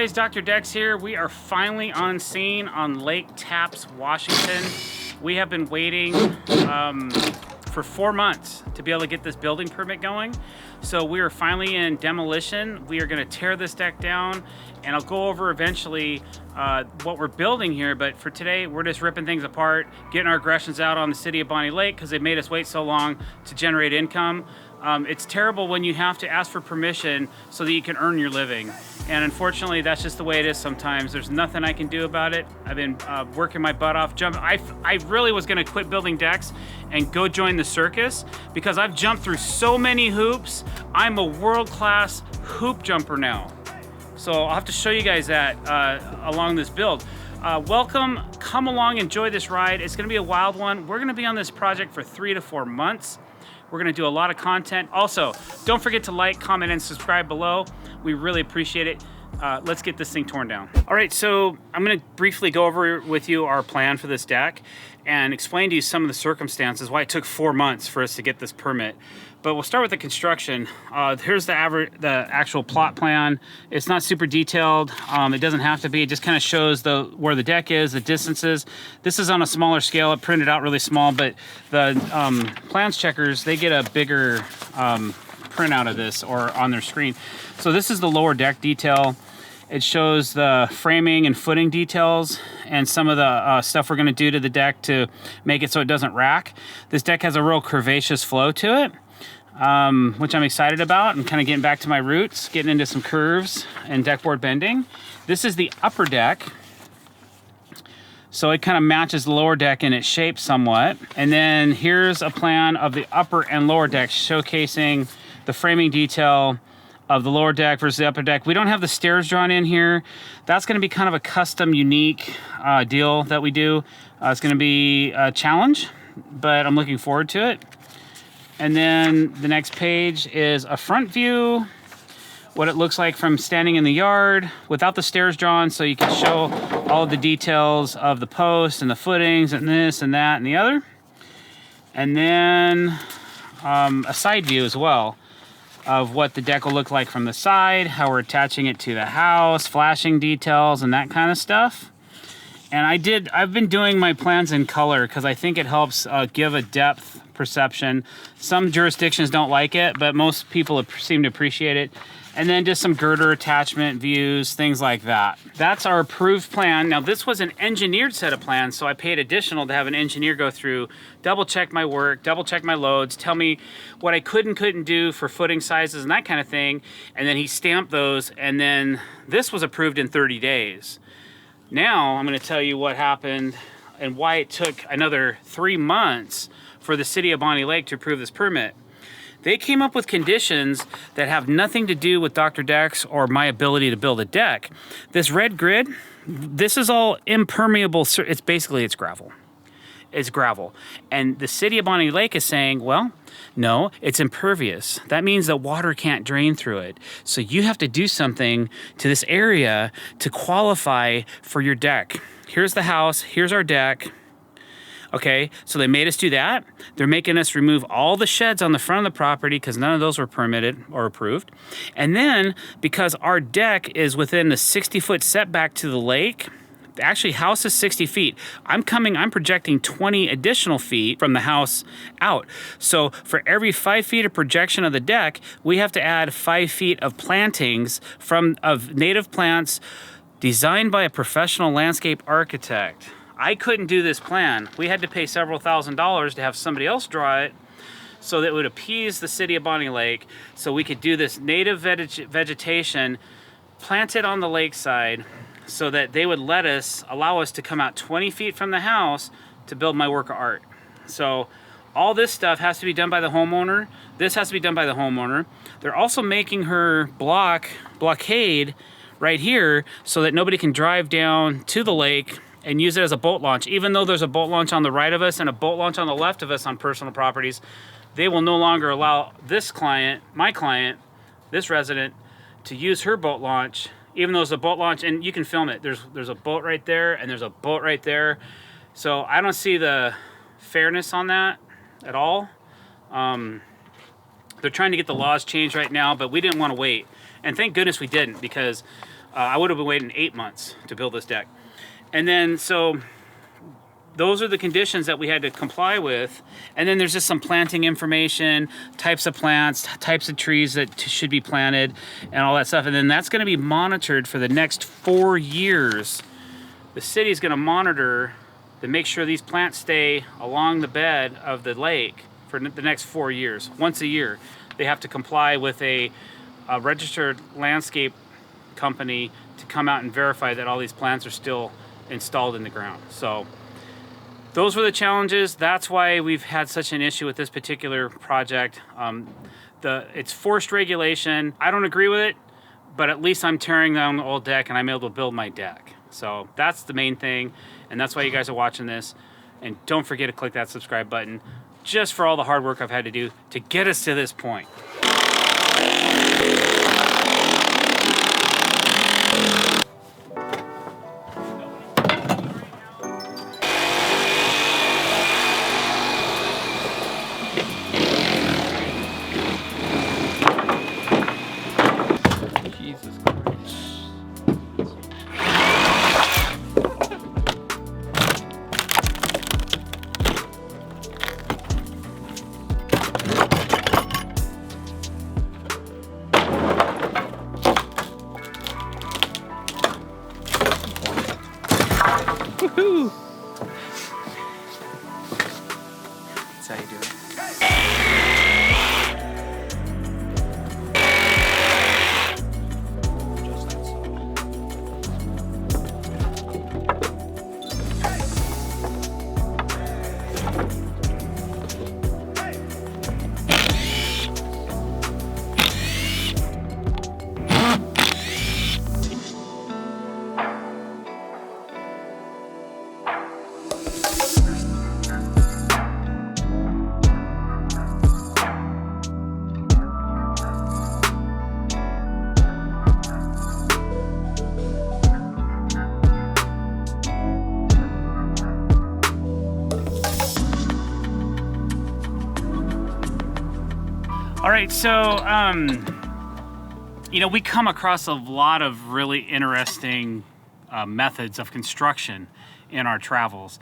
guys, Dr. Decks here. We are finally on scene on Lake Tapps, Washington. We have been waiting for 4 months to be able to get this building permit going. So we are finally in demolition. We are gonna tear this deck down, and I'll go over eventually what we're building here, but for today, we're just ripping things apart, getting our aggressions out on the city of Bonnie Lake because they made us wait so long to generate income. It's terrible when you have to ask for permission so that you can earn your living. And unfortunately, that's just the way it is sometimes. There's nothing I can do about it. I've been working my butt off. I really was gonna quit building decks and go join the circus because I've jumped through so many hoops. I'm a world-class hoop jumper now. So I'll have to show you guys that along this build. Welcome, come along, enjoy this ride. It's gonna be a wild one. We're gonna be on this project for 3 to 4 months. We're gonna do a lot of content. Also, don't forget to like, comment, and subscribe below. We really appreciate it. Let's get this thing torn down. All right, so I'm gonna briefly go over with you our plan for this deck and explain to you some of the circumstances, why it took 4 months for us to get this permit. But we'll start with the construction. Here's the actual plot plan. It's not super detailed. It doesn't have to be. It just kind of shows where the deck is, the distances. This is on a smaller scale. It printed out really small, but the plans checkers, they get a bigger printout of this or on their screen. So this is the lower deck detail. It shows the framing and footing details and some of the stuff we're gonna do to the deck to make it so it doesn't rack. This deck has a real curvaceous flow to it, which I'm excited about. I'm kind of getting back to my roots, getting into some curves and deckboard bending. This is the upper deck. So it kind of matches the lower deck in its shape somewhat. And then here's a plan of the upper and lower deck showcasing the framing detail of the lower deck versus the upper deck. We don't have the stairs drawn in here. That's gonna be kind of a custom, unique deal that we do. It's gonna be a challenge, but I'm looking forward to it. And then the next page is a front view, what it looks like from standing in the yard without the stairs drawn, so you can show all of the details of the posts and the footings and this and that and the other. And then a side view as well of what the deck will look like from the side, how we're attaching it to the house, flashing details and that kind of stuff. And I've been doing my plans in color because I think it helps give a depth perception. Some jurisdictions don't like it, but most people seem to appreciate it. And then just some girder attachment views, things like that. That's our approved plan. Now this was an engineered set of plans, so I paid additional to have an engineer go through, double check my work, double check my loads, tell me what I could and couldn't do for footing sizes and that kind of thing. And then he stamped those, and then this was approved in 30 days. Now I'm gonna tell you what happened and why it took another 3 months for the city of Bonnie Lake to approve this permit. They came up with conditions that have nothing to do with Dr. Decks or my ability to build a deck. This red grid, this is all impermeable. It's gravel. It's gravel. And the city of Bonnie Lake is saying, well, no, it's impervious. That means that water can't drain through it. So you have to do something to this area to qualify for your deck. Here's the house, here's our deck. Okay, so they made us do that. They're making us remove all the sheds on the front of the property because none of those were permitted or approved. And then because our deck is within the 60-foot setback to the lake, actually house is 60 feet. I'm projecting 20 additional feet from the house out. So for every 5 feet of projection of the deck, we have to add 5 feet of plantings of native plants designed by a professional landscape architect. I couldn't do this plan. We had to pay several $1,000s to have somebody else draw it so that it would appease the city of Bonnie Lake so we could do this native vegetation, plant it on the lakeside so that they would allow us to come out 20 feet from the house to build my work of art. So all this stuff has to be done by the homeowner. This has to be done by the homeowner. They're also making her blockade right here so that nobody can drive down to the lake and use it as a boat launch. Even though there's a boat launch on the right of us and a boat launch on the left of us on personal properties, they will no longer allow this client, my client, this resident, to use her boat launch, even though it's a boat launch, and you can film it. There's a boat right there, and there's a boat right there. So I don't see the fairness on that at all. They're trying to get the laws changed right now, but we didn't want to wait. And thank goodness we didn't, because I would have been waiting 8 months to build this deck. And then, so those are the conditions that we had to comply with. And then there's just some planting information, types of plants, types of trees that should be planted, and all that stuff. And then that's gonna be monitored for the next 4 years. The city is gonna monitor to make sure these plants stay along the bed of the lake for the next 4 years. Once a year, they have to comply with a registered landscape company to come out and verify that all these plants are still installed in the ground. So those were the challenges. That's why we've had such an issue with this particular project. It's forced regulation. I don't agree with it, but at least I'm tearing down the old deck and I'm able to build my deck. So that's the main thing, and that's why you guys are watching this. And don't forget to click that subscribe button just for all the hard work I've had to do to get us to this point. Woohoo! That's how you do it. All right, so, you know, we come across a lot of really interesting methods of construction in our travels.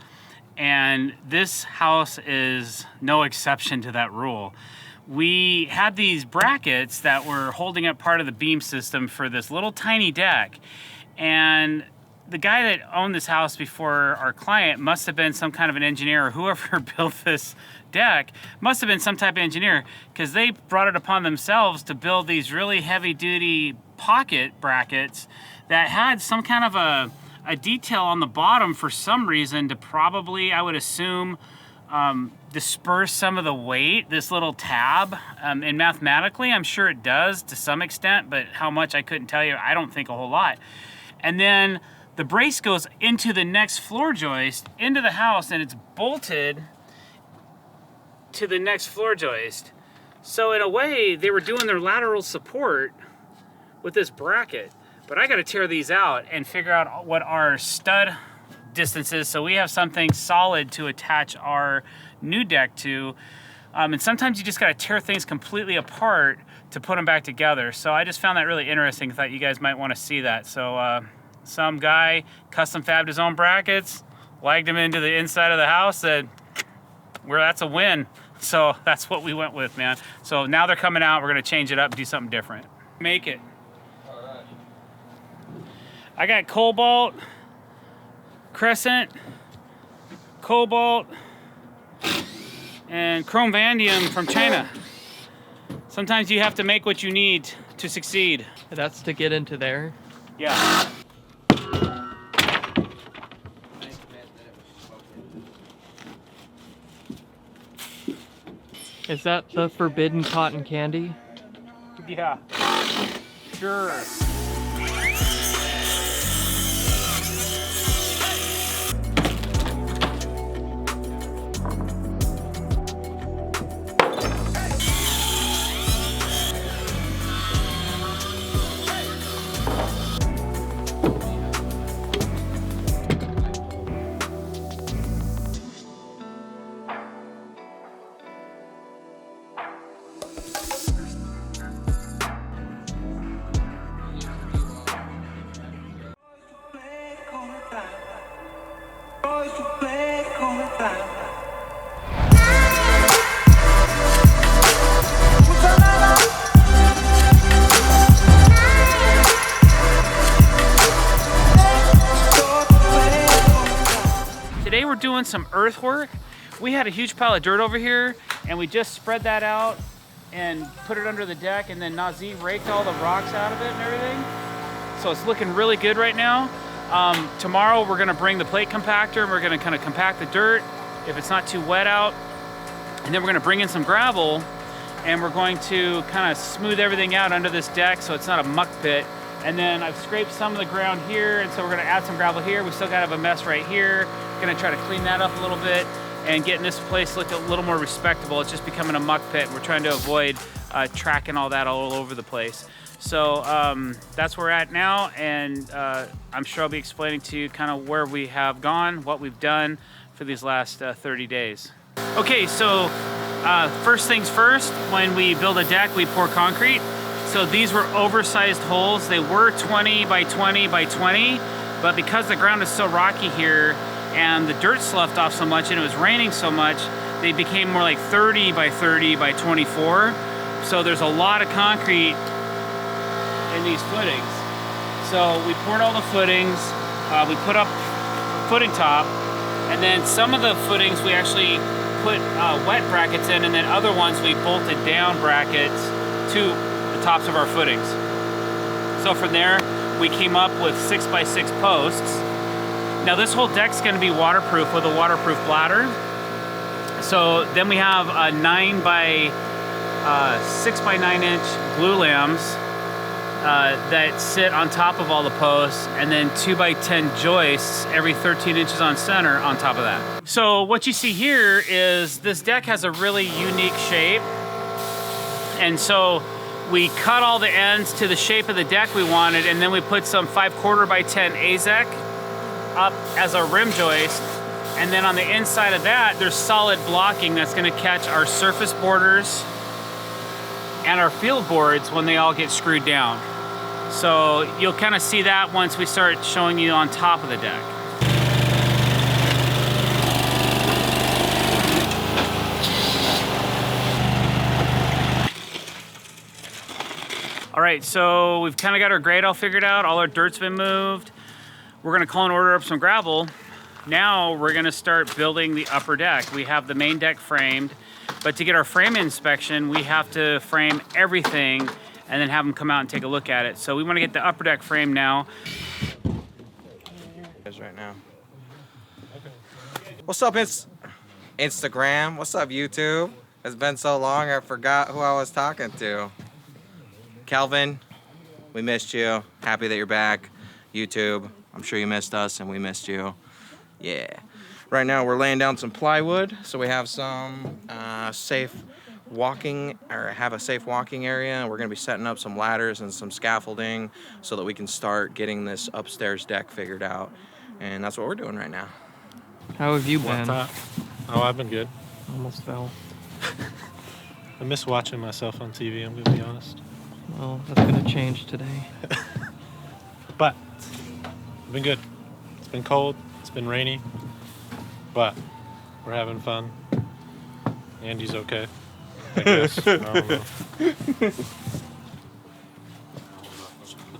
And this house is no exception to that rule. We had these brackets that were holding up part of the beam system for this little tiny deck. And the guy that owned this house before our client must have been some kind of an engineer, or whoever built this deck must have been some type of engineer, because they brought it upon themselves to build these really heavy duty pocket brackets that had some kind of a detail on the bottom for some reason to probably, I would assume, disperse some of the weight, this little tab. And mathematically, I'm sure it does to some extent, but how much I couldn't tell you. I don't think a whole lot. And then the brace goes into the next floor joist, into the house, and it's bolted to the next floor joist. So in a way, they were doing their lateral support with this bracket. But I gotta tear these out and figure out what our stud distance is, so we have something solid to attach our new deck to. And sometimes you just gotta tear things completely apart to put them back together. So I just found that really interesting. Thought you guys might wanna see that. So some guy custom fabbed his own brackets, lagged them into the inside of the house, said, well, that's a win. So that's what we went with, man. So now they're coming out, we're gonna change it up and do something different. Make it. All right. I got cobalt, crescent, cobalt, and chrome vanadium from China. Sometimes you have to make what you need to succeed. That's to get into there? Yeah. Is that the forbidden cotton candy? Yeah. Sure. Today we're doing some earthwork. We had a huge pile of dirt over here and we just spread that out and put it under the deck, and then Nazi raked all the rocks out of it and everything. So it's looking really good right now. Tomorrow we're gonna bring the plate compactor and we're gonna kind of compact the dirt if it's not too wet out. And then we're gonna bring in some gravel and we're going to kind of smooth everything out under this deck so it's not a muck pit. And then I've scraped some of the ground here, and so we're gonna add some gravel here. We still gotta have a mess right here. Gonna try to clean that up a little bit and getting this place look a little more respectable. It's just becoming a muck pit. We're trying to avoid tracking all that all over the place. So that's where we're at now, and I'm sure I'll be explaining to you kind of where we have gone, what we've done for these last 30 days. Okay, so first things first, when we build a deck, we pour concrete. So these were oversized holes. They were 20 by 20 by 20, but because the ground is so rocky here and the dirt sloughed off so much and it was raining so much, they became more like 30 by 30 by 24. So there's a lot of concrete in these footings. So we poured all the footings, we put up footing top, and then some of the footings we actually put wet brackets in, and then other ones we bolted down brackets to the tops of our footings. So from there, we came up with 6 by 6 posts. Now this whole deck's gonna be waterproof with a waterproof bladder. So then we have 9 by 6 by 9 inch glue lambs that sit on top of all the posts, and then 2 by 10 joists every 13 inches on center on top of that. So what you see here is this deck has a really unique shape. And so we cut all the ends to the shape of the deck we wanted, and then we put some 5/4 by 10 AZEK up as a rim joist. And then on the inside of that, there's solid blocking that's gonna catch our surface borders and our field boards when they all get screwed down. So you'll kind of see that once we start showing you on top of the deck. All right, so we've kind of got our grade all figured out. All our dirt's been moved. We're gonna call and order up some gravel. Now we're gonna start building the upper deck. We have the main deck framed, but to get our frame inspection, we have to frame everything and then have them come out and take a look at it. So we wanna get the upper deck framed now. Right now. What's up, Instagram? What's up, YouTube? It's been so long, I forgot who I was talking to. Kelvin, we missed you. Happy that you're back. YouTube, I'm sure you missed us and we missed you. Yeah. Right now we're laying down some plywood, so we have some safe walking area, and we're gonna be setting up some ladders and some scaffolding so that we can start getting this upstairs deck figured out. And that's what we're doing right now. How have you been? Oh, I've been good. Almost fell. I miss watching myself on TV, I'm gonna be honest. Well, that's gonna change today. But it's been good. It's been cold, it's been rainy, but we're having fun. Andy's okay, I guess. I don't know.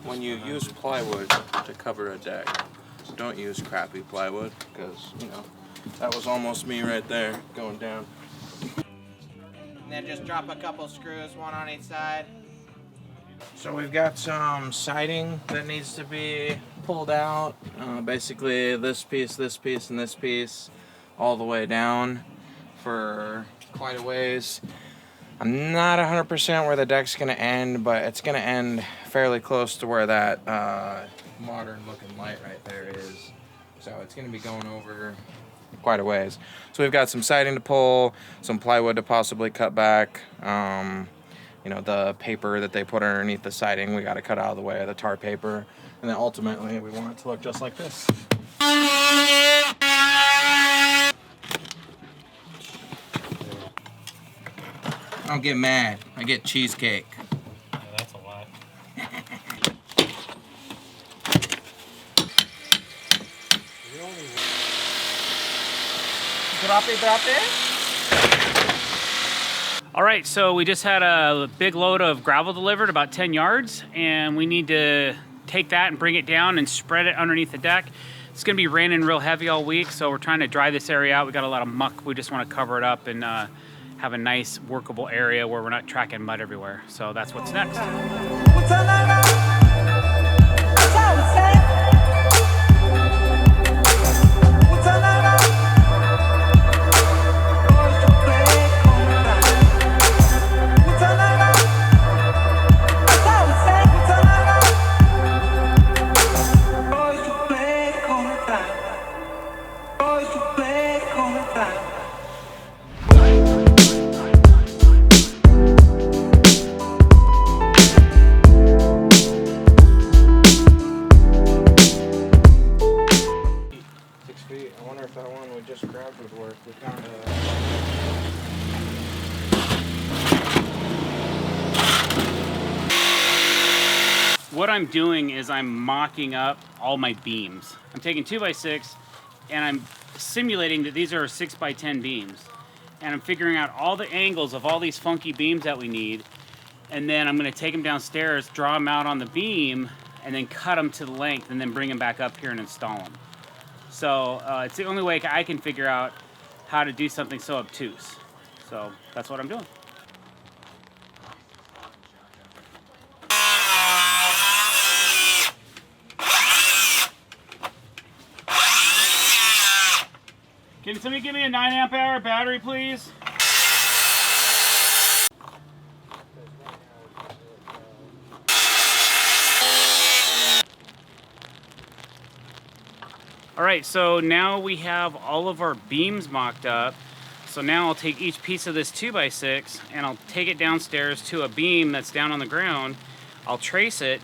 When you use plywood to cover a deck, don't use crappy plywood, because, you know, that was almost me right there going down. And then just drop a couple screws, one on each side. So we've got some siding that needs to be pulled out. Basically this piece, and this piece, all the way down for quite a ways. I'm not 100% where the deck's gonna end, but it's gonna end fairly close to where that modern looking light right there is. So it's gonna be going over quite a ways. So we've got some siding to pull, some plywood to possibly cut back. You know, the paper that they put underneath the siding, we got to cut out of the way, the tar paper. And then ultimately, we want it to look just like this. Don't get mad. I get cheesecake. Yeah, that's a lot. Drop it, drop it. All right, so we just had a big load of gravel delivered, about 10 yards, and we need to take that and bring it down and spread it underneath the deck. It's gonna be raining real heavy all week, so we're trying to dry this area out. We got a lot of muck. We just wanna cover it up and have a nice workable area where we're not tracking mud everywhere. So that's what's next. I wonder if that one we just grabbed would work. We found What I'm doing is I'm mocking up all my beams. I'm taking 2x6 and I'm simulating that these are 6x10 beams. And I'm figuring out all the angles of all these funky beams that we need. And then I'm gonna take them downstairs, draw them out on the beam, and then cut them to the length and then bring them back up here and install them. So it's the only way I can figure out how to do something so obtuse. So that's what I'm doing. Can somebody give me a 9 amp hour battery, please? All right, so now we have all of our beams mocked up. So now I'll take each piece of this 2x6 and I'll take it downstairs to a beam that's down on the ground. I'll trace it,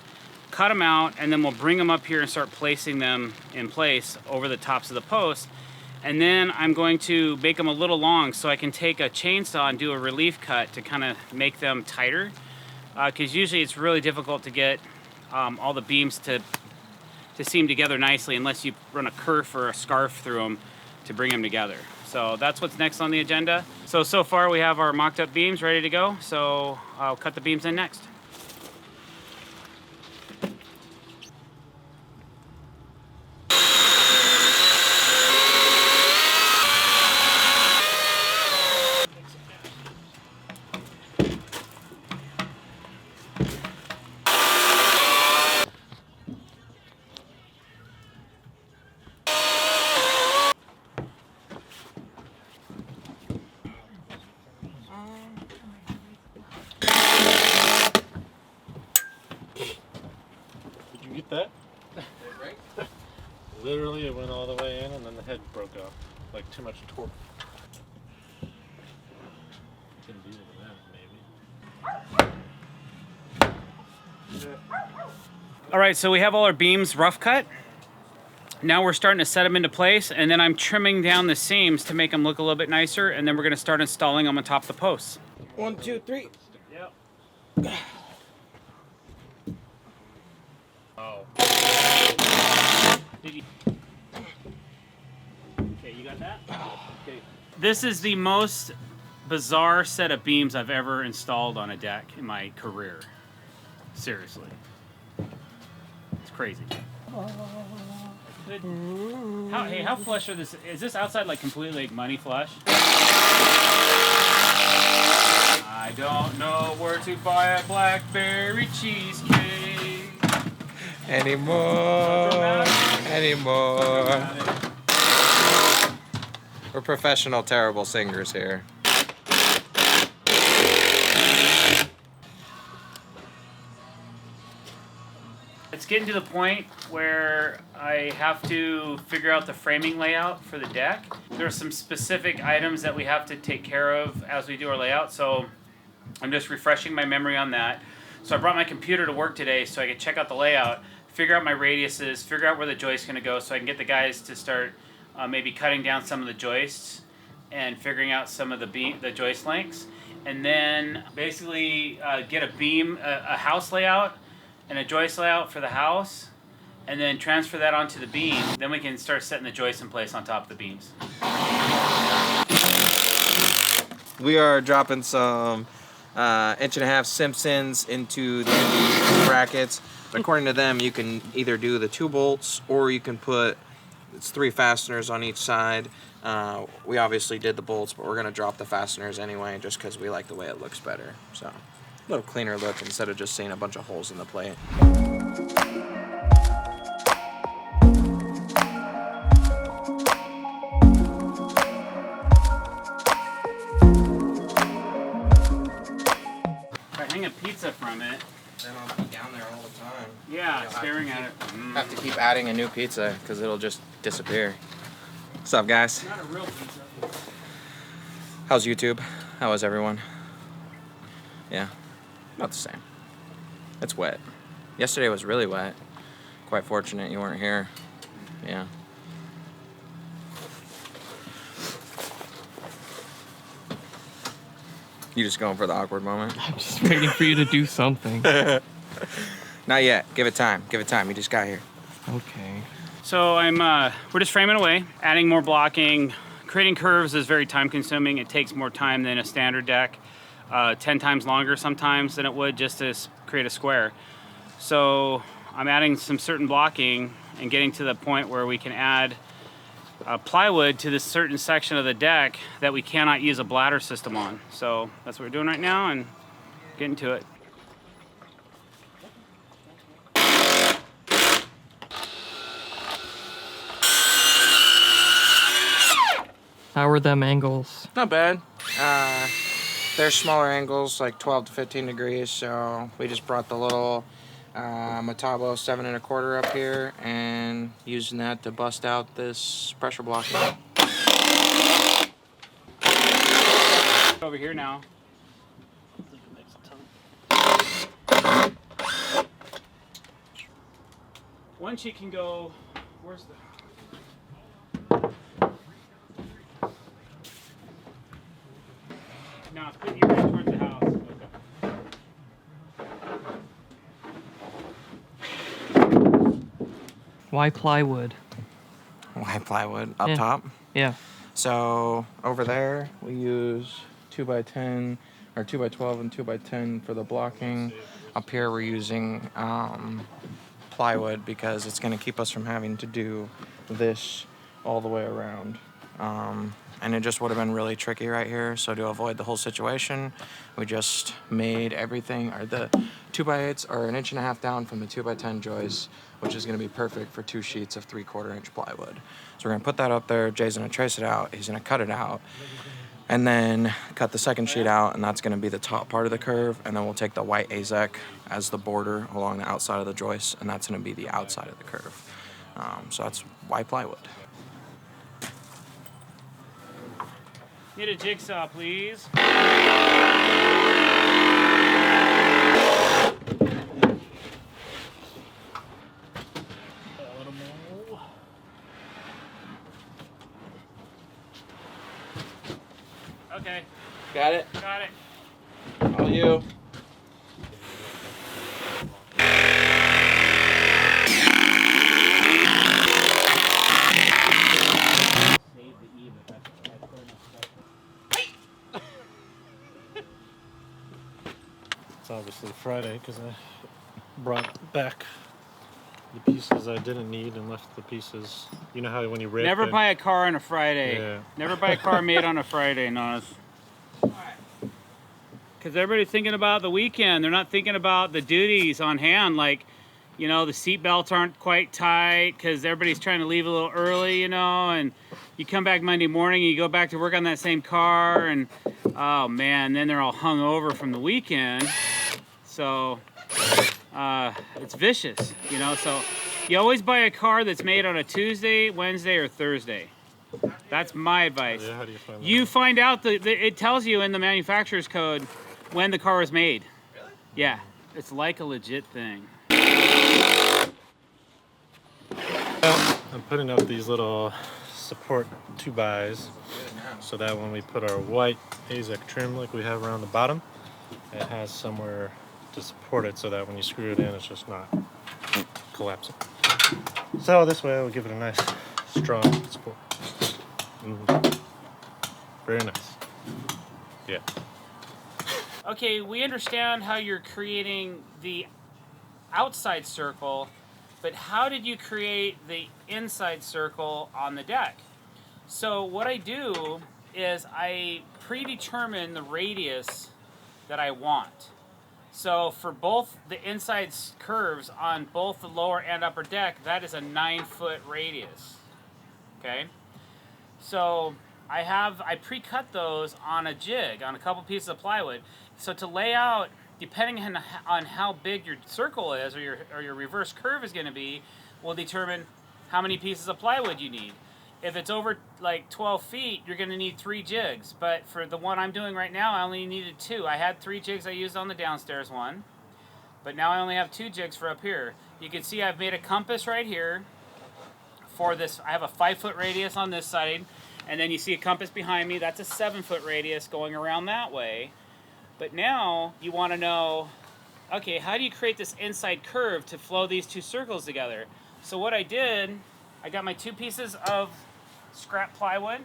cut them out, and then we'll bring them up here and start placing them in place over the tops of the posts. And then I'm going to make them a little long so I can take a chainsaw and do a relief cut to kind of make them tighter. Because usually it's really difficult to get all the beams to seam together nicely unless you run a kerf or a scarf through them to bring them together. So that's what's next on the agenda. So far we have our mocked up beams ready to go. So I'll cut the beams in next. Did you get that? Literally, it went all the way in, and then the head broke off. Like too much torque. Can deal with that, maybe. All right, so we have all our beams rough cut. Now we're starting to set them into place, and then I'm trimming down the seams to make them look a little bit nicer, and then we're gonna start installing them on top of the posts. 1, 2, 3. Yep. Oh. Okay, you got that? Okay. This is the most bizarre set of beams I've ever installed on a deck in my career. Seriously. It's crazy. How flush are this? Is this outside like completely like money flush? I don't know where to buy a blackberry cheesecake. Anymore. We're professional terrible singers here. It's getting to the point where I have to figure out the framing layout for the deck. There are some specific items that we have to take care of as we do our layout, so I'm just refreshing my memory on that. So I brought my computer to work today so I could check out the layout, figure out my radiuses, figure out where the joist's going to go so I can get the guys to start maybe cutting down some of the joists and figuring out some of the joist lengths. And then basically get a beam, a house layout, and a joist layout for the house, and then transfer that onto the beam. Then we can start setting the joists in place on top of the beams. We are dropping some 1.5" Simpsons into the brackets. According to them, you can either do the 2 bolts or you can put, it's 3 fasteners on each side. We obviously did the bolts, but we're gonna drop the fasteners anyway, just because we like the way it looks better. So, a little cleaner look instead of just seeing a bunch of holes in the plate. If I hang a pizza from it, Then I'll be down there all the time. yeah, staring at it. Have to keep adding a new pizza because it'll just disappear. What's up, guys? Not a real pizza. How's YouTube? How is everyone? Yeah, about the same. It's wet. Yesterday was really wet. Quite fortunate you weren't here. Yeah. You just going for the awkward moment? I'm just waiting for you to do something. Not yet. Give it time. Give it time. You just got here. Okay. So we're just framing away, adding more blocking. Creating curves is very time consuming. It takes more time than a standard deck. 10 times longer sometimes than it would just to create a square. So I'm adding some certain blocking and getting to the point where we can add plywood to this certain section of the deck that we cannot use a bladder system on. So that's what we're doing right now and getting to it. How are them angles? Not bad. They're smaller angles, like 12 to 15 degrees, so we just brought the little Metabo 7 1/4 up here and using that to bust out this pressure blocking. Over here now. One sheet can go, where's the... No, it's putting you right towards the house. Okay. Why plywood? Why plywood? Up Yeah. top? Yeah. So over there we use 2x10 or 2x12 and 2x10 for the blocking. Up here we're using plywood because it's going to keep us from having to do this all the way around. And it just would have been really tricky right here. So to avoid the whole situation, we just made everything, or the 2x8s are 1.5 inches down from the 2x10 joists, which is going to be perfect for 2 sheets of 3/4 inch plywood. So we're going to put that up there. Jay's going to trace it out. He's going to cut it out. And then cut the second sheet out, and that's going to be the top part of the curve. And then we'll take the white AZEK as the border along the outside of the joist, and that's going to be the outside of the curve. So that's why plywood. Need a jigsaw, please. Okay, Got it? got it. All you. It's obviously Friday because I brought back the pieces I didn't need and left the pieces. You know how when you rip Never it, buy a car on a Friday. Yeah. Never buy a car made on a Friday, Nos. Because everybody's thinking about the weekend. They're not thinking about the duties on hand. Like, you know, the seat belts aren't quite tight because everybody's trying to leave a little early, you know, and you come back Monday morning and you go back to work on that same car and, oh man, then they're all hung over from the weekend. So, it's vicious, you know, so you always buy a car that's made on a Tuesday, Wednesday, or Thursday. That's my advice. Yeah, how do you find that? You find out it tells you in the manufacturer's code when the car was made. Really? Yeah, it's like a legit thing. I'm putting up these little support 2x so that when we put our white AZEK trim like we have around the bottom, it has somewhere to support it so that when you screw it in, it's just not collapsing. So this way we'll give it a nice strong support. Very nice. Yeah. Okay, we understand how you're creating the outside circle, but how did you create the inside circle on the deck? So what I do is I predetermine the radius that I want. So for both the inside curves on both the lower and upper deck, that is a 9-foot radius. Okay? So I pre-cut those on a jig, on a couple pieces of plywood. So to lay out, depending on how big your circle is or your reverse curve is going to be, will determine how many pieces of plywood you need. If it's over like 12 feet, you're going to need 3 jigs. But for the one I'm doing right now, I only needed 2. I had 3 jigs I used on the downstairs one, but now I only have 2 jigs for up here. You can see I've made a compass right here for this. I have a 5-foot radius on this side, and then you see a compass behind me. That's a 7-foot radius going around that way. But now you want to know, okay, how do you create this inside curve to flow these 2 circles together? So what I did, I got my 2 pieces of scrap plywood,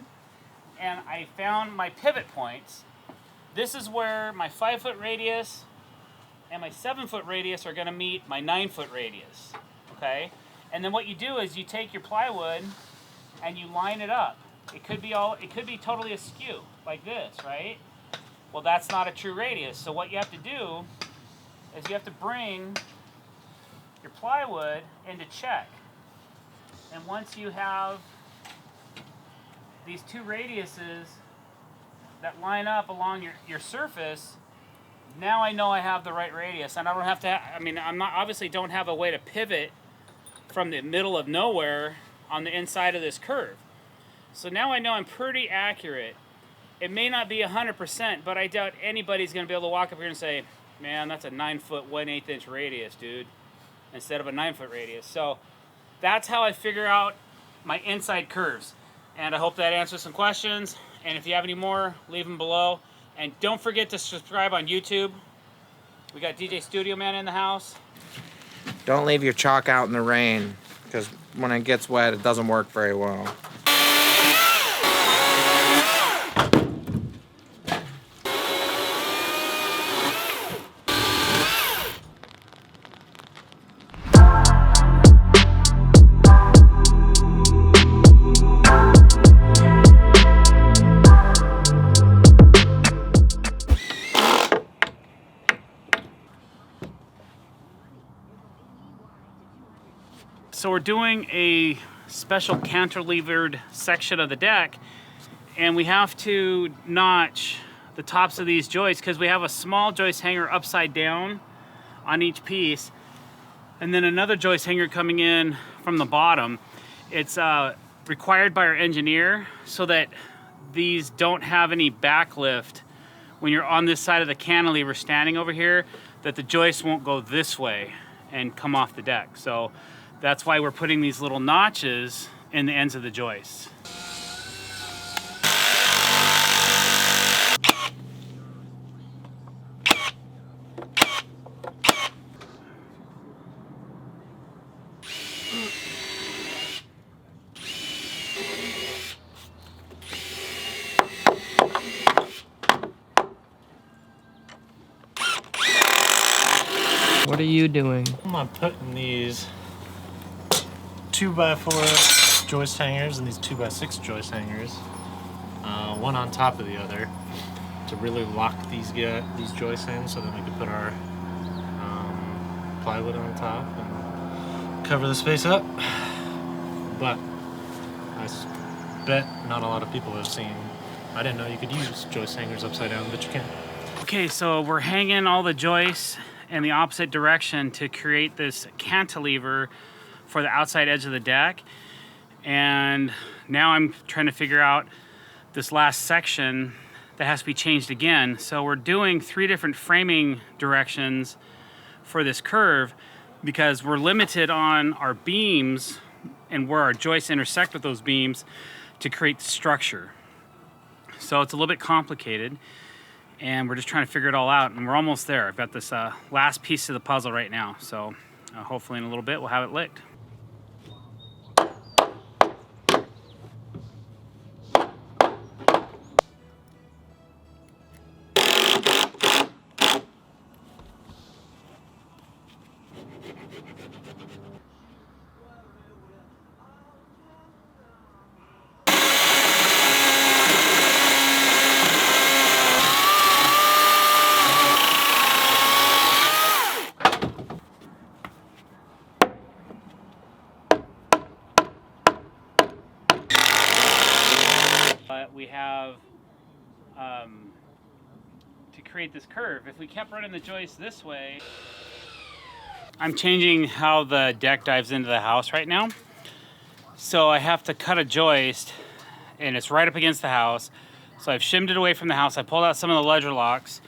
and I found my pivot points. This is where my 5-foot radius and my 7-foot radius are going to meet my 9-foot radius. Okay? And then what you do is you take your plywood and you line it up. It could be totally askew, like this, right? Well, that's not a true radius. So what you have to do is you have to bring your plywood into check. And once you have these 2 radiuses that line up along your surface, now I know I have the right radius. And I don't have to, obviously don't have a way to pivot from the middle of nowhere on the inside of this curve. So now I know I'm pretty accurate. It may not be 100%, but I doubt anybody's going to be able to walk up here and say, man, that's a 9-foot, 1/8 inch radius, dude, instead of a 9-foot radius. So that's how I figure out my inside curves. And I hope that answers some questions. And if you have any more, leave them below. And don't forget to subscribe on YouTube. We got DJ Studio Man in the house. Don't leave your chalk out in the rain, because when it gets wet, it doesn't work very well. So we're doing a special cantilevered section of the deck, and we have to notch the tops of these joists because we have a small joist hanger upside down on each piece, and then another joist hanger coming in from the bottom. It's required by our engineer so that these don't have any backlift when you're on this side of the cantilever standing over here, that the joist won't go this way and come off the deck. So that's why we're putting these little notches in the ends of the joists. What are you doing? I'm putting these 2x4 joist hangers and these 2x6 joist hangers, one on top of the other, to really lock these joists in, so then we can put our plywood on top and cover the space up. But I bet not a lot of people have seen. I didn't know you could use joist hangers upside down, but you can. Okay, so we're hanging all the joists in the opposite direction to create this cantilever for the outside edge of the deck. And now I'm trying to figure out this last section that has to be changed again. So we're doing 3 different framing directions for this curve because we're limited on our beams and where our joists intersect with those beams to create the structure. So it's a little bit complicated, and we're just trying to figure it all out, and we're almost there. I've got this last piece of the puzzle right now, so hopefully in a little bit we'll have it licked. area we have to create this curve. If we kept running the joist this way, I'm changing how the deck dives into the house right now. So I have to cut a joist, and it's right up against the house. So I've shimmed it away from the house. I pulled out some of the ledger locks,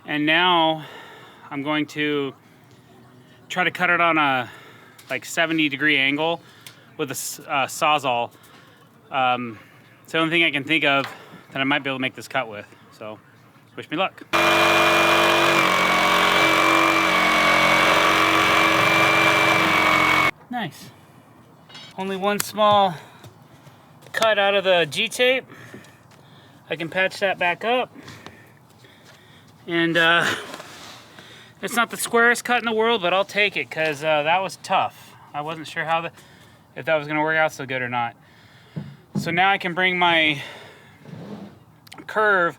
and now I'm going to try to cut it on a like 70-degree angle with a Sawzall. It's the only thing I can think of that I might be able to make this cut with. So wish me luck. Nice. Only one small cut out of the G-tape. I can patch that back up. And it's not the squarest cut in the world, but I'll take it because that was tough. I wasn't sure if that was gonna work out so good or not. So now I can bring my curve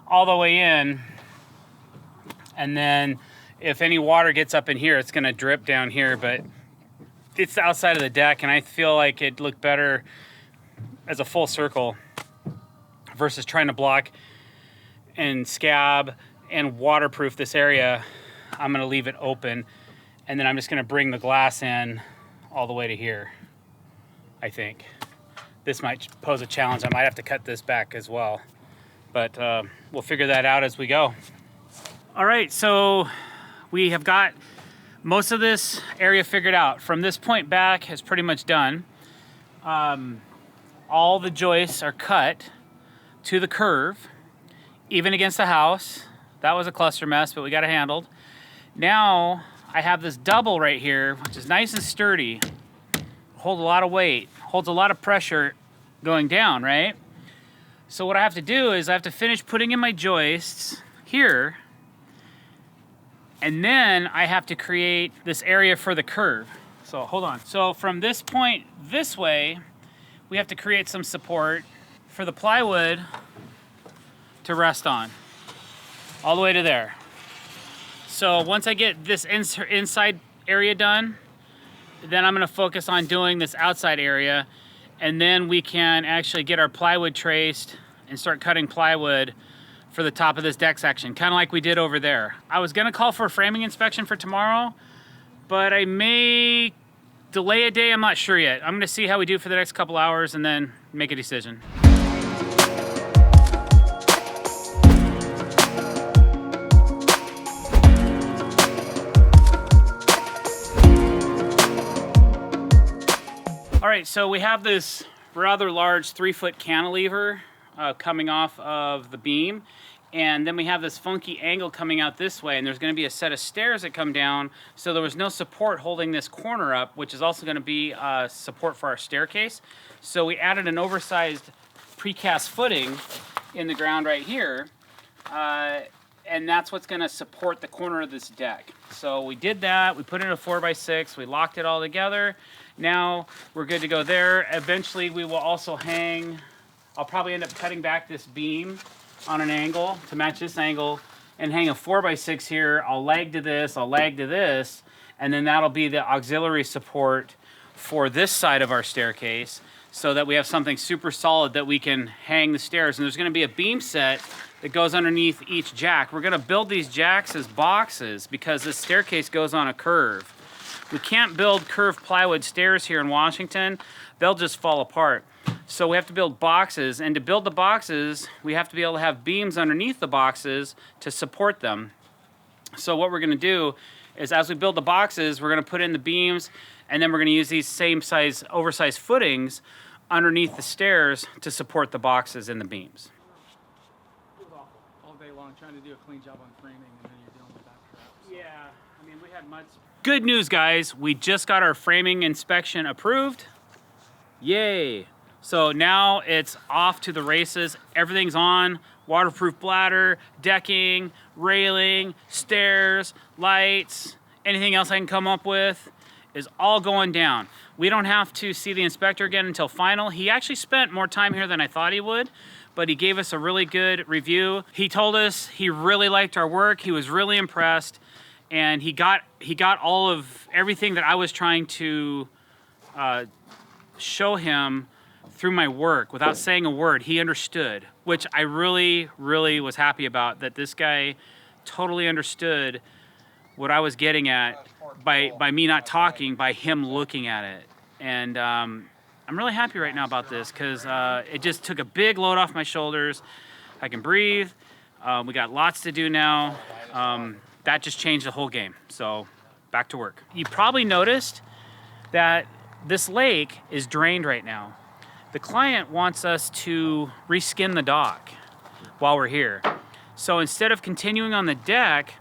all the way in, and then if any water gets up in here, it's gonna drip down here, but it's the outside of the deck, and I feel like it'd look better as a full circle versus trying to block and scab and waterproof this area. I'm gonna leave it open, and then I'm just gonna bring the glass in all the way to here, I think. This might pose a challenge. I might have to cut this back as well, but we'll figure that out as we go. All right, so we have got most of this area figured out. From this point back is pretty much done. All the joists are cut to the curve, even against the house. That was a cluster mess, but we got it handled. Now I have this double right here, which is nice and sturdy, holds a lot of weight, holds a lot of pressure going down, right? So what I have to do is I have to finish putting in my joists here, and then I have to create this area for the curve. So hold on. So from this point this way, we have to create some support for the plywood to rest on, all the way to there. So once I get this inside area done, then I'm gonna focus on doing this outside area, and then we can actually get our plywood traced and start cutting plywood for the top of this deck section, kind of like we did over there. I was gonna call for a framing inspection for tomorrow, but I may delay a day, I'm not sure yet. I'm gonna see how we do for the next couple hours and then make a decision. All right, so we have this rather large 3-foot cantilever coming off of the beam, and then we have this funky angle coming out this way, and there's going to be a set of stairs that come down, so there was no support holding this corner up, which is also going to be support for our staircase. So we added an oversized precast footing in the ground right here, and that's what's going to support the corner of this deck. So we did that, we put in a 4x6, we locked it all together. Now we're good to go there. Eventually we will also hang, I'll probably end up cutting back this beam on an angle to match this angle and hang a 4x6 here. I'll lag to this, I'll lag to this, and then that'll be the auxiliary support for this side of our staircase so that we have something super solid that we can hang the stairs. And there's gonna be a beam set that goes underneath each jack. We're gonna build these jacks as boxes because this staircase goes on a curve. We can't build curved plywood stairs here in Washington. They'll just fall apart. So we have to build boxes, and to build the boxes, we have to be able to have beams underneath the boxes to support them. So what we're gonna do is as we build the boxes, we're gonna put in the beams, and then we're gonna use these same size, oversized footings underneath the stairs to support the boxes and the beams. It was awful. All day long trying to do a clean job on framing, and then you're dealing with back traps. Yeah, I mean, we had mud. Good news, guys. We just got our framing inspection approved. Yay. So now it's off to the races. Everything's on. Waterproof bladder, decking, railing, stairs, lights, anything else I can come up with is all going down. We don't have to see the inspector again until final. He actually spent more time here than I thought he would, but he gave us a really good review. He told us he really liked our work. He was really impressed. And he got all of everything that I was trying to show him through my work without saying a word. He understood, which I really, really was happy about, that this guy totally understood what I was getting at by me not talking, by him looking at it. And I'm really happy right now about this because it just took a big load off my shoulders. I can breathe. We got lots to do now. That just changed the whole game. So back to work. You probably noticed that this lake is drained right now. The client wants us to reskin the dock while we're here. So instead of continuing on the deck,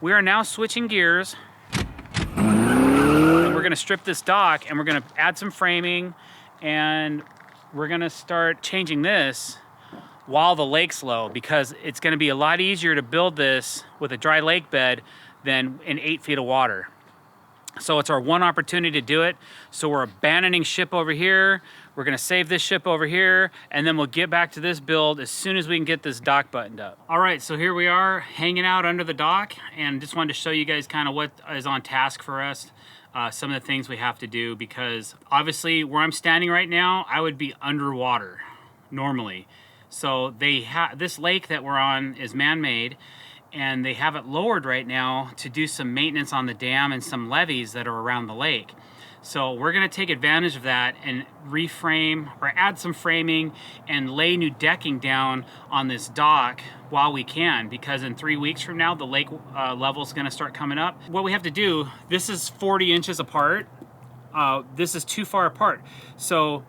we are now switching gears. And we're gonna strip this dock and we're gonna add some framing and we're gonna start changing this while the lake's low, because it's gonna be a lot easier to build this with a dry lake bed than in 8 feet of water. So it's our one opportunity to do it. So we're abandoning ship over here. We're gonna save this ship over here, and then we'll get back to this build as soon as we can get this dock buttoned up. All right, so here we are hanging out under the dock, and just wanted to show you guys kind of what is on task for us. Some of the things we have to do, because obviously where I'm standing right now, I would be underwater normally. So this lake that we're on is man-made, and they have it lowered right now to do some maintenance on the dam and some levees that are around the lake. So we're gonna take advantage of that and reframe or add some framing and lay new decking down on this dock while we can, because in 3 weeks from now, the lake level is gonna start coming up. What we have to do, this is 40 inches apart. This is too far apart. So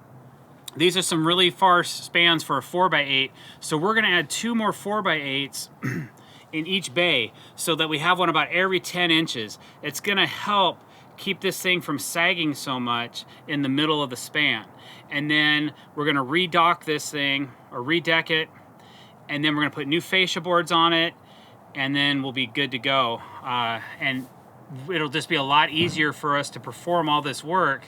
these are some really far spans for a 4x8. So we're gonna add 2 more 4x8s in each bay so that we have one about every 10 inches. It's gonna help keep this thing from sagging so much in the middle of the span. And then we're gonna redock this thing or redeck it, and then we're gonna put new fascia boards on it, and then we'll be good to go. And it'll just be a lot easier for us to perform all this work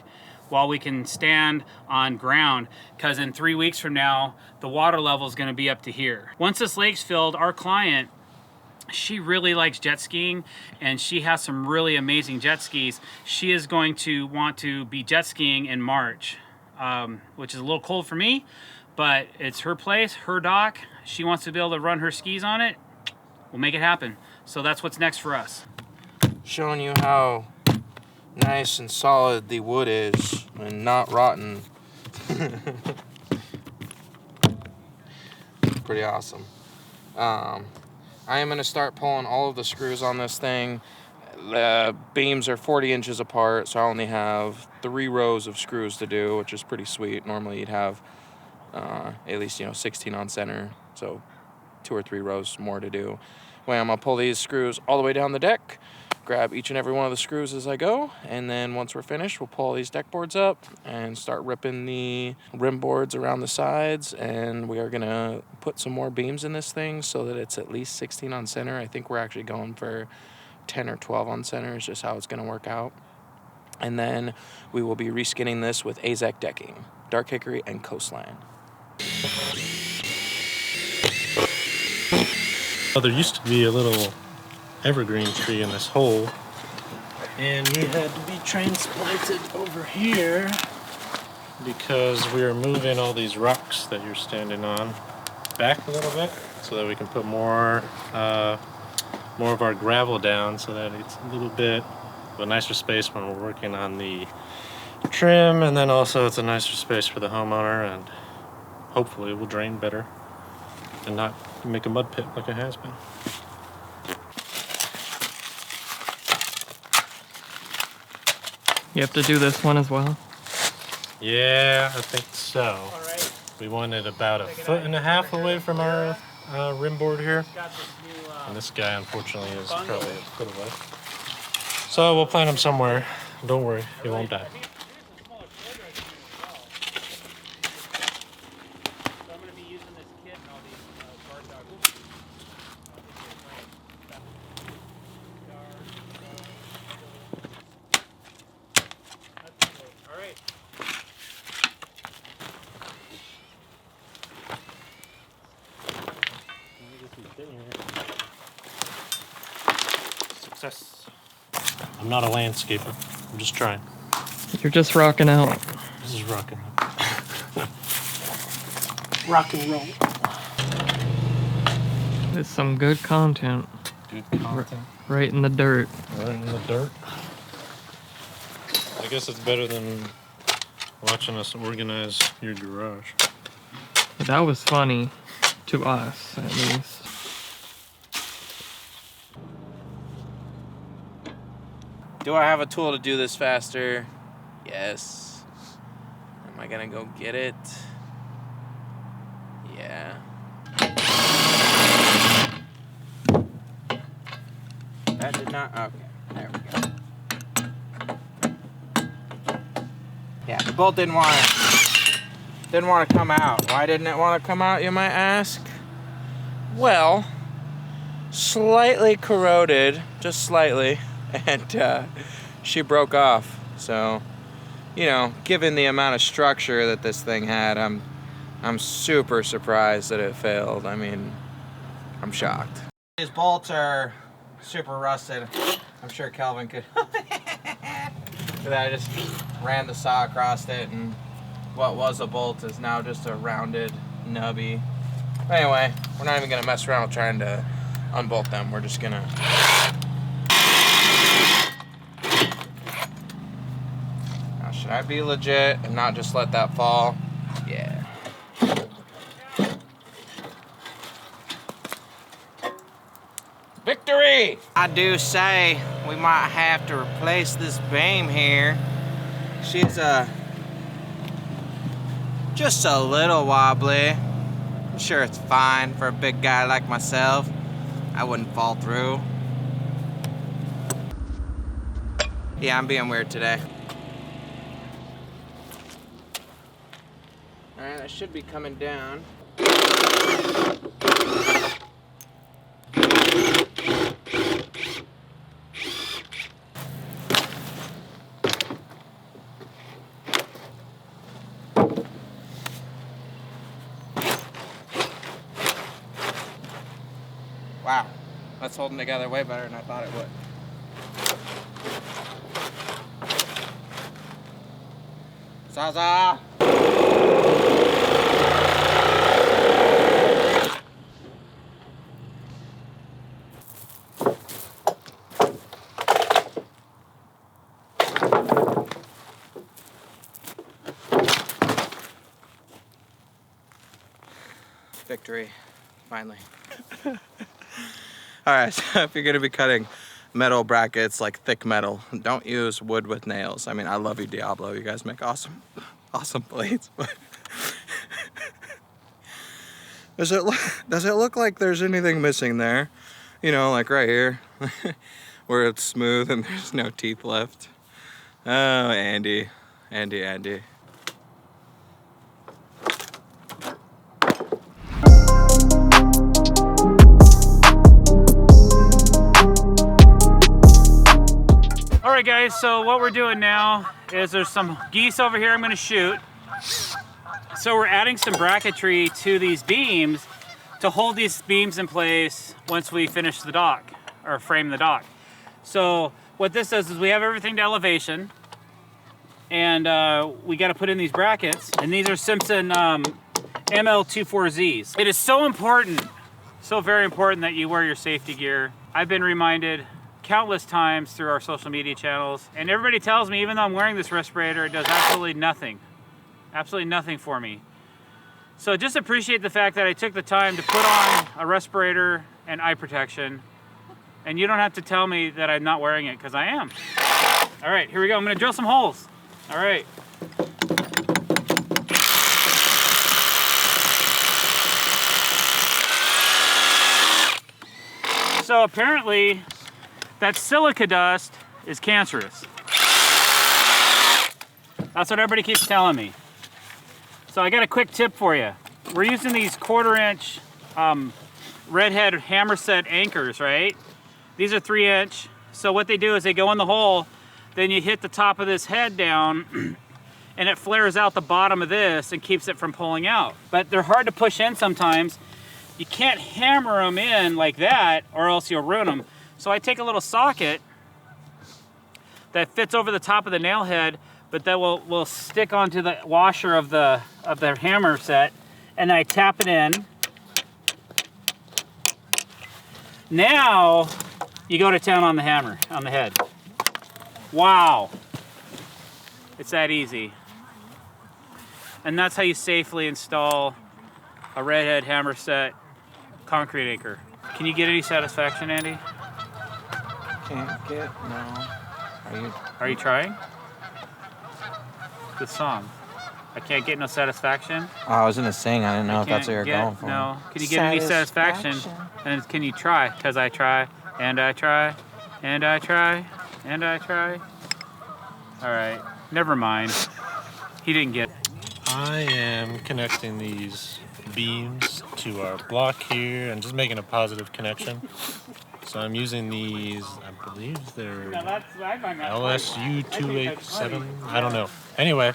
while we can stand on ground, because in 3 weeks from now, the water level is gonna be up to here. Once this lake's filled, our client, she really likes jet skiing, and she has some really amazing jet skis. She is going to want to be jet skiing in March, which is a little cold for me, but it's her place, her dock. She wants to be able to run her skis on it. We'll make it happen. So that's what's next for us. Showing you how nice and solid the wood is and not rotten. Pretty awesome. I am going to start pulling all of the screws on this thing. The beams are 40 inches apart, so I only have 3 rows of screws to do, which is pretty sweet. Normally you'd have at least 16 on center, so 2 or 3 rows more to do. Well, I'm going to pull these screws all the way down the deck, grab each and every one of the screws as I go, and then once we're finished, we'll pull these deck boards up and start ripping the rim boards around the sides, and we are gonna put some more beams in this thing so that it's at least 16 on center. I think we're actually going for 10 or 12 on center is just how it's gonna work out. And then we will be reskinning this with AZEK decking, dark hickory and coastline. Well, there used to be a little evergreen tree in this hole, and we had to be transplanted over here because we are moving all these rocks that you're standing on back a little bit so that we can put more of our gravel down, so that it's a little bit of a nicer space when we're working on the trim, and then also it's a nicer space for the homeowner, and hopefully it will drain better and not make a mud pit like it has been. You have to do this one as well? Yeah, I think so. We wanted about 1.5 feet away from our rim board here. And this guy, unfortunately, is probably 1 foot away. So we'll plant him somewhere. Don't worry, he won't die. Success. I'm not a landscaper. I'm just trying. You're just rocking out. This is rocking. rock and roll. It's some good content. Good content. Right in the dirt. Right in the dirt. I guess it's better than watching us organize your garage. That was funny. To us, at least. Do I have a tool to do this faster? Yes. Am I gonna go get it? Yeah. That did not, okay, there we go. Yeah, the bolt didn't want to come out. Why didn't it want to come out, you might ask? Well, slightly corroded, just slightly, and she broke off. So, you know, given the amount of structure that this thing had, I'm super surprised that it failed. I mean, I'm shocked. These bolts are super rusted. I'm sure Kelvin could. I just ran the saw across it, and what was a bolt is now just a rounded nubby. Anyway, we're not even gonna mess around trying to unbolt them. We're just gonna. Now, should I be legit and not just let that fall? Yeah. Victory! I do say we might have to replace this beam here. She's just a little wobbly. I'm sure it's fine for a big guy like myself. I wouldn't fall through. Yeah, I'm being weird today. Alright, that should be coming down. Wow, that's holding together way better than I thought it would. Zaza! Victory, finally. Alright, so if you're gonna be cutting metal brackets, like thick metal, don't use wood with nails. I mean, I love you, Diablo. You guys make awesome blades, but does it look like there's anything missing there? You know, like right here, where it's smooth and there's no teeth left. Oh, Andy. Alright guys, so what we're doing now is there's some geese over here I'm going to shoot. So we're adding some bracketry to these beams to hold these beams in place once we finish the dock, or frame the dock. So what this does is we have everything to elevation, and we got to put in these brackets, and these are Simpson ML24Zs. It is so important, so very important that you wear your safety gear. I've been reminded countless times through our social media channels, and everybody tells me even though I'm wearing this respirator, it does absolutely nothing for me. So just appreciate the fact that I took the time to put on a respirator and eye protection, and you don't have to tell me that I'm not wearing it, because I am. All right, here we go. I'm going to drill some holes. All right. So apparently that silica dust is cancerous. That's what everybody keeps telling me. So I got a quick tip for you. We're using these 1/4 inch redhead hammer set anchors, right? These are 3 inch. So what they do is they go in the hole, then you hit the top of this head down and it flares out the bottom of this and keeps it from pulling out. But they're hard to push in sometimes. You can't hammer them in like that or else you'll ruin them. So I take a little socket that fits over the top of the nail head, but that will stick onto the washer of the hammer set, and then I tap it in. Now you go to town on the hammer, on the head. Wow. It's that easy. And that's how you safely install a redhead hammer set concrete anchor. Can you get any satisfaction, Andy? Can't get, no. Are you trying? Good song. I can't get no satisfaction. Oh, I was gonna sing. I didn't know if that's what you're going for. No. Can you get any satisfaction? And can you try? Because I try, and I try, and I try, and I try. All right. Never mind. He didn't get it. I am connecting these beams to our block here and just making a positive connection. So I'm using these, I believe they're LSU 287, I don't know. Anyway,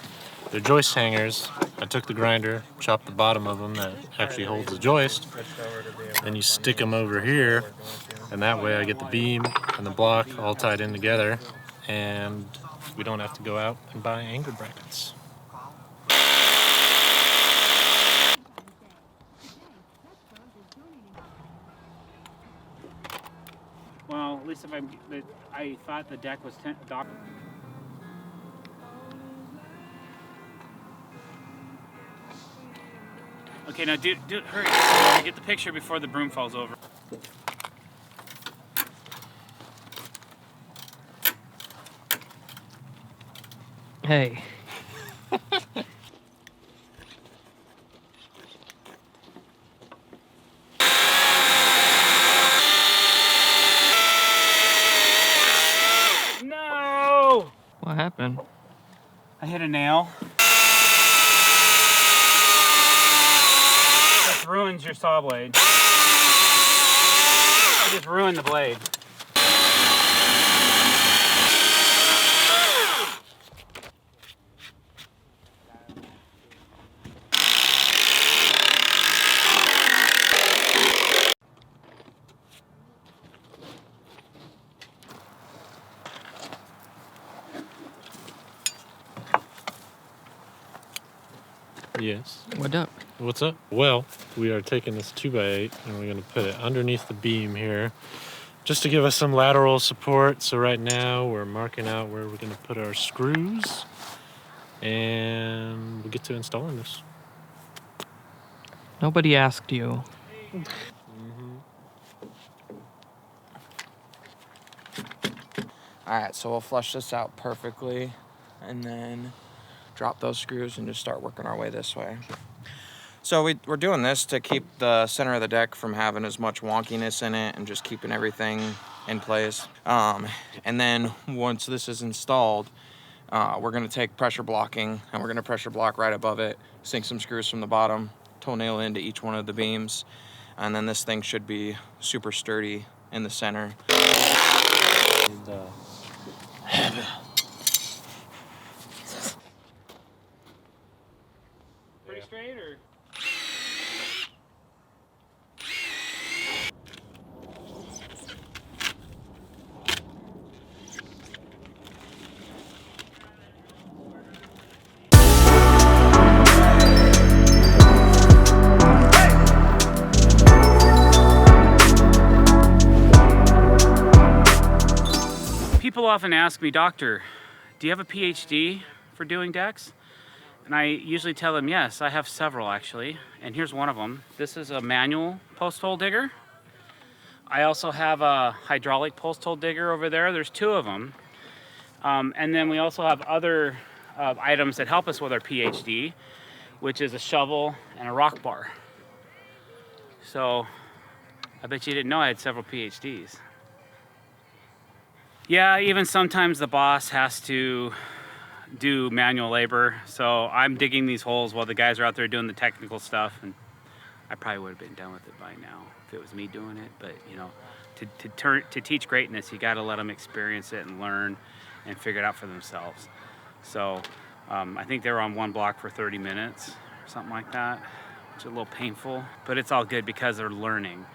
they're joist hangers. I took the grinder, chopped the bottom of them that actually holds the joist. Then you stick them over here, and that way I get the beam and the block all tied in together, and we don't have to go out and buy anchor brackets. Well, at least if I thought the deck was dock. Okay, now hurry. Get the picture before the broom falls over. Hey. No! What happened? I hit a nail. This ruins your saw blade. I just ruined the blade. Yes. What up? What's up? Well, we are taking this 2x8 and we're going to put it underneath the beam here just to give us some lateral support. So right now we're marking out where we're going to put our screws and we'll get to installing this. Nobody asked you. Alright, so we'll flush this out perfectly and then drop those screws and just start working our way this way. So we're doing this to keep the center of the deck from having as much wonkiness in it and just keeping everything in place. And then once this is installed, we're going to take pressure blocking and we're going to pressure block right above it, sink some screws from the bottom, toenail into each one of the beams, and then this thing should be super sturdy in the center. Pretty straight, or? People often ask me, Doctor, do you have a PhD for doing decks? And I usually tell them, yes, I have several actually. And here's one of them. This is a manual post hole digger. I also have a hydraulic post hole digger over there. There's two of them. And then we also have other items that help us with our PhD, which is a shovel and a rock bar. So I bet you didn't know I had several PhDs. Yeah, even sometimes the boss has to do manual labor. So I'm digging these holes while the guys are out there doing the technical stuff, and I probably would have been done with it by now if it was me doing it. But you know, to teach greatness, you got to let them experience it and learn and figure it out for themselves. So I think they were on one block for 30 minutes or something like that, which is a little painful, but it's all good because they're learning,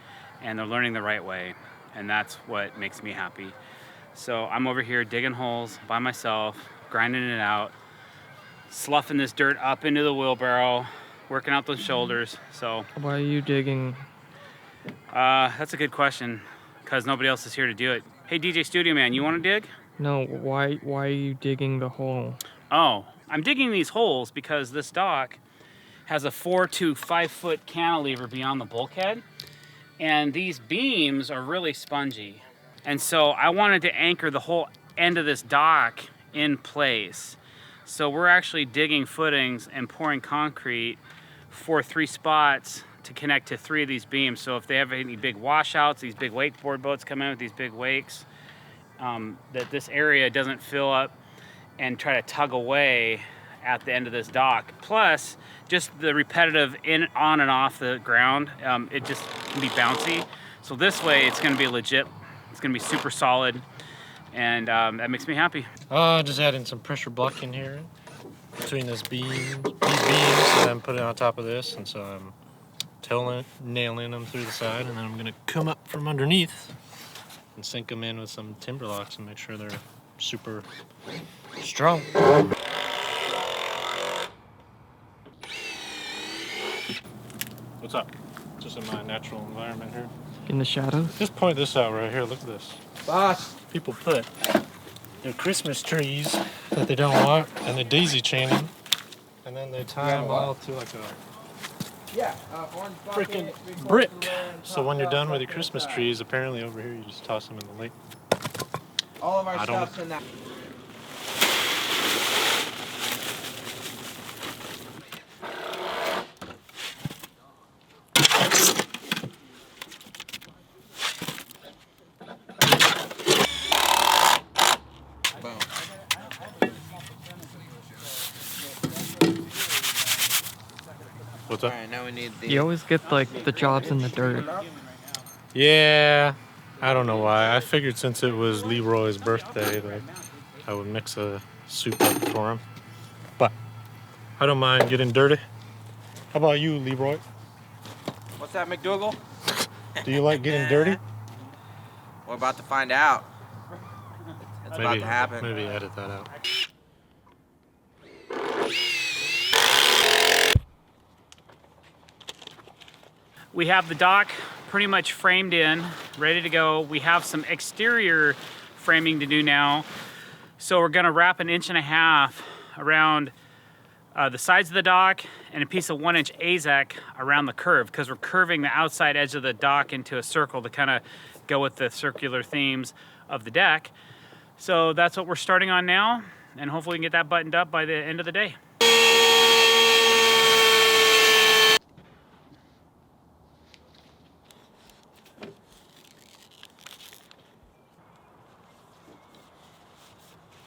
and they're learning the right way, and that's what makes me happy. So I'm over here digging holes by myself, grinding it out, sloughing this dirt up into the wheelbarrow. working out those shoulders. So Why are you digging? that's a good question, because nobody else is here to do it. Hey, DJ Studio Man, you want to dig? No, why are you digging the hole? Oh, I'm digging these holes because this dock has a 4 to 5 foot cantilever beyond the bulkhead, and these beams are really spongy. And so I wanted to anchor the whole end of this dock in place. So we're actually digging footings and pouring concrete for 3 spots to connect to 3 of these beams. So if they have any big washouts, these big wakeboard boats come in with these big wakes, that this area doesn't fill up and try to tug away at the end of this dock. Plus, just the repetitive on and off the ground, it just can be bouncy. So this way, it's going to be legit. It's going to be super solid, and that makes me happy. Just adding some pressure blocking here between these beams, and then put it on top of this. And so I'm nailing them through the side, and then I'm gonna come up from underneath and sink them in with some timber locks and make sure they're super strong. What's up? Just in my natural environment here. In the shadows? Just point this out right here. Look at this. Boss. People put their Christmas trees that they don't want and they daisy chain them, and then they tie them all to like a freaking brick. So when you're done with your Christmas trees, apparently over here you just toss them in the lake. All of our I don't stuff's in that. What's up? Alright, now we need the. You always get like the jobs in the dirt. Yeah, I don't know why. I figured since it was Leroy's birthday that I would mix a soup up for him. But I don't mind getting dirty. How about you, Leroy? What's that, McDougal? Do you like getting dirty? We're about to find out. It's about to happen. Maybe edit that out. We have the dock pretty much framed in, ready to go. We have some exterior framing to do now. So we're gonna wrap 1.5 inches around the sides of the dock and a piece of 1-inch AZEK around the curve, because we're curving the outside edge of the dock into a circle to kind of go with the circular themes of the deck. So that's what we're starting on now, and hopefully we can get that buttoned up by the end of the day.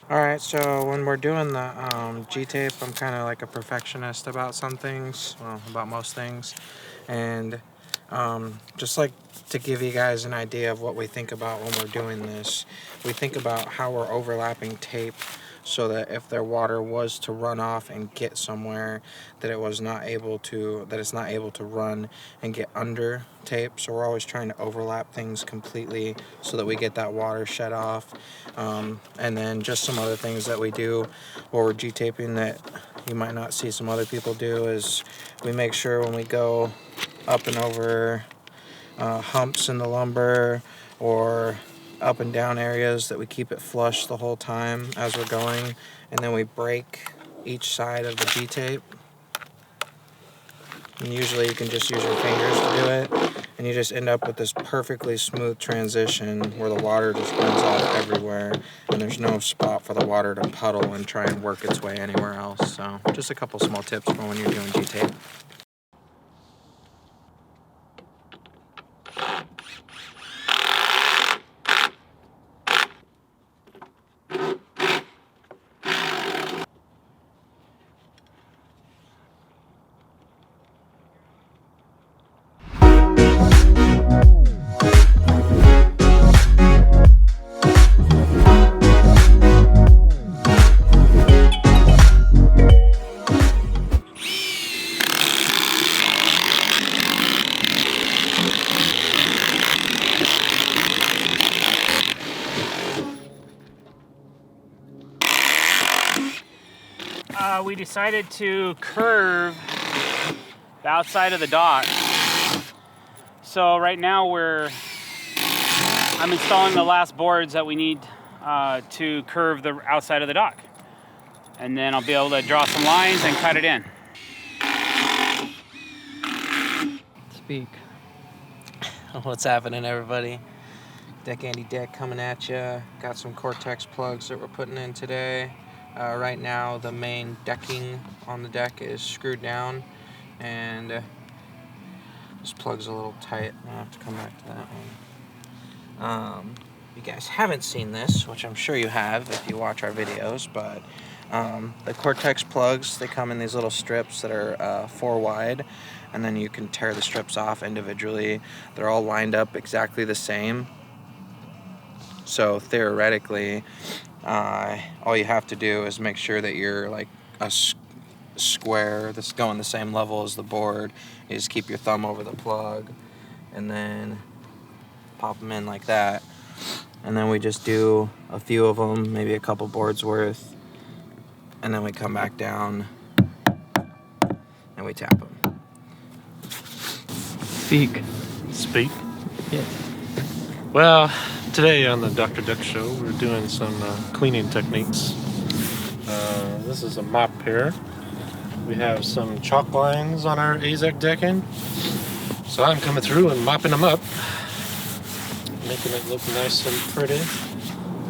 Alright, so when we're doing the G-tape, I'm kind of like a perfectionist about some things, well, about most things, and just like to give you guys an idea of what we think about when we're doing this, we think about how we're overlapping tape so that if their water was to run off and get somewhere, that it's not able to run and get under tape. So we're always trying to overlap things completely so that we get that water shed off. And then just some other things that we do while we're G-taping that you might not see some other people do is we make sure when we go up and over humps in the lumber or up and down areas that we keep it flush the whole time as we're going, and then we break each side of the G-tape. And usually you can just use your fingers to do it, and you just end up with this perfectly smooth transition where the water just runs off everywhere and there's no spot for the water to puddle and try and work its way anywhere else. So just a couple small tips for when you're doing G-tape. We decided to curve the outside of the dock. So right now I'm installing the last boards that we need to curve the outside of the dock. And then I'll be able to draw some lines and cut it in. Speak. What's happening, everybody? Deck Andy Deck coming at you. Got some Cortex plugs that we're putting in today. Right now, the main decking on the deck is screwed down, and this plug's a little tight. I'll have to come back to that one. You guys haven't seen this, which I'm sure you have if you watch our videos, but the Cortex plugs, they come in these little strips that are 4 wide, and then you can tear the strips off individually. They're all lined up exactly the same. So theoretically, all you have to do is make sure that you're like a square that's going the same level as the board. You just keep your thumb over the plug and then pop them in like that. And then we just do a few of them, maybe a couple boards worth, and then we come back down and we tap them. Speak. Speak. Yes. Well, today on the Dr. Deck Show, we're doing some cleaning techniques. This is a mop here. We have some chalk lines on our AZEK decking. So I'm coming through and mopping them up, making it look nice and pretty.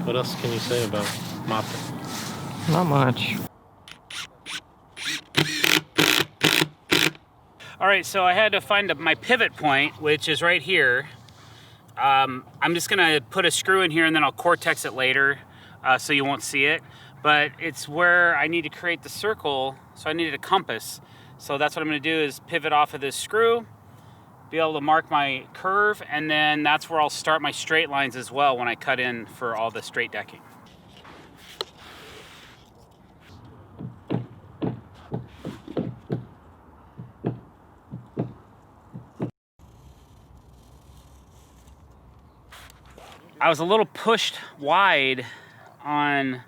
What else can you say about mopping? Not much. All right, so I had to find my pivot point, which is right here. I'm just gonna put a screw in here and then I'll Cortex it later so you won't see it. But it's where I need to create the circle, so I needed a compass. So that's what I'm gonna do is pivot off of this screw, be able to mark my curve, and then that's where I'll start my straight lines as well when I cut in for all the straight decking. I was a little pushed wide on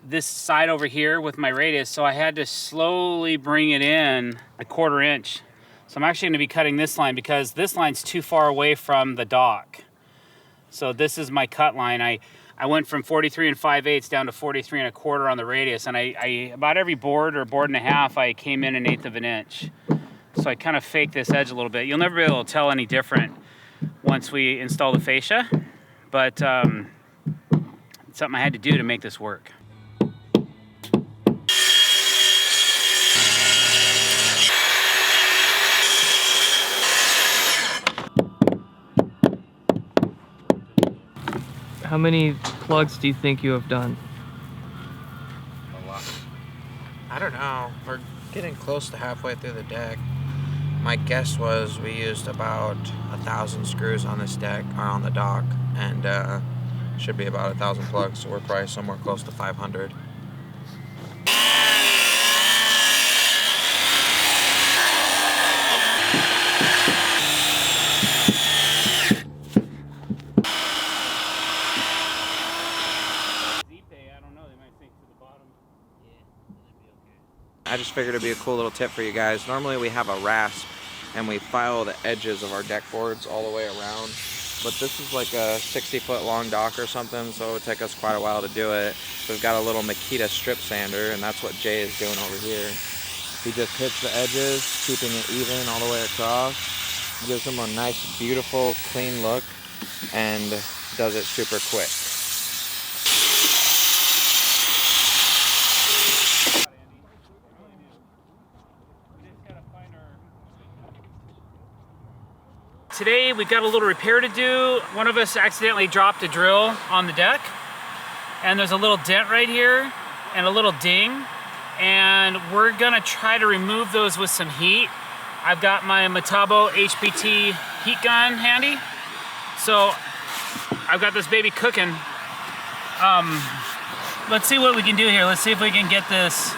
this side over here with my radius, so I had to slowly bring it in a 1/4 inch. So I'm actually gonna be cutting this line because this line's too far away from the dock. So this is my cut line. I went from 43 5/8 down to 43 1/4 on the radius, and I about every board or board and a half, I came in 1/8 of an inch. So I kind of faked this edge a little bit. You'll never be able to tell any different once we install the fascia, but it's something I had to do to make this work. How many plugs do you think you have done? A lot. I don't know. We're getting close to halfway through the deck. My guess was we used about 1,000 screws on this deck, or on the dock, and should be about 1,000 plugs, so we're probably somewhere close to 500. I just figured it'd be a cool little tip for you guys. Normally we have a rasp and we file the edges of our deck boards all the way around, but this is like a 60-foot long dock or something, so it would take us quite a while to do it. We've got a little Makita strip sander, and that's what Jay is doing over here. He just hits the edges, keeping it even all the way across, gives them a nice, beautiful, clean look, and does it super quick. Today we've got a little repair to do. One of us accidentally dropped a drill on the deck, and there's a little dent right here and a little ding, and we're gonna try to remove those with some heat. I've got my Metabo HBT heat gun handy, so I've got this baby cooking. Let's see what we can do here. Let's see if we can get this.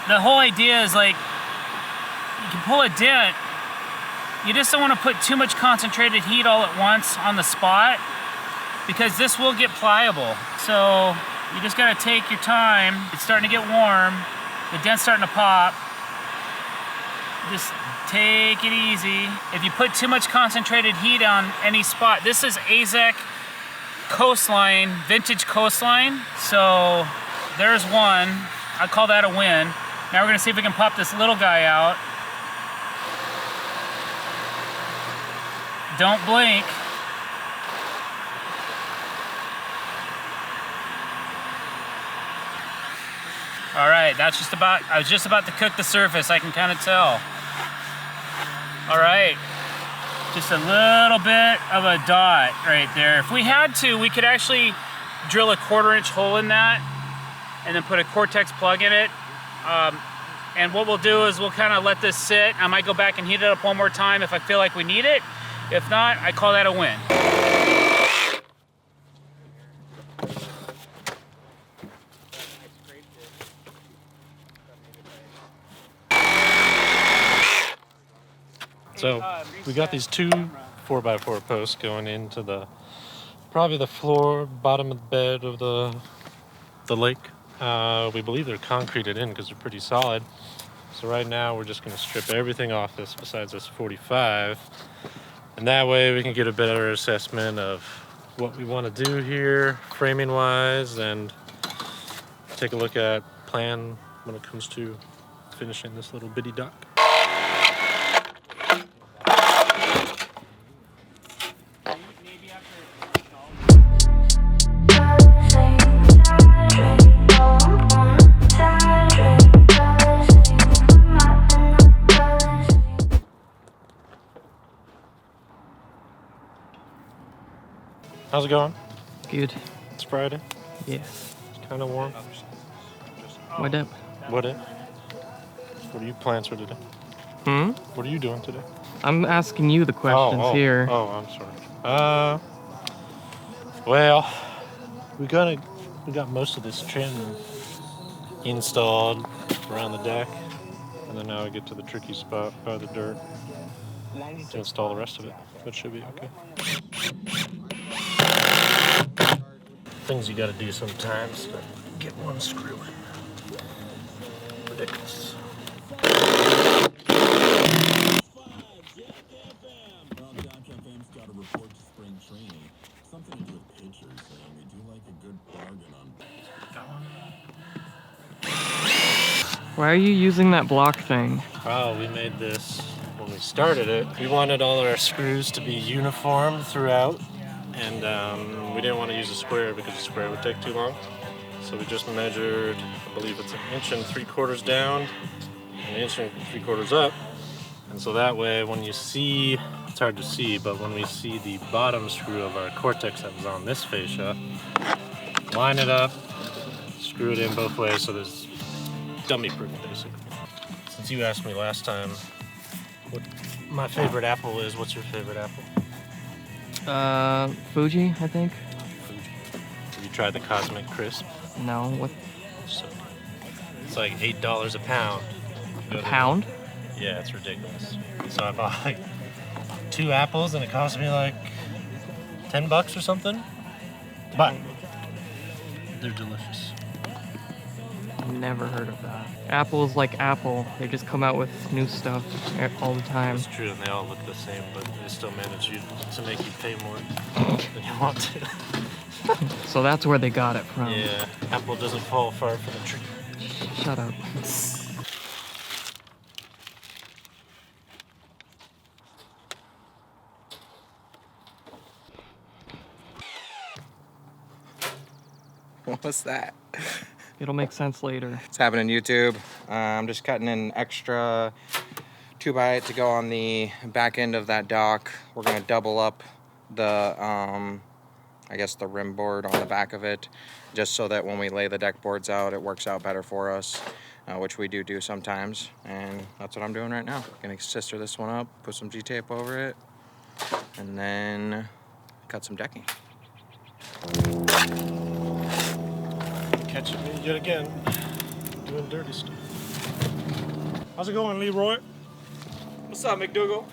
The whole idea is like, you can pull a dent. You just don't want to put too much concentrated heat all at once on the spot, because this will get pliable. So you just got to take your time. It's starting to get warm. The dent's starting to pop. Just take it easy. If you put too much concentrated heat on any spot, this is AZEK coastline, vintage coastline. So there's one. I call that a win. Now we're gonna see if we can pop this little guy out. Don't blink. All right, that's just about, I was just about to cook the surface, I can kind of tell. All right, just a little bit of a dot right there. If we had to, we could actually drill a 1/4-inch hole in that and then put a Cortex plug in it. And what we'll do is we'll kind of let this sit. I might go back and heat it up one more time if I feel like we need it. If not, I call that a win. So we got these two 4x4 posts going into probably the floor, bottom of the bed of the lake. We believe they're concreted in because they're pretty solid. So right now we're just going to strip everything off this besides this 45. And that way we can get a better assessment of what we want to do here framing wise and take a look at plan when it comes to finishing this little bitty dock. How's it going? Good. It's Friday. Yes. It's kind of warm. What up? What are your plans for today? What are you doing today? I'm asking you the questions here. Oh, I'm sorry. Well, we got most of this trim installed around the deck, and then now we get to the tricky spot by the dirt to install the rest of it, which should be okay. Things you gotta do sometimes to get one screw in. Ridiculous. Why are you using that block thing? Oh, we made this when we started it. We wanted all our screws to be uniform throughout, and we didn't want to use a square because a square would take too long. So we just measured, I believe it's 1 3/4 inches down and 1 3/4 inches up. And so that way when you see, it's hard to see, but when we see the bottom screw of our Cortex that was on this fascia, line it up, screw it in both ways so there's dummy proof basically. Since you asked me last time what my favorite apple is, what's your favorite apple? Fuji, I think. Fuji. Have you tried the Cosmic Crisp? No, what? So, it's like $8 a pound. A pound? Yeah, it's ridiculous. So I bought like 2 apples and it cost me like $10 or something. But they're delicious. Never heard of that. Apple's like Apple. They just come out with new stuff all the time. It's true, and they all look the same, but they still manage to make you pay more than you want to. So that's where they got it from. Yeah, apple doesn't fall far from the tree. Shut up. What was that? It'll make sense later. It's happening on YouTube. I'm just cutting an extra 2x8 to go on the back end of that dock. We're gonna double up the, I guess the rim board on the back of it, just so that when we lay the deck boards out, it works out better for us, which we do sometimes. And that's what I'm doing right now. Gonna sister this one up, put some G-tape over it, and then cut some decking. Catching me yet again, doing dirty stuff. How's it going, Leroy? What's up, McDougal?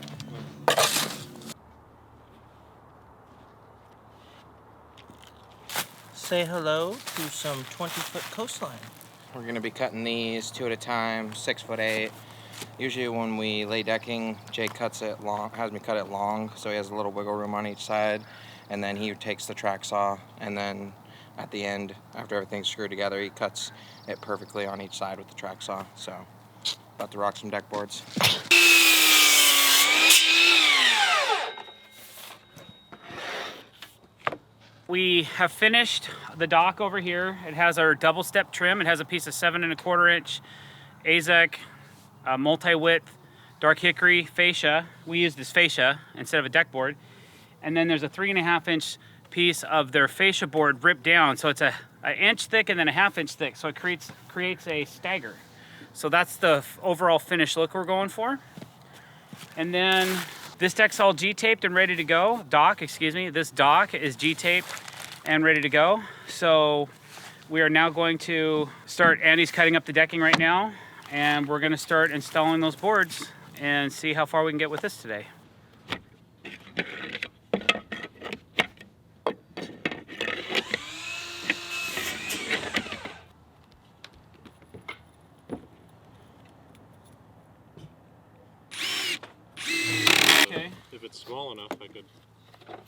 Say hello to some 20-foot coastline. We're going to be cutting these 2 at a time, 6'8". Usually when we lay decking, Jake cuts it long, has me cut it long, so he has a little wiggle room on each side, and then he takes the track saw, and then at the end, after everything's screwed together, he cuts it perfectly on each side with the track saw. So, about to rock some deck boards. We have finished the dock over here. It has our double step trim. It has a piece of 7 1/4 inch AZEK multi-width dark hickory fascia. We used this fascia instead of a deck board. And then there's a 3.5 inch piece of their fascia board ripped down. So it's an inch thick and then a 1/2 inch thick. So it creates a stagger. So that's the overall finished look we're going for. And then this deck's all G-taped and ready to go. This dock is G-taped and ready to go. So we are now going to start, Andy's cutting up the decking right now, and we're gonna start installing those boards and see how far we can get with this today. If it's small enough, I could.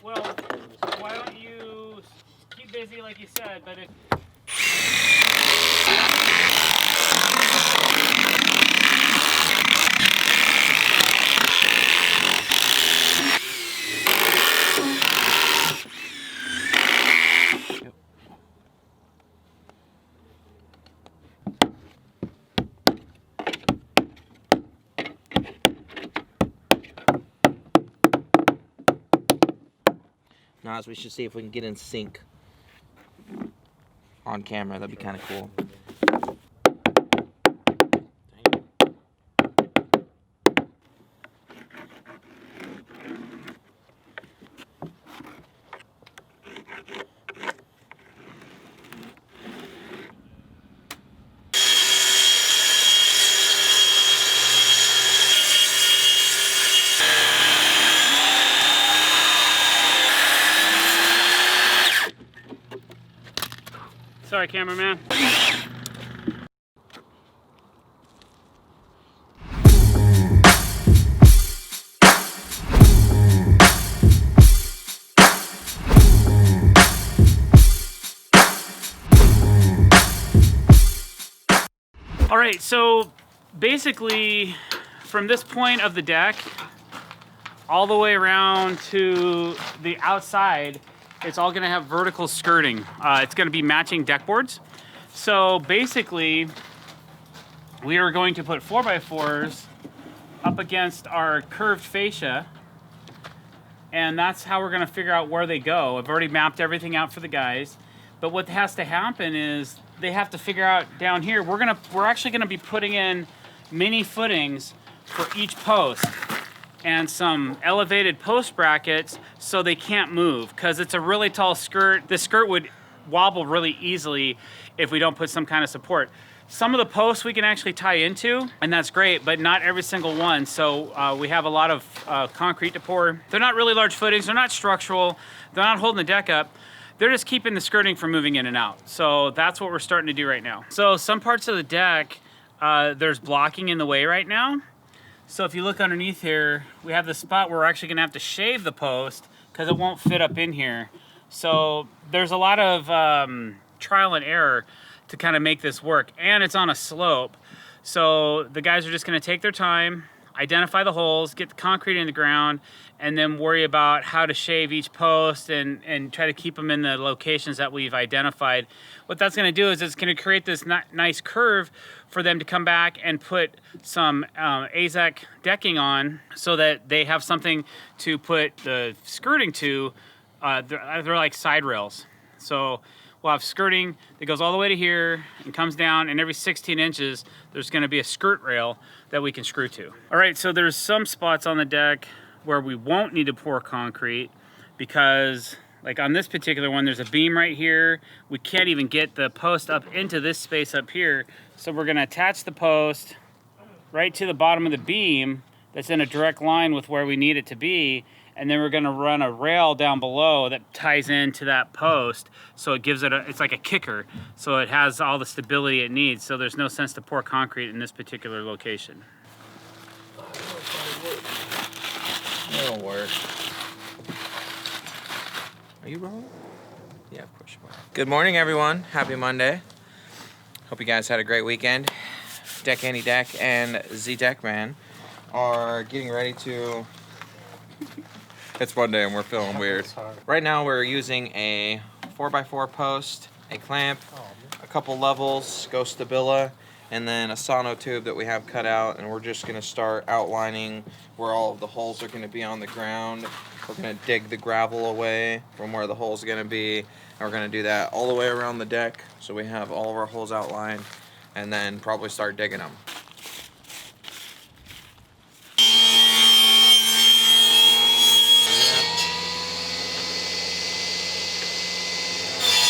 Well, why don't you keep busy like you said, but if... Now, we should see if we can get in sync on camera. That'd be kind of cool. Sorry, cameraman. All right, so basically from this point of the deck all the way around to the outside, it's all gonna have vertical skirting. It's gonna be matching deck boards. So basically, we are going to put 4x4s up against our curved fascia, and that's how we're gonna figure out where they go. I've already mapped everything out for the guys, but what has to happen is they have to figure out down here, we're actually gonna be putting in mini footings for each post and some elevated post brackets so they can't move, because it's a really tall skirt. This skirt would wobble really easily if we don't put some kind of support. Some of the posts we can actually tie into, and that's great, but not every single one. So we have a lot of concrete to pour. They're not really large footings, they're not structural, they're not holding the deck up. They're just keeping the skirting from moving in and out. So that's what we're starting to do right now. So some parts of the deck, there's blocking in the way right now. So if you look underneath here, we have the spot where we're actually gonna have to shave the post because it won't fit up in here. So there's a lot of trial and error to kind of make this work, and it's on a slope. So the guys are just gonna take their time, identify the holes, get the concrete in the ground, and then worry about how to shave each post and try to keep them in the locations that we've identified. What that's gonna do is it's gonna create this nice curve for them to come back and put some AZEK decking on so that they have something to put the skirting to. They're like side rails. So we'll have skirting that goes all the way to here and comes down, and every 16 inches, there's gonna be a skirt rail that we can screw to. All right, so there's some spots on the deck where we won't need to pour concrete because, like on this particular one, there's a beam right here. We can't even get the post up into this space up here. So we're gonna attach the post right to the bottom of the beam that's in a direct line with where we need it to be, and then we're gonna run a rail down below that ties into that post, so it gives it it's like a kicker, so it has all the stability it needs, so there's no sense to pour concrete in this particular location. It'll work. Are you rolling? Yeah, of course you are. Good morning, everyone. Happy Monday. Hope you guys had a great weekend. Deck Andy Deck and Z Deck Man are getting ready to... It's Monday and we're feeling weird. Right now we're using a 4x4 post, a clamp, a couple levels, Ghost Stabila, and then a sono tube that we have cut out, and we're just going to start outlining where all of the holes are going to be on the ground. We're going to dig the gravel away from where the holes are going to be, and we're going to do that all the way around the deck so we have all of our holes outlined, and then probably start digging them.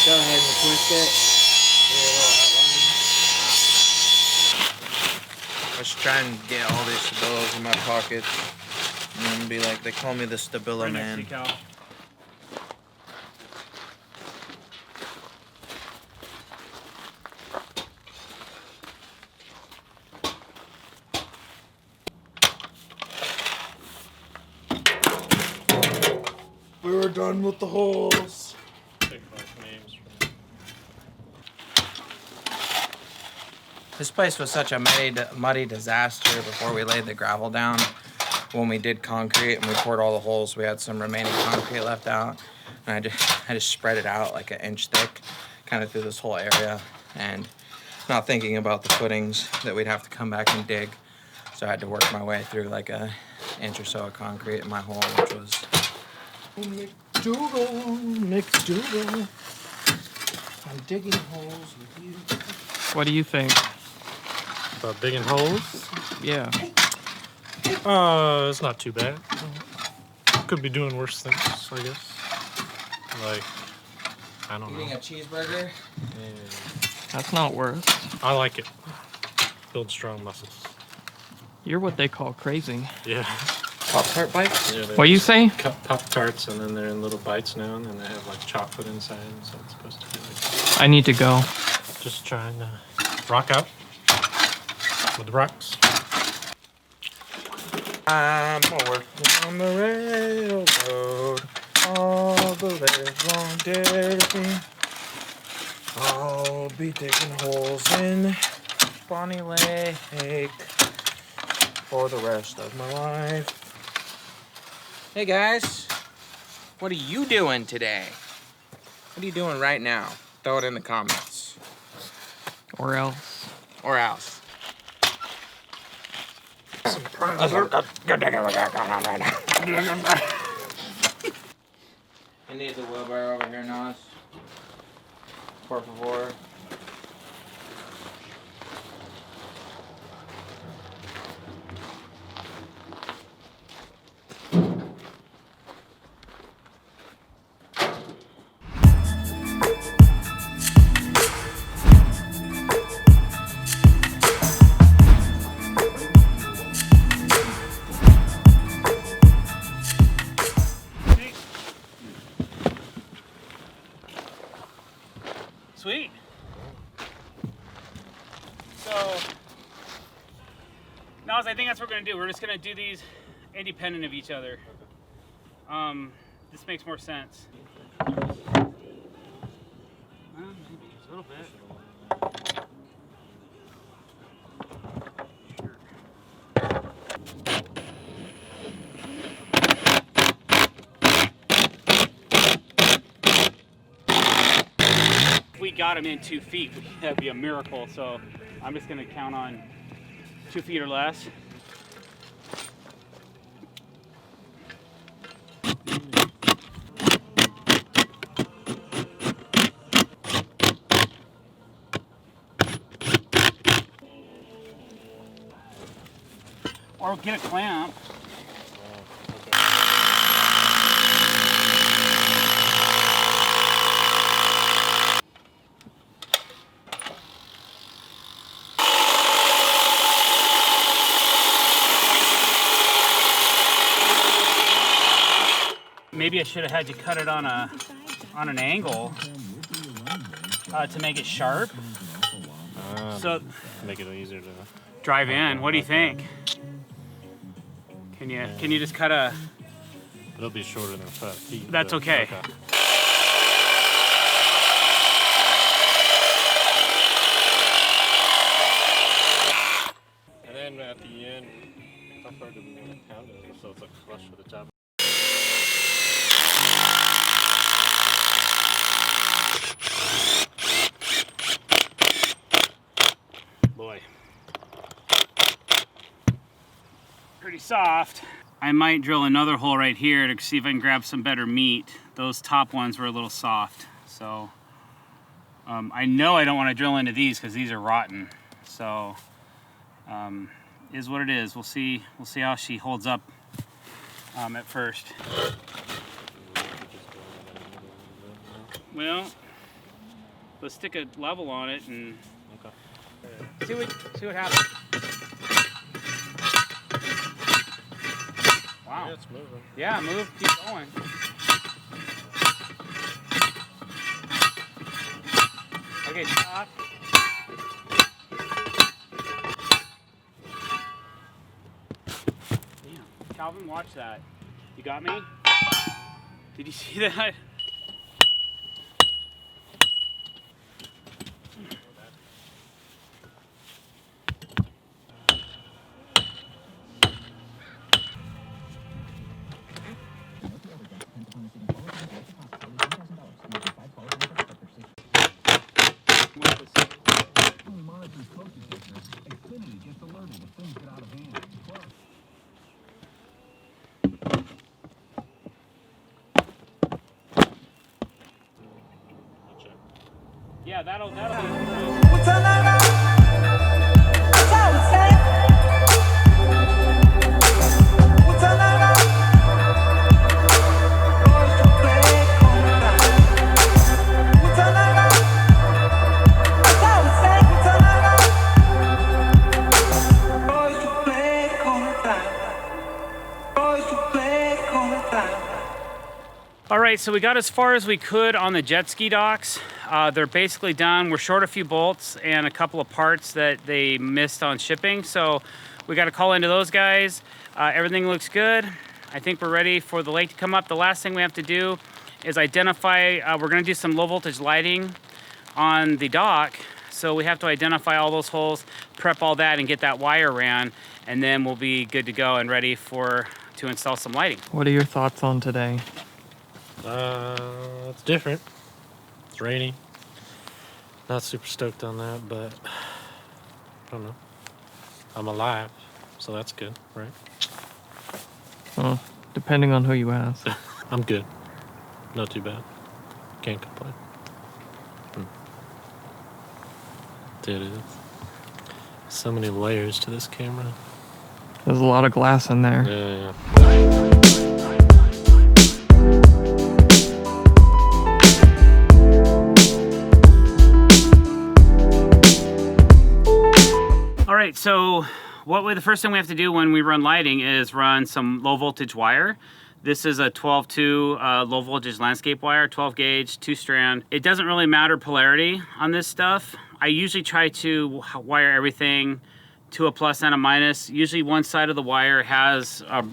Go ahead and twist it. Do a little outline. Let's try and get all these Stabilas in my pockets and then be like, they call me the Stabila man. We were done with the holes. This place was such a muddy disaster before we laid the gravel down. When we did concrete and we poured all the holes, we had some remaining concrete left out. And I just spread it out like an inch thick, kind of through this whole area. And not thinking about the footings that we'd have to come back and dig. So I had to work my way through like an inch or so of concrete in my hole, which was... McDougal. I'm digging holes with you. What do you think? About digging holes? Yeah. It's not too bad. Could be doing worse things, I guess. Like, I don't Eating know. a cheeseburger? That's not worse. I like it. Build strong muscles. You're what they call crazy. Yeah. Pop-Tart bites? Yeah, What you say? cut Pop-Tarts and then they're in little bites now, and then they have like chocolate inside, so it's supposed to be like... I need to go. Just trying to rock out with the rocks. I'm working on the railroad all the livelong day. I'll be digging holes in Bonnie Lake for the rest of my life. Hey guys, what are you doing today? What are you doing right now? Throw it in the comments. Or else. Or else. I need the wheelbarrow over here, Nas. Por favor. Sweet. So, now I think that's what we're gonna do. We're just gonna do these independent of each other. This makes more sense. Maybe a little bit. If we got him in 2 feet, that'd be a miracle. So I'm just gonna count on 2 feet or less. Or get a clamp. Maybe I should have had you cut it on an angle to make it sharp. So make it easier to drive in. What do you think? Can you just cut a? It'll be shorter than 5 feet. That's okay. And then at the end, how far do we want to pound it so it's like flush with the top? Boy. Pretty soft. I might drill another hole right here to see if I can grab some better meat. Those top ones were a little soft. So I know I don't want to drill into these because these are rotten. So is what it is. We'll see how she holds up at first. Well, let's stick a level on it and see what happens. Wow. Yeah, it's moving. Yeah, move, keep going. Okay, stop. Damn. Calvin, watch that. You got me? Did you see that? Yeah, that'll be All right, so we got as far as we could on the jet ski docks. They're basically done. We're short a few bolts and a couple of parts that they missed on shipping. So we got to call into those guys. Everything looks good. I think we're ready for the lake to come up. The last thing we have to do is identify, we're gonna do some low voltage lighting on the dock. So we have to identify all those holes, prep all that and get that wire ran. And then we'll be good to go and ready to install some lighting. What are your thoughts on today? It's different. It's rainy. Not super stoked on that, but I don't know. I'm alive, so that's good, right? Well, depending on who you ask. I'm good. Not too bad. Can't complain. Dude, it is. So many layers to this camera. There's a lot of glass in there. Yeah. All right, so the first thing we have to do when we run lighting is run some low voltage wire. This is a 12-2 low voltage landscape wire, 12 gauge, 2-strand. It doesn't really matter polarity on this stuff. I usually try to wire everything to a plus and a minus. Usually one side of the wire has a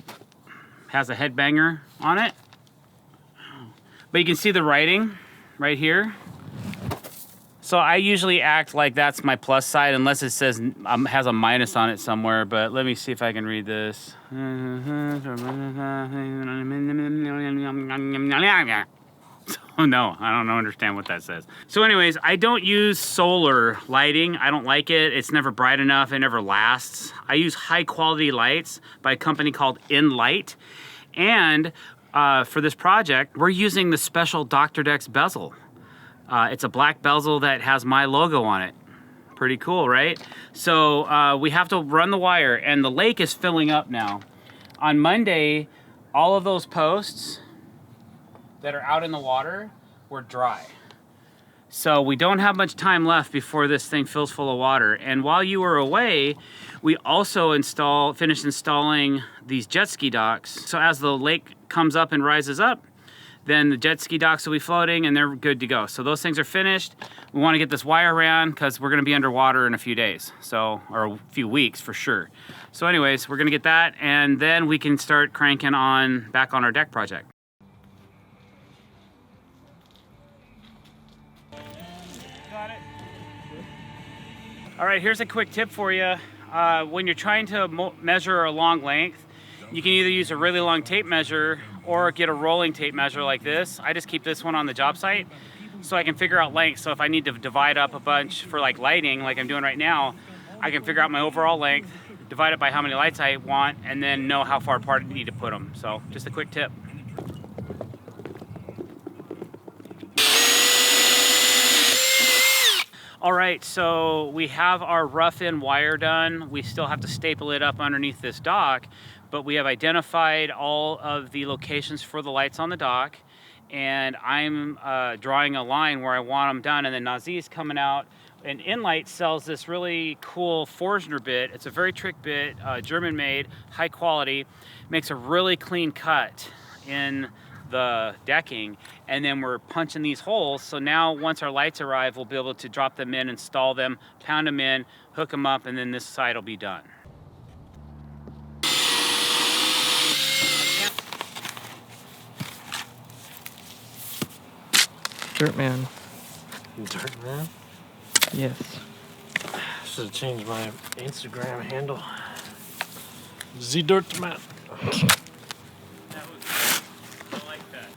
headbanger on it. But you can see the writing right here. So I usually act like that's my plus side unless it says has a minus on it somewhere, but let me see if I can read this. So no, I don't understand what that says. So anyways, I don't use solar lighting. I don't like it. It's never bright enough. It never lasts. I use high quality lights by a company called InLight. And for this project, we're using the special drdecks bezel. It's a black bezel that has my logo on it. Pretty cool, right? So we have to run the wire, and the lake is filling up now. On Monday, all of those posts that are out in the water were dry. So we don't have much time left before this thing fills full of water. And while you were away, we also finished installing these jet ski docks. So as the lake comes up and rises up, then the jet ski docks will be floating and they're good to go. So those things are finished. We want to get this wire ran because we're going to be underwater in a few days, so, or a few weeks for sure. So anyways, we're going to get that, and then we can start cranking on back on our deck project. Got it. All right, here's a quick tip for you. When you're trying to measure a long length, you can either use a really long tape measure or get a rolling tape measure like this. I just keep this one on the job site so I can figure out length. So if I need to divide up a bunch for like lighting, like I'm doing right now, I can figure out my overall length, divide it by how many lights I want, and then know how far apart I need to put them. So just a quick tip. All right, so we have our rough-in wire done. We still have to staple it up underneath this dock, but we have identified all of the locations for the lights on the dock, and I'm drawing a line where I want them done, and then Nazi's coming out. And Inlight sells this really cool Forstner bit. It's a very trick bit, German-made, high quality, makes a really clean cut in the decking, and then we're punching these holes. So now once our lights arrive, we'll be able to drop them in, install them, pound them in, hook them up, and then this side will be done. Dirtman. Dirt man. Yes. Should have changed my Instagram handle. Dirtman. That was, I like that.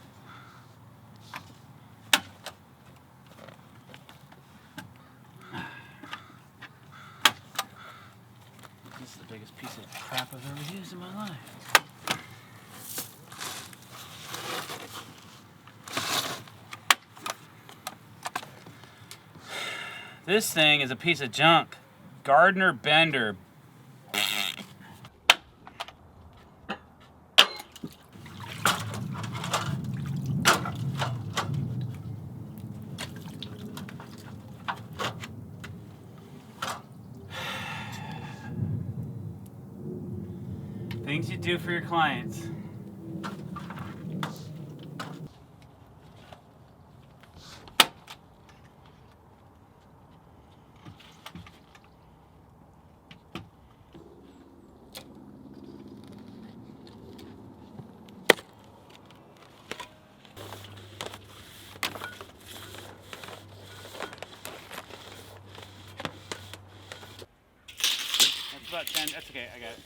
This is the biggest piece of crap I've ever used in my life. This thing is a piece of junk. Gardner Bender. Things you do for your clients. That's about 10. That's okay. I got it.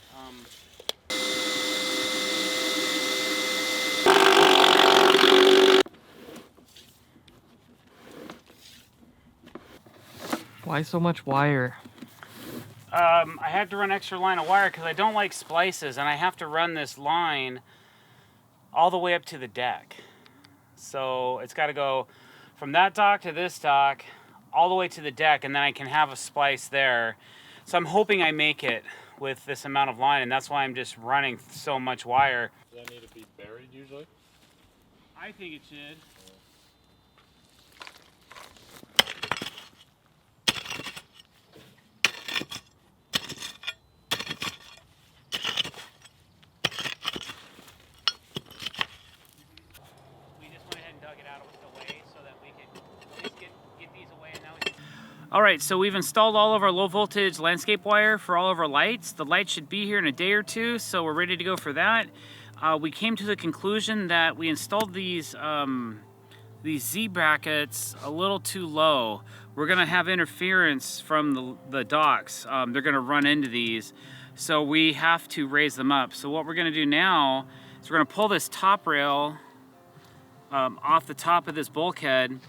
Why so much wire? I had to run extra line of wire because I don't like splices, and I have to run this line all the way up to the deck. So it's got to go from that dock to this dock, all the way to the deck, and then I can have a splice there. So I'm hoping I make it with this amount of line, and that's why I'm just running so much wire. Does that need to be buried usually? I think it should. All right, so we've installed all of our low voltage landscape wire for all of our lights. The lights should be here in a day or two, so we're ready to go for that. We came to the conclusion that we installed these Z brackets a little too low. We're gonna have interference from the docks. They're gonna run into these, so we have to raise them up. So what we're gonna do now is we're gonna pull this top rail off the top of this bulkhead,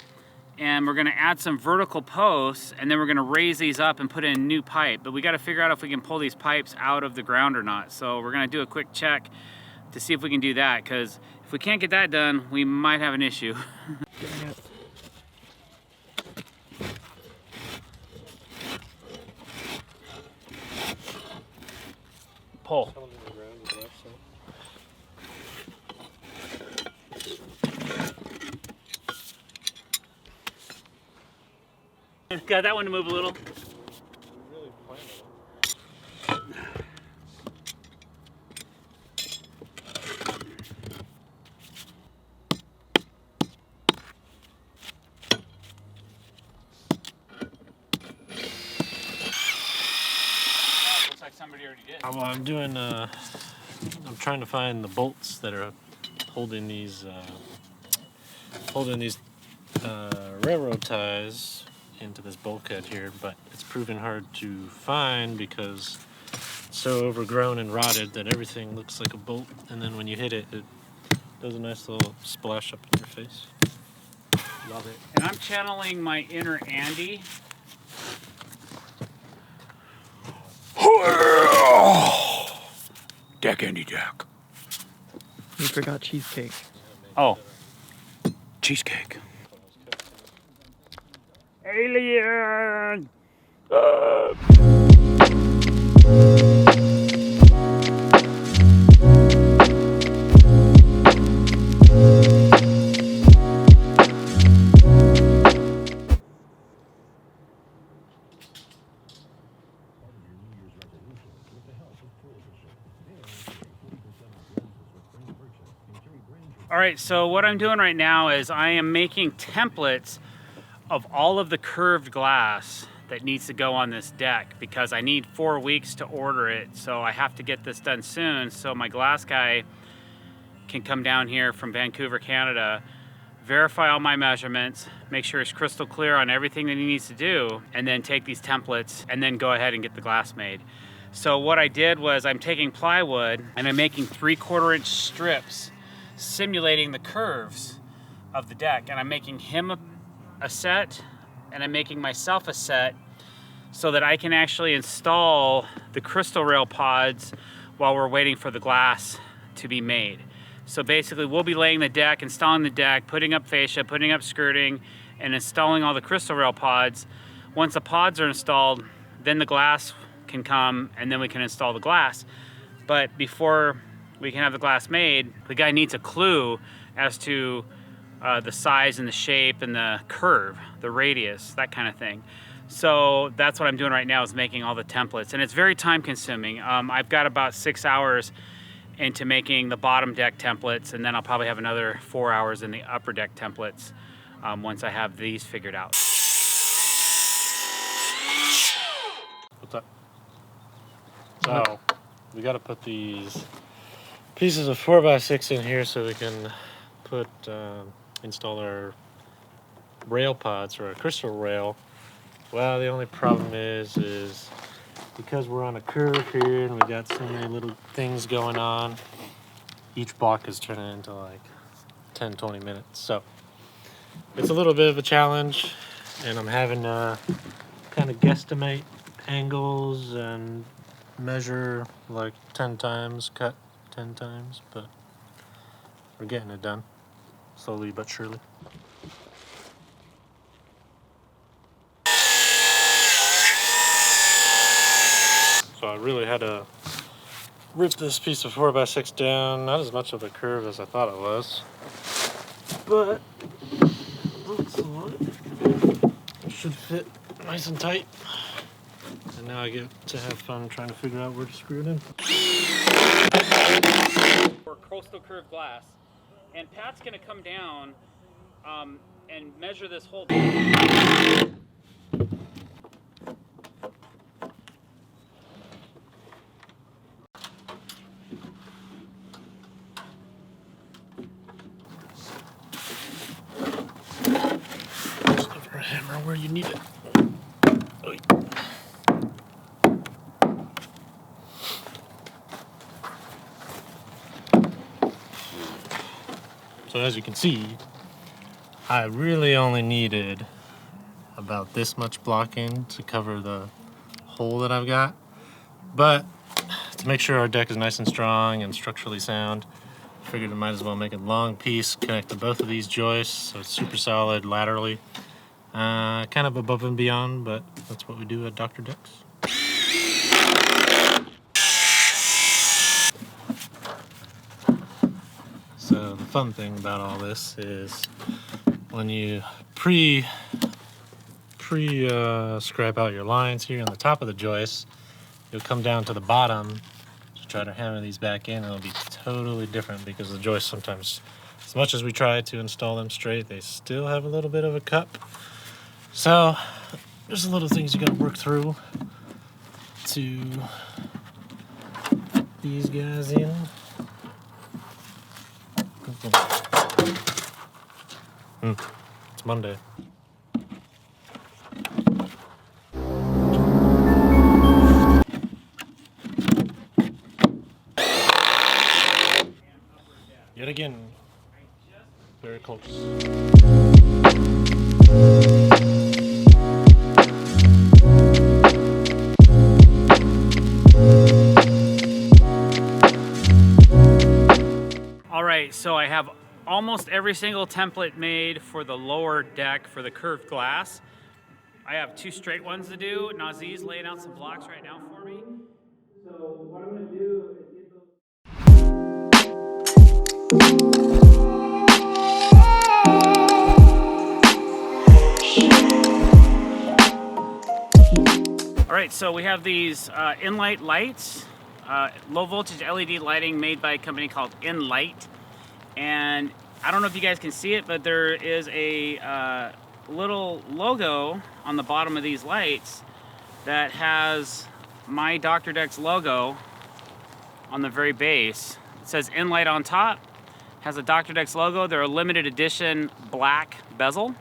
and we're gonna add some vertical posts, and then we're gonna raise these up and put in a new pipe. But we gotta figure out if we can pull these pipes out of the ground or not. So we're gonna do a quick check to see if we can do that, because if we can't get that done, we might have an issue. Pull. Got that one to move a little. somebody already did. Well, I'm doing. I'm trying to find the bolts that are holding these railroad ties into this bulkhead here, but it's proven hard to find because it's so overgrown and rotted that everything looks like a bolt, and then when you hit it, it does a nice little splash up in your face. Love it. And I'm channeling my inner Andy. Deck Andy Deck. You forgot cheesecake. Oh. Cheesecake. Alien! All right, so what I'm doing right now is I am making templates of all of the curved glass that needs to go on this deck because I need 4 weeks to order it. So I have to get this done soon so my glass guy can come down here from Vancouver, Canada, verify all my measurements, make sure it's crystal clear on everything that he needs to do, and then take these templates and then go ahead and get the glass made. So what I did was I'm taking plywood and I'm making 3/4 inch strips simulating the curves of the deck, and I'm making him a set and I'm making myself a set so that I can actually install the crystal rail pods while we're waiting for the glass to be made. So basically we'll be laying the deck, installing the deck, putting up fascia, putting up skirting, and installing all the crystal rail pods. Once the pods are installed, then the glass can come and then we can install the glass. But before we can have the glass made, the guy needs a clue as to the size and the shape and the curve, the radius, that kind of thing. So that's what I'm doing right now, is making all the templates, and it's very time consuming. I've got about 6 hours into making the bottom deck templates, and then I'll probably have another 4 hours in the upper deck templates once I have these figured out. What's up? So we got to put these pieces of 4x6 in here so we can put install our rail pods or a crystal rail. Well, the only problem is because we're on a curve here and we got so many little things going on, each block is turning into like 10-20 minutes. So it's a little bit of a challenge, and I'm having to kind of guesstimate angles and measure like 10 times, cut 10 times, but we're getting it done slowly but surely. So I really had to rip this piece of 4x6 down. Not as much of a curve as I thought it was, but looks like it should fit nice and tight. And now I get to have fun trying to figure out where to screw it in. For coastal curved glass, and Pat's gonna come down and measure this whole thing. Give her a hammer where you need it. Oy. So as you can see, I really only needed about this much blocking to cover the hole that I've got. But to make sure our deck is nice and strong and structurally sound, I figured I might as well make a long piece, connect to both of these joists so it's super solid laterally. Kind of above and beyond, but that's what we do at Dr. Decks. So the fun thing about all this is when you scrape out your lines here on the top of the joist, you'll come down to the bottom to try to hammer these back in, and it'll be totally different because the joists sometimes, as much as we try to install them straight, they still have a little bit of a cup. So there's little things you gotta work through to these guys in. It's Monday. Yet again, very close. All right, so I have almost every single template made for the lower deck for the curved glass. I have 2 straight ones to do. Nazee's laying out some blocks right now for me. So what I'm gonna do is get those. All right, so we have these InLight lights, low voltage LED lighting made by a company called InLight. And I don't know if you guys can see it, but there is a little logo on the bottom of these lights that has my drdecks logo on the very base. It says InLight on top, has a drdecks logo. They're a limited edition black bezel.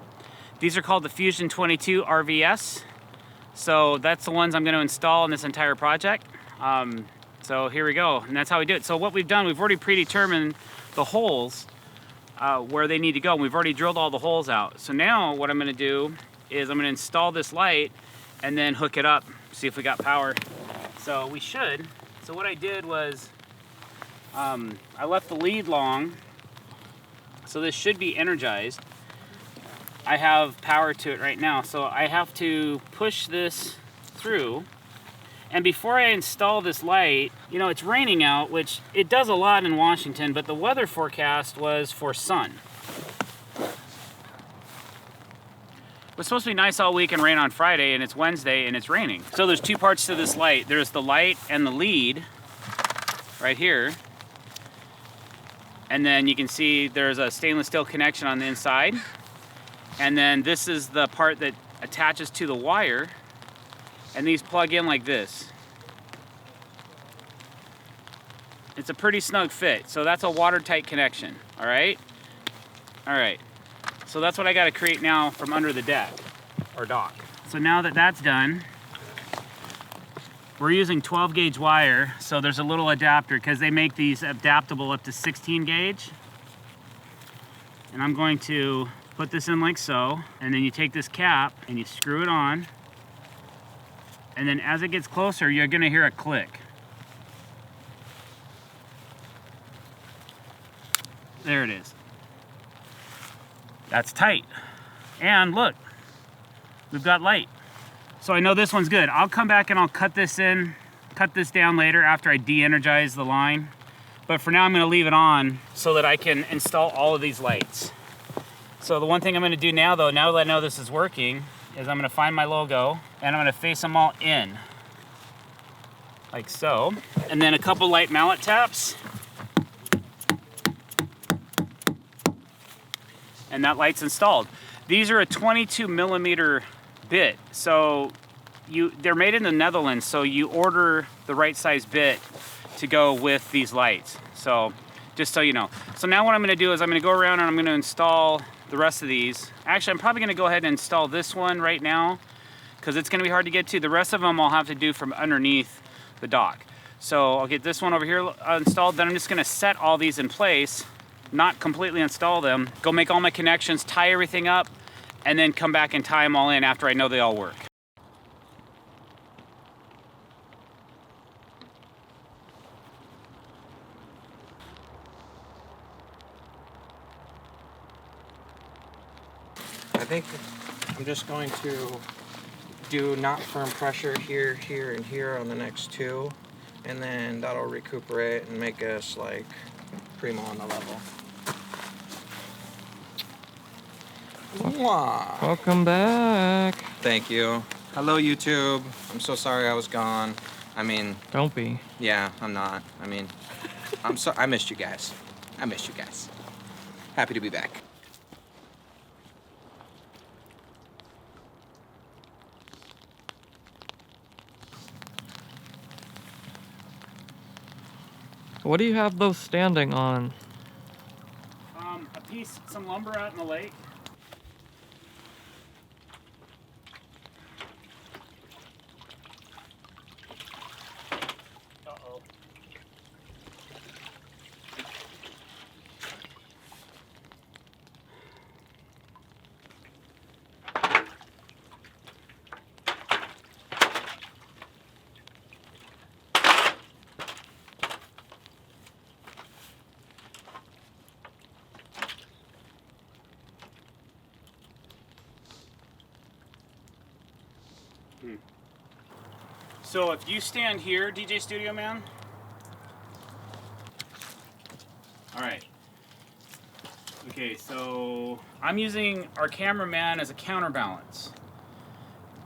These are called the Fusion 22 RVS. So that's the ones I'm going to install in this entire project. So here we go, and that's how we do it. So what we've done, we've already predetermined the holes where they need to go. And we've already drilled all the holes out. So now what I'm going to do is I'm going to install this light and then hook it up, see if we got power. So we should. So what I did was I left the lead long, so this should be energized. I have power to it right now, so I have to push this through. And before I install this light, you know, it's raining out, which it does a lot in Washington, but the weather forecast was for sun. It's supposed to be nice all week and rain on Friday, and it's Wednesday and it's raining. So there's 2 parts to this light. There's the light and the lead right here. And then you can see there's a stainless steel connection on the inside. And then this is the part that attaches to the wire, and these plug in like this. It's a pretty snug fit, so that's a watertight connection, all right? All right, so that's what I gotta create now from under the deck, or dock. So now that that's done, we're using 12 gauge wire, so there's a little adapter, because they make these adaptable up to 16 gauge. And I'm going to put this in like so, and then you take this cap and you screw it on, and then as it gets closer, you're gonna hear a click. There it is. That's tight. And look, we've got light. So I know this one's good. I'll come back and I'll cut this down later after I de-energize the line. But for now, I'm gonna leave it on so that I can install all of these lights. So the one thing I'm gonna do now though, now that I know this is working, is I'm gonna find my logo and I'm gonna face them all in. Like so. And then a couple light mallet taps. And that light's installed. These are a 22 millimeter bit. So they're made in the Netherlands, so you order the right size bit to go with these lights. So just so you know. So now what I'm gonna do is I'm gonna go around and I'm gonna install the rest of these. Actually, I'm probably gonna go ahead and install this one right now because it's gonna be hard to get to. The rest of them I'll have to do from underneath the dock. So I'll get this one over here installed, then I'm just gonna set all these in place, not completely install them, go make all my connections, tie everything up, and then come back and tie them all in after I know they all work. I think I'm just going to do not firm pressure here, here, and here on the next 2, and then that'll recuperate and make us like primo on the level. Mwah. Welcome back. Thank you. Hello, YouTube. I'm so sorry I was gone. I mean, Don't be. yeah, I'm not. I mean, I missed you guys. I missed you guys. Happy to be back. What do you have those standing on? Some lumber out in the lake. Uh-oh. So if you stand here, DJ Studio Man. All right. Okay, so I'm using our cameraman as a counterbalance.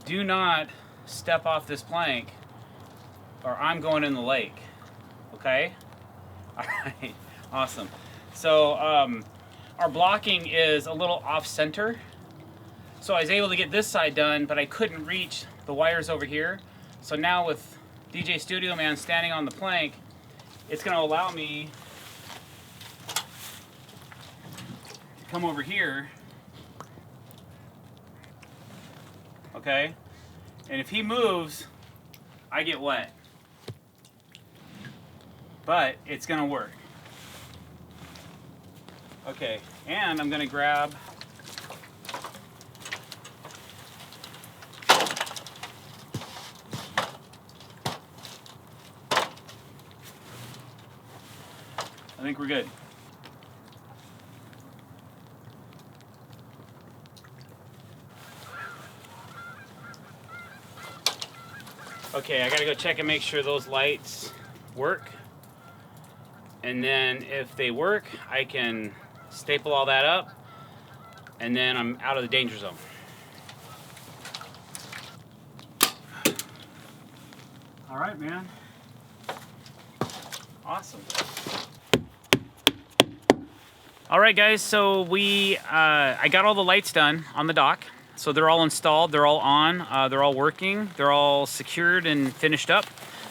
Do not step off this plank or I'm going in the lake. Okay? All right, awesome. So our blocking is a little off center. So I was able to get this side done, but I couldn't reach the wires over here. So now with DJ Studio Man standing on the plank, it's going to allow me to come over here. Okay? And if he moves, I get wet. But it's going to work. Okay, and I'm going to grab I think we're good. Okay, I gotta go check and make sure those lights work. And then if they work, I can staple all that up and then I'm out of the danger zone. All right, man. Awesome. All right, guys, so I got all the lights done on the dock. So they're all installed, they're all on, they're all working, they're all secured and finished up.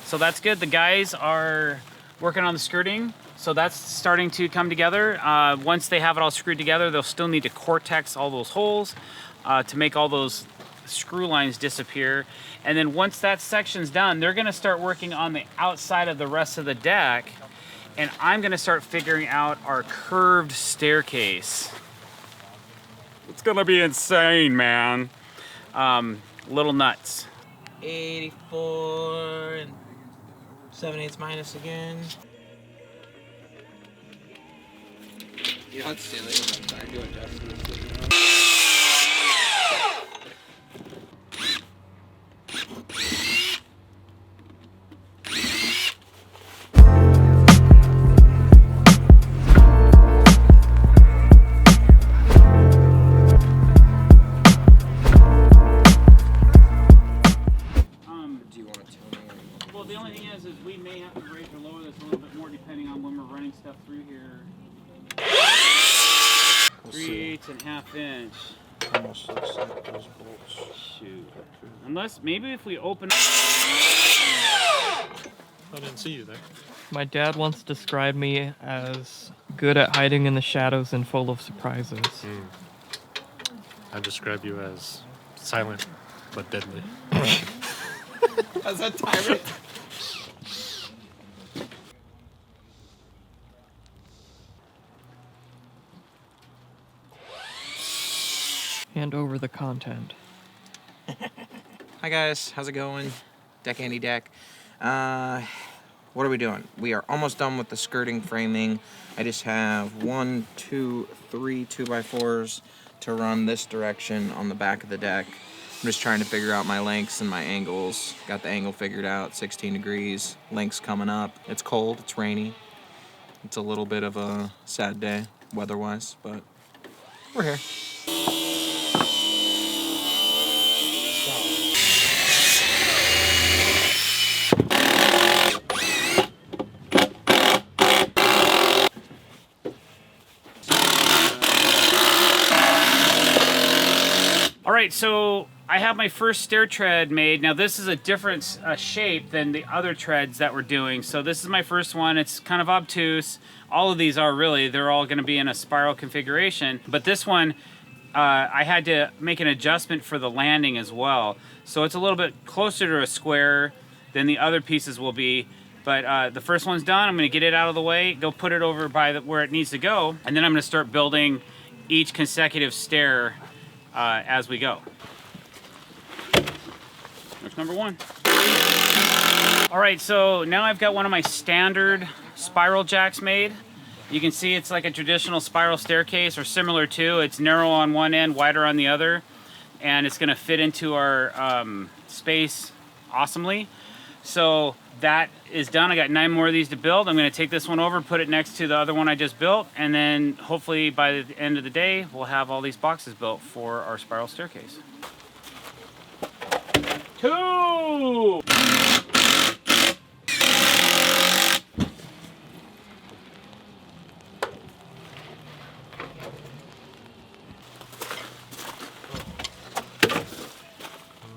So that's good. The guys are working on the skirting, so that's starting to come together. Once they have it all screwed together, they'll still need to Cortex all those holes to make all those screw lines disappear. And then once that section's done, they're gonna start working on the outside of the rest of the deck. And I'm gonna start figuring out our curved staircase. It's gonna be insane, man. Little nuts. 84 and 7/8 minus again. You know, it's silly. I'm trying to do it justice. Well, the only thing is we may have to raise or lower this a little bit more depending on when we're running stuff through here. 3.5 inch. Almost looks like those bolts. Shoot. Unless, maybe if we open... I didn't see you there. My dad once described me as good at hiding in the shadows and full of surprises. I describe you as silent but deadly. As a tyrant. Hand over the content. Hi guys, how's it going? Deck Andy Deck. What are we doing? We are almost done with the skirting framing. I just have 1, 2, 3 2x4s to run this direction on the back of the deck. I'm just trying to figure out my lengths and my angles. Got the angle figured out, 16 degrees. Lengths coming up. It's cold, it's rainy. It's a little bit of a sad day, weather-wise, but we're here. All right, so I have my first stair tread made. Now this is a different shape than the other treads that we're doing. So this is my first one. It's kind of obtuse. All of these are really, they're all gonna be in a spiral configuration. But this one, I had to make an adjustment for the landing as well. So it's a little bit closer to a square than the other pieces will be. But the first one's done. I'm gonna get it out of the way, go put it over by where it needs to go. And then I'm gonna start building each consecutive stair as we go. There's number one. All right, so now I've got one of my standard spiral jacks made. You can see it's like a traditional spiral staircase, or similar to. It's narrow on one end, wider on the other, and it's gonna fit into our space awesomely. So that is done. I got 9 more of these to build. I'm gonna take this one over, put it next to the other one I just built, and then hopefully by the end of the day, we'll have all these boxes built for our spiral staircase. 2!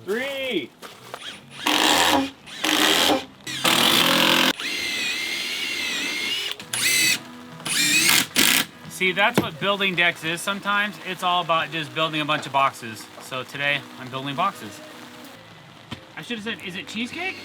Three! See, that's what building decks is sometimes. It's all about just building a bunch of boxes. So today, I'm building boxes. I should have said, is it cheesecake?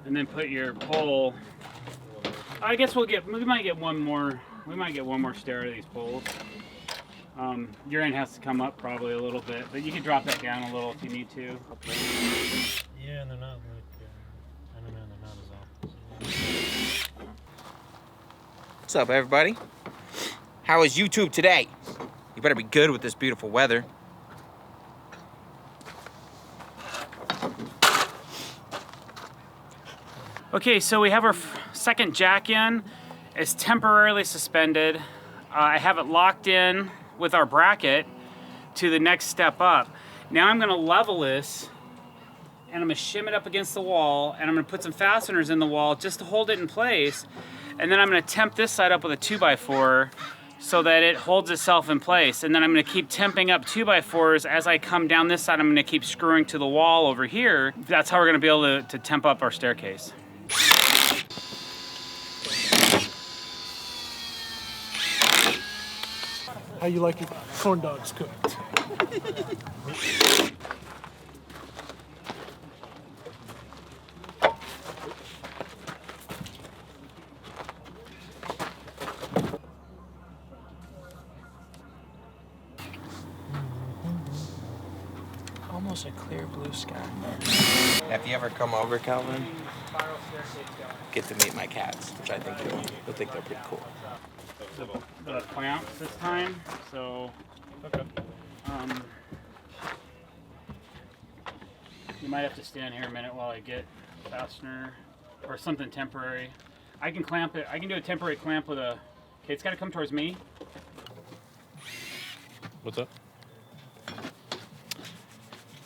And then put your pole. I guess we might get one more stair out of these poles. Your end has to come up probably a little bit, but you can drop that down a little if you need to. Yeah, and they're not like, I don't know, they're not as awful. What's up, everybody? How is YouTube today? You better be good with this beautiful weather. Okay, so we have our second jack in. It's temporarily suspended. I have it locked in with our bracket to the next step up. Now I'm gonna level this, and I'm gonna shim it up against the wall, and I'm gonna put some fasteners in the wall just to hold it in place. And then I'm gonna temp this side up with a 2x4 so that it holds itself in place. And then I'm gonna keep temping up 2x4s as I come down this side. I'm gonna keep screwing to the wall over here. That's how we're gonna be able to temp up our staircase. How you like your corn dogs cooked? Almost a clear blue sky. Have you ever come over, Calvin? Get to meet my cats, which I think you'll think they're pretty cool. The clamps this time, so you might have to stand here a minute while I get a fastener or something temporary. I can clamp it. I can do a temporary clamp with a. Okay, it's got to come towards me. What's up?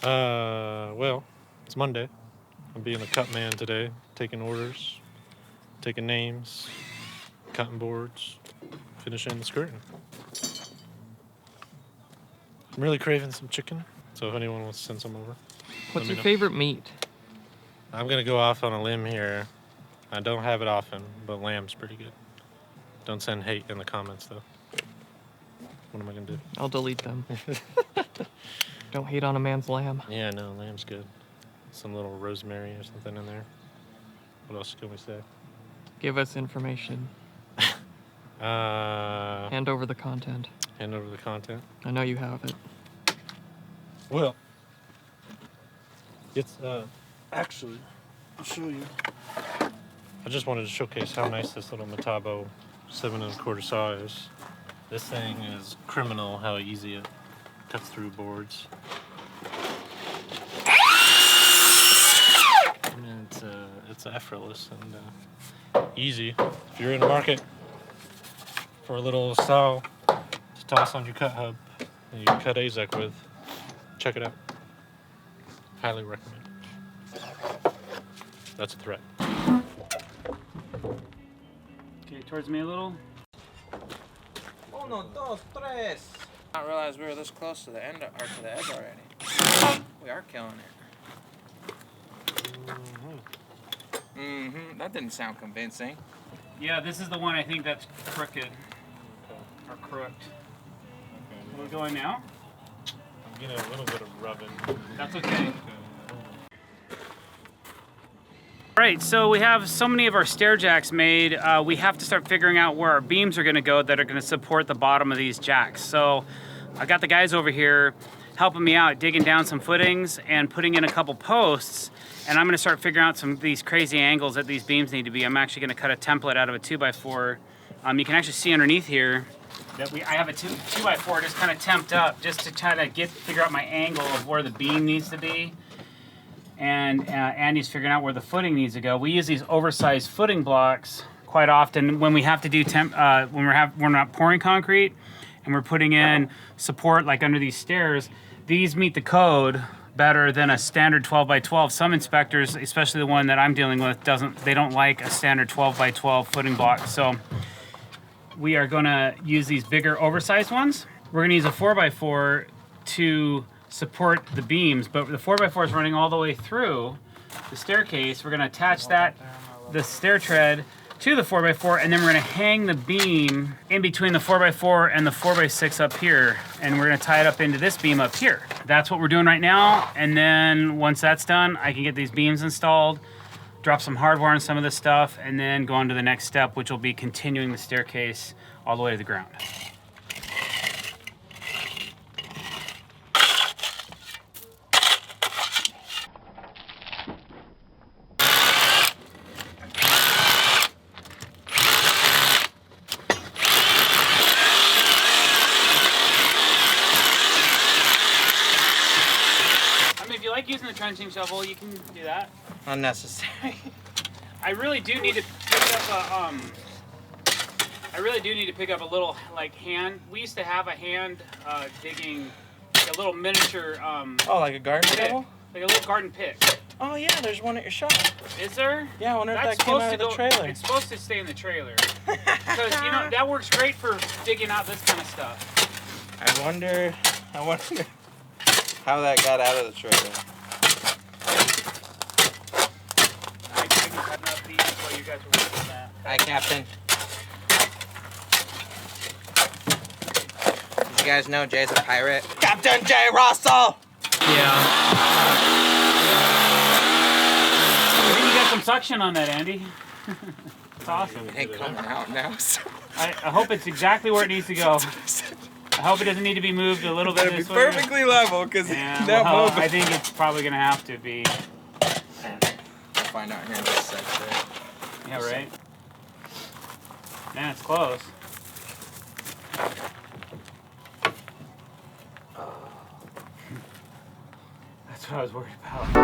Well, it's Monday. I'm being a cut man today, taking orders, taking names, cutting boards, finishing the skirting. I'm really craving some chicken, so if anyone wants to send some over. What's your favorite meat? I'm gonna go off on a limb here. I don't have it often, but lamb's pretty good. Don't send hate in the comments though. What am I gonna do? I'll delete them. Don't hate on a man's lamb. Yeah, no, lamb's good. Some little rosemary or something in there. What else can we say? Give us information. Hand over the content. Hand over the content. I know you have it. Well, It's actually, I'll show you. I just wanted to showcase how nice this little Metabo 7 1/4 saw is. This thing is criminal how easy it cuts through boards. And it's effortless and easy. If you're in the market for a little saw to toss on your cut hub and you can cut AZEC with, check it out. Highly recommend. That's a threat. Okay, towards me a little. Uno, dos, tres. I didn't realize we were this close to the end or to the edge already. We are killing it. That didn't sound convincing. Yeah, this is the one I think that's crooked. Or crooked. We're going now? I'm getting a little bit of rubbing. That's okay. All right, so we have so many of our stair jacks made, we have to start figuring out where our beams are gonna go that are gonna support the bottom of these jacks. So I got the guys over here helping me out, digging down some footings and putting in a couple posts. And I'm gonna start figuring out some of these crazy angles that these beams need to be. I'm actually gonna cut a template out of a 2x4. You can actually see underneath here that I have a 2x4 just kind of temped up just to try to figure out my angle of where the beam needs to be. And Andy's figuring out where the footing needs to go. We use these oversized footing blocks quite often when we have to do when we're not pouring concrete and we're putting in support like under these stairs. These meet the code better than a standard 12x12. Some inspectors, especially the one that I'm dealing with, they don't like a standard 12x12 footing block. So we are gonna use these bigger oversized ones. We're gonna use a 4x4 to support the beams, but the 4x4 is running all the way through the staircase. We're gonna attach the stair tread to the 4x4, and then we're gonna hang the beam in between the 4x4 and the 4x6 up here, and we're gonna tie it up into this beam up here. That's what we're doing right now, and then once that's done, I can get these beams installed, drop some hardware on some of this stuff, and then go on to the next step, which will be continuing the staircase all the way to the ground. Using the trenching shovel, you can do that. Unnecessary. I really do need to pick up a little like hand. We used to have a hand digging, like a little miniature. Oh, like a garden pick, shovel? like a little garden pick. Oh yeah, there's one at your shop. Is there? Yeah, I wonder if That's that came out of the supposed to trailer. It's supposed to stay in the trailer because that works great for digging out this kind of stuff. I wonder how that got out of the trailer. You guys were working on that. Hi, Captain. Did you guys know Jay's a pirate? Captain Jay Russell! Yeah. I think you got some suction on that, Andy. It's awesome. It ain't coming out now, so... I hope it's exactly where it needs to go. I hope it doesn't need to be moved a little bit It'll be this way. perfectly level, because well, I think it's probably going to have to be. We'll find out here in just a second. Yeah, right? Man, it's close. That's what I was worried about.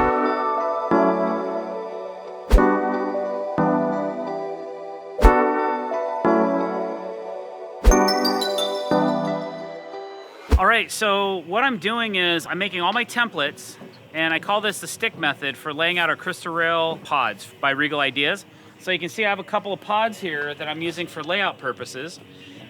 All right, so what I'm doing is I'm making all my templates, and I call this the stick method for laying out our Crystal Rail pods by Regal Ideas. So you can see I have a couple of pods here that I'm using for layout purposes.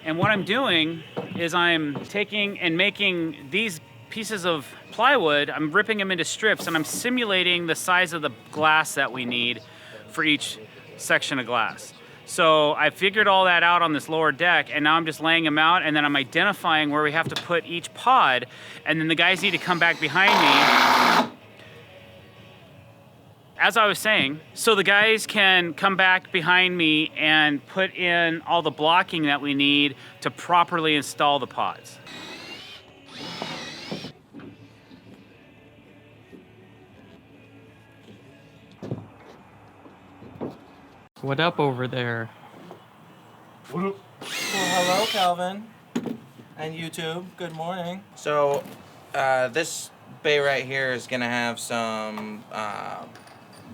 And what I'm doing is I'm taking and making these pieces of plywood, I'm ripping them into strips, and I'm simulating the size of the glass that we need for each section of glass. So I figured all that out on this lower deck, and now I'm just laying them out, and then I'm identifying where we have to put each pod, and then the guys need to come back behind me. As I was saying, so the guys can come back behind me and put in all the blocking that we need to properly install the pods. What up over there? Well, hello, Calvin. And YouTube, good morning. So, this bay right here is gonna have some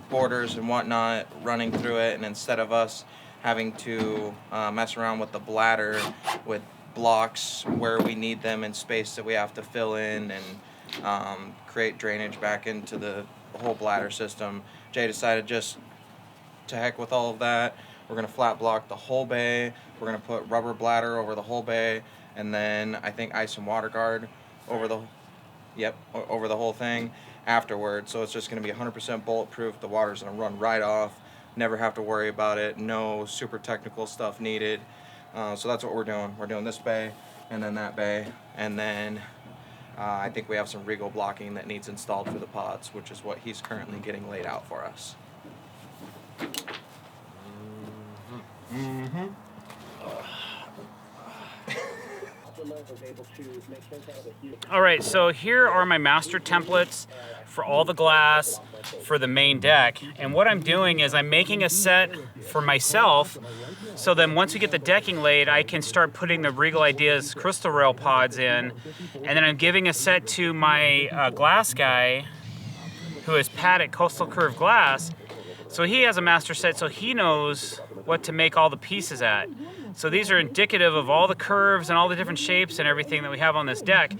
borders and whatnot running through it, and instead of us having to mess around with the bladder with blocks where we need them in space that we have to fill in and create drainage back into the whole bladder system, Jay decided just to heck with all of that. We're gonna flat block the whole bay. We're gonna put rubber bladder over the whole bay, and then I think ice and water guard over the over the whole thing afterwards. So it's just gonna be 100% bulletproof. The water's gonna run right off. Never have to worry about it. No super technical stuff needed. So that's what we're doing. We're doing this bay and then that bay, and then I think we have some Regal blocking that needs installed for the pods, which is what he's currently getting laid out for us. All right, so here are my master templates for all the glass for the main deck. And what I'm doing is I'm making a set for myself, so then once we get the decking laid, I can start putting the Regal Ideas crystal rail pods in. And then I'm giving a set to my glass guy, who is Pat at Coastal Curved Glass. So he has a master set, so he knows what to make all the pieces at. So these are indicative of all the curves and all the different shapes and everything that we have on this deck.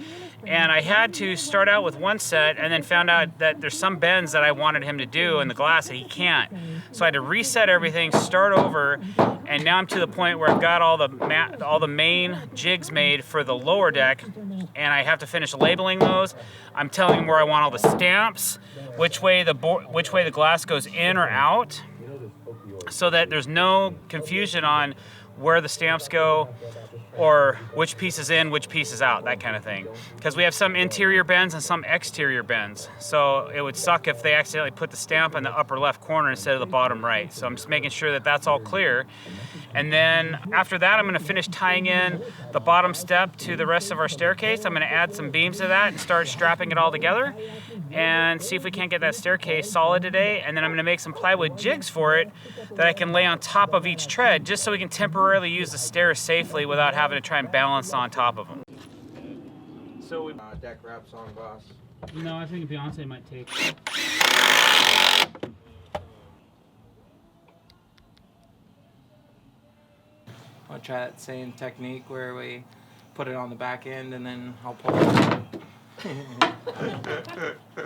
And I had to start out with one set and then found out that there's some bends that I wanted him to do in the glass that he can't. So I had to reset everything, start over, and now I'm to the point where I've got all the main jigs made for the lower deck, and I have to finish labeling those. I'm telling him where I want all the stamps, which way the glass goes in or out, so that there's no confusion on where the stamps go or which piece is in, which piece is out, that kind of thing. Because we have some interior bends and some exterior bends. So it would suck if they accidentally put the stamp in the upper left corner instead of the bottom right. So I'm just making sure that that's all clear. And then after that, I'm gonna finish tying in the bottom step to the rest of our staircase. I'm gonna add some beams to that and start strapping it all together and see if we can't get that staircase solid today. And then I'm gonna make some plywood jigs for it that I can lay on top of each tread, just so we can temporarily use the stairs safely without having to try and balance on top of them. So we Deck wraps on, boss. no, I think Beyonce might take. I'll try that same technique where we put it on the back end and then I'll pull it.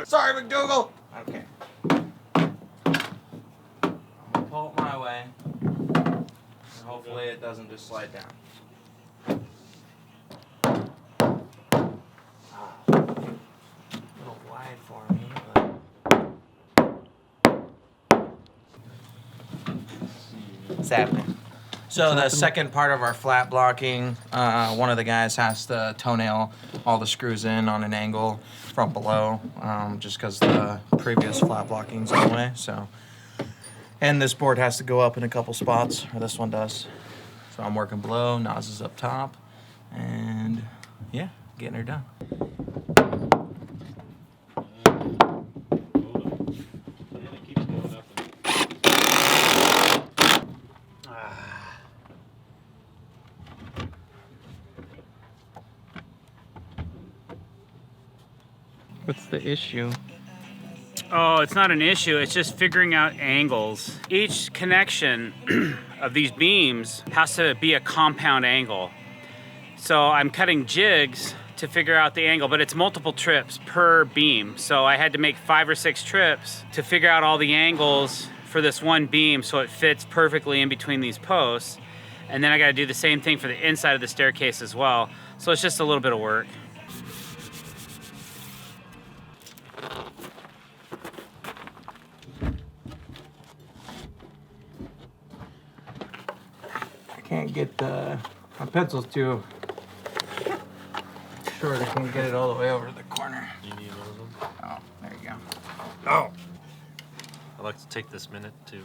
Sorry, McDougal! Okay. I'll pull it my way. And hopefully it doesn't just slide down. A little wide for me, but... What's happening? So the second part of our flat blocking, one of the guys has to toenail all the screws in on an angle from below, just because the previous flat blocking's in the way. So, and this board has to go up in a couple spots, or this one does. So I'm working below, Nas is up top, and yeah, getting her done. What's the issue? Oh, it's not an issue. It's just figuring out angles. Each connection of these beams has to be a compound angle. So I'm cutting jigs to figure out the angle, but it's multiple trips per beam. So I had to make 5 or 6 trips to figure out all the angles for this one beam so it fits perfectly in between these posts. And then I got to do the same thing for the inside of the staircase as well. So it's just a little bit of work. Can't get my pencil's too short. I can't get it all the way over to the corner. You need one of them? Oh, there you go. Oh! I'd like to take this minute to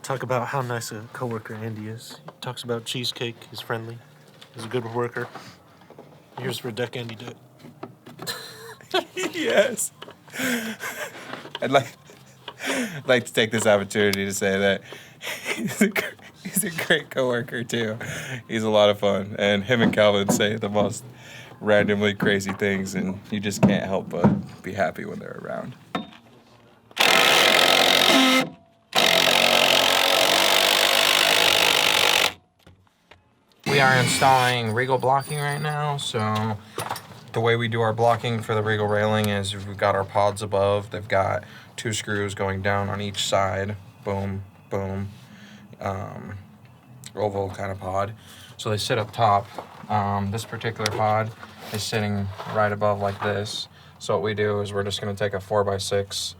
talk about how nice a coworker Andy is. He talks about cheesecake. He's friendly. He's a good worker. Here's for Deck Andy Deck. Yes. I'd like I'd like to take this opportunity to say that he's a great coworker too. He's a lot of fun, and him and Calvin say the most randomly crazy things, and you just can't help but be happy when they're around. We are installing Regal blocking right now, so the way we do our blocking for the Regal railing is we've got our pods above. They've got 2 screws going down on each side. Boom, boom. Oval kind of pod. So they sit up top. This particular pod is sitting right above like this. So what we do is we're just going to take a 4x6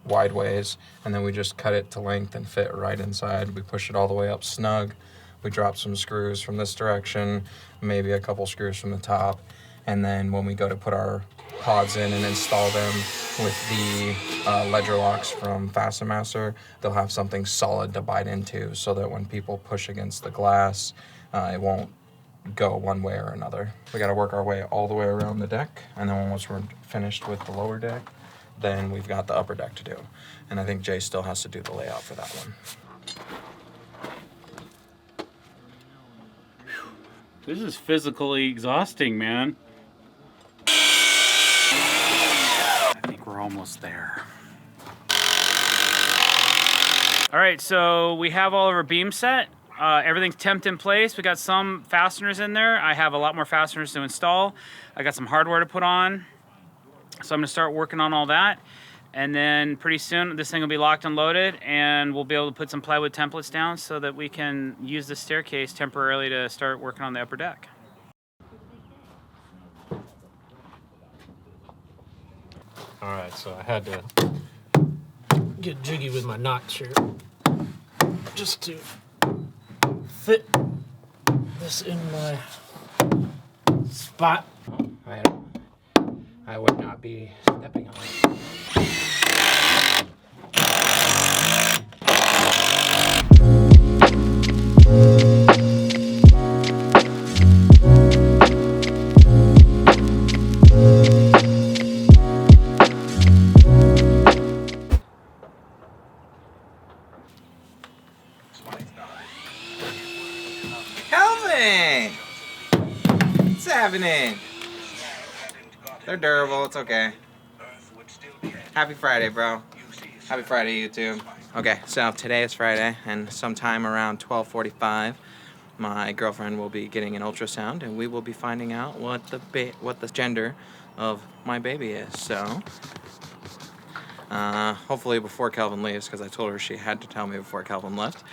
wide ways, and then we just cut it to length and fit right inside. We push it all the way up snug. We drop some screws from this direction, maybe a couple screws from the top, and then when we go to put our pods in and install them with the ledger locks from Fascia, they'll have something solid to bite into so that when people push against the glass, it won't go one way or another. We got to work our way all the way around the deck, and then once we're finished with the lower deck, then we've got the upper deck to do. And I think Jay still has to do the layout for that one. This is physically exhausting, man. I think we're almost there. All right, so we have all of our beams set. Everything's temped in place. We got some fasteners in there. I have a lot more fasteners to install. I got some hardware to put on. So I'm gonna start working on all that. And then pretty soon this thing will be locked and loaded, and we'll be able to put some plywood templates down so that we can use the staircase temporarily to start working on the upper deck. All right, so I had to Get jiggy with my knots here, just to fit this in my spot. I would not be stepping on it. Calvin! What's happening? They're durable, it's okay. Happy Friday, bro. Happy Friday, YouTube. Okay, so today is Friday, and sometime around 12:45, my girlfriend will be getting an ultrasound, and we will be finding out what the gender of my baby is. So, hopefully before Calvin leaves, because I told her she had to tell me before Calvin left,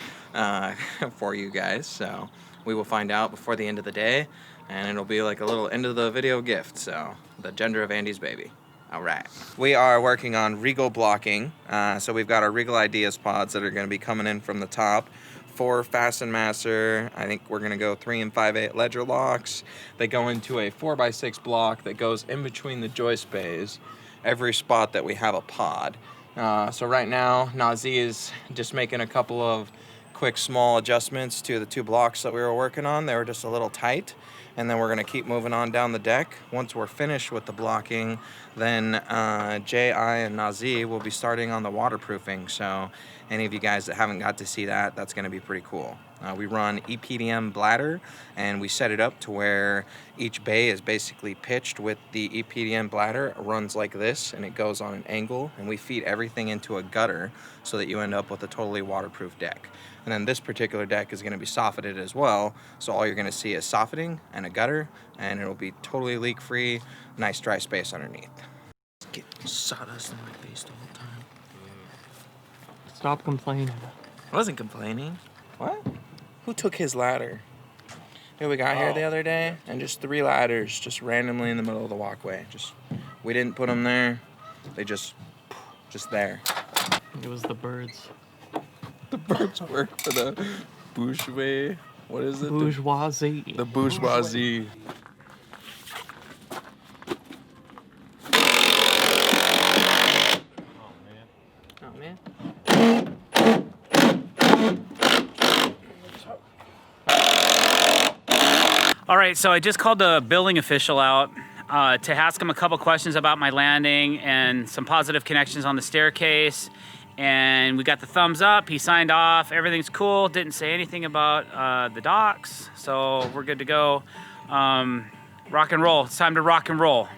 for you guys. So we will find out before the end of the day, and it'll be like a little end of the video gift. So the gender of Andy's baby. All right. We are working on Regal blocking. So we've got our Regal Ideas pods that are going to be coming in from the top. 4 Fasten Master. I think we're going to go 3 and 5/8 ledger locks. They go into a 4x6 block that goes in between the joist bays. Every spot that we have a pod. So right now, Nazi is just making a couple of quick small adjustments to the 2 blocks that we were working on. They were just a little tight. And then we're going to keep moving on down the deck. Once we're finished with the blocking, then Jay, I, and Nazi will be starting on the waterproofing. So any of you guys that haven't got to see that, that's going to be pretty cool. We run EPDM bladder, and we set it up to where each bay is basically pitched with the EPDM bladder. It runs like this, and it goes on an angle, and we feed everything into a gutter so that you end up with a totally waterproof deck. And then this particular deck is going to be soffited as well, so all you're going to see is soffiting and a gutter, and it'll be totally leak-free, nice dry space underneath. Get sawdust in my face the whole time. Stop complaining. I wasn't complaining. What? Who took his ladder? Dude, we got here the other day, and just 3 ladders just randomly in the middle of the walkway. We didn't put them there. They just there. It was the birds. The birds work for the bourgeois. What is it? Bourgeoisie. The bourgeoisie. Oh, man. All right, so I just called the building official out. to ask him a couple questions about my landing and some positive connections on the staircase. And we got the thumbs up, he signed off, everything's cool. Didn't say anything about the docks, so we're good to go. Rock and roll, it's time to rock and roll.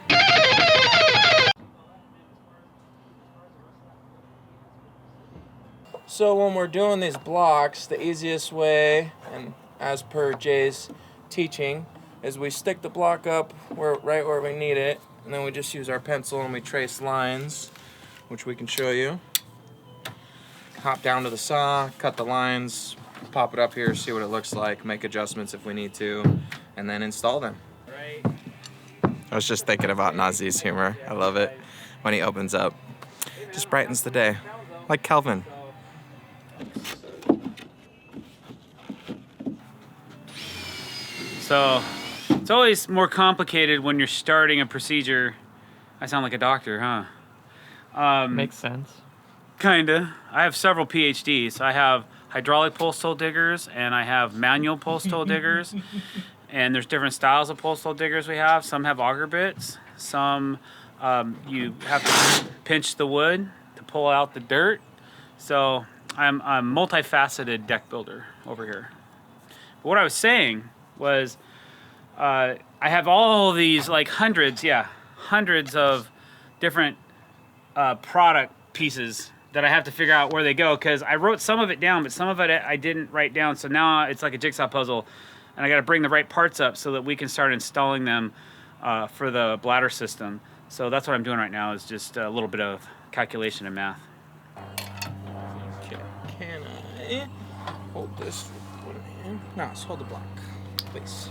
So when we're doing these blocks, the easiest way, and as per Jay's teaching, is we stick the block up right where we need it, and then we just use our pencil and we trace lines, which we can show you. Hop down to the saw, cut the lines, pop it up here, see what it looks like, make adjustments if we need to, and then install them. Right. I was just thinking about Nazi's humor. I love it. When he opens up, just brightens the day, like Kelvin. So it's always more complicated when you're starting a procedure. I sound like a doctor, huh? Makes sense. Kinda. I have several PhDs. I have hydraulic pulse hole diggers and I have manual pulse hole diggers. And there's different styles of pulse hole diggers we have. Some have auger bits. Some you have to pinch the wood to pull out the dirt. So I'm a multifaceted deck builder over here. But what I was saying was I have all these like hundreds of different product pieces that I have to figure out where they go, because I wrote some of it down, but some of it I didn't write down. So now it's like a jigsaw puzzle, and I got to bring the right parts up so that we can start installing them for the bladder system. So that's what I'm doing right now, is just a little bit of calculation and math. Okay, can I hold this one hand? No, just hold the block, please.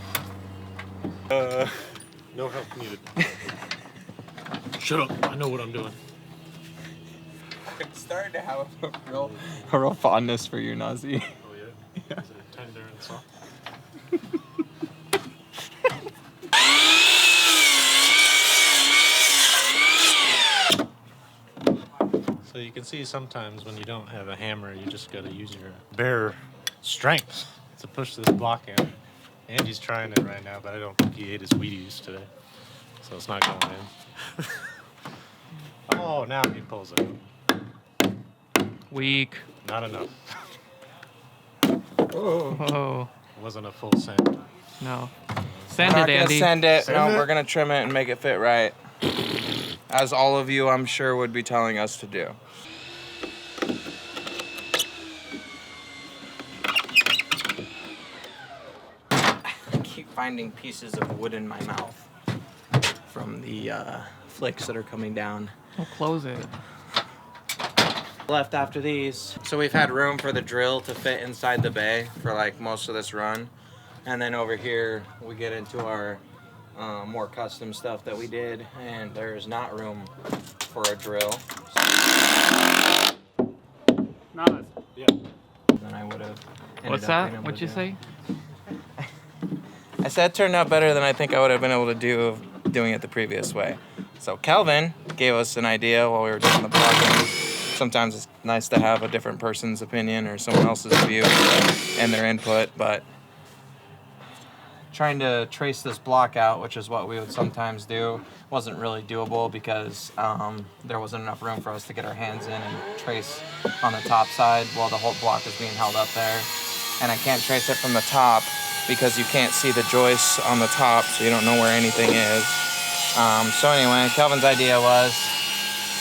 No help needed. Shut up. I know what I'm doing. I'm starting to have a real fondness for you, Nazi. Oh yeah? Is it tender and soft? So you can see sometimes when you don't have a hammer, you just got to use your bare strength to push this block in. Andy's trying it right now, but I don't think he ate his Wheaties today, so it's not going in. Oh, now he pulls it. Weak. Not enough. Whoa. Wasn't a full send. No. We're Send not it, gonna Andy. send it. Send No, it? we're gonna trim it and make it fit right, as all of you, I'm sure, would be telling us to do. I keep finding pieces of wood in my mouth from the flicks that are coming down. Don't close it. Left after these. So we've had room for the drill to fit inside the bay for like most of this run. And then over here we get into our more custom stuff that we did, and there's not room for a drill. Nice. Yeah. Then I would have. What's that? What'd you say? I said it turned out better than I think I would have been able to do doing it the previous way. So Kelvin gave us an idea while we were doing the blocking. Sometimes it's nice to have a different person's opinion or someone else's view and their input, but trying to trace this block out, which is what we would sometimes do, wasn't really doable because there wasn't enough room for us to get our hands in and trace on the top side while the whole block is being held up there. And I can't trace it from the top because you can't see the joists on the top, so you don't know where anything is. So anyway, Kelvin's idea was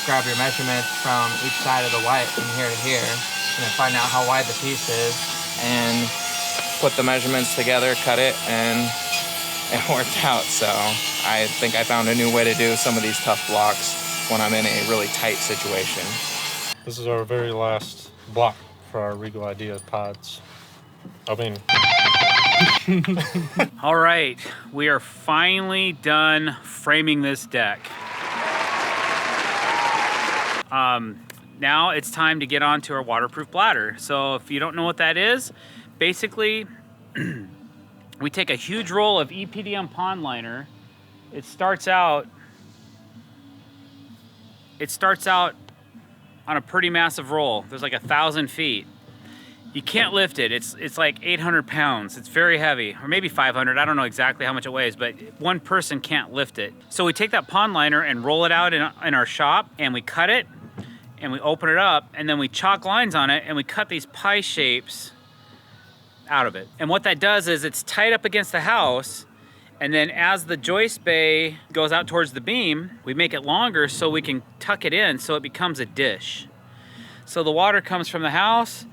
grab your measurements from each side of the white from here to here, and then find out how wide the piece is, and put the measurements together, cut it, and it worked out. So I think I found a new way to do some of these tough blocks when I'm in a really tight situation. This is our very last block for our Regal Idea pods. I mean, All right, we are finally done framing this deck. Now it's time to get on to our waterproof bladder. So if you don't know what that is, basically we take a huge roll of EPDM pond liner. It starts out on a pretty massive roll. There's like 1,000 feet. You can't lift it. It's like 800 pounds. It's very heavy, or maybe 500. I don't know exactly how much it weighs, but one person can't lift it. So we take that pond liner and roll it out in our shop, and we cut it, and we open it up, and then we chalk lines on it, and we cut these pie shapes out of it. And what that does is it's tight up against the house, and then as the joist bay goes out towards the beam, we make it longer so we can tuck it in so it becomes a dish. So the water comes from the house,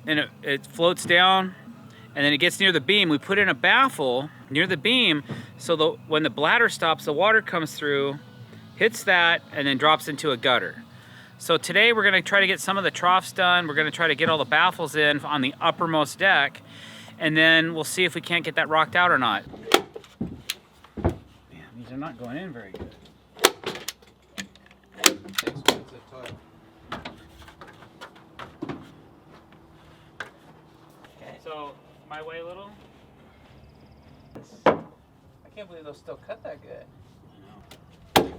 and it floats down, and then it gets near the beam. We put in a baffle near the beam so when the bladder stops, the water comes through, hits that, and then drops into a gutter. So today we're gonna try to get some of the troughs done. We're gonna try to get all the baffles in on the uppermost deck, and then we'll see if we can't get that rocked out or not. Man, these are not going in very good. So, my way a little? I can't believe they'll still cut that good. Right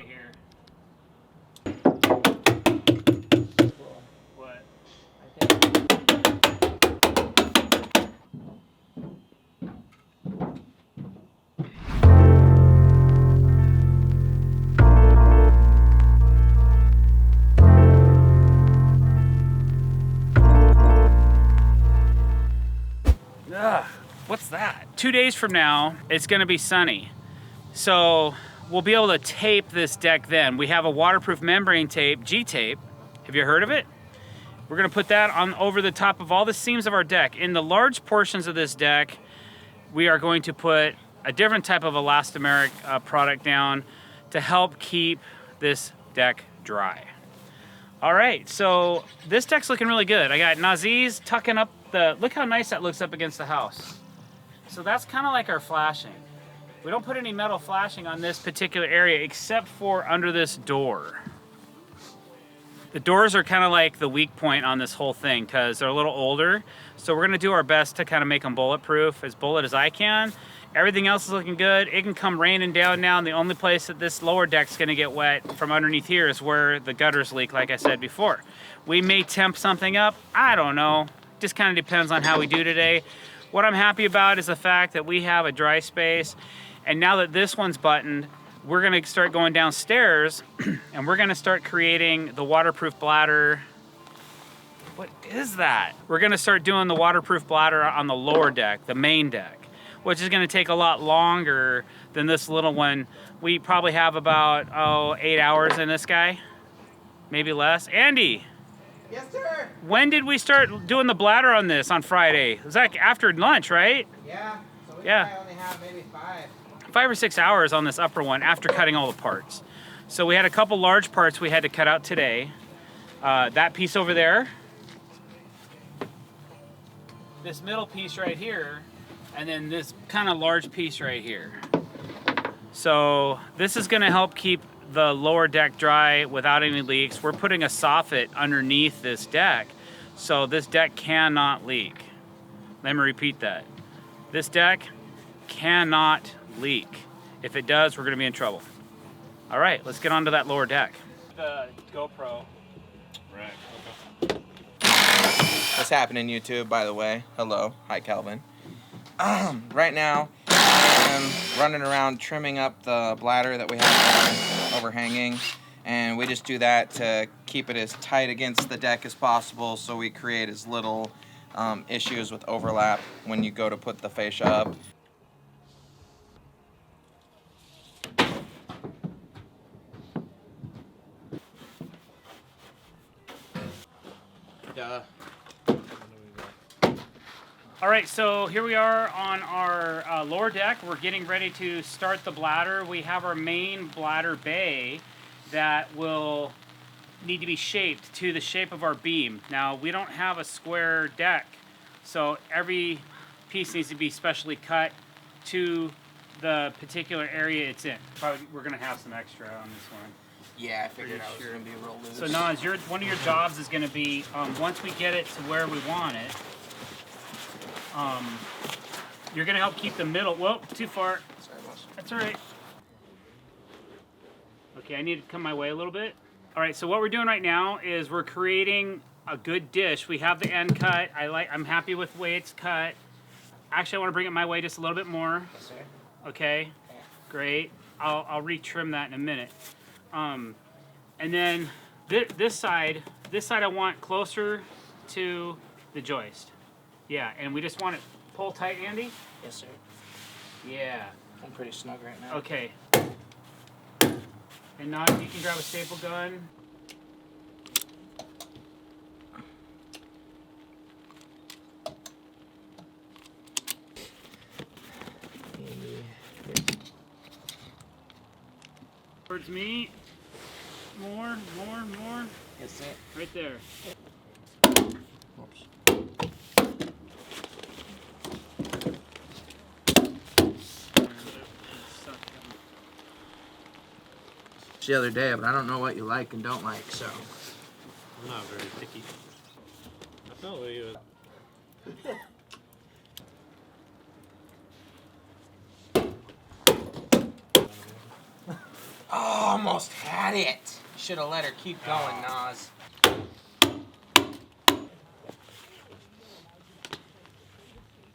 here. What? Ugh, what's that? 2 days from now, it's gonna be sunny. So we'll be able to tape this deck then. We have a waterproof membrane tape, G-tape. Have you heard of it? We're gonna put that on over the top of all the seams of our deck. In the large portions of this deck, we are going to put a different type of elastomeric product down to help keep this deck dry. All right, so this deck's looking really good. I got Naziz tucking up look how nice that looks up against the house. So that's kind of like our flashing. We don't put any metal flashing on this particular area except for under this door. The doors are kind of like the weak point on this whole thing because they're a little older. So we're gonna do our best to kind of make them bulletproof, as bullet as I can. Everything else is looking good. It can come raining down now, and the only place that this lower deck's gonna get wet from underneath here is where the gutters leak, like I said before. We may temp something up, I don't know. Just kind of depends on how we do today. What I'm happy about is the fact that we have a dry space, and now that this one's buttoned, we're gonna start going downstairs and we're gonna start creating the waterproof bladder. What is that? We're gonna start doing the waterproof bladder on the lower deck, the main deck, which is gonna take a lot longer than this little one. We probably have about, 8 hours in this guy, maybe less. Andy. Yes, sir. When did we start doing the bladder on this on Friday? It was like after lunch, right? Yeah. So we Yeah. probably only have maybe 5 or 6 hours on this upper one after cutting all the parts. So we had a couple large parts we had to cut out today. That piece over there. This middle piece right here. And then this kind of large piece right here. So this is gonna help keep the lower deck dry without any leaks. We're putting a soffit underneath this deck, so this deck cannot leak. Let me repeat that. This deck cannot leak. If it does, we're gonna be in trouble. All right, let's get onto that lower deck. The GoPro. Right. What's happening, YouTube, by the way? Hello. Hi, Calvin. Right now, I'm running around trimming up the bladder that we have overhanging, and we just do that to keep it as tight against the deck as possible so we create as little issues with overlap when you go to put the fascia up. Duh. All right, so here we are on our lower deck. We're getting ready to start the bladder. We have our main bladder bay that will need to be shaped to the shape of our beam. Now, we don't have a square deck, so every piece needs to be specially cut to the particular area it's in. Probably, we're gonna have some extra on this one. Yeah, I figured I was going to be real loose. So Naz, one of your jobs is gonna be, once we get it to where we want it, you're gonna help keep the middle, whoa, too far. Sorry, boss. That's all right. Okay, I need to come my way a little bit. All right, so what we're doing right now is we're creating a good dish. We have the end cut. I'm happy with the way it's cut. Actually, I want to bring it my way just a little bit more. Yes, sir. Okay, great. I'll retrim that in a minute. And then this side I want closer to the joist. Yeah, and we just want it pull tight, Andy. Yes, sir. Yeah. I'm pretty snug right now. Okay. And now you can grab a staple gun. Towards me. More. Yes, sir. Right there. Oops. The other day, but I don't know what you like and don't like, so. I'm not very picky. I felt like it was. Oh, almost had it. Should have let her keep going, Nas.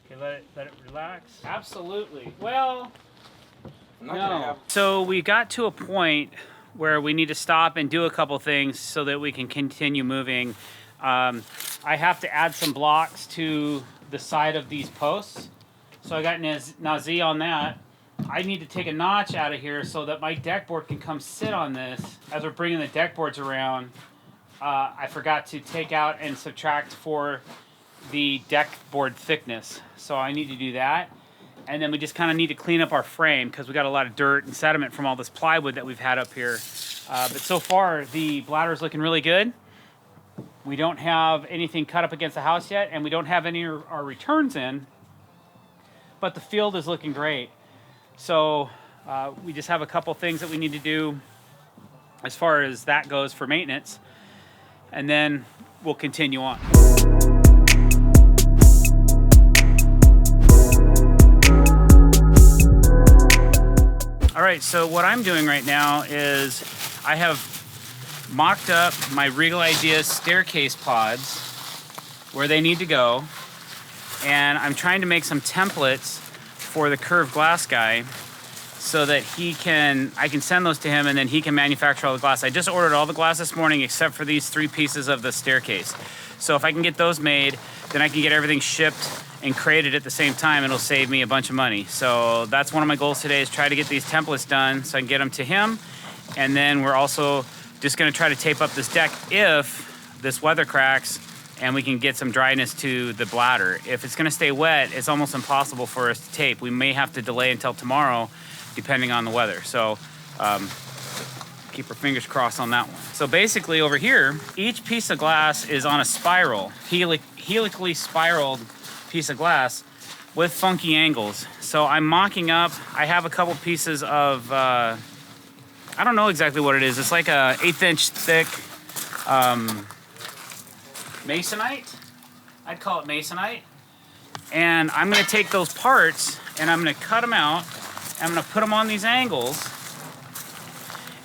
Okay, let it relax. Absolutely. Well, I'm not gonna have. So we got to a point where we need to stop and do a couple things so that we can continue moving. I have to add some blocks to the side of these posts. So I got Nazi on that. I need to take a notch out of here so that my deck board can come sit on this. As we're bringing the deck boards around, I forgot to take out and subtract for the deck board thickness. So I need to do that. And then we just kind of need to clean up our frame because we got a lot of dirt and sediment from all this plywood that we've had up here. But so far, the bladder is looking really good. We don't have anything cut up against the house yet, and we don't have any of our returns in. But the field is looking great. So we just have a couple things that we need to do as far as that goes for maintenance. And then we'll continue on. All right, so what I'm doing right now is I have mocked up my Regal Ideas staircase pods where they need to go. And I'm trying to make some templates for the curved glass guy so that I can send those to him and then he can manufacture all the glass. I just ordered all the glass this morning except for these 3 pieces of the staircase. So if I can get those made, then I can get everything shipped and created at the same time. It'll save me a bunch of money. So that's one of my goals today is try to get these templates done so I can get them to him. And then we're also just gonna try to tape up this deck if this weather cracks and we can get some dryness to the bladder. If it's gonna stay wet, it's almost impossible for us to tape. We may have to delay until tomorrow, depending on the weather. So keep our fingers crossed on that one. So basically over here, each piece of glass is on a spiral, helically spiraled piece of glass with funky angles. So I'm mocking up, I have a couple pieces of, I don't know exactly what it is. It's like a 1/8 inch thick, masonite. I'd call it masonite. And I'm gonna take those parts and I'm gonna cut them out. I'm gonna put them on these angles.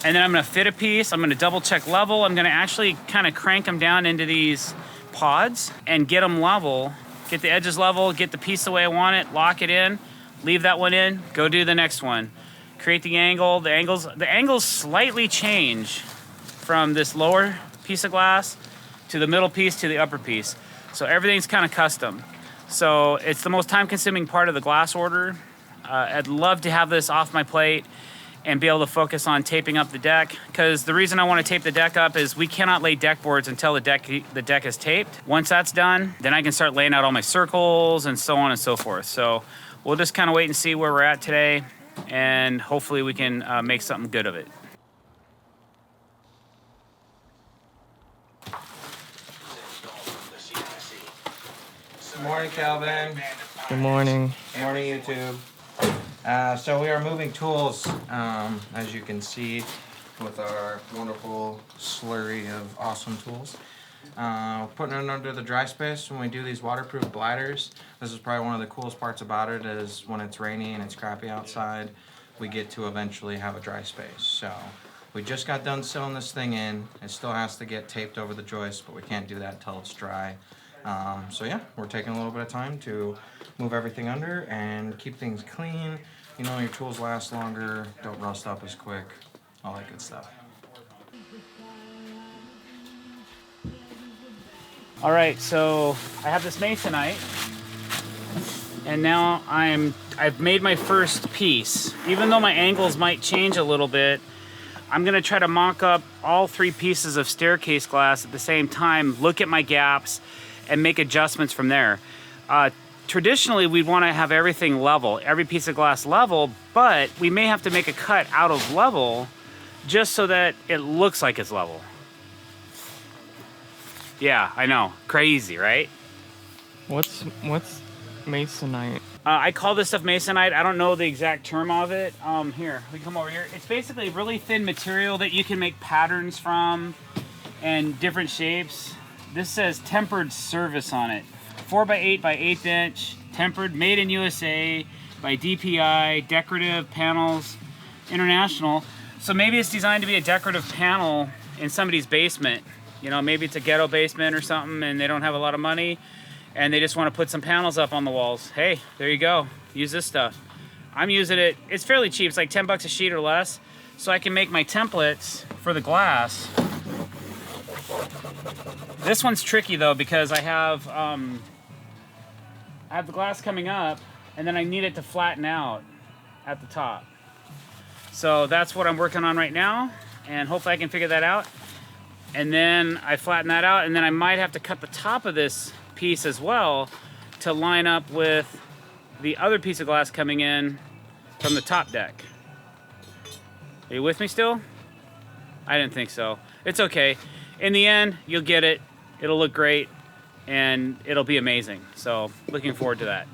And then I'm gonna fit a piece. I'm gonna double check level. I'm gonna actually kind of crank them down into these pods and get them level, get the edges level, get the piece the way I want it, lock it in, leave that one in, go do the next one. Create the angle. The angles slightly change from this lower piece of glass to the middle piece to the upper piece. So everything's kind of custom. So it's the most time-consuming part of the glass order. I'd love to have this off my plate and be able to focus on taping up the deck, because the reason I want to tape the deck up is we cannot lay deck boards until the deck is taped. Once that's done, then I can start laying out all my circles and so on and so forth. So we'll just kind of wait and see where we're at today, and hopefully we can make something good of it. Good morning, Calvin. Good morning. Good morning, YouTube. So we are moving tools, as you can see, with our wonderful slurry of awesome tools. Putting it under the dry space when we do these waterproof bladders. This is probably one of the coolest parts about it is when it's rainy and it's crappy outside, we get to eventually have a dry space. So We just got done sewing this thing in. It still has to get taped over the joist, but we can't do that until it's dry. So yeah, we're taking a little bit of time to move everything under and keep things clean. You know, your tools last longer, don't rust up as quick, all that good stuff. All right, so I have this masonite, and now I've made my first piece. Even though my angles might change a little bit, I'm gonna try to mock up all 3 pieces of staircase glass at the same time, look at my gaps, and make adjustments from there. Traditionally, we'd wanna have everything level, every piece of glass level, but we may have to make a cut out of level just so that it looks like it's level. Yeah, I know, crazy, right? What's masonite? I call this stuff masonite. I don't know the exact term of it. Here, we come over here. It's basically really thin material that you can make patterns from and different shapes. This says tempered service on it. 4x8 by 1/8 inch, tempered, made in USA by DPI, Decorative Panels International. So maybe it's designed to be a decorative panel in somebody's basement. You know, maybe it's a ghetto basement or something and they don't have a lot of money and they just want to put some panels up on the walls. Hey, there you go. Use this stuff. I'm using it. It's fairly cheap. It's like 10 bucks a sheet or less. So I can make my templates for the glass. This one's tricky though because I have the glass coming up and then I need it to flatten out at the top. So that's what I'm working on right now and hopefully I can figure that out. And then I flatten that out and then I might have to cut the top of this piece as well to line up with the other piece of glass coming in from the top deck. Are you with me still? I didn't think so. It's okay. In the end, you'll get it. It'll look great and it'll be amazing. So looking forward to that.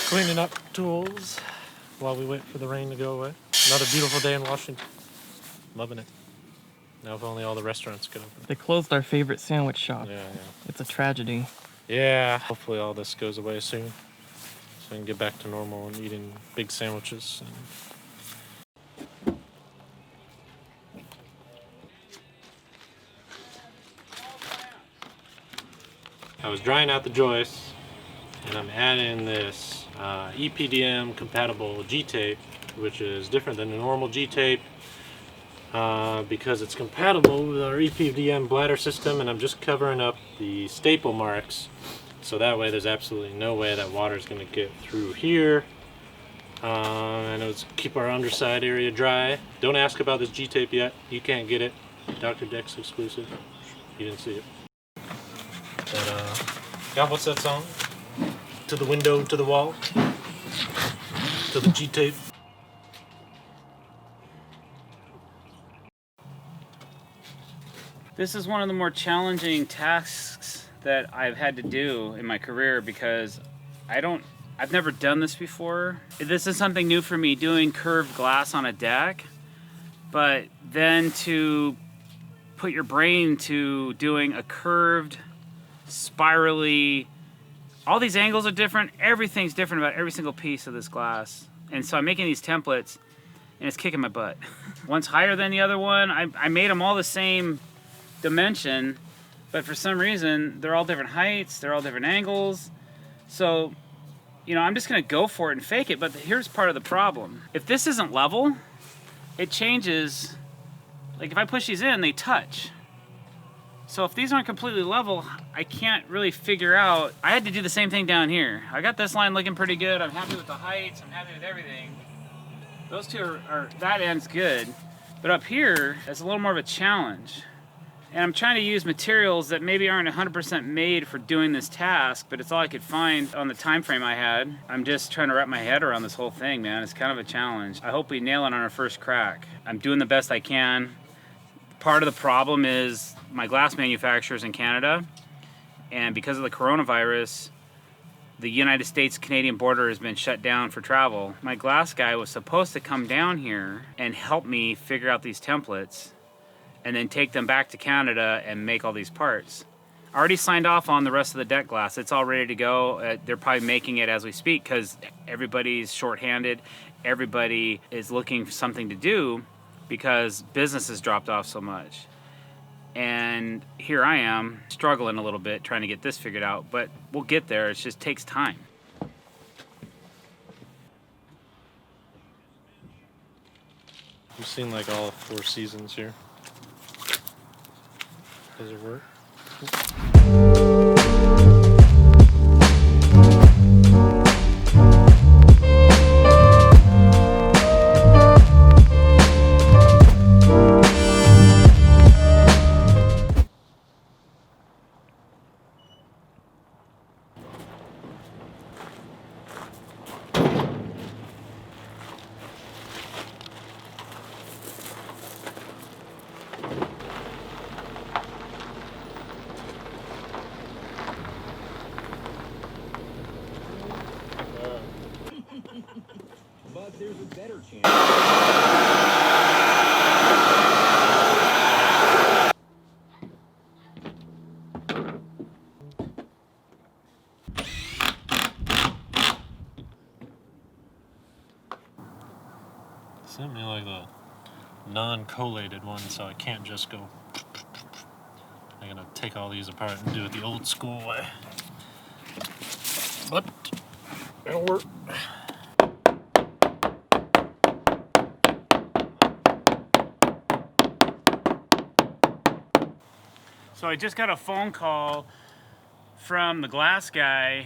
Cleaning up tools while we wait for the rain to go away. Another beautiful day in Washington. Loving it. Now if only all the restaurants could open. They closed our favorite sandwich shop. Yeah. It's a tragedy. Yeah. Hopefully all this goes away soon. So we can get back to normal and eating big sandwiches. I was drying out the joists and I'm adding this EPDM compatible G-tape, which is different than the normal G-tape because it's compatible with our EPDM bladder system, and I'm just covering up the staple marks so that way there's absolutely no way that water is going to get through here, and it'll keep our underside area dry. Don't ask about this G-tape yet. You can't get it. drdecks exclusive. You didn't see it. But got what's that song? To the window, to the wall, to the G-tape. This is one of the more challenging tasks that I've had to do in my career because I've never done this before. This is something new for me, doing curved glass on a deck, but then to put your brain to doing a curved, spirally, all these angles are different. Everything's different about every single piece of this glass. And so I'm making these templates and it's kicking my butt. One's higher than the other one. I made them all the same dimension, but for some reason, they're all different heights. They're all different angles. So, you know, I'm just gonna go for it and fake it, but here's part of the problem. If this isn't level, it changes. Like if I push these in, they touch. So if these aren't completely level, I can't really figure out. I had to do the same thing down here. I got this line looking pretty good. I'm happy with the heights. I'm happy with everything. Those two are that end's good. But up here, it's a little more of a challenge. And I'm trying to use materials that maybe aren't 100% made for doing this task, but it's all I could find on the time frame I had. I'm just trying to wrap my head around this whole thing, man. It's kind of a challenge. I hope we nail it on our first crack. I'm doing the best I can. Part of the problem is my glass manufacturer's in Canada, and because of the coronavirus, the United States-Canadian border has been shut down for travel. My glass guy was supposed to come down here and help me figure out these templates and then take them back to Canada and make all these parts. I already signed off on the rest of the deck glass. It's all ready to go. They're probably making it as we speak because everybody's shorthanded. Everybody is looking for something to do because business has dropped off so much. And here I am struggling a little bit trying to get this figured out, but we'll get there. It just takes time. You've seen like all 4 seasons here. Does it work? But there's a better chance. Sent me like the non-collated one, so I can't just go. I'm gonna take all these apart and do it the old school way. But it'll work. So I just got a phone call from the glass guy,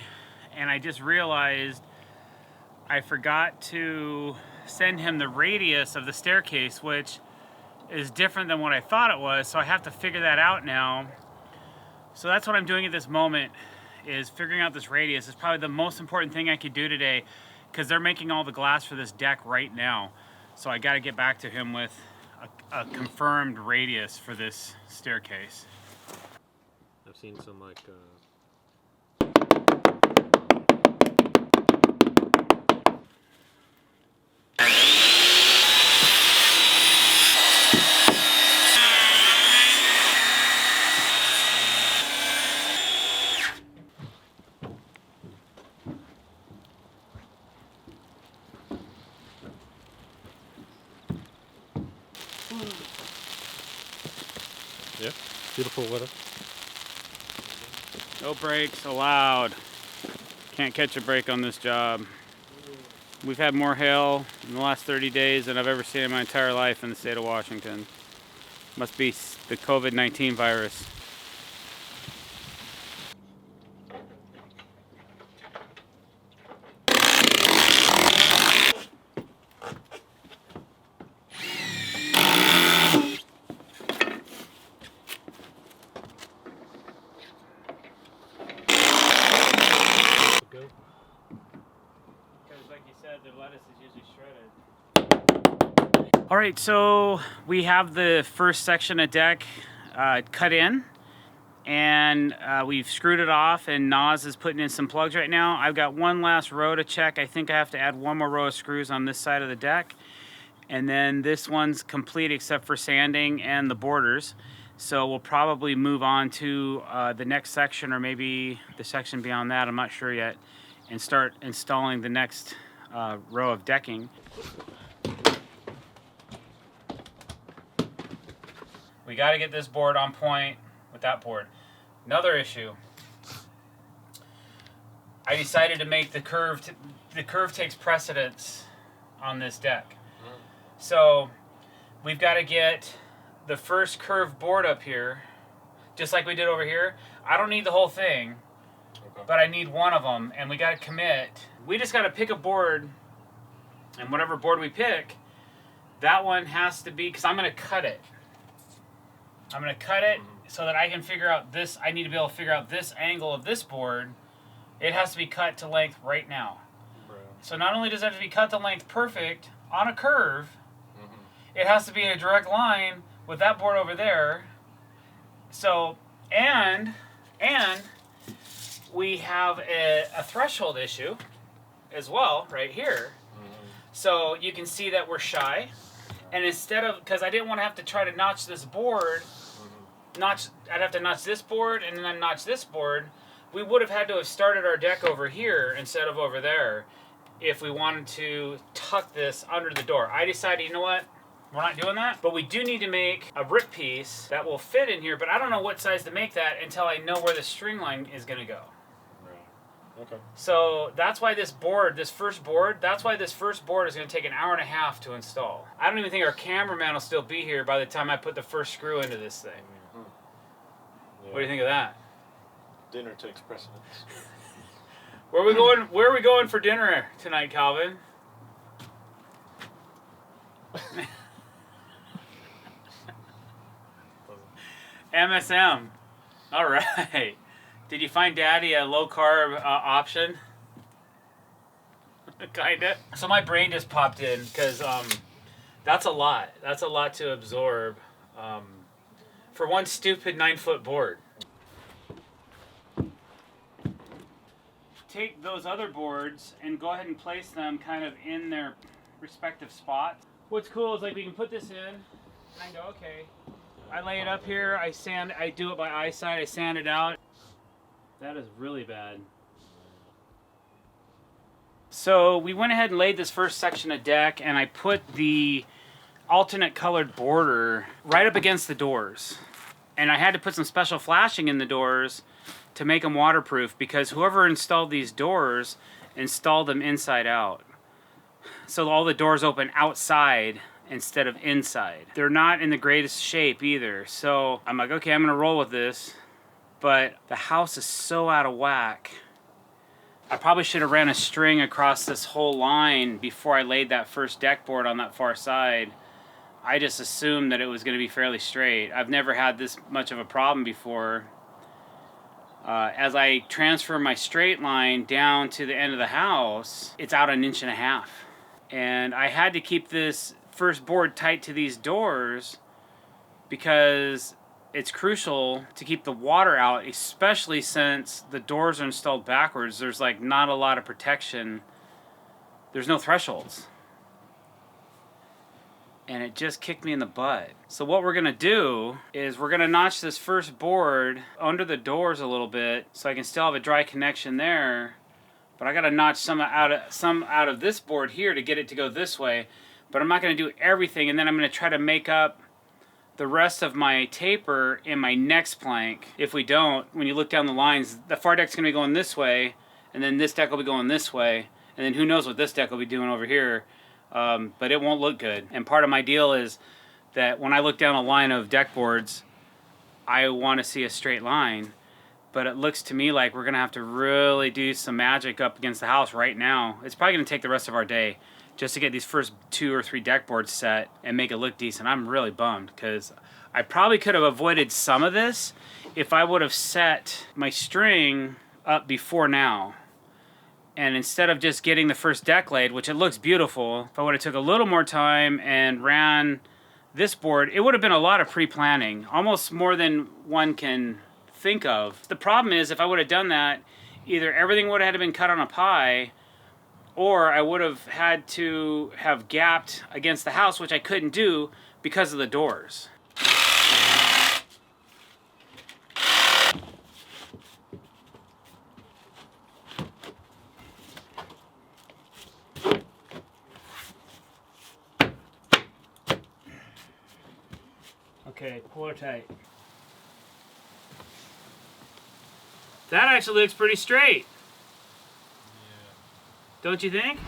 and I just realized I forgot to send him the radius of the staircase, which is different than what I thought it was, so I have to figure that out now. So that's what I'm doing at this moment, is figuring out this radius. It's probably the most important thing I could do today, because they're making all the glass for this deck right now. So I got to get back to him with a confirmed radius for this staircase. I've seen some like yeah, beautiful weather. No brakes allowed. Can't catch a break on this job. We've had more hail in the last 30 days than I've ever seen in my entire life in the state of Washington. Must be the COVID-19 virus. All right, so we have the first section of deck cut in, and we've screwed it off, and Nas is putting in some plugs right now. I've got one last row to check. I think I have to add one more row of screws on this side of the deck, and then this one's complete except for sanding and the borders. So we'll probably move on to the next section, or maybe the section beyond that, I'm not sure yet, and start installing the next row of decking. We got to get this board on point with that board. Another issue. I decided to make the curve takes precedence on this deck. So we've got to get the first curved board up here, just like we did over here. I don't need the whole thing, but I need one of them, and we got to commit. We just got to pick a board, and whatever board we pick, that one has to be, because I'm going to cut it. I'm going to cut it so that I can figure out this. I need to be able to figure out this angle of this board. It has to be cut to length right now. Bro. So not only does it have to be cut to length perfect on a curve, it has to be in a direct line with that board over there. So, and we have a threshold issue as well right here. So you can see that we're shy. And instead of, because I didn't want to have to try to notch this board, I'd have to notch this board and then notch this board. We would have had to have started our deck over here instead of over there if we wanted to tuck this under the door. I decided, you know what? We're not doing that, but we do need to make a rip piece that will fit in here, but I don't know what size to make that until I know where the string line is going to go. Okay. So that's why this board, this first board is going to take an hour and a half to install. I don't even think our cameraman will still be here by the time I put the first screw into this thing. Yeah. What do you think of that? Dinner takes precedence. Where are we going for dinner tonight, Calvin? MSM. All right. Did you find Daddy a low carb option? Kinda. So my brain just popped in because that's a lot. That's a lot to absorb for one stupid 9-foot board. Take those other boards and go ahead and place them kind of in their respective spots. What's cool is like we can put this in and I go, okay, I lay it up here, I do it by eyesight, I sand it out. That is really bad. So we went ahead and laid this first section of deck and I put the alternate colored border right up against the doors. And I had to put some special flashing in the doors to make them waterproof because whoever installed these doors installed them inside out. So all the doors open outside instead of inside. They're not in the greatest shape either. So I'm like, okay, I'm gonna roll with this. But the house is so out of whack. I probably should have ran a string across this whole line before I laid that first deck board on that far side. I just assumed that it was going to be fairly straight. I've never had this much of a problem before. As I transfer my straight line down to the end of the house, it's out 1.5 inches. And I had to keep this first board tight to these doors because it's crucial to keep the water out, especially since the doors are installed backwards. There's like not a lot of protection. There's no thresholds. And it just kicked me in the butt. So what we're gonna do is we're gonna notch this first board under the doors a little bit so I can still have a dry connection there. But I gotta notch some out of this board here to get it to go this way. But I'm not gonna do everything, and then I'm gonna try to make up the rest of my taper in my next plank. If we don't, when you look down the lines, the far deck's gonna be going this way, and then this deck will be going this way, and then who knows what this deck will be doing over here, but it won't look good. And part of my deal is that when I look down a line of deck boards, I wanna see a straight line, but it looks to me like we're gonna have to really do some magic up against the house right now. It's probably gonna take the rest of our day just to get these first 2 or 3 deck boards set and make it look decent. I'm really bummed because I probably could have avoided some of this if I would have set my string up before now. And instead of just getting the first deck laid, which it looks beautiful, if I would have took a little more time and ran this board, it would have been a lot of pre-planning, almost more than one can think of. The problem is if I would have done that, either everything would have had to been cut on a pie, or I would have had to have gapped against the house, which I couldn't do because of the doors. Okay, pull her tight. That actually looks pretty straight. Don't you think?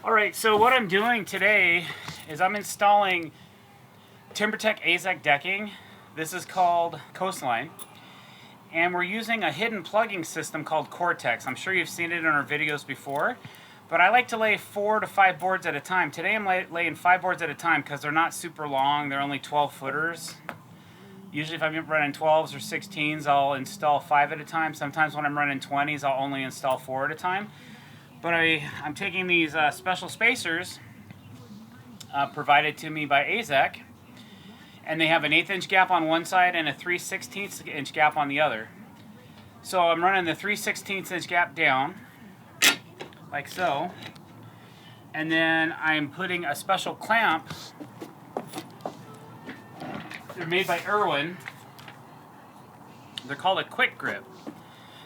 Alright, so what I'm doing today is I'm installing TimberTech AZEK decking. This is called Coastline. And we're using a hidden plugging system called Cortex. I'm sure you've seen it in our videos before. But I like to lay 4 to 5 boards at a time. Today I'm laying 5 boards at a time because they're not super long. They're only 12 footers. Usually if I'm running 12s or 16s, I'll install 5 at a time. Sometimes when I'm running 20s, I'll only install 4 at a time. But I'm taking these special spacers provided to me by AZEC, and they have an 1/8 inch gap on one side and a 3/16 inch gap on the other. So I'm running the 3/16 inch gap down, like so, and then I'm putting a special clamp. They're made by Irwin. They're called a Quick Grip,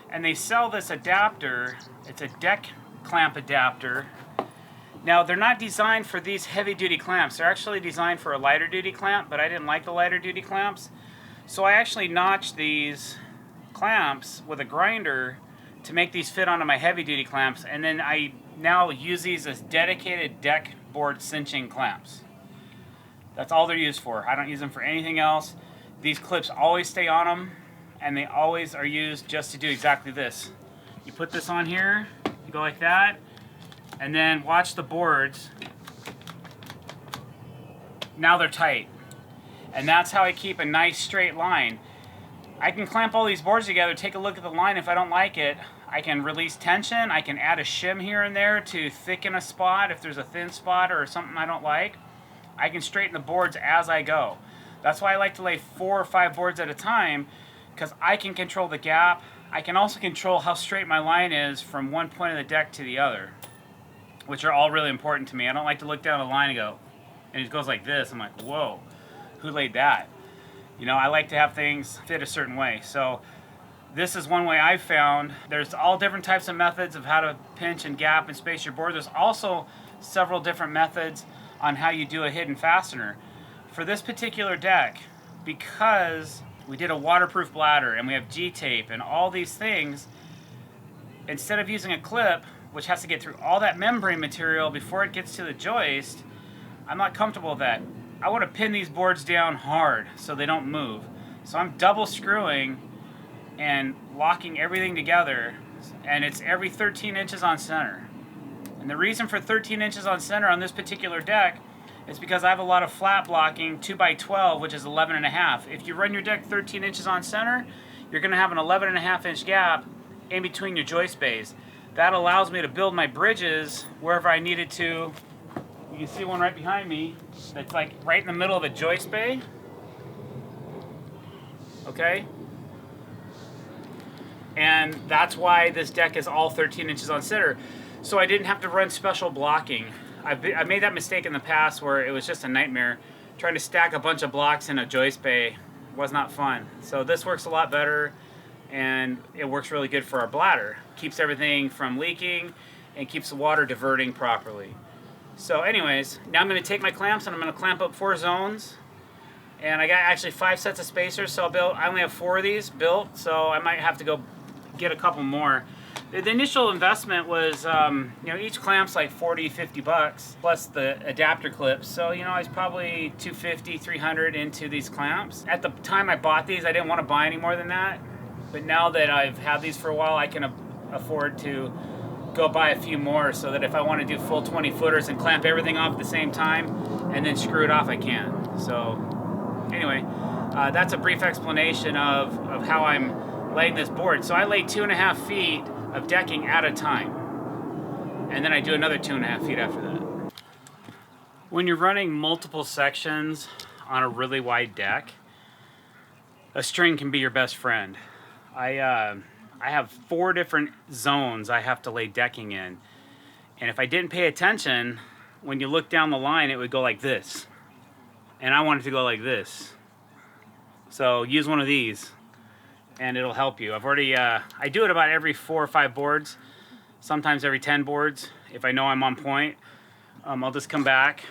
and they sell this adapter. It's a deck clamp adapter. Now, they're not designed for these heavy-duty clamps. They're actually designed for a lighter-duty clamp, but I didn't like the lighter-duty clamps. So I actually notched these clamps with a grinder to make these fit onto my heavy-duty clamps, and then I now use these as dedicated deck board cinching clamps. That's all they're used for. I don't use them for anything else. These clips always stay on them, and they always are used just to do exactly this. You put this on here, you go like that, and then watch the boards. Now they're tight. And that's how I keep a nice straight line. I can clamp all these boards together, take a look at the line. If I don't like it, I can release tension. I can add a shim here and there to thicken a spot if there's a thin spot or something I don't like. I can straighten the boards as I go. That's why I like to lay 4 or 5 boards at a time, because I can control the gap. I can also control how straight my line is from one point of the deck to the other, which are all really important to me. I don't like to look down a line and go, and it goes like this. I'm like, whoa, who laid that? You know, I like to have things fit a certain way. So this is one way I've found. There's all different types of methods of how to pinch and gap and space your board. There's also several different methods on how you do a hidden fastener. For this particular deck, because we did a waterproof bladder and we have G-tape and all these things, instead of using a clip, which has to get through all that membrane material before it gets to the joist, I'm not comfortable with that. I want to pin these boards down hard so they don't move. So I'm double screwing and locking everything together, and it's every 13 inches on center. And the reason for 13 inches on center on this particular deck is because I have a lot of flat blocking 2x12, which is 11.5. If you run your deck 13 inches on center, you're going to have an 11.5 inch gap in between your joist bays. That allows me to build my bridges wherever I needed to. You can see one right behind me that's like right in the middle of a joist bay. Okay? And that's why this deck is all 13 inches on center. So I didn't have to run special blocking. I made that mistake in the past where it was just a nightmare. Trying to stack a bunch of blocks in a joist bay was not fun. So this works a lot better, and it works really good for our bladder. Keeps everything from leaking and keeps the water diverting properly. So anyways, now I'm going to take my clamps and I'm going to clamp up 4 zones. And I got actually 5 sets of spacers, so I only have 4 of these built, so I might have to go get a couple more. The initial investment was, you know, each clamp's like 40, 50 bucks, plus the adapter clips. So, you know, I was probably 250, 300 into these clamps. At the time I bought these, I didn't want to buy any more than that. But now that I've had these for a while, I can afford to go buy a few more so that if I want to do full 20 footers and clamp everything off at the same time and then screw it off, I can. So anyway, that's a brief explanation of how I'm laying this board. So I lay 2.5 feet of decking at a time, and then I do another 2.5 feet after that. When you're running multiple sections on a really wide deck, a string can be your best friend. I have 4 different zones I have to lay decking in, and if I didn't pay attention, when you look down the line, it would go like this, and I want it to go like this. So use one of these and it'll help you. I've already, I do it about every 4 or 5 boards, sometimes every 10 boards. If I know I'm on point, I'll just come back.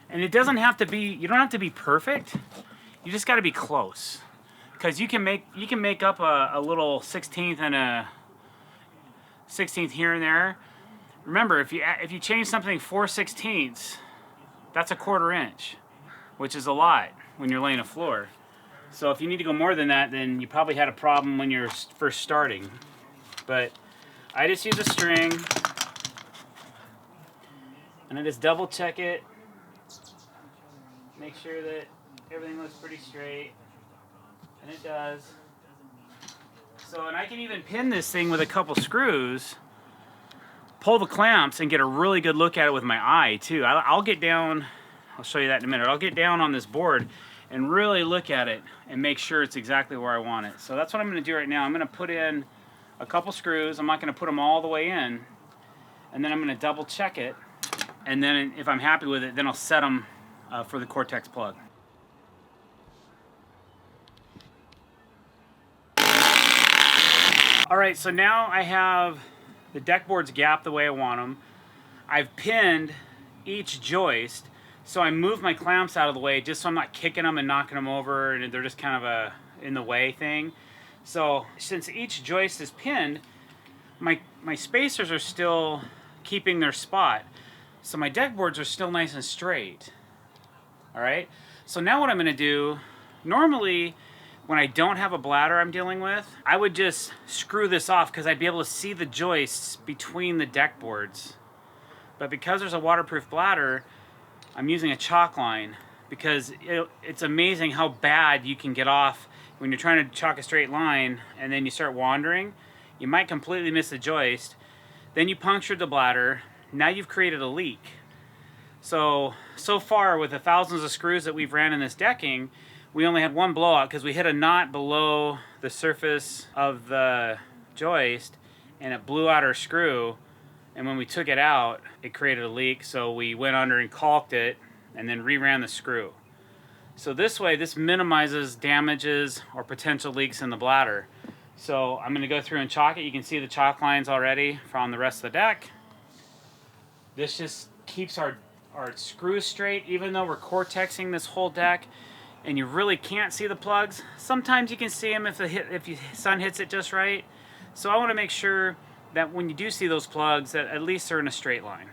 And it doesn't have to be, you don't have to be perfect. You just got to be close. Because you can make up a little 16th and a 16th here and there. Remember, if you change something 4/16, that's a 1/4 inch, which is a lot when you're laying a floor. So if you need to go more than that, then you probably had a problem when you're first starting. But I just use a string, and I just double check it, make sure that everything looks pretty straight, and it does. So, and I can even pin this thing with a couple screws pull the clamps and get a really good look at it with my eye too. I'll get down, I'll show you that in a minute. I'll get down on this board and really look at it and make sure it's exactly where I want it. So that's what I'm gonna do right now. I'm gonna put in a couple screws. I'm not gonna put them all the way in. And then I'm gonna double check it. And then if I'm happy with it, then I'll set them for the Cortex plug. All right, so now I have the deck boards gapped the way I want them. I've pinned each joist, so I moved my clamps out of the way just so I'm not kicking them and knocking them over, and they're just kind of a in the way thing. So since each joist is pinned, my spacers are still keeping their spot. So my deck boards are still nice and straight. All right, so now what I'm gonna do, normally when I don't have a bladder I'm dealing with, I would just screw this off because I'd be able to see the joists between the deck boards. But because there's a waterproof bladder, I'm using a chalk line because it's amazing how bad you can get off when you're trying to chalk a straight line and then you start wandering. You might completely miss a joist. Then you punctured the bladder. Now you've created a leak. So far with the thousands of screws that we've ran in this decking, we only had one blowout because we hit a knot below the surface of the joist and it blew out our screw. And when we took it out, it created a leak. So we went under and caulked it and then reran the screw. So this way, this minimizes damages or potential leaks in the bladder. So I'm gonna go through and chalk it. You can see the chalk lines already from the rest of the deck. This just keeps our screws straight, even though we're Cortexing this whole deck and you really can't see the plugs. Sometimes you can see them if the sun hits it just right. So I wanna make sure that when you do see those plugs, that at least they're in a straight line.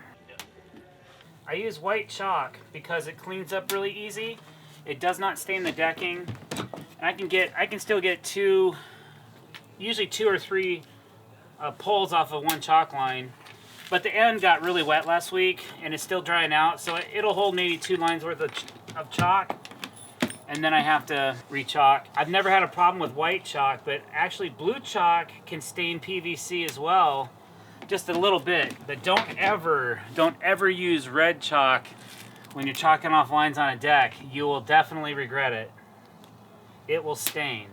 I use white chalk because it cleans up really easy. It does not stain the decking. And I can still get usually two or three pulls off of one chalk line. But the end got really wet last week and it's still drying out, so it'll hold maybe 2 lines worth of chalk. And then I have to re-chalk. I've never had a problem with white chalk, but actually blue chalk can stain PVC as well, just a little bit. But don't ever use red chalk when you're chalking off lines on a deck. You will definitely regret it. It will stain.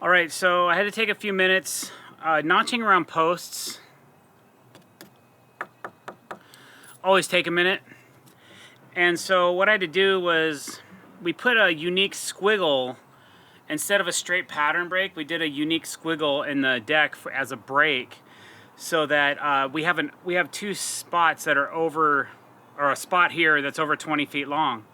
All right, so I had to take a few minutes notching around posts. Always take a minute. And so what I had to do was we put a unique squiggle instead of a straight pattern break. We did a unique squiggle in the deck as a break, so that we have 2 spots that are over, or a spot here that's over 20 feet long.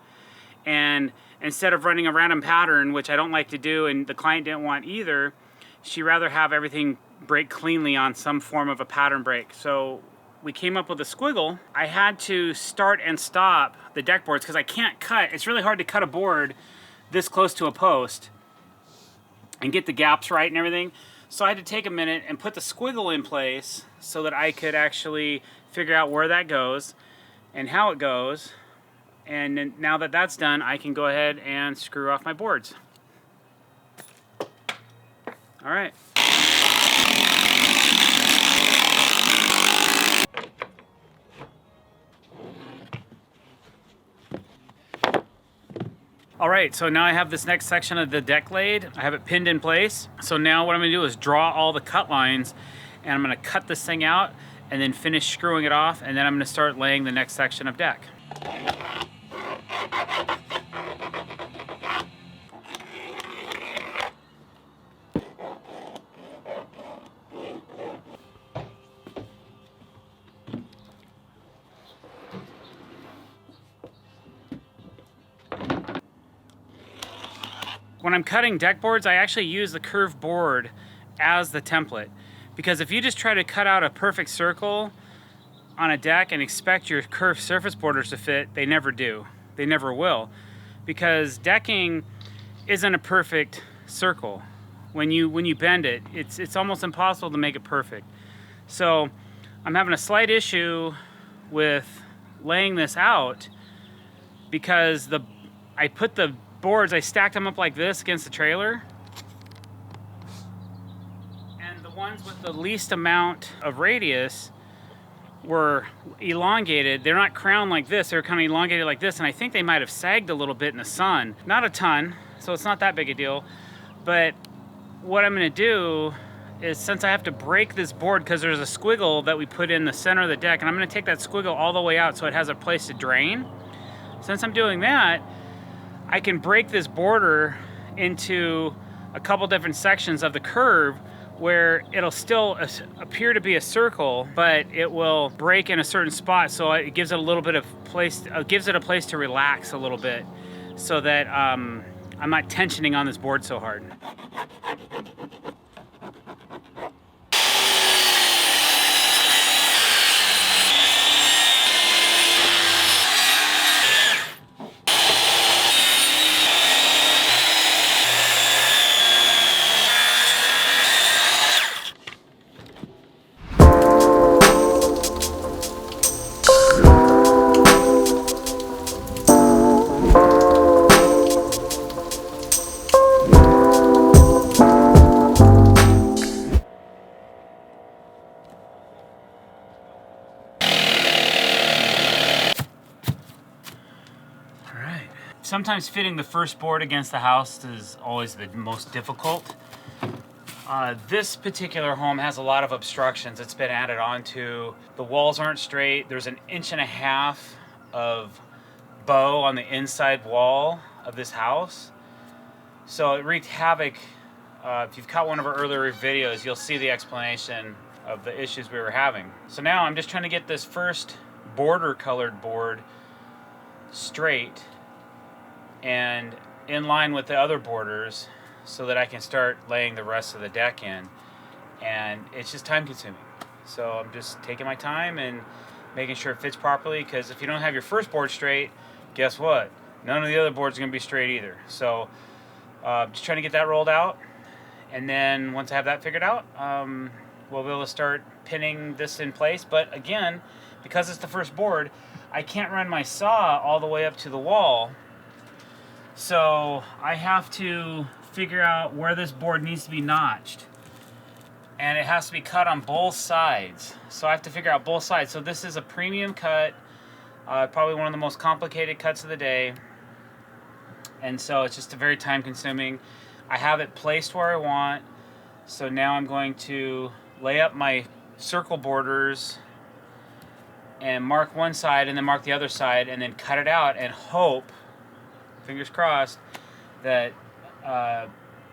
And instead of running a random pattern, which I don't like to do and the client didn't want either, she'd rather have everything break cleanly on some form of a pattern break. So we came up with a squiggle. I had to start and stop the deck boards because I can't cut. It's really hard to cut a board this close to a post and get the gaps right and everything. So I had to take a minute and put the squiggle in place so that I could actually figure out where that goes and how it goes. And then now that that's done, I can go ahead and screw off my boards. All right. All right, so now I have this next section of the deck laid. I have it pinned in place. So now what I'm gonna do is draw all the cut lines, and I'm gonna cut this thing out and then finish screwing it off, and then I'm gonna start laying the next section of deck. When I'm cutting deck boards, I actually use the curved board as the template. Because if you just try to cut out a perfect circle on a deck and expect your curved surface borders to fit, they never do. They never will. Because decking isn't a perfect circle. When you bend it, it's almost impossible to make it perfect. So I'm having a slight issue with laying this out because I put the boards, I stacked them up like this against the trailer, and the ones with the least amount of radius were elongated. They're not crowned like this, they're kind of elongated like this, and I think they might have sagged a little bit in the sun. Not a ton, so it's not that big a deal. But what I'm going to do is, since I have to break this board because there's a squiggle that we put in the center of the deck, and I'm going to take that squiggle all the way out so it has a place to drain. Since I'm doing that, I can break this border into a couple different sections of the curve where it'll still appear to be a circle, but it will break in a certain spot, so it gives it a little bit of place, gives it a place to relax a little bit, so that I'm not tensioning on this board so hard. Sometimes fitting the first board against the house is always the most difficult. This particular home has a lot of obstructions. It's been added onto. The walls aren't straight. There's an 1.5 inches of bow on the inside wall of this house. So it wreaked havoc. If you've caught one of our earlier videos, you'll see the explanation of the issues we were having. So now I'm just trying to get this first border colored board straight and in line with the other borders so that I can start laying the rest of the deck in. And it's just time consuming. So I'm just taking my time and making sure it fits properly, because if you don't have your first board straight, guess what? None of the other boards are going to be straight either. So just trying to get that rolled out. And then once I have that figured out, we'll be able to start pinning this in place. But again, because it's the first board, I can't run my saw all the way up to the wall. So I have to figure out where this board needs to be notched. And it has to be cut on both sides. So I have to figure out both sides. So this is a premium cut, probably one of the most complicated cuts of the day. And so it's just a very time consuming. I have it placed where I want. So now I'm going to lay up my circle borders and mark one side and then mark the other side and then cut it out and hope, fingers crossed, that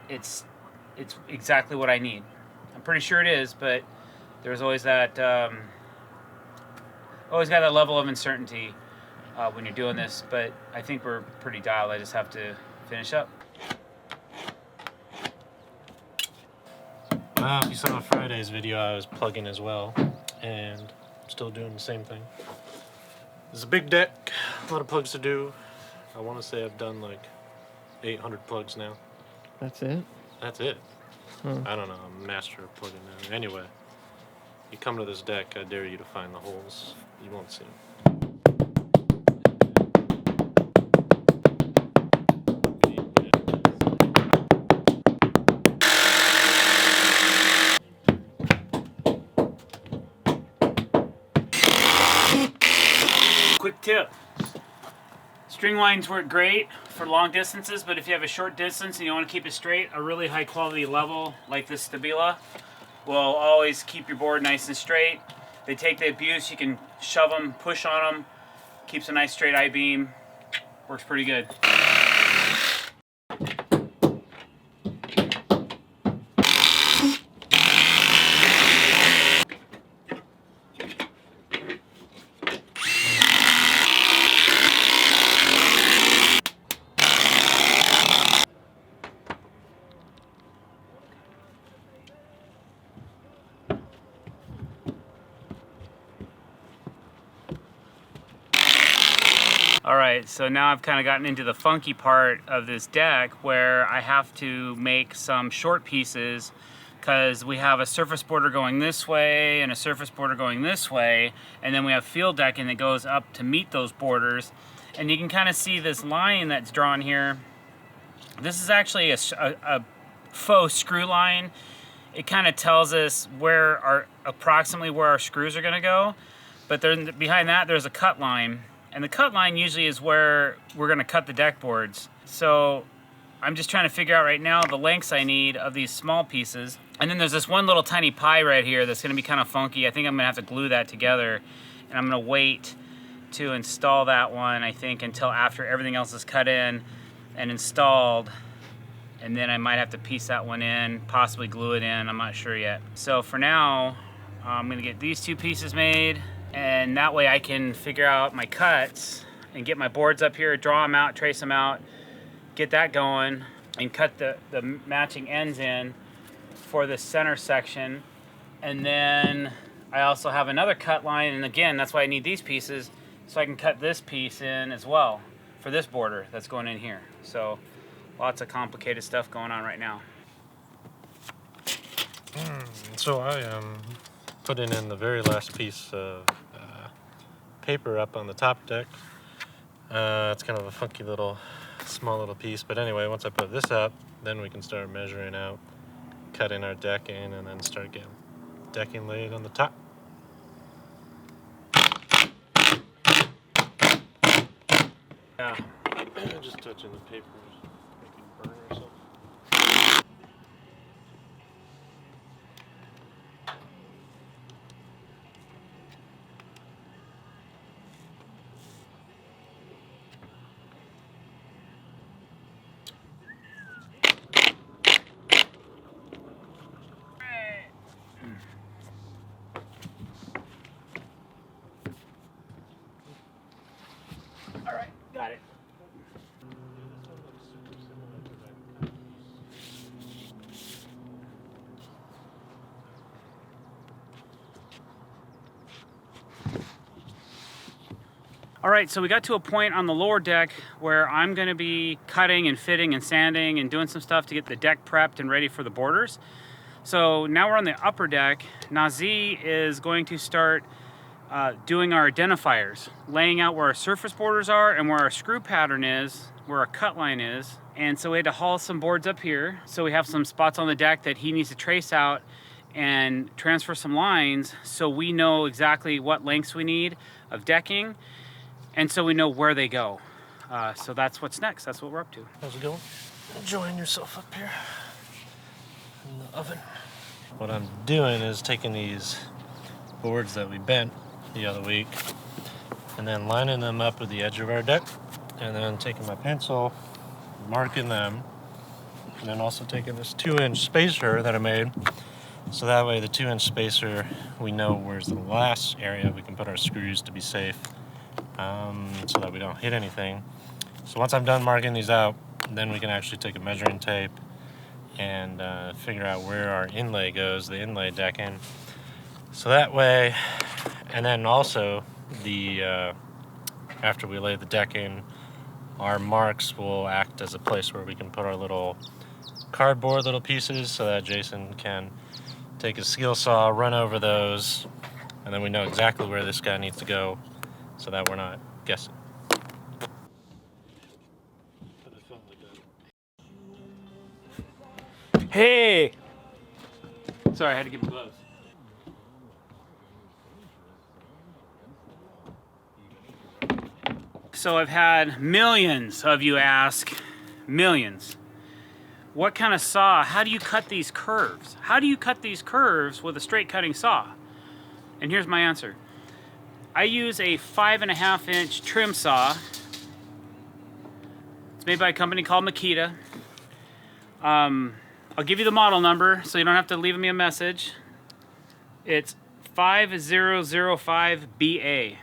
it's exactly what I need. I'm pretty sure it is, but there's always that always got that level of uncertainty when you're doing this. But I think we're pretty dialed. I just have to finish up. Well, if you saw Friday's video, I was plugging as well, and I'm still doing the same thing. It's a big deck, a lot of plugs to do. I want to say I've done like 800 plugs now. That's it? That's it. Huh. I don't know, I'm a master of plugging now. Anyway, you come to this deck, I dare you to find the holes. You won't see them. Quick tip. String lines work great for long distances, but if you have a short distance and you want to keep it straight, a really high quality level like this Stabila will always keep your board nice and straight. They take the abuse, you can shove them, push on them, keeps a nice straight I-beam, works pretty good. All right, so now I've kind of gotten into the funky part of this deck where I have to make some short pieces because we have a surface border going this way and a surface border going this way, and then we have field decking that goes up to meet those borders. And you can kind of see this line that's drawn here. This is actually a faux screw line. It kind of tells us approximately where our screws are gonna go, but behind that there's a cut line. And the cut line usually is where we're gonna cut the deck boards. So I'm just trying to figure out right now the lengths I need of these small pieces. And then there's this one little tiny pie right here that's gonna be kind of funky. I think I'm gonna have to glue that together, and I'm gonna wait to install that one, I think, until after everything else is cut in and installed. And then I might have to piece that one in, possibly glue it in, I'm not sure yet. So for now, I'm gonna get these two pieces made, and that way I can figure out my cuts and get my boards up here, draw them out, trace them out, get that going, and cut the matching ends in for the center section. And then I also have another cut line, and again, that's why I need these pieces, so I can cut this piece in as well for this border that's going in here. So lots of complicated stuff going on right now. So I am putting in the very last piece of paper up on the top deck. It's kind of a funky little, small little piece, but anyway, once I put this up, then we can start measuring out, cutting our decking, and then start getting decking laid on the top. Yeah. Just touching the papers, making burn or something. All right, got it. All right, so we got to a point on the lower deck where I'm gonna be cutting and fitting and sanding and doing some stuff to get the deck prepped and ready for the borders. So now we're on the upper deck. Nazi is going to start doing our identifiers, laying out where our surface borders are and where our screw pattern is, where our cut line is. And so we had to haul some boards up here. So we have some spots on the deck that he needs to trace out and transfer some lines so we know exactly what lengths we need of decking, and so we know where they go. So that's what's next. That's what we're up to. How's it going? Enjoying yourself up here in the oven. What I'm doing is taking these boards that we bent the other week and then lining them up with the edge of our deck, and then taking my pencil, marking them, and then also taking this 2-inch spacer that I made, so that way the 2-inch spacer, we know where's the last area we can put our screws to be safe, so that we don't hit anything. So once I'm done marking these out, then we can actually take a measuring tape and figure out where our inlay goes, the inlay decking. So that way, and then also the after we lay the decking, our marks will act as a place where we can put our little cardboard little pieces, so that Jason can take his skill saw, run over those, and then we know exactly where this guy needs to go, so that we're not guessing. Hey! Sorry, I had to give him gloves. So I've had millions of you ask, millions, what kind of saw, how do you cut these curves? How do you cut these curves with a straight cutting saw? And here's my answer. I use a 5.5-inch trim saw. It's made by a company called Makita. I'll give you the model number so you don't have to leave me a message. It's 5005BA.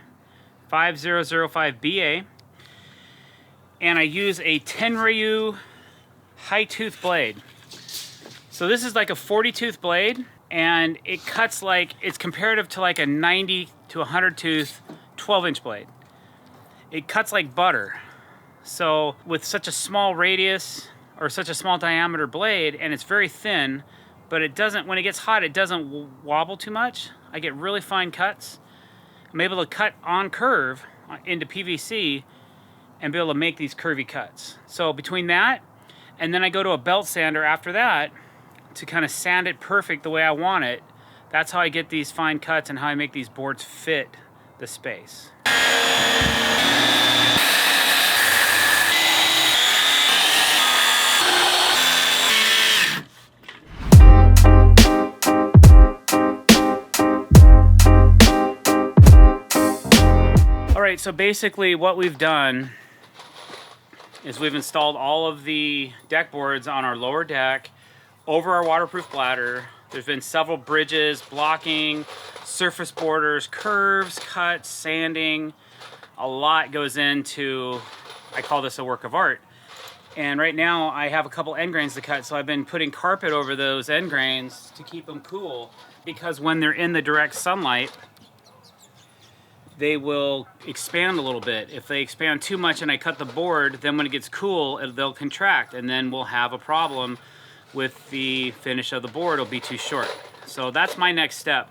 5005BA. And I use a Tenryu high tooth blade. So this is like a 40 tooth blade, and it cuts like, it's comparative to like a 90 to 100 tooth 12-inch blade. it cuts like butter. So with such a small radius or such a small diameter blade, and it's very thin, but it doesn't, when it gets hot, it doesn't wobble too much. I get really fine cuts. I'm able to cut on curve into PVC and be able to make these curvy cuts. So between that, and then I go to a belt sander after that to kind of sand it perfect the way I want it. That's how I get these fine cuts and how I make these boards fit the space. All right, so basically what we've done is we've installed all of the deck boards on our lower deck over our waterproof bladder. There's been several bridges, blocking, surface borders, curves, cuts, sanding. A lot goes into, I call this a work of art. And right now I have a couple end grains to cut, so I've been putting carpet over those end grains to keep them cool, because when they're in the direct sunlight, they will expand a little bit. If they expand too much and I cut the board, then when it gets cool, they'll contract, and then we'll have a problem with the finish of the board. It'll be too short. So that's my next step.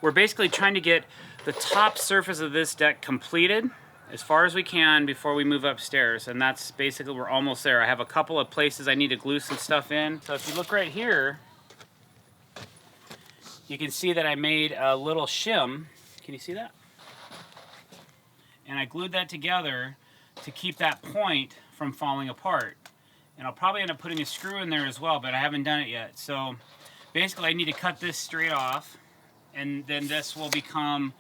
We're basically trying to get the top surface of this deck completed as far as we can before we move upstairs, and that's basically, we're almost there. I have a couple of places I need to glue some stuff in. So if you look right here, you can see that I made a little shim. Can you see that? And I glued that together to keep that point from falling apart. And I'll probably end up putting a screw in there as well, but I haven't done it yet. So basically I need to cut this straight off, and then this will become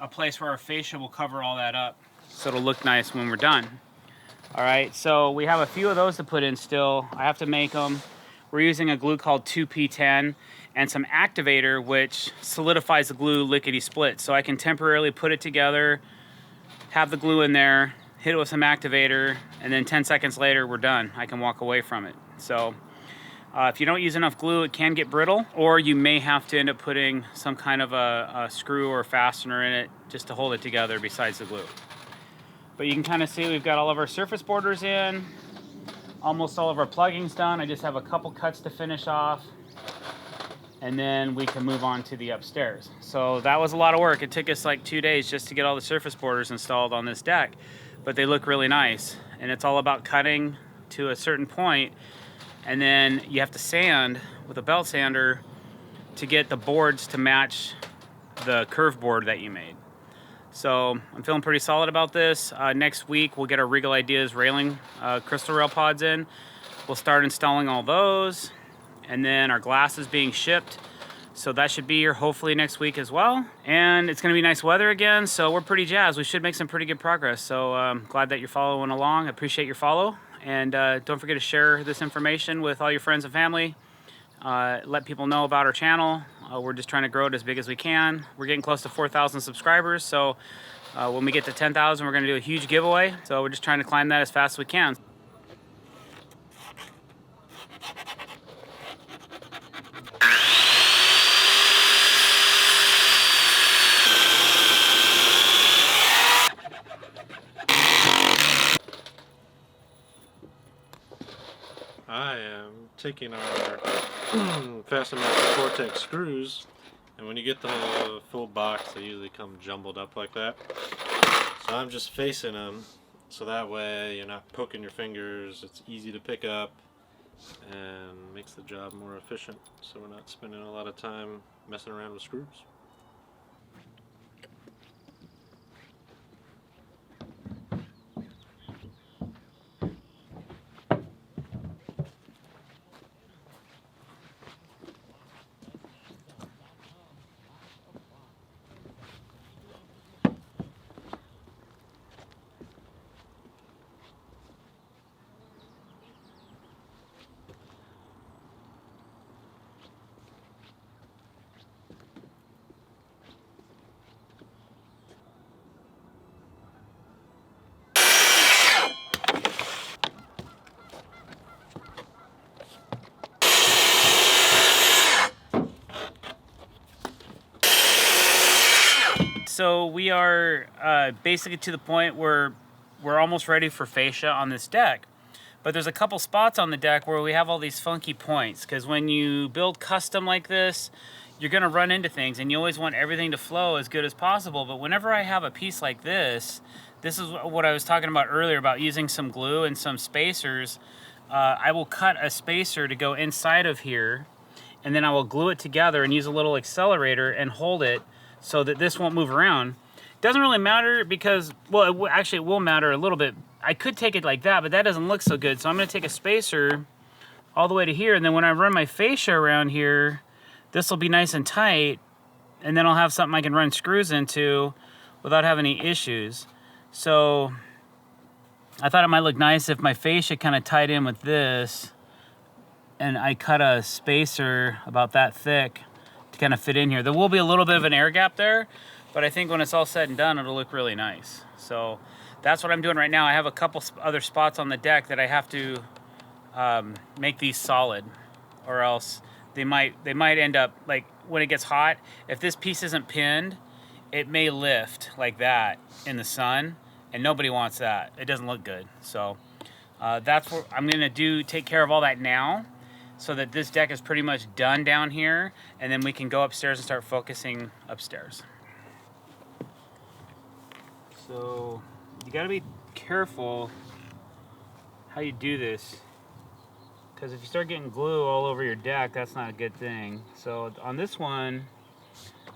a place where our fascia will cover all that up, so it'll look nice when we're done. All right, so we have a few of those to put in still. I have to make them. We're using a glue called 2P10 and some activator, which solidifies the glue lickety split. So I can temporarily put it together, have the glue in there, hit it with some activator, and then 10 seconds later we're done. I can walk away from it. So if you don't use enough glue, it can get brittle, or you may have to end up putting some kind of a screw or fastener in it just to hold it together besides the glue. But you can kind of see we've got all of our surface borders in, almost all of our plugging's done. I just have a couple cuts to finish off, and then we can move on to the upstairs. So that was a lot of work. It took us like 2 days just to get all the surface borders installed on this deck, but they look really nice. And it's all about cutting to a certain point, and then you have to sand with a belt sander to get the boards to match the curve board that you made. So I'm feeling pretty solid about this. Next week we'll get our Regal Ideas railing crystal rail pods in. We'll start installing all those, and then our glass is being shipped, so that should be here hopefully next week as well. And it's gonna be nice weather again, so we're pretty jazzed. We should make some pretty good progress. So glad that you're following along. I appreciate your follow, and don't forget to share this information with all your friends and family. Let people know about our channel. We're just trying to grow it as big as we can. We're getting close to 4,000 subscribers, so when we get to 10,000, we're gonna do a huge giveaway. So we're just trying to climb that as fast as we can. I am taking our Fascia Vortex screws, and when you get the full box, they usually come jumbled up like that. So I'm just facing them, so that way you're not poking your fingers. It's easy to pick up and makes the job more efficient, so we're not spending a lot of time messing around with screws. So we are basically to the point where we're almost ready for fascia on this deck. But there's a couple spots on the deck where we have all these funky points, because when you build custom like this, you're gonna run into things, and you always want everything to flow as good as possible. But whenever I have a piece like this is what I was talking about earlier about using some glue and some spacers. I will cut a spacer to go inside of here, and then I will glue it together and use a little accelerator and hold it so that this won't move around. Doesn't really matter because, well, actually it will matter a little bit. I could take it like that, but that doesn't look so good. So I'm gonna take a spacer all the way to here, and then when I run my fascia around here, this will be nice and tight, and then I'll have something I can run screws into without having any issues. So I thought it might look nice if my fascia kind of tied in with this, and I cut a spacer about that thick to kind of fit in here. There will be a little bit of an air gap there, but I think when it's all said and done, it'll look really nice. So that's what I'm doing right now. I have a couple other spots on the deck that I have to make these solid, or else they might end up, like when it gets hot, if this piece isn't pinned, it may lift like that in the sun, and nobody wants that. It doesn't look good. So that's what I'm gonna do, take care of all that now, so that this deck is pretty much done down here, and then we can go upstairs and start focusing upstairs. So you gotta be careful how you do this, because if you start getting glue all over your deck, that's not a good thing. So on this one,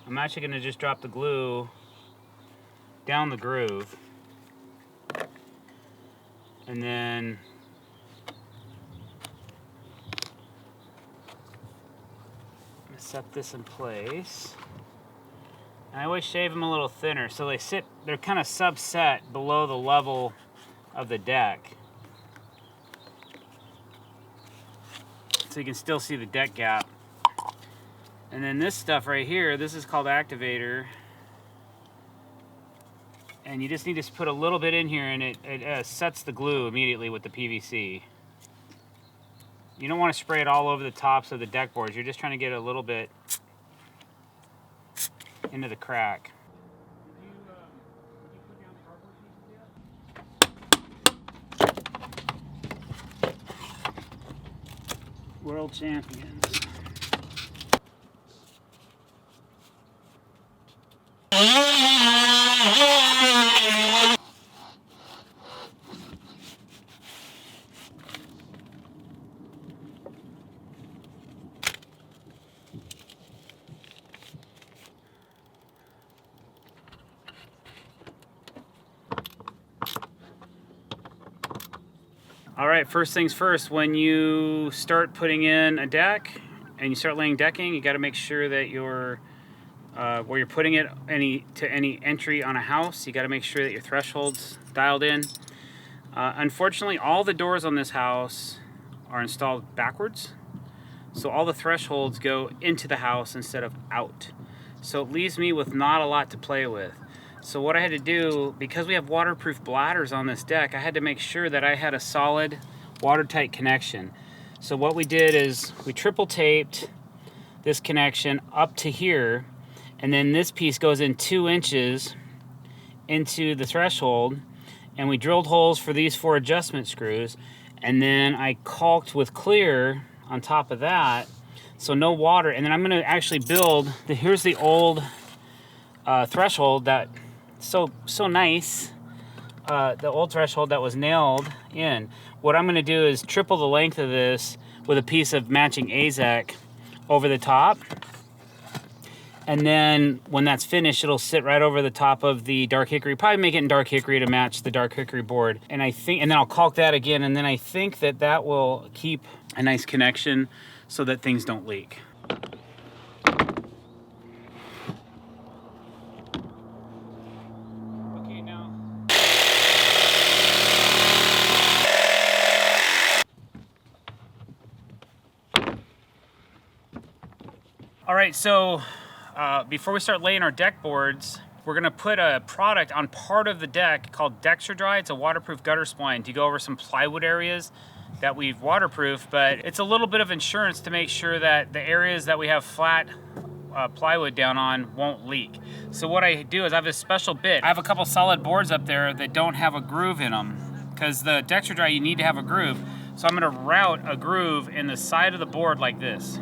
I'm actually gonna just drop the glue down the groove, and then I'm gonna set this in place. And I always shave them a little thinner so they're kind of subset below the level of the deck, so you can still see the deck gap. And then this stuff right here, this is called activator, and you just need to put a little bit in here, and it sets the glue immediately with the PVC. You don't want to spray it all over the tops of the deck boards. You're just trying to get a little bit into the crack. World champions. All right, first things first, when you start putting in a deck and you start laying decking, you got to make sure that your where you're putting it any entry on a house, you got to make sure that your threshold's dialed in. Unfortunately, all the doors on this house are installed backwards, so all the thresholds go into the house instead of out. So it leaves me with not a lot to play with. So what I had to do, because we have waterproof bladders on this deck, I had to make sure that I had a solid watertight connection. So what we did is we triple taped this connection up to here, and then this piece goes in 2 inches into the threshold, and we drilled holes for these 4 adjustment screws, and then I caulked with clear on top of that, so no water. And then I'm gonna actually build, here's the old threshold that so nice, the old threshold that was nailed in. What I'm gonna do is triple the length of this with a piece of matching AZEK over the top, and then when that's finished, it'll sit right over the top of the dark hickory. Probably make it in dark hickory to match the dark hickory board. And then I'll caulk that again, and then I think that will keep a nice connection so that things don't leak. All right, so before we start laying our deck boards, we're gonna put a product on part of the deck called Dextra Dry. It's a waterproof gutter spline to go over some plywood areas that we've waterproofed, but it's a little bit of insurance to make sure that the areas that we have flat plywood down on won't leak. So what I do is I have this special bit. I have a couple solid boards up there that don't have a groove in them, because the Dexter Dry, you need to have a groove. So I'm gonna route a groove in the side of the board like this.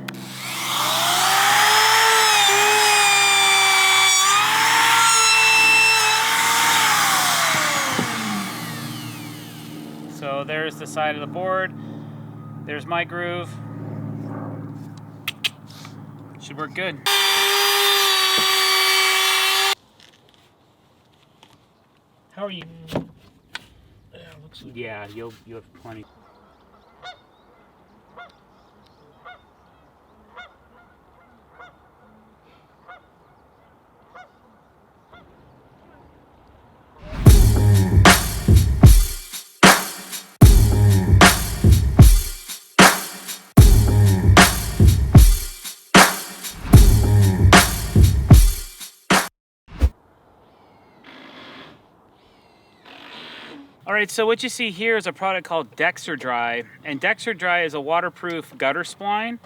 So there's the side of the board. There's my groove. Should work good. How are you? Yeah, looks like Yeah, you have plenty. All right, so what you see here is a product called Dexter Dry, and Dexter Dry is a waterproof gutter spline.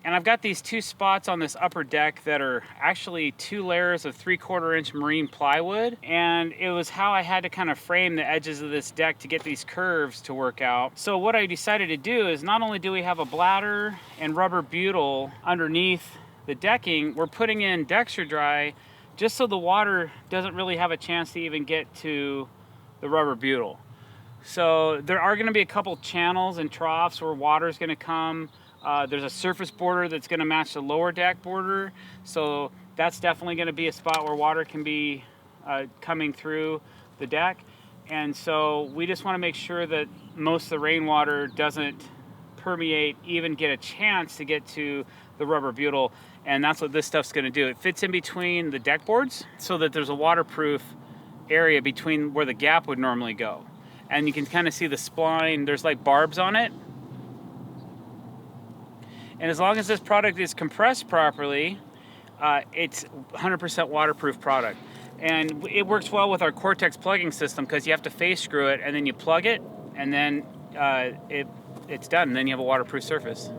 And I've got these 2 spots on this upper deck that are actually 2 layers of 3/4 inch marine plywood. And it was how I had to kind of frame the edges of this deck to get these curves to work out. So what I decided to do is not only do we have a bladder and rubber butyl underneath the decking, we're putting in Dexter Dry just so the water doesn't really have a chance to even get to the rubber butyl. So there are going to be a couple channels and troughs where water is going to come. There's a surface border that's going to match the lower deck border, so that's definitely going to be a spot where water can be coming through the deck. And so we just want to make sure that most of the rainwater doesn't permeate, even get a chance to get to the rubber butyl, and that's what this stuff's going to do. It fits in between the deck boards so that there's a waterproof area between where the gap would normally go. And you can kind of see the spline, there's like barbs on it. And as long as this product is compressed properly, it's 100% waterproof product. And it works well with our Cortex plugging system because you have to face screw it and then you plug it and then it's done. And then you have a waterproof surface.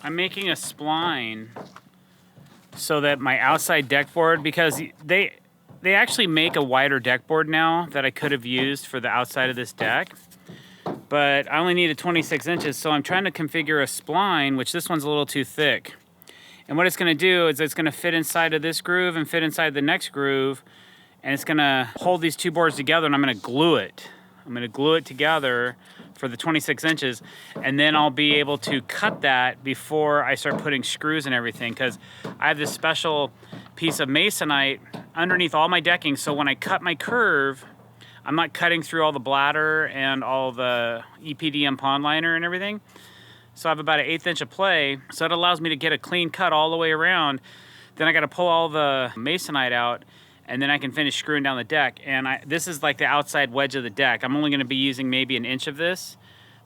I'm making a spline so that my outside deck board, because they actually make a wider deck board now that I could have used for the outside of this deck, but I only needed 26 inches, so I'm trying to configure a spline, which this one's a little too thick. And what it's going to do is it's going to fit inside of this groove and fit inside the next groove, and it's going to hold these 2 boards together, and I'm going to glue it. I'm going to glue it together for the 26 inches, and then I'll be able to cut that before I start putting screws and everything, because I have this special piece of masonite underneath all my decking, so when I cut my curve, I'm not cutting through all the bladder and all the EPDM pond liner and everything. So I have about an 1/8 inch of play, so it allows me to get a clean cut all the way around. Then I got to pull all the masonite out, and then I can finish screwing down the deck. And this is like the outside wedge of the deck. I'm only going to be using maybe 1 inch of this,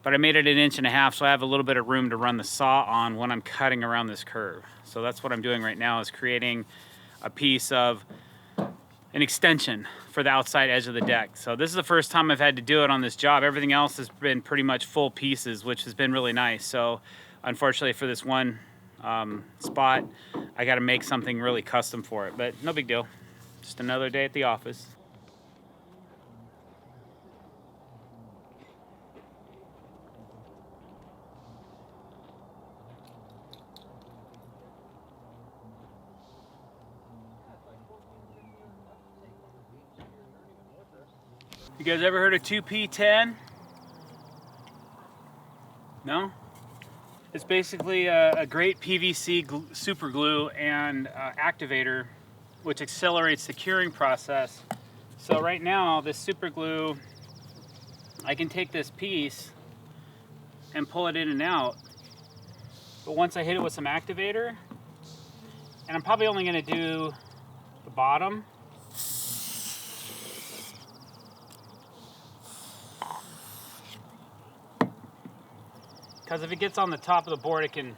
but I made it 1.5 inches, so I have a little bit of room to run the saw on when I'm cutting around this curve. So that's what I'm doing right now, is creating a piece of an extension for the outside edge of the deck. So this is the first time I've had to do it on this job. Everything else has been pretty much full pieces, which has been really nice. So unfortunately for this one spot, I got to make something really custom for it, but no big deal. Just another day at the office. You guys ever heard of 2P10? No? It's basically a great PVC super glue and activator, which accelerates the curing process. So right now, this super glue, I can take this piece and pull it in and out. But once I hit it with some activator, and I'm probably only gonna do the bottom, Because if it gets on the top of the board, it can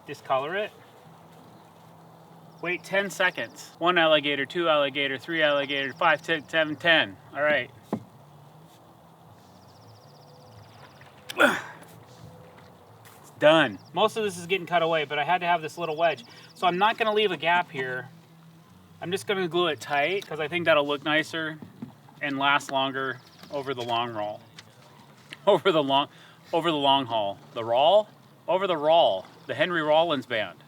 discolor it. Wait 10 seconds. 1 alligator, 2 alligator, 3 alligator, 5, 6, 7, 10. All right. It's done. Most of this is getting cut away, but I had to have this little wedge. So I'm not gonna leave a gap here. I'm just gonna glue it tight because I think that'll look nicer and last longer over the long roll. Over the long haul. The roll? Over the roll. The Henry Rollins band.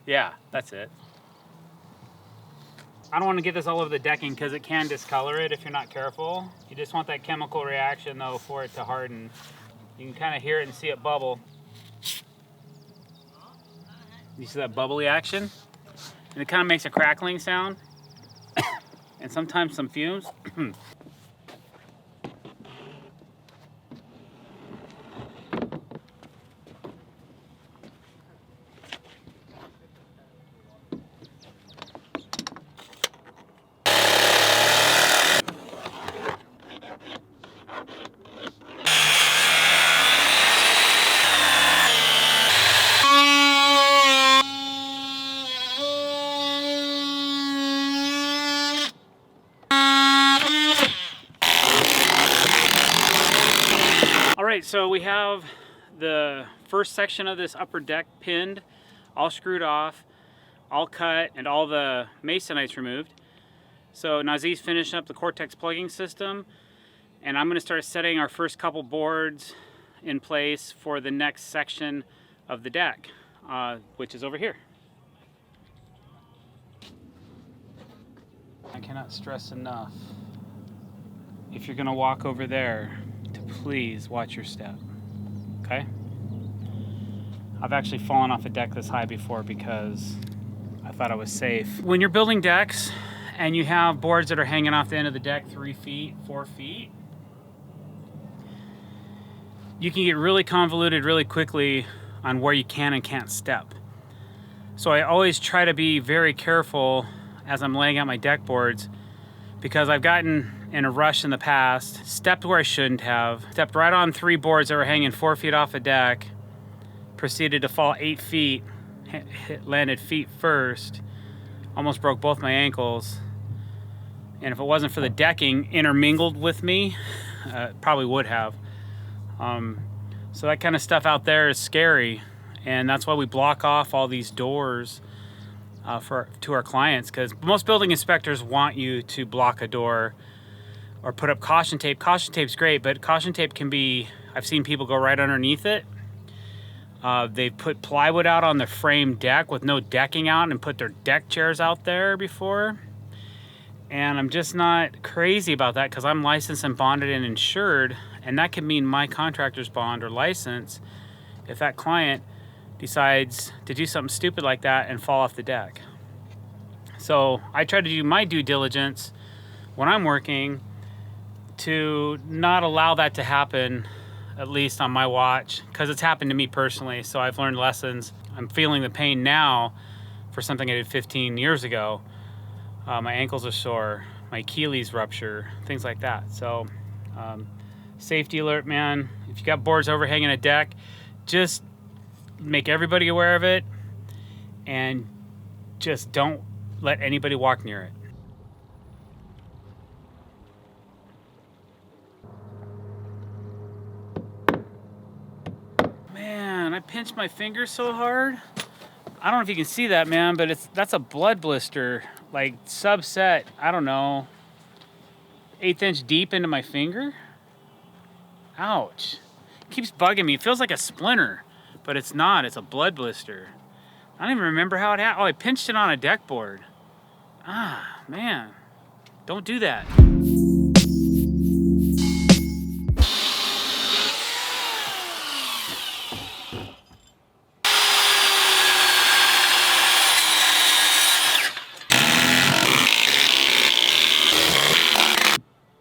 Yeah, that's it. I don't want to get this all over the decking because it can discolor it if you're not careful. You just want that chemical reaction though for it to harden. You can kind of hear it and see it bubble. You see that bubbly action? And it kind of makes a crackling sound. And sometimes some fumes. Alright, so we have the first section of this upper deck pinned, all screwed off, all cut, and all the masonites removed. So Nazee's finishing up the Cortex plugging system, and I'm going to start setting our first couple boards in place for the next section of the deck, which is over here. I cannot stress enough, if you're going to walk over there, to please watch your step, okay? I've actually fallen off a deck this high before because I thought I was safe. When you're building decks and you have boards that are hanging off the end of the deck 3 feet, 4 feet, you can get really convoluted really quickly on where you can and can't step. So I always try to be very careful as I'm laying out my deck boards, because I've gotten in a rush in the past, stepped where I shouldn't have, stepped right on 3 boards that were hanging 4 feet off a deck, proceeded to fall 8 feet, landed feet first, almost broke both my ankles, and if it wasn't for the decking intermingled with me, probably would have. So that kind of stuff out there is scary, and that's why we block off all these doors to our clients, because most building inspectors want you to block a door or put up caution tape. Caution tape's great, but caution tape can be, I've seen people go right underneath it. They've put plywood out on the frame deck with no decking out and put their deck chairs out there before. And I'm just not crazy about that because I'm licensed and bonded and insured, and that could mean my contractor's bond or license if that client decides to do something stupid like that and fall off the deck. So I try to do my due diligence when I'm working to not allow that to happen, at least on my watch, because it's happened to me personally. So I've learned lessons. I'm feeling the pain now for something I did 15 years ago. My ankles are sore, my Achilles rupture, things like that. So safety alert, man. If you got boards overhanging a deck, just make everybody aware of it and just don't let anybody walk near it. Man, I pinched my finger so hard. I don't know if you can see that, man, but that's a blood blister, like subset, I don't know, 1/8 inch deep into my finger. Ouch. It keeps bugging me. It feels like a splinter, but it's not. It's a blood blister. I don't even remember how it happened. Oh, I pinched it on a deck board. Ah, man. Don't do that.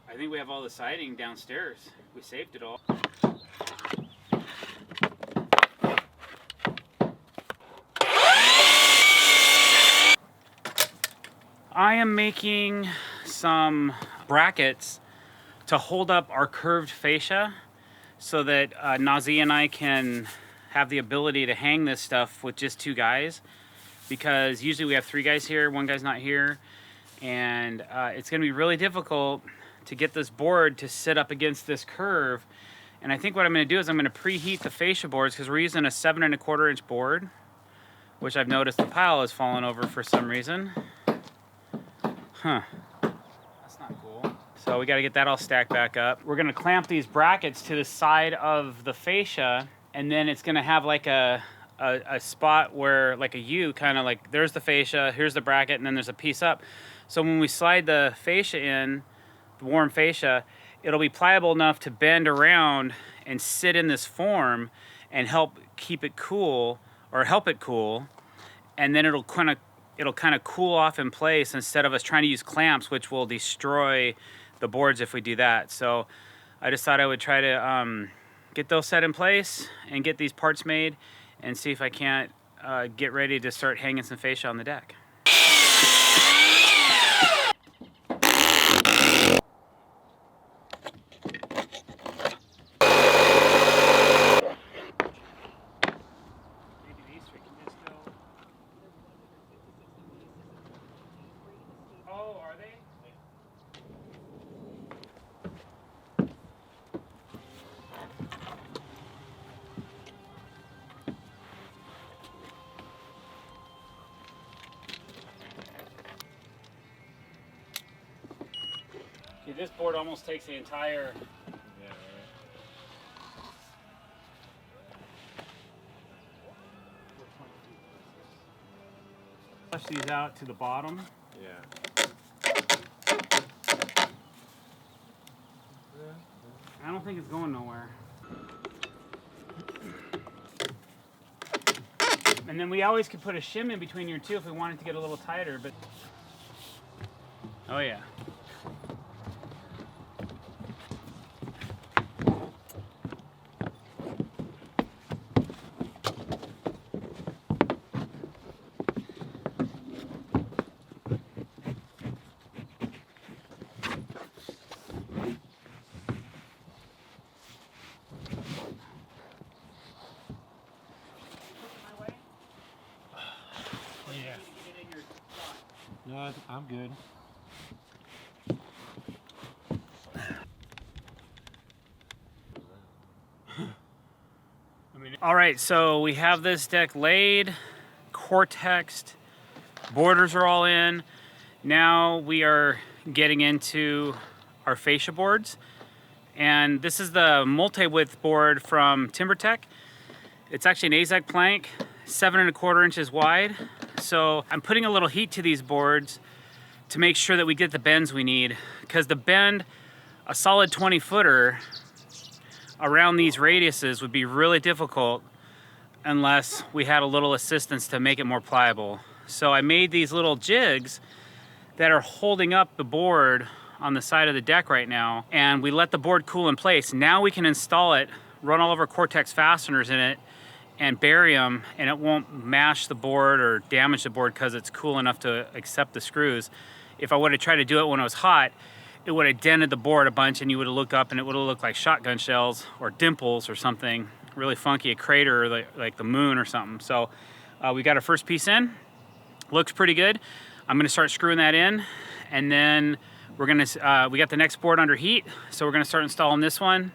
I think we have all the siding downstairs. We saved it all. I am making some brackets to hold up our curved fascia so that Nazee and I can have the ability to hang this stuff with just 2 guys, because usually we have 3 guys here, 1 guy's not here, and it's going to be really difficult to get this board to sit up against this curve. And I think what I'm going to do is I'm going to preheat the fascia boards, because we're using a 7¼ inch board, which I've noticed the pile has fallen over for some reason. Huh. That's not cool. So we got to get that all stacked back up. We're going to clamp these brackets to the side of the fascia, and then it's going to have like a spot where, like a U, kind of like, there's the fascia, here's the bracket, and then there's a piece up. So when we slide the fascia in, the warm fascia, it'll be pliable enough to bend around and sit in this form and help keep it cool, or help it cool, and then it'll kind of cool off in place instead of us trying to use clamps, which will destroy the boards if we do that. So I just thought I would try to get those set in place and get these parts made and see if I can't get ready to start hanging some fascia on the deck. This board almost takes the entire. Yeah, right. Flush these out to the bottom. Yeah. I don't think it's going nowhere. And then we always could put a shim in between here too if we wanted to get a little tighter, but. Oh yeah. No, I'm good. All right, so we have this deck laid, cortexed, borders are all in. Now we are getting into our fascia boards. And this is the multi-width board from TimberTech. It's actually an AZEK plank, 7¼ inches wide. So I'm putting a little heat to these boards to make sure that we get the bends we need, because the bend a solid 20-footer around these radiuses would be really difficult unless we had a little assistance to make it more pliable. So I made these little jigs that are holding up the board on the side of the deck right now, and we let the board cool in place. Now we can install it, run all of our Cortex fasteners in it, and bury them, and it won't mash the board or damage the board because it's cool enough to accept the screws. If I would have tried to do it when it was hot, it would have dented the board a bunch, and you would have looked up and it would have looked like shotgun shells or dimples or something really funky, a crater like the moon or something. So we got our first piece in, looks pretty good. I'm gonna start screwing that in, and then we're gonna, we got the next board under heat, so we're gonna start installing this one.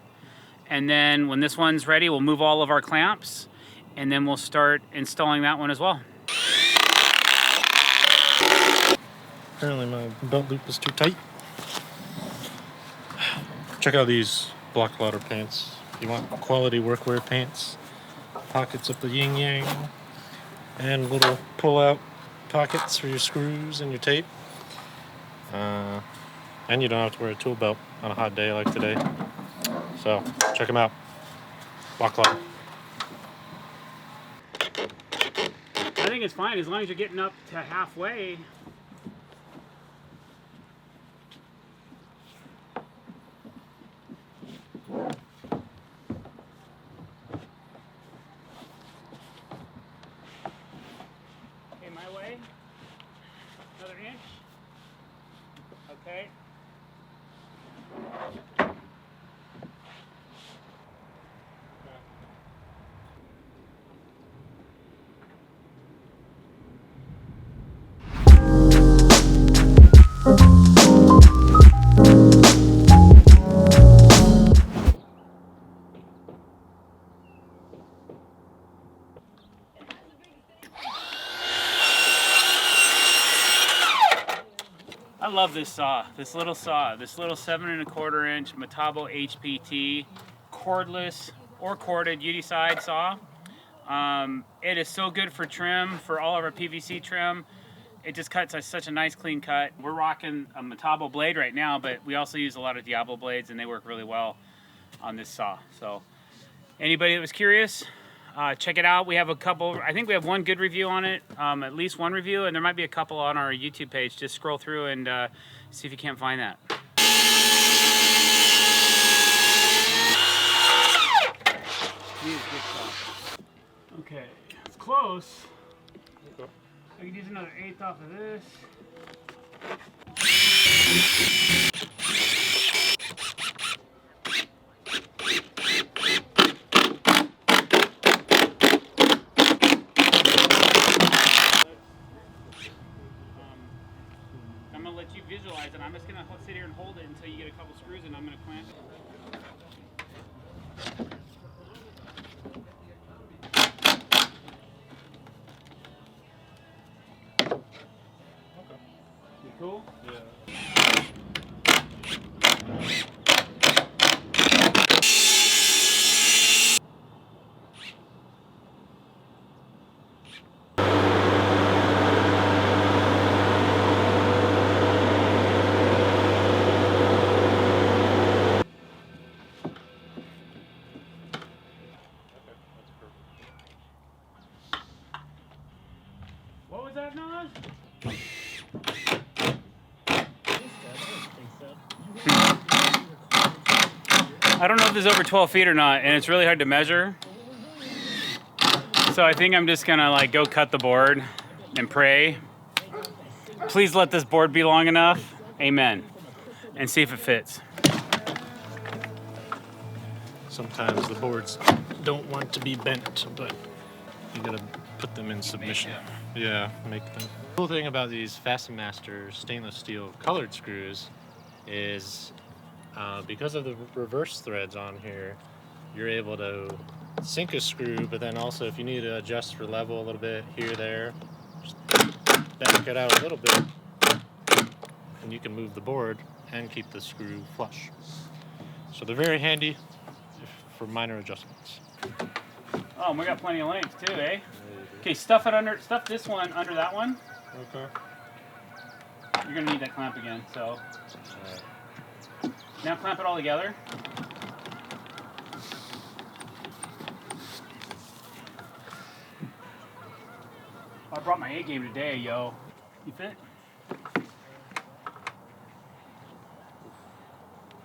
And then when this one's ready, we'll move all of our clamps, and then we'll start installing that one as well. Apparently my belt loop is too tight. Check out these block ladder pants. If you want quality workwear pants, pockets of the yin yang, and little pull-out pockets for your screws and your tape. And you don't have to wear a tool belt on a hot day like today. So check them out. Block ladder. I think it's fine as long as you're getting up to halfway. Okay, my way. Another inch. Okay. I love this saw, this little 7¼ inch Metabo HPT cordless or corded UD side saw. It is so good for trim, for all of our PVC trim. It just cuts such a nice clean cut. We're rocking a Metabo blade right now, but we also use a lot of Diablo blades and they work really well on this saw. So anybody that was curious, check it out. We have a couple, I think we have one good review on it, at least one review, and there might be a couple on our YouTube page. Just scroll through and see if you can't find that. Okay, it's close. Okay. I could use another 1/8 off of this. I'm gonna let you visualize it. I'm just gonna sit here and hold it until you get a couple screws and I'm gonna clamp it. You cool? Yeah. What was that noise? I don't know if this is over 12 feet or not, and it's really hard to measure. So I think I'm just gonna like go cut the board and pray. Please let this board be long enough. Amen. And see if it fits. Sometimes the boards don't want to be bent, but you gotta put them in submission. Yeah, make them. The cool thing about these Fasten Master stainless steel colored screws is because of the reverse threads on here, you're able to sink a screw, but then also if you need to adjust for level a little bit here, there, just back it out a little bit, and you can move the board and keep the screw flush. So they're very handy for minor adjustments. Oh, and we got plenty of length too, eh? Okay, stuff this one under that one. Okay. You're gonna need that clamp again, so. Now clamp it all together. I brought my A game today, yo. You fit?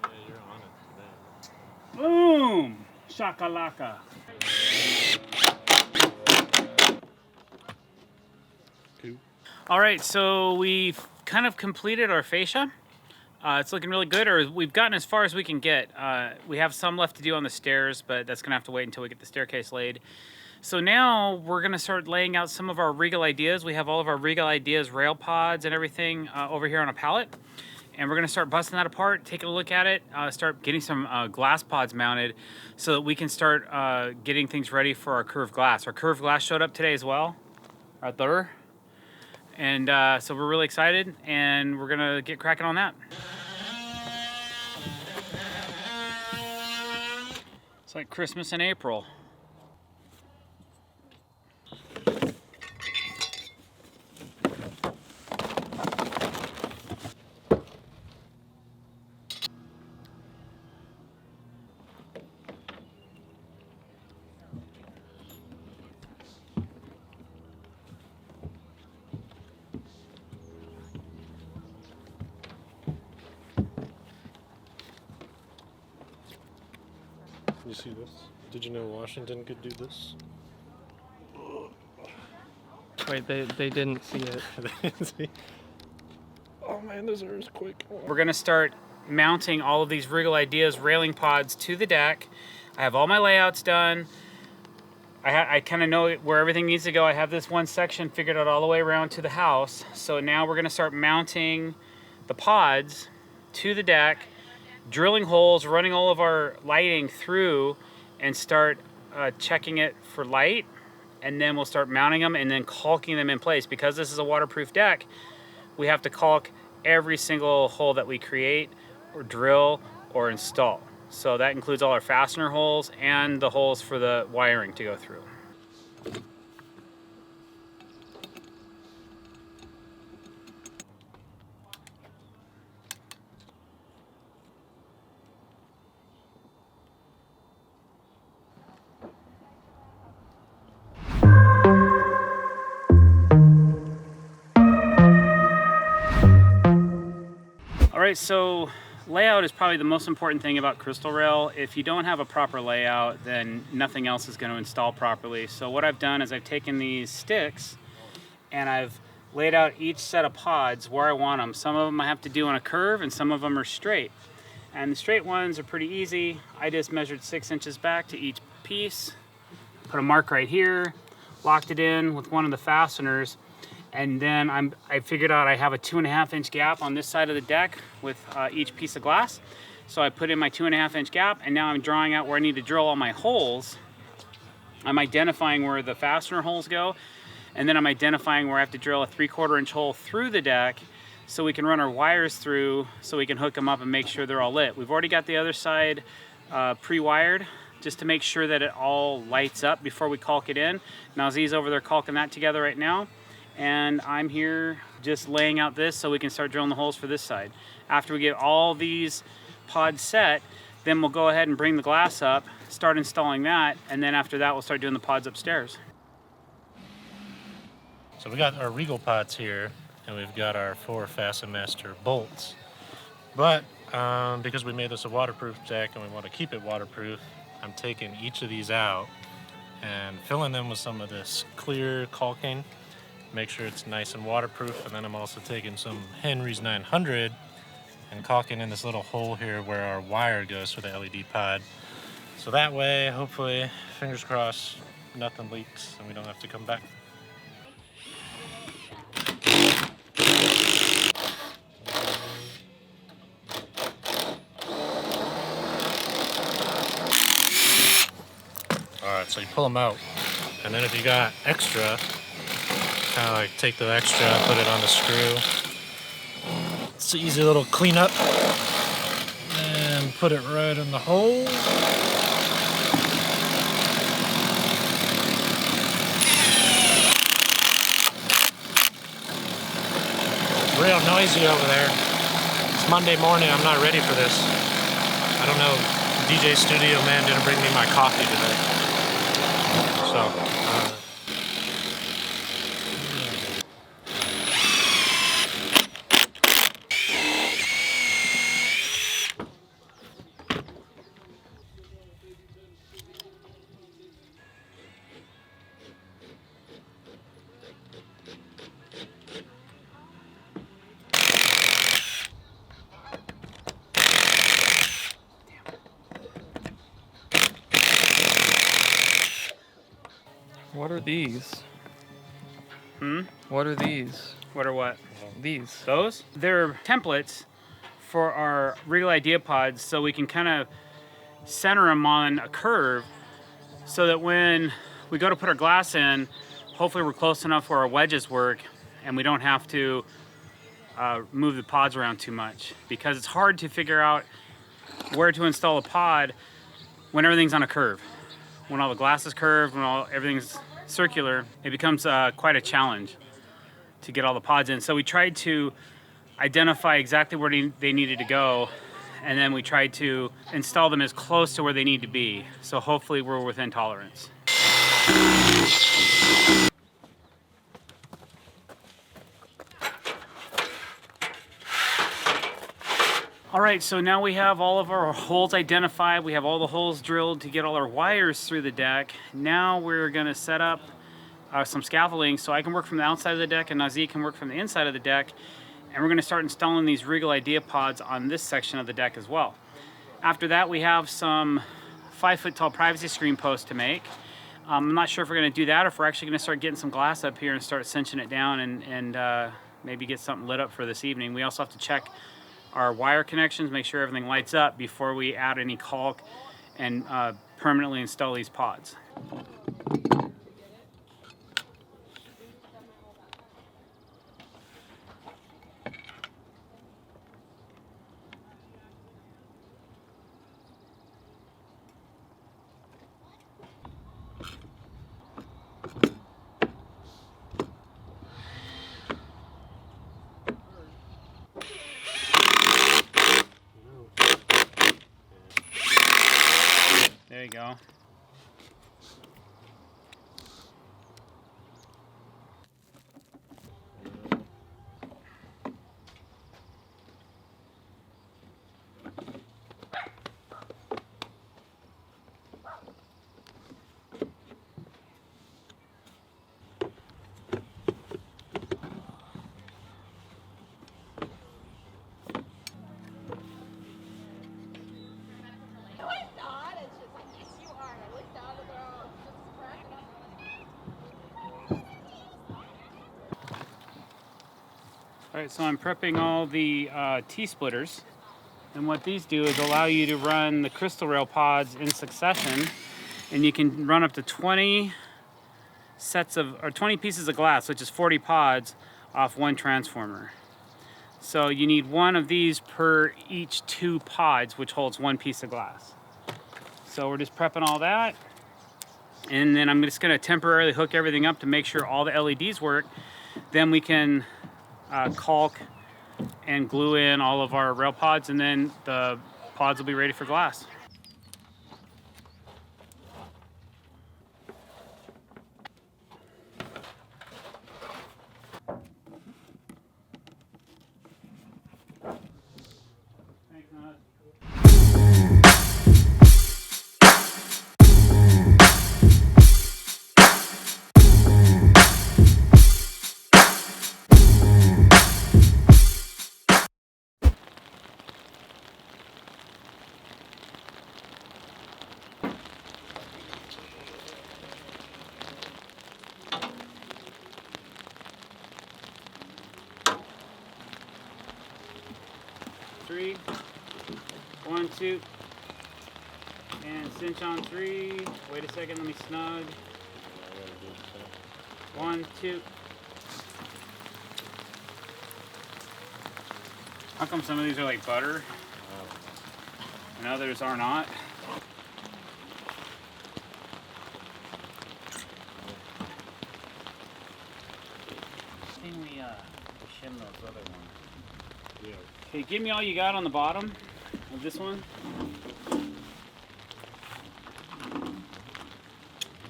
Yeah, you're on it today. Boom! Shakalaka. Cool. All right, so we've kind of completed our fascia. It's looking really good, or we've gotten as far as we can get. We have some left to do on the stairs, but that's gonna have to wait until we get the staircase laid. So now we're gonna start laying out some of our Regal ideas. We have all of our Regal ideas rail pods and everything over here on a pallet. And we're gonna start busting that apart, taking a look at it, start getting some glass pods mounted so that we can start getting things ready for our curved glass. Our curved glass showed up today as well, right there. And so we're really excited, and we're gonna get cracking on that. It's like Christmas in April. You see this? Did you know Washington could do this? Wait, they didn't see it. See? Oh man, this is quick. We're gonna start mounting all of these Regal Ideas railing pods to the deck. I have all my layouts done. I kind of know where everything needs to go. I have this one section figured out all the way around to the house. So now we're gonna start mounting the pods to the deck, drilling holes, running all of our lighting through, and start checking it for light. And then we'll start mounting them and then caulking them in place. Because this is a waterproof deck, we have to caulk every single hole that we create or drill or install. So that includes all our fastener holes and the holes for the wiring to go through. All right, so layout is probably the most important thing about crystal rail. If you don't have a proper layout, then nothing else is going to install properly. So what I've done is I've taken these sticks and I've laid out each set of pods where I want them. Some of them I have to do on a curve and some of them are straight. And the straight ones are pretty easy. I just measured 6 inches back to each piece, put a mark right here, locked it in with one of the fasteners, and then I figured out I have a 2.5 inch gap on this side of the deck with each piece of glass. So I put in my 2.5 inch gap, and now I'm drawing out where I need to drill all my holes. I'm identifying where the fastener holes go, and then I'm identifying where I have to drill a 3/4 inch hole through the deck so we can run our wires through so we can hook them up and make sure they're all lit. We've already got the other side pre-wired just to make sure that it all lights up before we caulk it in. Now Z's over there caulking that together right now, and I'm here just laying out this so we can start drilling the holes for this side. After we get all these pods set, then we'll go ahead and bring the glass up, start installing that, and then after that we'll start doing the pods upstairs. So we got our Regal pods here, and we've got our 4 Fasten Master bolts. But because we made this a waterproof deck and we want to keep it waterproof, I'm taking each of these out and filling them with some of this clear caulking, make sure it's nice and waterproof. And then I'm also taking some Henry's 900 and caulking in this little hole here where our wire goes for the LED pod. So that way, hopefully, fingers crossed, nothing leaks and we don't have to come back. Alright, so you pull them out, and then if you got extra, kind of like take the extra, put it on the screw. It's an easy little cleanup, and put it right in the hole. Real noisy over there. It's Monday morning, I'm not ready for this. I don't know, DJ Studio Man didn't bring me my coffee today. So, What are these? Hmm? What are these? What are what? These. Those? They're templates for our Real Idea pods so we can kind of center them on a curve so that when we go to put our glass in, hopefully we're close enough where our wedges work and we don't have to move the pods around too much, because it's hard to figure out where to install a pod when everything's on a curve. When all the glass is curved, when everything's circular, it becomes quite a challenge to get all the pods in. So we tried to identify exactly where they needed to go, and then we tried to install them as close to where they need to be. So hopefully we're within tolerance. All right, so now we have all of our holes identified. We have all the holes drilled to get all our wires through the deck. Now we're gonna set up some scaffolding so I can work from the outside of the deck and Nazi can work from the inside of the deck. And we're gonna start installing these Regal Idea pods on this section of the deck as well. After that, we have some 5-foot tall privacy screen posts to make. I'm not sure if we're gonna do that or if we're actually gonna start getting some glass up here and start cinching it down and maybe get something lit up for this evening. We also have to check our wire connections, make sure everything lights up before we add any caulk and permanently install these pods. All right, so I'm prepping all the T-splitters. And what these do is allow you to run the crystal rail pods in succession. And you can run up to 20 20 pieces of glass, which is 40 pods, off one transformer. So you need one of these per each 2 pods, which holds 1 piece of glass. So we're just prepping all that. And then I'm just gonna temporarily hook everything up to make sure all the LEDs work. Then we can caulk and glue in all of our rail pods, and then the pods will be ready for glass. Thanks, Nod. 3, 1, 2, and cinch on 3. Wait a second, let me snug. 1, 2. How come some of these are like butter and others are not? I think we shim those other ones. Yeah. Okay, give me all you got on the bottom of this one.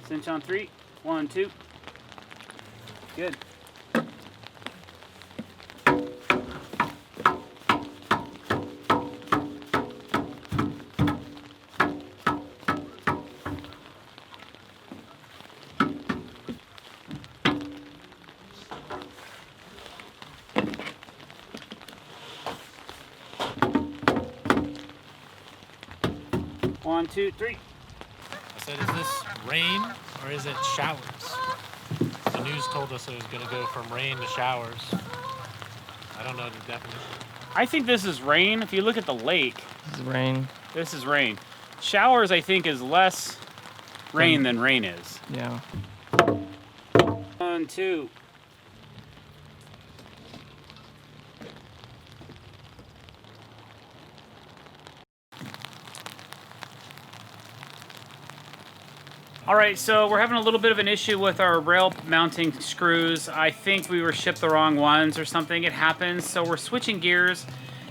Cinch on 3. 1, 2. Good. One, 2, 3. I said, is this rain or is it showers? The news told us it was going to go from rain to showers. I don't know the definition. I think this is rain. If you look at the lake, This is rain. this is rain. Showers, I think, is less rain than rain is. Yeah. 1, 2. All right, so we're having a little bit of an issue with our rail mounting screws. I think we were shipped the wrong ones or something. It happens. So we're switching gears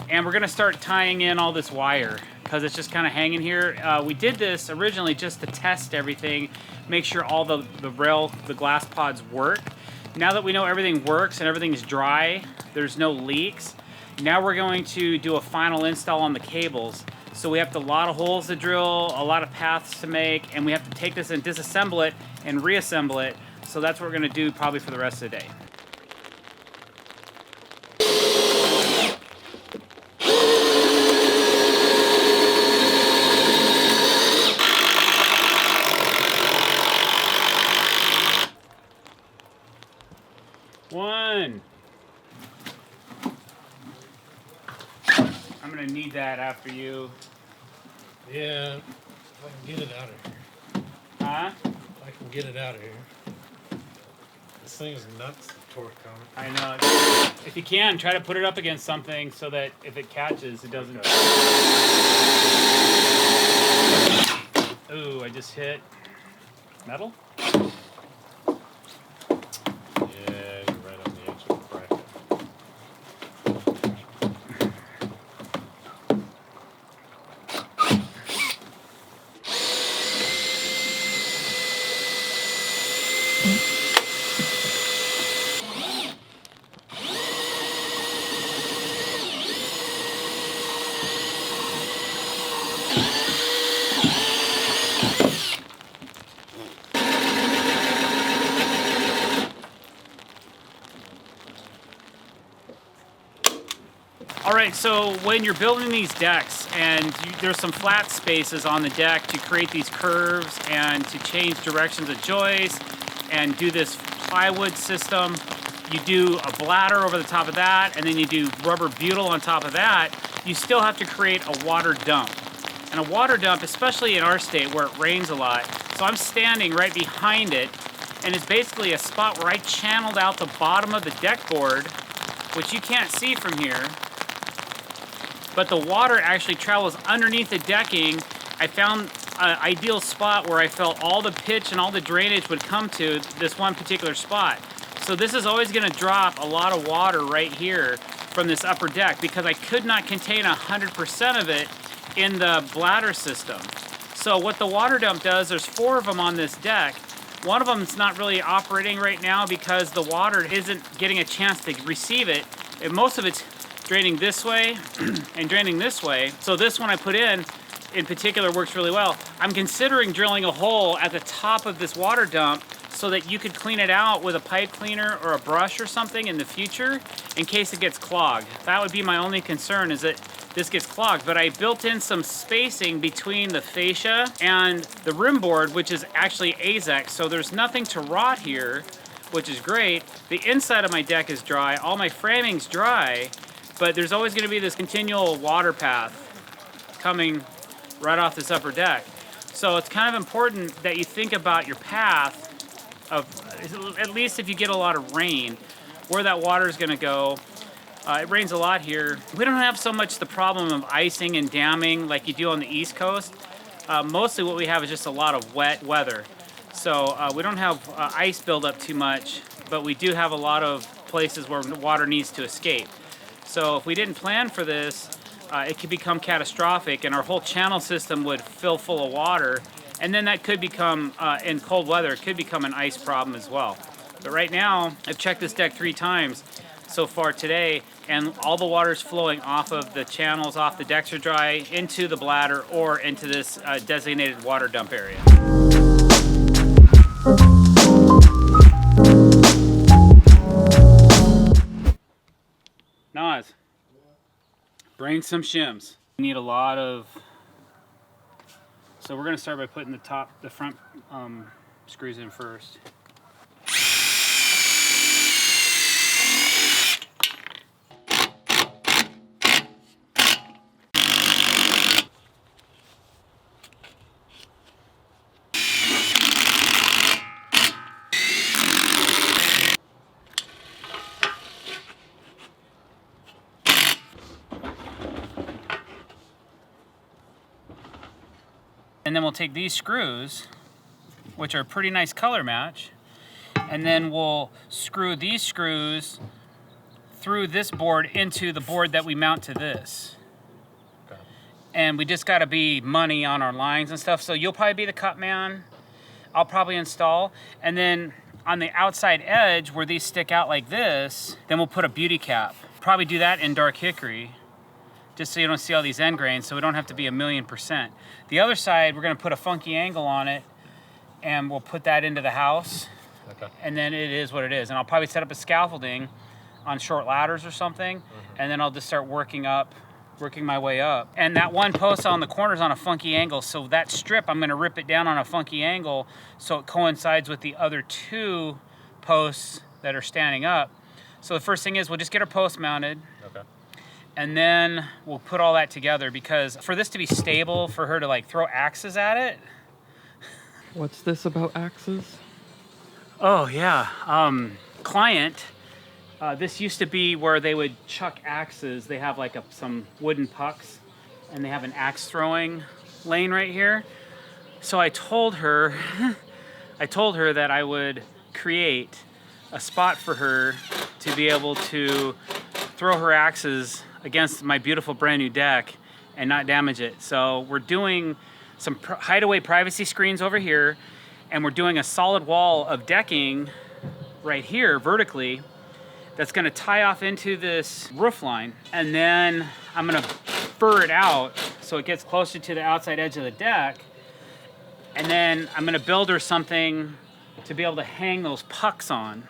and we're gonna start tying in all this wire because it's just kind of hanging here. We did this originally just to test everything, make sure all the glass pods work. Now that we know everything works and everything's dry, there's no leaks, now we're going to do a final install on the cables. So we have a lot of holes to drill, a lot of paths to make, and we have to take this and disassemble it and reassemble it. So that's what we're gonna do probably for the rest of the day. One. I'm gonna need that after you. Yeah, if I can get it out of here. Huh? If I can get it out of here. This thing is nuts, the torque on it. I know. If you can, try to put it up against something so that if it catches, it doesn't. Ooh, I just hit metal. Yeah, you're right on the edge of the bracket. All right, so when you're building these decks and there's some flat spaces on the deck to create these curves and to change directions of joists and do this plywood system, you do a bladder over the top of that, and then you do rubber butyl on top of that, you still have to create a water dump. And a water dump, especially in our state where it rains a lot, so I'm standing right behind it, and it's basically a spot where I channeled out the bottom of the deck board, which you can't see from here, but the water actually travels underneath the decking. I found an ideal spot where I felt all the pitch and all the drainage would come to this one particular spot. So this is always gonna drop a lot of water right here from this upper deck because I could not contain 100% of it in the bladder system. So what the water dump does, there's 4 of them on this deck. One of them is not really operating right now because the water isn't getting a chance to receive it. And most of it's draining this way and draining this way. So this one I put in particular works really well. I'm considering drilling a hole at the top of this water dump so that you could clean it out with a pipe cleaner or a brush or something in the future in case it gets clogged. That would be my only concern, is that this gets clogged. But I built in some spacing between the fascia and the rim board, which is actually AZEK, so there's nothing to rot here, which is great. The inside of my deck is dry, all my framing's dry, but there's always gonna be this continual water path coming right off this upper deck. So it's kind of important that you think about your path of, at least if you get a lot of rain, where that water is gonna go. It rains a lot here. We don't have so much the problem of icing and damming like you do on the East Coast. Mostly what we have is just a lot of wet weather. So we don't have ice buildup too much, but we do have a lot of places where water needs to escape. So if we didn't plan for this, it could become catastrophic and our whole channel system would fill full of water. And then that could become, in cold weather, it could become an ice problem as well. But right now, I've checked this deck 3 times so far today, and all the water's flowing off of the channels, off the decks are dry, into the bladder or into this designated water dump area. Nas, bring some shims. We need a lot of, so we're gonna start by putting the front screws in first. And then we'll take these screws, which are a pretty nice color match, and then we'll screw these screws through this board into the board that we mount to this. Okay. And we just gotta be money on our lines and stuff, so you'll probably be the cut man. I'll probably install, and then on the outside edge where these stick out like this, then we'll put a beauty cap. Probably do that in dark hickory, just so you don't see all these end grains, so we don't have to be 1,000,000%. The other side, we're gonna put a funky angle on it, and we'll put that into the house. Okay. And then it is what it is. And I'll probably set up a scaffolding on short ladders or something, and then I'll just start working my way up. And that one post on the corner's on a funky angle, so that strip, I'm gonna rip it down on a funky angle so it coincides with the other 2 posts that are standing up. So the first thing is we'll just get our post mounted. Okay. And then we'll put all that together, because for this to be stable, for her to like throw axes at it. What's this about axes? Oh yeah, client, this used to be where they would chuck axes. They have like some wooden pucks and they have an axe throwing lane right here. So I told her, that I would create a spot for her to be able to throw her axes against my beautiful brand new deck and not damage it. So we're doing some hideaway privacy screens over here, and we're doing a solid wall of decking right here vertically that's gonna tie off into this roof line. And then I'm gonna fur it out so it gets closer to the outside edge of the deck. And then I'm gonna build her something to be able to hang those pucks on,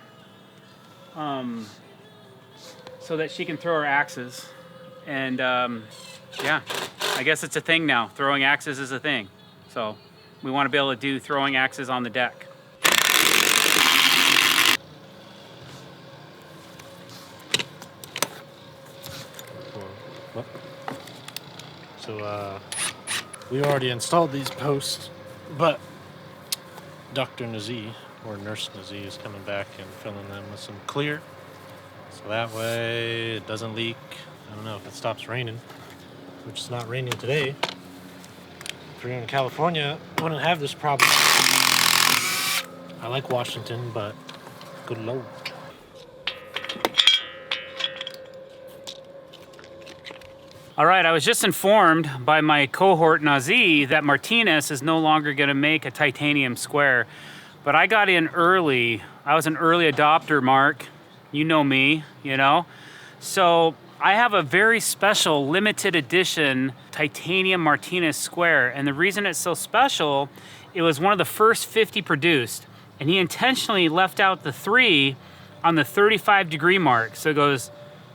so that she can throw her axes. And yeah, I guess it's a thing now. Throwing axes is a thing. So we want to be able to do throwing axes on the deck. So we already installed these posts, but Dr. Nazi, or Nurse Nazi, is coming back and filling them with some clear. So that way it doesn't leak. I don't know if it stops raining, which is not raining today. If you're in California, I wouldn't have this problem. I like Washington, but good lord. All right, I was just informed by my cohort Nazi that Martinez is no longer going to make a titanium square. But I got in early. I was an early adopter, Mark. You know me, you know? So I have a very special limited edition titanium Martinez square. And the reason it's so special, it was one of the first 50 produced. And he intentionally left out the 3 on the 35-degree mark. So it goes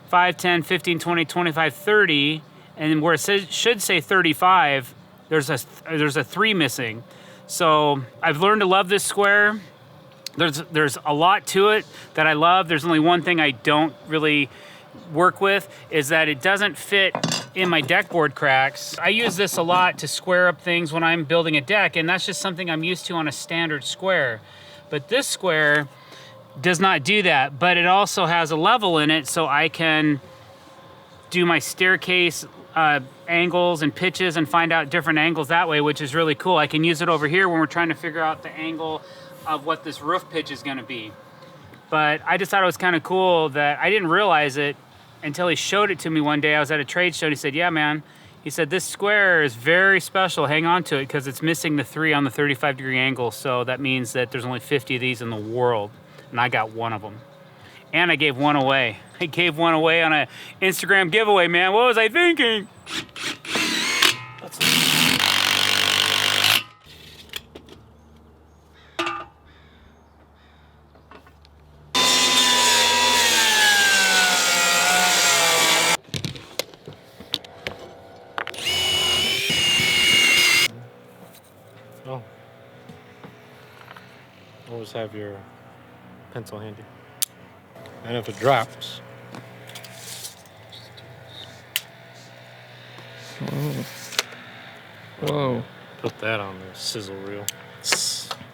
5, 10, 15, 20, 25, 30. And where it should say 35, there's a 3 missing. So I've learned to love this square. There's a lot to it that I love. There's only one thing I don't really work with, is that it doesn't fit in my deck board cracks. I use this a lot to square up things when I'm building a deck, and that's just something I'm used to on a standard square. But this square does not do that, but it also has a level in it, so I can do my staircase angles and pitches and find out different angles that way, which is really cool. I can use it over here when we're trying to figure out the angle of what this roof pitch is going to be. But I just thought it was kind of cool that I didn't realize it until he showed it to me one day. I was at a trade show and he said, yeah, man. He said, this square is very special. Hang on to it because it's missing the 3 on the 35-degree angle. So that means that there's only 50 of these in the world. And I got one of them. And I gave one away. I gave one away on an Instagram giveaway, man. What was I thinking? Oh. Always have your pencil handy. And if it drops. Oh. Whoa. Put that on the sizzle reel.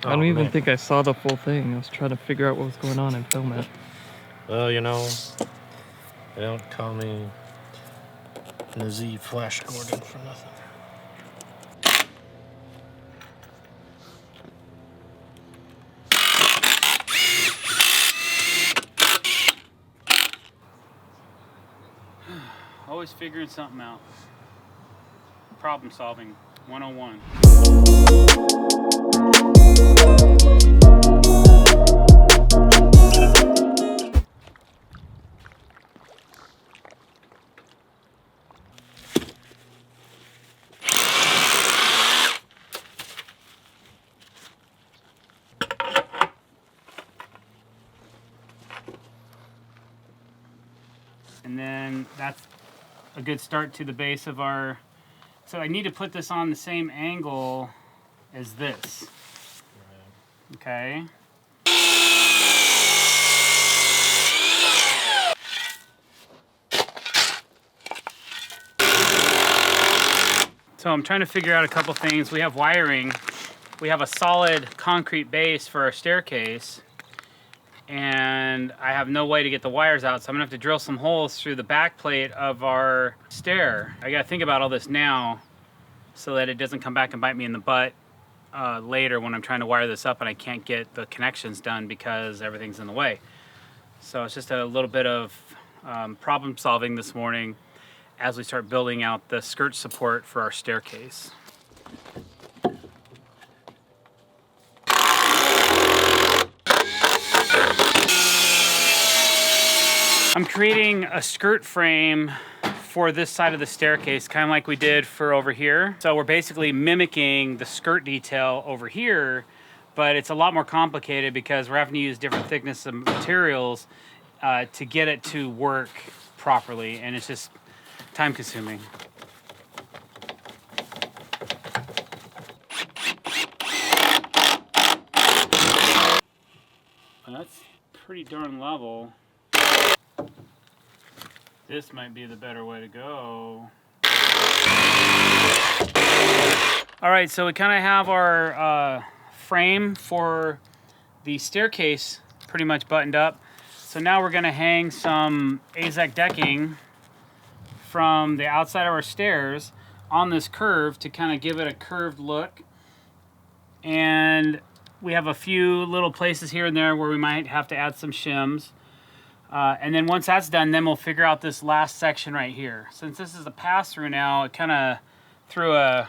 I don't even think I saw the full thing. I was trying to figure out what was going on and film it. Well, you know, they don't call me Nazi Flash Gordon for nothing. Always figuring something out. Problem solving 101. And then that's a good start to the base of our, so I need to put this on the same angle as this. Okay. So I'm trying to figure out a couple things. We have wiring. We have a solid concrete base for our staircase. And I have no way to get the wires out, so I'm gonna have to drill some holes through the back plate of our stair. I gotta think about all this now so that it doesn't come back and bite me in the butt later when I'm trying to wire this up and I can't get the connections done because everything's in the way. So it's just a little bit of problem solving this morning as we start building out the skirt support for our staircase. I'm creating a skirt frame for this side of the staircase, kind of like we did for over here. So we're basically mimicking the skirt detail over here, but it's a lot more complicated because we're having to use different thickness of materials to get it to work properly, and it's just time consuming. Well, that's pretty darn level. This might be the better way to go. All right, so we kind of have our frame for the staircase pretty much buttoned up. So now we're gonna hang some AZEK decking from the outside of our stairs on this curve to kind of give it a curved look. And we have a few little places here and there where we might have to add some shims. And then once that's done, then we'll figure out this last section right here. Since this is a pass-through now, it kind of threw a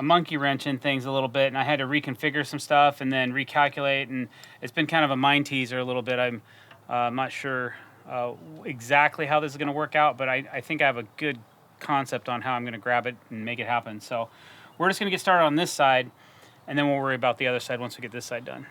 monkey wrench in things a little bit, and I had to reconfigure some stuff and then recalculate, and it's been kind of a mind teaser a little bit. I'm not sure exactly how this is going to work out, but I think I have a good concept on how I'm going to grab it and make it happen. So we're just going to get started on this side, and then we'll worry about the other side once we get this side done.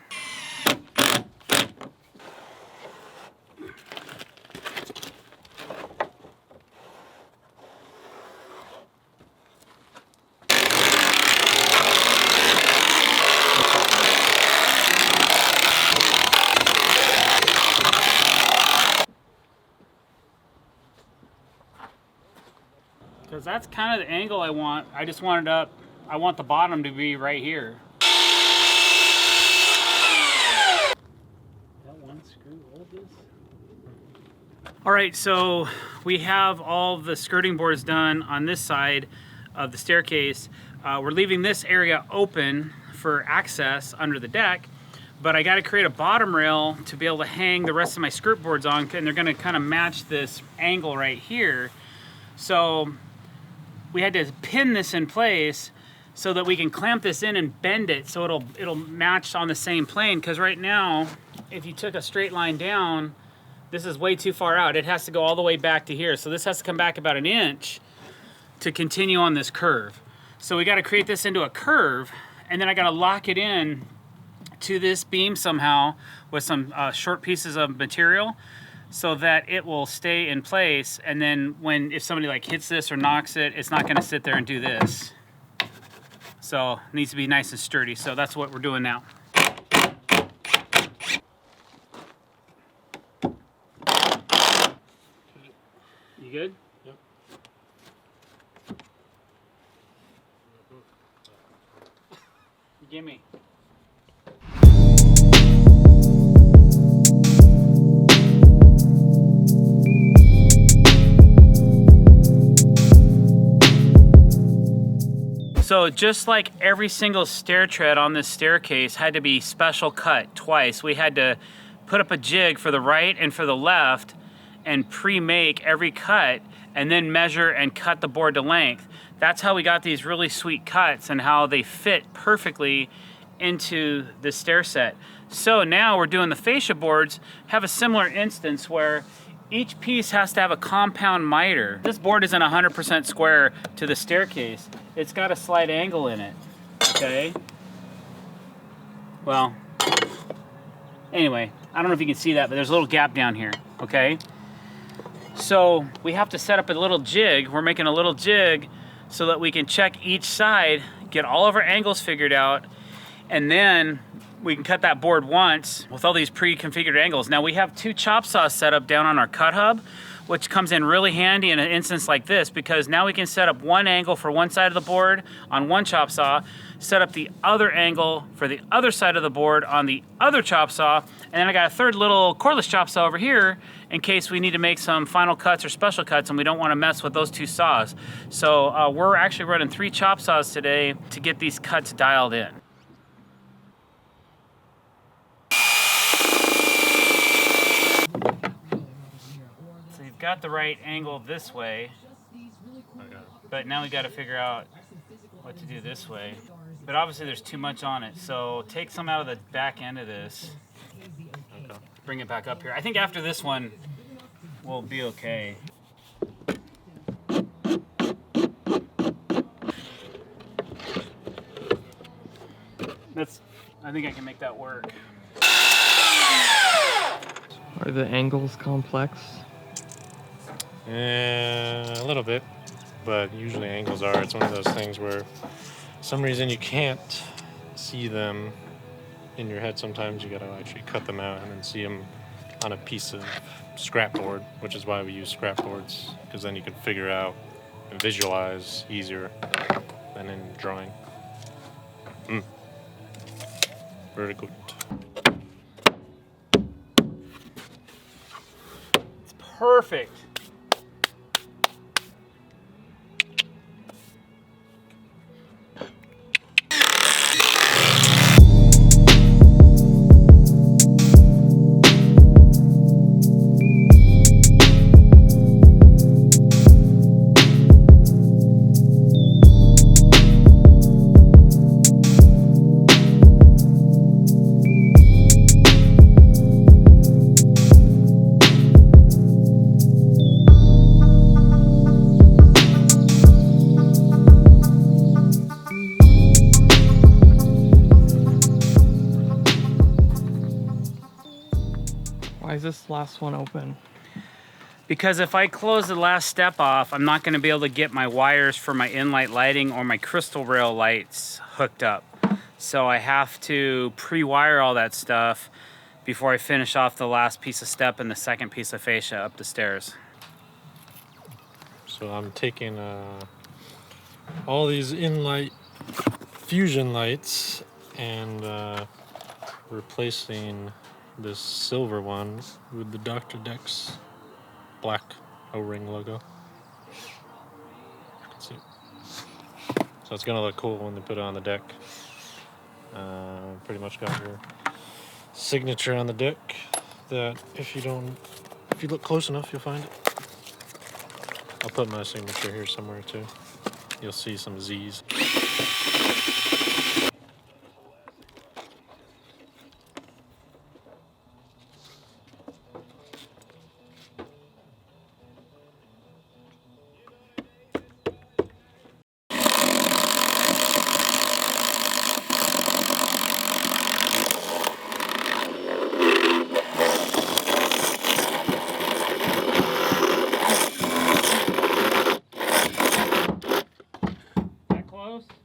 Because that's kind of the angle I want. I just want it up. I want the bottom to be right here. That one screw hold this. All right, so we have all the skirting boards done on this side of the staircase. We're leaving this area open for access under the deck, but I got to create a bottom rail to be able to hang the rest of my skirt boards on, and they're going to kind of match this angle right here. So we had to pin this in place so that we can clamp this in and bend it so it'll match on the same plane. Because right now, if you took a straight line down, this is way too far out. It has to go all the way back to here. So this has to come back about 1 inch to continue on this curve. So we got to create this into a curve, and then I got to lock it in to this beam somehow with some short pieces of material, so that it will stay in place, and then if somebody like hits this or knocks it, it's not going to sit there and do this. So it needs to be nice and sturdy. So that's what we're doing now. You good? Yep. Gimme. So just like every single stair tread on this staircase had to be special cut twice, we had to put up a jig for the right and for the left and pre-make every cut and then measure and cut the board to length. That's how we got these really sweet cuts and how they fit perfectly into the stair set. So now we're doing the fascia boards, have a similar instance where each piece has to have a compound miter. This board isn't 100% square to the staircase. It's got a slight angle in it, okay? Well, anyway, I don't know if you can see that, but there's a little gap down here, okay? So we have to set up a little jig. We're making a little jig so that we can check each side, get all of our angles figured out, and then we can cut that board once with all these pre-configured angles. Now we have 2 chop saws set up down on our cut hub, which comes in really handy in an instance like this, because now we can set up one angle for one side of the board on one chop saw, set up the other angle for the other side of the board on the other chop saw, and then I got a third little cordless chop saw over here in case we need to make some final cuts or special cuts and we don't want to mess with those 2 saws. So we're actually running 3 chop saws today to get these cuts dialed in. Got the right angle this way, but now we got to figure out what to do this way. But obviously there's too much on it, so take some out of the back end of this, bring it back up here. I think after this one we'll be okay. I think I can make that work. Are the angles complex? A little bit, but usually angles are. It's one of those things where some reason you can't see them in your head sometimes. You got to actually cut them out and then see them on a piece of scrap board, which is why we use scrap boards, because then you can figure out and visualize easier than in drawing. Very good. It's perfect. Why is this last one open? Because if I close the last step off, I'm not going to be able to get my wires for my in-light lighting or my crystal rail lights hooked up. So I have to pre-wire all that stuff before I finish off the last piece of step and the second piece of fascia up the stairs. So I'm taking all these in-light fusion lights and replacing this silver one with the drdecks black O-ring logo. You can see it. So it's gonna look cool when they put it on the deck. Pretty much got your signature on the deck that if you look close enough, you'll find it. I'll put my signature here somewhere too. You'll see some Z's.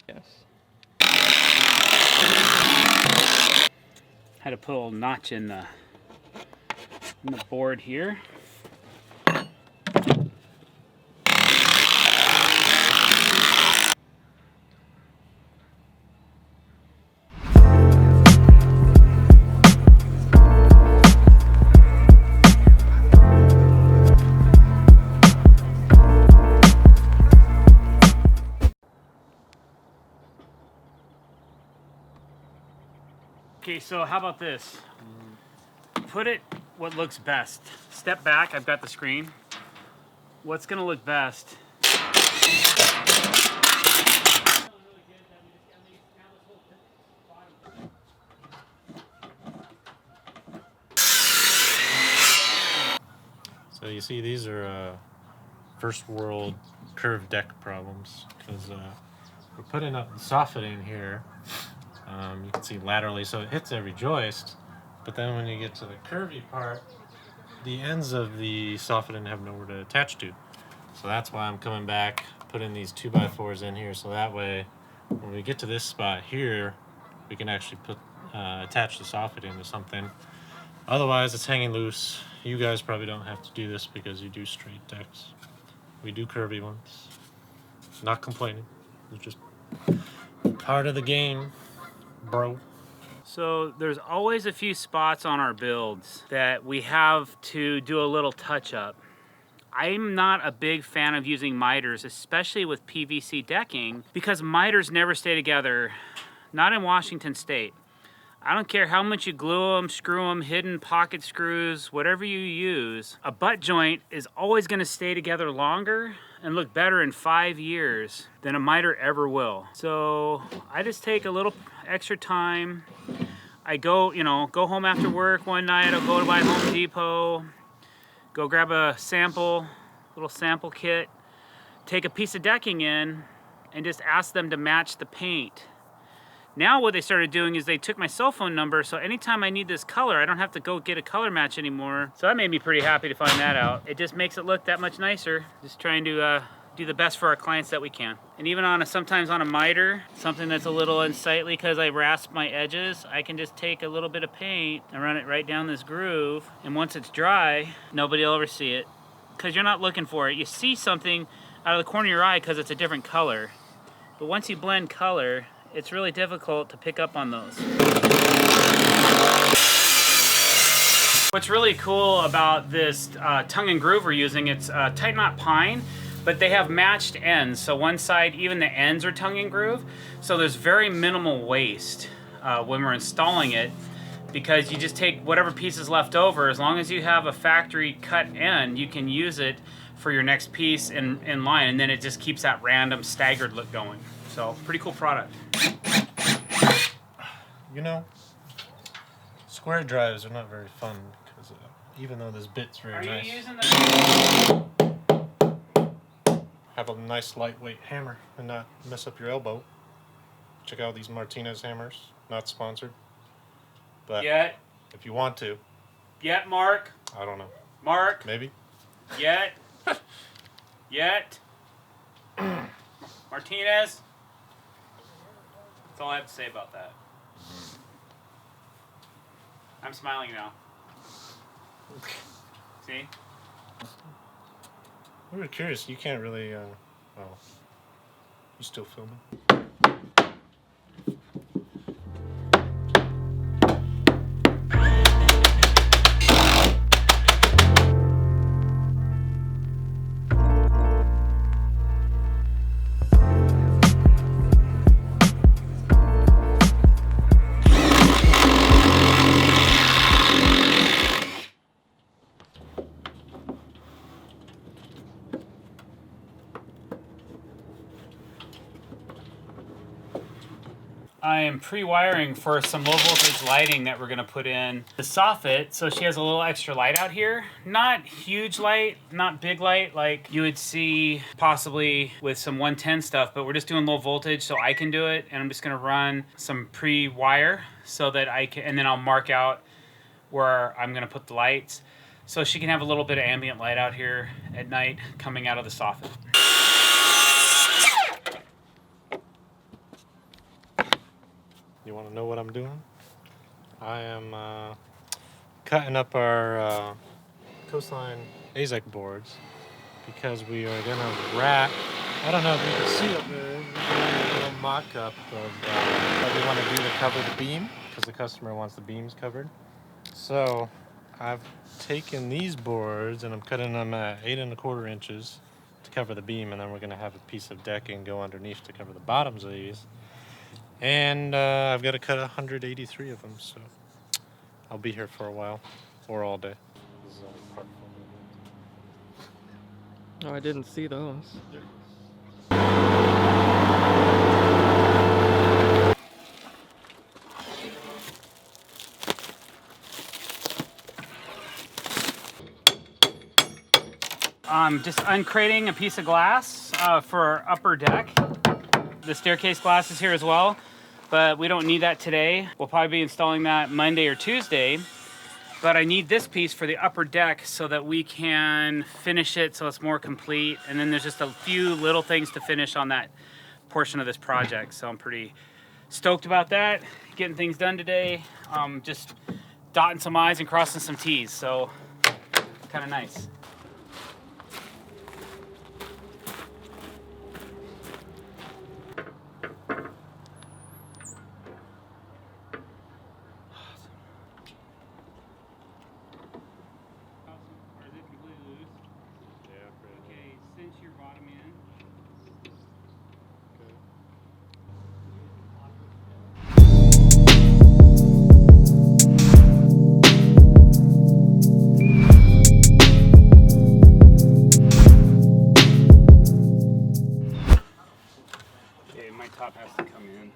Yes. Had to put a little notch in the board here. Okay, so how about this? Put it what looks best. Step back, I've got the screen. What's gonna look best? So you see, these are first world curved deck problems because we're putting up the soffitting here. You can see laterally, so it hits every joist, but then when you get to the curvy part, the ends of the soffitting have nowhere to attach to. So that's why I'm coming back, putting these 2x4s in here, so that way when we get to this spot here, we can actually attach the soffitting to something. Otherwise, it's hanging loose. You guys probably don't have to do this because you do straight decks. We do curvy ones. Not complaining. It's just part of the game, bro. So there's always a few spots on our builds that we have to do a little touch up. I'm not a big fan of using miters, especially with PVC decking, because miters never stay together, not in Washington State. I don't care how much you glue them, screw them, hidden pocket screws, whatever you use, a butt joint is always going to stay together longer and look better in 5 years than a miter ever will. So I just take a little extra time. I go home after work one night, I'll go to my Home Depot, go grab a little sample kit, take a piece of decking in, and just ask them to match the paint. Now what they started doing is they took my cell phone number, so anytime I need this color, I don't have to go get a color match anymore. So that made me pretty happy to find that out. It just makes it look that much nicer. Just trying to do the best for our clients that we can. And even on sometimes on a miter, something that's a little unsightly because I rasp my edges, I can just take a little bit of paint and run it right down this groove. And once it's dry, nobody will ever see it because you're not looking for it. You see something out of the corner of your eye because it's a different color. But once you blend color, it's really difficult to pick up on those. What's really cool about this tongue and groove we're using, it's tight knot pine, but they have matched ends. So one side, even the ends are tongue and groove. So there's very minimal waste when we're installing it, because you just take whatever piece is left over. As long as you have a factory cut end, you can use it for your next piece in line, and then it just keeps that random staggered look going. So pretty cool product. You know, square drives are not very fun because even though this bit's very nice, Are you using the... have a nice lightweight hammer and not mess up your elbow. Check out these Martinez hammers, not sponsored. But Yet? if you want to, Yet, Mark? I don't know, Mark? maybe. Yet? Yet? Martinez? That's all I have to say about that. I'm smiling now. See? We were curious. You can't really. Oh, you still filming? I am pre-wiring for some low voltage lighting that we're going to put in the soffit, so she has a little extra light out here. Not huge light, not big light like you would see possibly with some 110 stuff, but we're just doing low voltage so I can do it, and I'm just going to run some pre-wire so that I can, and then I'll mark out where I'm going to put the lights so she can have a little bit of ambient light out here at night coming out of the soffit. You want to know what I'm doing? I am cutting up our coastline AZEK boards because we are going to wrap. I don't know if you can see it, but we're doing a little mock-up of what we want to do to cover the beam because the customer wants the beams covered. So I've taken these boards and I'm cutting them at 8 1/4 inches to cover the beam, and then we're going to have a piece of decking go underneath to cover the bottoms of these. And I've got to cut 183 of them, so I'll be here for a while, or all day. This is only part Oh, I didn't see those. I'm just uncrating a piece of glass for our upper deck. The staircase glass is here as well, but we don't need that today. We'll probably be installing that Monday or Tuesday. But I need this piece for the upper deck so that we can finish it so it's more complete. And then there's just a few little things to finish on that portion of this project. So I'm pretty stoked about that. Getting things done today. Just dotting some I's and crossing some T's. So kind of nice. Top has to come in.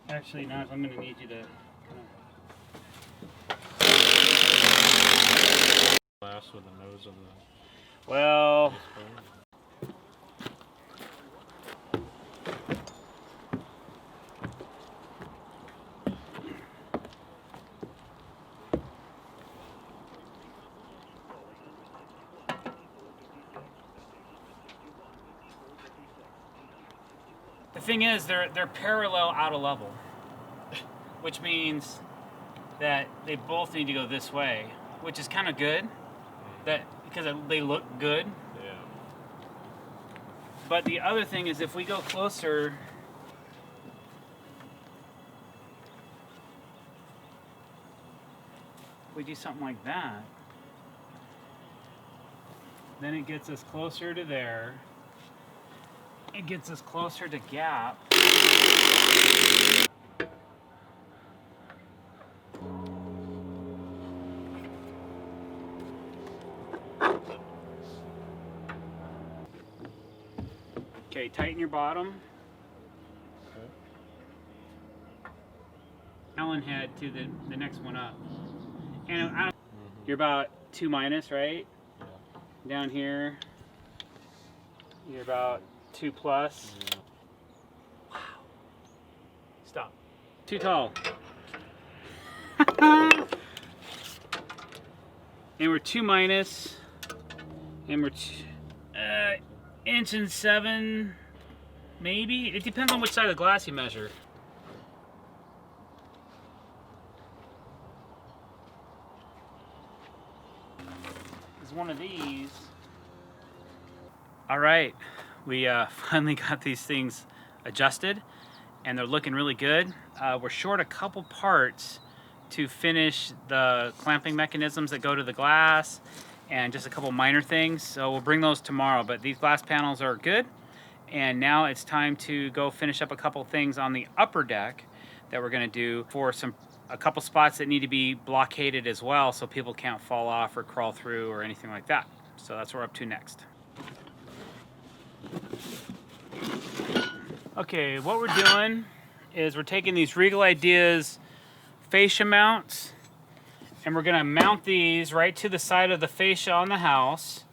Actually, now I'm going to need you to kind of mess with the nose of the Well, spoon? the thing is, they're parallel out of level, which means that they both need to go this way, which is kind of good, that because they look good. Yeah. But the other thing is, if we go closer, we do something like that, then it gets us closer to there. It gets us closer to gap. Okay, tighten your bottom. Okay. Allen head to the next one up. And you're about 2 minus, right? Yeah. Down here, you're about 2 plus. Yeah. Wow. Stop. Too tall. And we're 2 minus. And we're 1 7 inches, maybe. It depends on which side of the glass you measure. Is one of these. All right, we finally got these things adjusted, and they're looking really good. We're short a couple parts to finish the clamping mechanisms that go to the glass, and just a couple minor things. So we'll bring those tomorrow, but these glass panels are good. And now it's time to go finish up a couple things on the upper deck that we're gonna do for a couple spots that need to be blockaded as well, so people can't fall off or crawl through or anything like that. So that's what we're up to next. Okay, what we're doing is we're taking these Regal Ideas fascia mounts, and we're gonna mount these right to the side of the fascia on the house,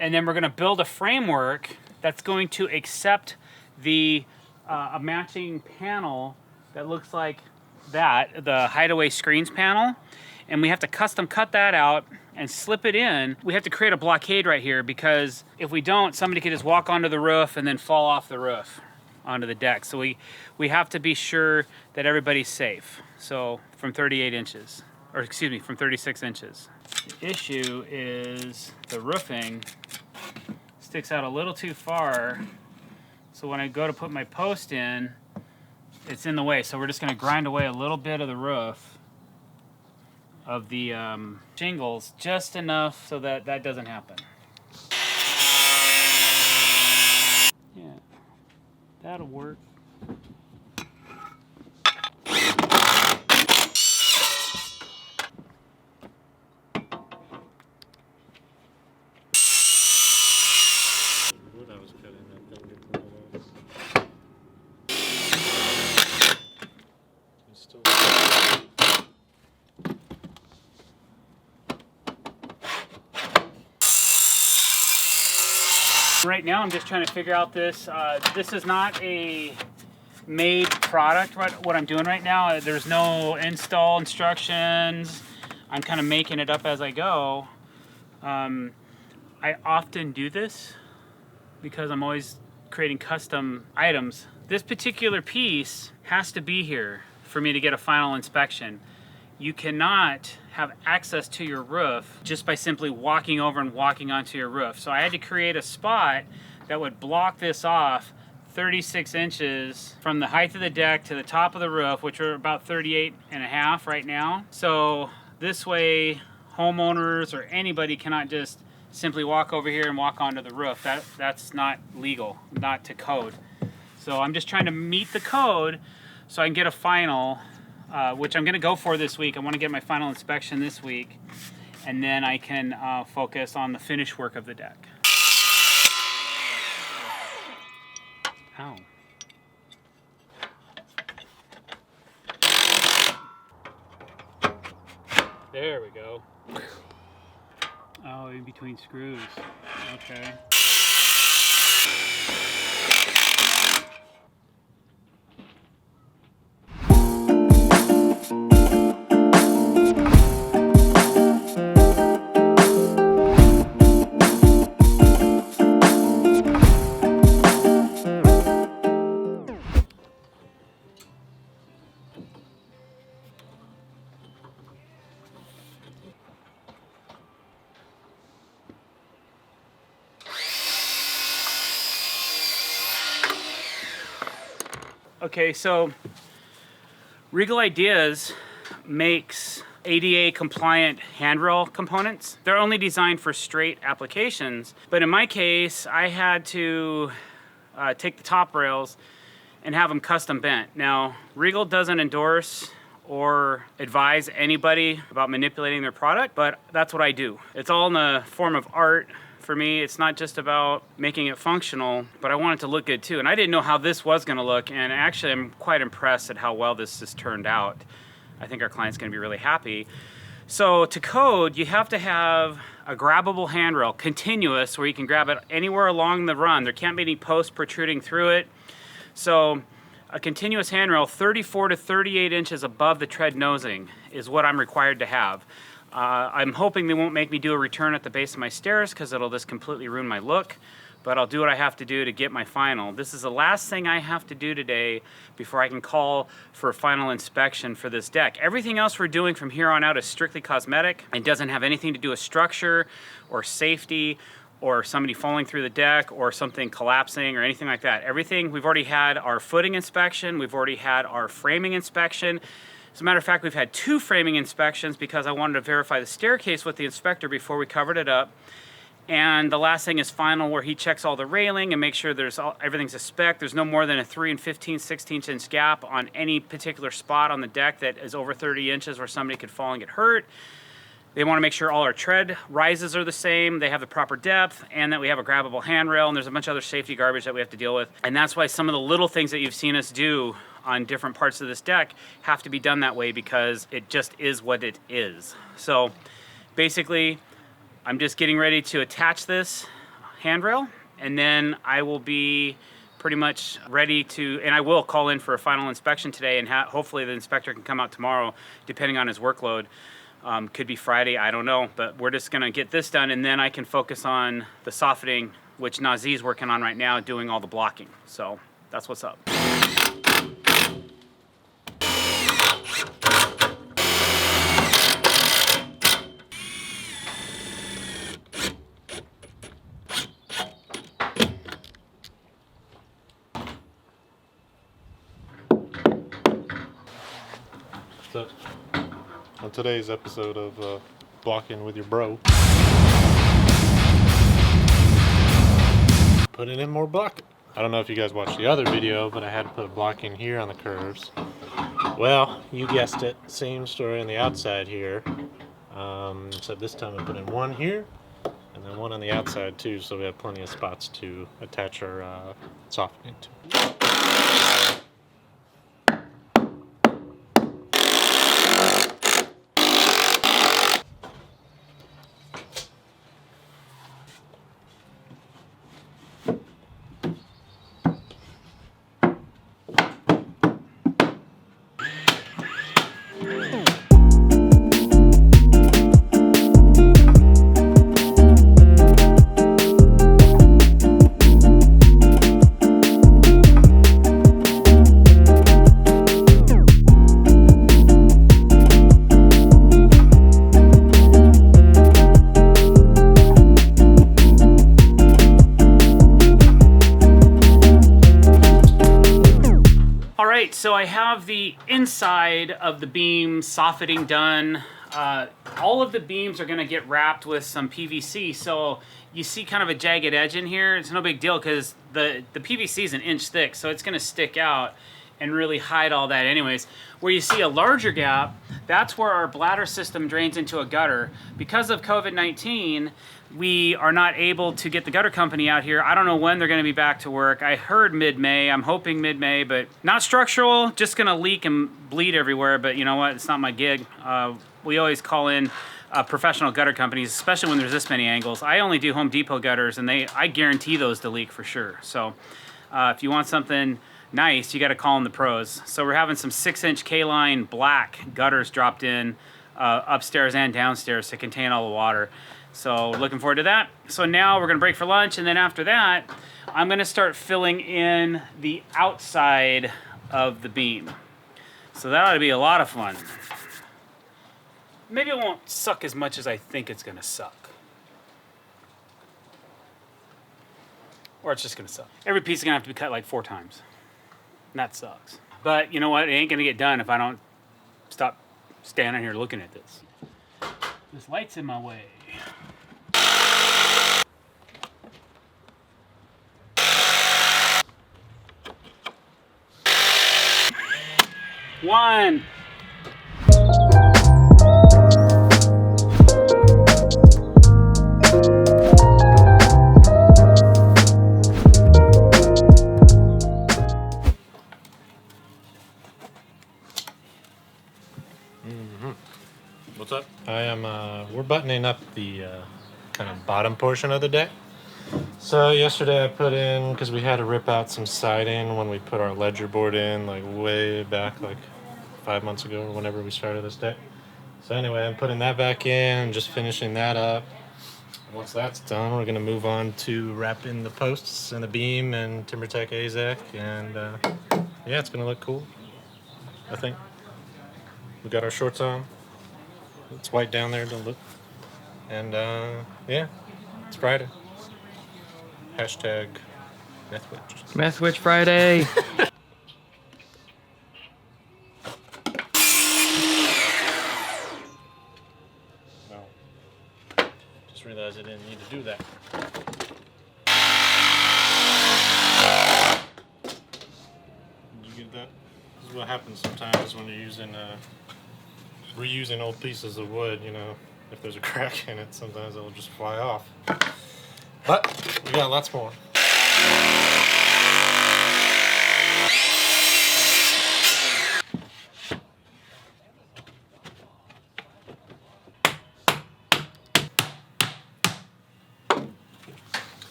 and then we're gonna build a framework that's going to accept a matching panel that looks like that, the Hideaway Screens panel, and we have to custom cut that out and slip it in. We have to create a blockade right here, because if we don't, somebody could just walk onto the roof and then fall off the roof onto the deck. So we have to be sure that everybody's safe. So from 38 inches, or excuse me, from 36 inches. The issue is the roofing sticks out a little too far, so when I go to put my post in, it's in the way. So we're just going to grind away a little bit of the roof of the shingles, just enough so that that doesn't happen. Yeah, that'll work. Wood I was cutting, that thing gets a little. It's still. Right now I'm just trying to figure out this. This is not a made product, what I'm doing right now. There's no install instructions. I'm kind of making it up as I go. I often do this because I'm always creating custom items. This particular piece has to be here for me to get a final inspection. You cannot have access to your roof just by simply walking over and walking onto your roof. So I had to create a spot that would block this off 36 inches from the height of the deck to the top of the roof, which are about 38.5 right now. So this way, homeowners or anybody cannot just simply walk over here and walk onto the roof. That's not legal, not to code. So I'm just trying to meet the code so I can get a final, which I'm gonna go for this week. I wanna get my final inspection this week, and then I can focus on the finish work of the deck. Ow. There we go. Oh, in between screws. Okay. Okay, so Regal Ideas makes ADA compliant handrail components. They're only designed for straight applications, but in my case, I had to take the top rails and have them custom bent. Now, Regal doesn't endorse or advise anybody about manipulating their product, but that's what I do. It's all in the form of art. For me, it's not just about making it functional, but I want it to look good too. And I didn't know how this was gonna look, and actually I'm quite impressed at how well this has turned out. I think our client's gonna be really happy. So to code, you have to have a grabbable handrail, continuous, where you can grab it anywhere along the run. There can't be any posts protruding through it. So a continuous handrail 34 to 38 inches above the tread nosing is what I'm required to have. I'm hoping they won't make me do a return at the base of my stairs because it'll just completely ruin my look, but I'll do what I have to do to get my final. This is the last thing I have to do today before I can call for a final inspection for this deck. Everything else we're doing from here on out is strictly cosmetic. It doesn't have anything to do with structure or safety or somebody falling through the deck or something collapsing or anything like that. Everything, we've already had our footing inspection, we've already had our framing inspection. As a matter of fact, we've had 2 framing inspections because I wanted to verify the staircase with the inspector before we covered it up. And the last thing is final, where he checks all the railing and makes sure everything's a spec. There's no more than a 3 15/16 inch gap on any particular spot on the deck that is over 30 inches where somebody could fall and get hurt. They want to make sure all our tread rises are the same, they have the proper depth, and that we have a grabbable handrail, and there's a bunch of other safety garbage that we have to deal with. And that's why some of the little things that you've seen us do on different parts of this deck have to be done that way because it just is what it is. So basically, I'm just getting ready to attach this handrail, and then I will be pretty much ready to, and I will call in for a final inspection today, and hopefully the inspector can come out tomorrow, depending on his workload. Could be Friday, I don't know, but we're just gonna get this done, and then I can focus on the softening, which Nazee's working on right now, doing all the blocking. So that's what's up. So, on today's episode of Blocking with Your Bro, putting in more blocking. I don't know if you guys watched the other video, but I had to put a blocking here on the curves. Well, you guessed it, same story on the outside here. Except this time I put in one here, and then one on the outside too, so we have plenty of spots to attach our softening to. So I have the inside of the beam soffitting done. All of the beams are gonna get wrapped with some PVC, so you see kind of a jagged edge in here. It's no big deal because the PVC is an inch thick, so it's gonna stick out and really hide all that anyways. Where you see a larger gap, that's where our bladder system drains into a gutter. Because of COVID-19, we are not able to get the gutter company out here. I don't know when they're gonna be back to work. I heard mid-May, I'm hoping mid-May, but not structural, just gonna leak and bleed everywhere, but you know what, it's not my gig. We always call in professional gutter companies, especially when there's this many angles. I only do Home Depot gutters, and I guarantee those to leak for sure. So if you want something nice, you got to call in the pros. So we're having some 6-inch K-line black gutters dropped in upstairs and downstairs to contain all the water. So looking forward to that. So now we're gonna break for lunch, and then after that, I'm gonna start filling in the outside of the beam. So that ought to be a lot of fun. Maybe it won't suck as much as I think it's gonna suck. Or it's just gonna suck. Every piece is gonna have to be cut like 4 times. And that sucks. But you know what? It ain't gonna get done if I don't stop standing here looking at this. This light's in my way. One. What's up? We're buttoning up the kind of bottom portion of the deck. So yesterday I put in, because we had to rip out some siding when we put our ledger board in, like way back, like 5 months ago or whenever we started this deck. So anyway, I'm putting that back in, just finishing that up. Once that's done, we're gonna move on to wrapping the posts and the beam and TimberTech AZEK, and yeah, it's gonna look cool, I think. We got our shorts on. It's white down there, don't look. And yeah, it's Friday. Hashtag Methwitch. Methwitch Friday. No. Just realized I didn't need to do that. Did you get that? This is what happens sometimes when you're using reusing old pieces of wood, you know. If there's a crack in it, sometimes it'll just fly off. But we got lots more.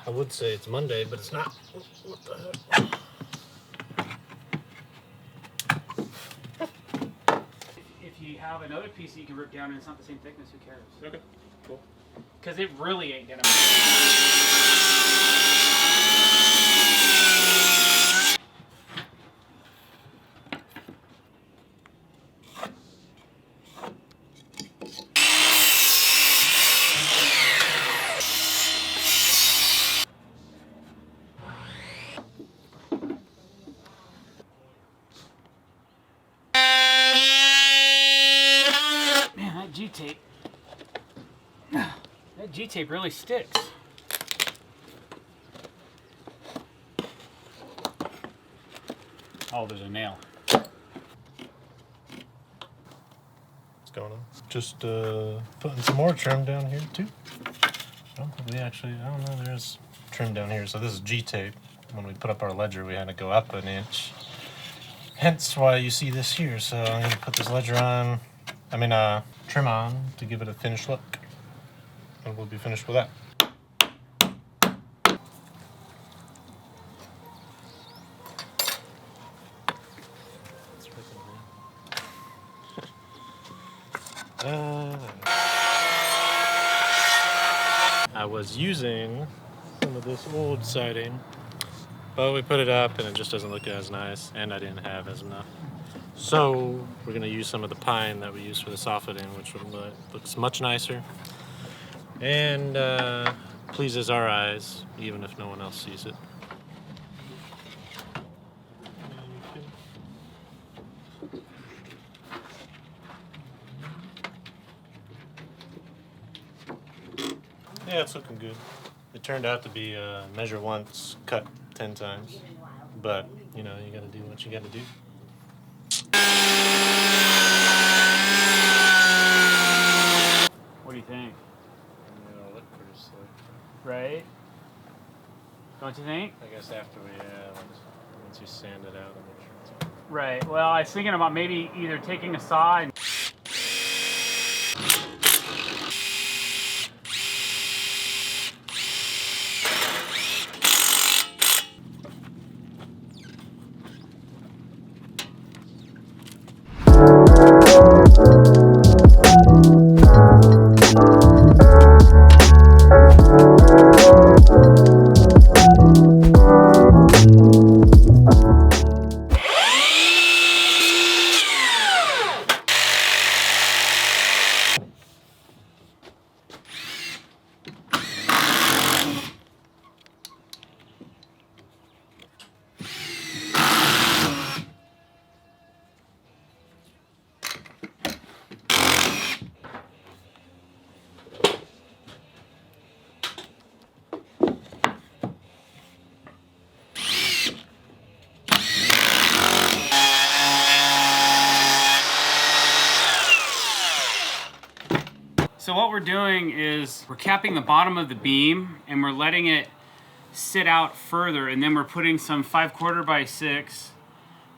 I would say it's Monday, but it's not. What the heck? If you have another piece that you can rip down and it's not the same thickness, who cares? Okay, cool. Because it really ain't gonna. Man, that G-tape. That G-tape really sticks. Oh, there's a nail. What's going on? Just putting some more trim down here too. I don't know, there's trim down here. So this is G-tape. When we put up our ledger, we had to go up an inch. Hence why you see this here. So I'm gonna put this ledger on, trim on to give it a finished look. And we'll be finished with that. I was using some of this old siding, but we put it up and it just doesn't look as nice, and I didn't have as enough. So we're going to use some of the pine that we use for the softening, which looks much nicer and pleases our eyes, even if no one else sees it. Yeah, it's looking good. It turned out to be measure once, cut 10 times. But, you know, you gotta do what you gotta do. What do you think? It'll look pretty slick. Right? Don't you think? I guess after once you sand it out, I'll make sure it's all Right. Well, I was thinking about maybe either taking a saw and So what we're doing is we're capping the bottom of the beam and we're letting it sit out further, and then we're putting some 5/4 by 6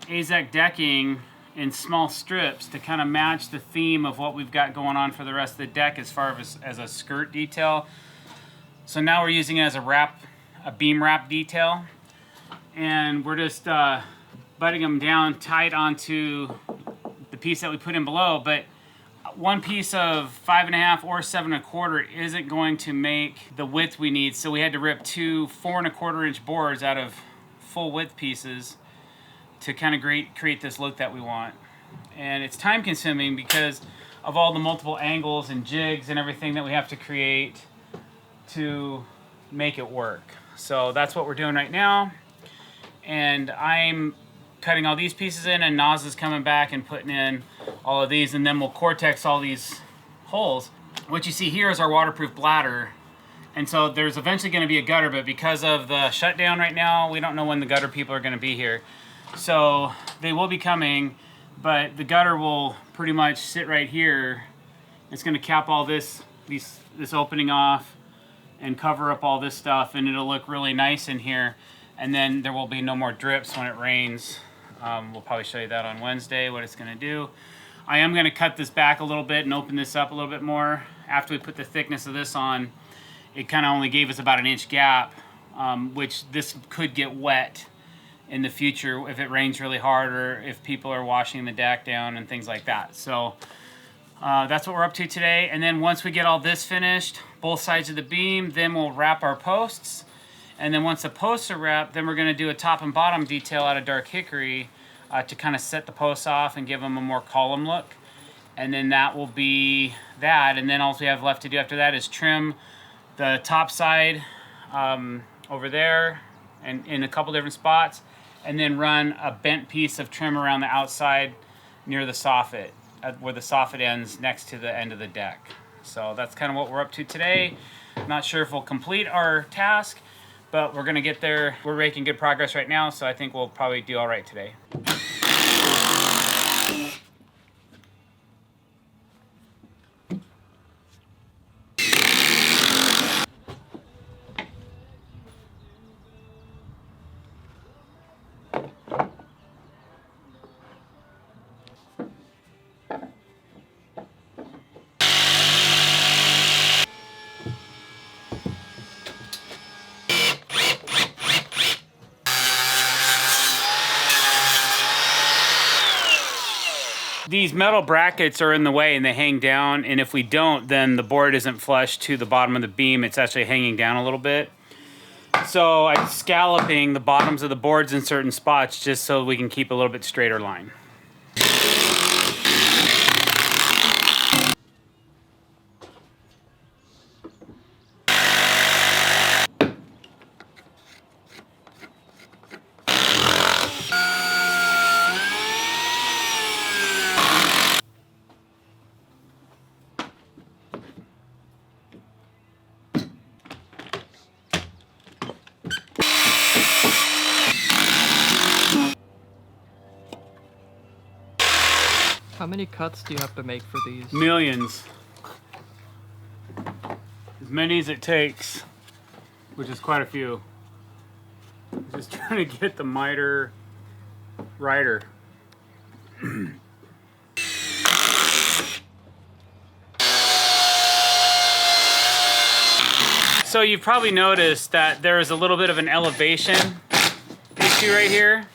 AZEK decking in small strips to kind of match the theme of what we've got going on for the rest of the deck as far as a skirt detail. So now we're using it as a beam wrap detail, and we're just butting them down tight onto the piece that we put in below. But one piece of 5.5 or 7.25 isn't going to make the width we need, so we had to rip 2 4.25 inch boards out of full width pieces to kind of create this look that we want. And it's time consuming because of all the multiple angles and jigs and everything that we have to create to make it work. So that's what we're doing right now. And I'm cutting all these pieces in, and Naz is coming back and putting in all of these, and then we'll Cortex all these holes. What you see here is our waterproof bladder. And so there's eventually going to be a gutter, but because of the shutdown right now, we don't know when the gutter people are going to be here. So they will be coming, but the gutter will pretty much sit right here. It's going to cap all this opening off and cover up all this stuff, and it'll look really nice in here. And then there will be no more drips when it rains. We'll probably show you that on Wednesday, what it's going to do. I am going to cut this back a little bit and open this up a little bit more. After we put the thickness of this on, it kind of only gave us about an inch gap, which this could get wet in the future if it rains really hard or if people are washing the deck down and things like that. So that's what we're up to today. And then once we get all this finished, both sides of the beam, then we'll wrap our posts. And then once the posts are wrapped, then we're going to do a top and bottom detail out of dark hickory to kind of set the posts off and give them a more column look. And then that will be that. And then all we have left to do after that is trim the top side over there and in a couple different spots, and then run a bent piece of trim around the outside near the soffit, where the soffit ends next to the end of the deck. So that's kind of what we're up to today. Not sure if we'll complete our task, but we're gonna get there. We're making good progress right now, so I think we'll probably do all right today. These metal brackets are in the way and they hang down, and if we don't, then the board isn't flush to the bottom of the beam. It's actually hanging down a little bit. So I'm scalloping the bottoms of the boards in certain spots just so we can keep a little bit straighter line. How many cuts do you have to make for these? Millions. As many as it takes, which is quite a few. Just trying to get the miter righter. So you've probably noticed that there is a little bit of an elevation issue right here.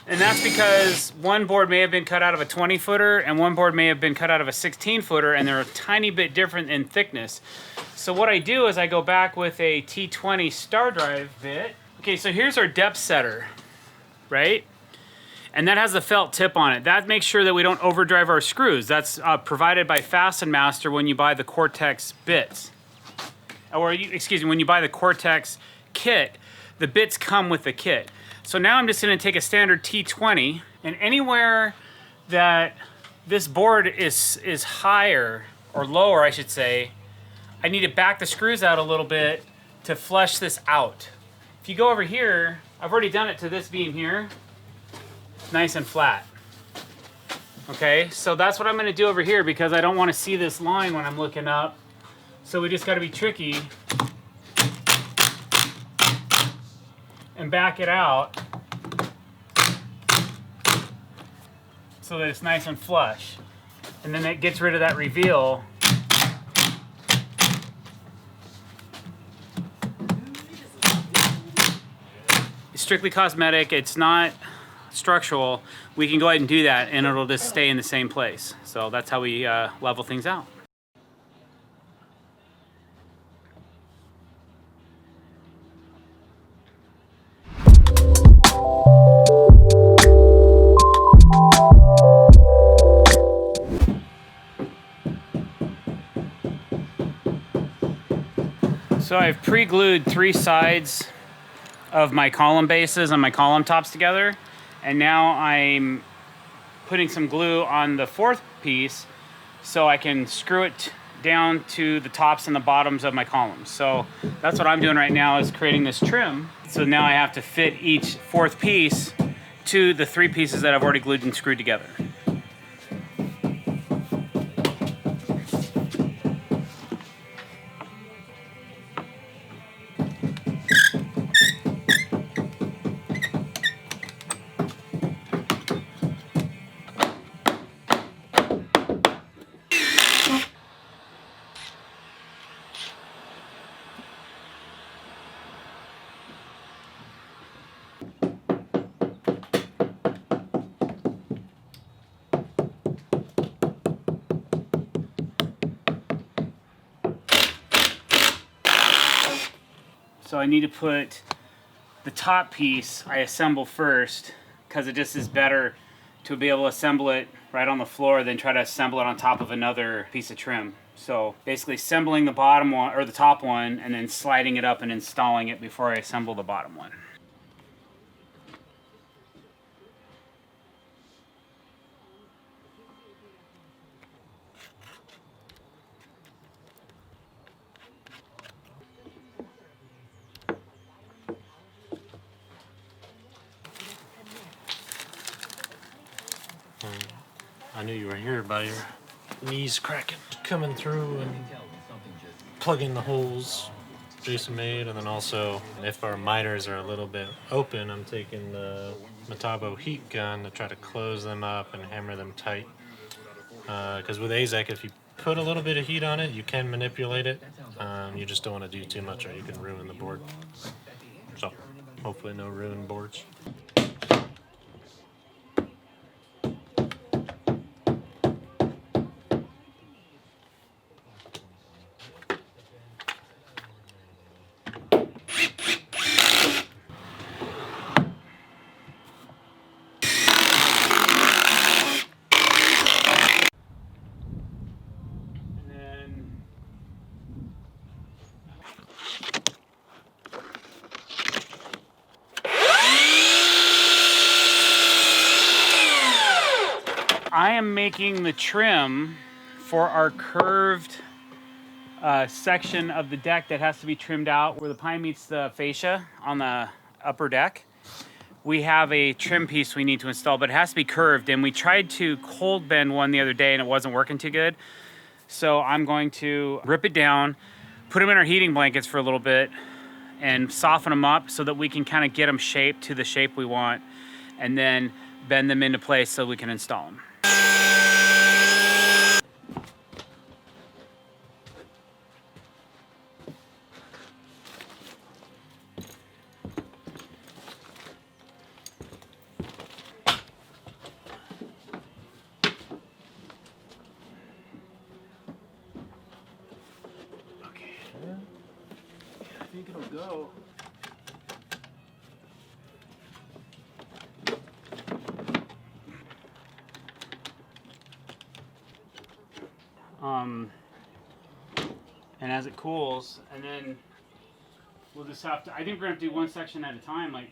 And that's because one board may have been cut out of a 20-footer and one board may have been cut out of a 16-footer, and they're a tiny bit different in thickness. So what I do is I go back with a T20 star drive bit. Okay, so here's our depth setter, right? And that has the felt tip on it. That makes sure that we don't overdrive our screws. That's provided by Fasten Master when you buy the Cortex bits. Or, when you buy the Cortex kit, the bits come with the kit. So now I'm just going to take a standard T20, and anywhere that this board is higher, or lower I should say, I need to back the screws out a little bit to flush this out. If you go over here, I've already done it to this beam here, nice and flat. Okay, so that's what I'm going to do over here because I don't want to see this line when I'm looking up So we just got to be tricky and back it out so that it's nice and flush. And then it gets rid of that reveal. It's strictly cosmetic, it's not structural. We can go ahead and do that and it'll just stay in the same place. So that's how we level things out. So I've pre-glued 3 sides of my column bases and my column tops together, and now I'm putting some glue on the 4th piece so I can screw it down to the tops and the bottoms of my columns. So that's what I'm doing right now, is creating this trim. So now I have to fit each 4th piece to the 3 pieces that I've already glued and screwed together. So I need to put the top piece, I assemble first, because it just is better to be able to assemble it right on the floor than try to assemble it on top of another piece of trim. So basically assembling the bottom one, or the top one, and then sliding it up and installing it before I assemble the bottom one. I knew you were here by your knees cracking, coming through and plugging the holes Jason made, and then also if our miters are a little bit open, I'm taking the Metabo heat gun to try to close them up and hammer them tight. Because with AZEK, if you put a little bit of heat on it, you can manipulate it. You just don't want to do too much or you can ruin the board. So hopefully no ruined boards. I am making the trim for our curved section of the deck that has to be trimmed out where the pine meets the fascia on the upper deck. We have a trim piece we need to install, but it has to be curved, and we tried to cold bend one the other day and it wasn't working too good. So I'm going to rip it down, put them in our heating blankets for a little bit, and soften them up so that we can kind of get them shaped to the shape we want, and then bend them into place so we can install them. I think it'll go. And as it cools, and then we'll just have to, I think we're gonna have to do one section at a time, like.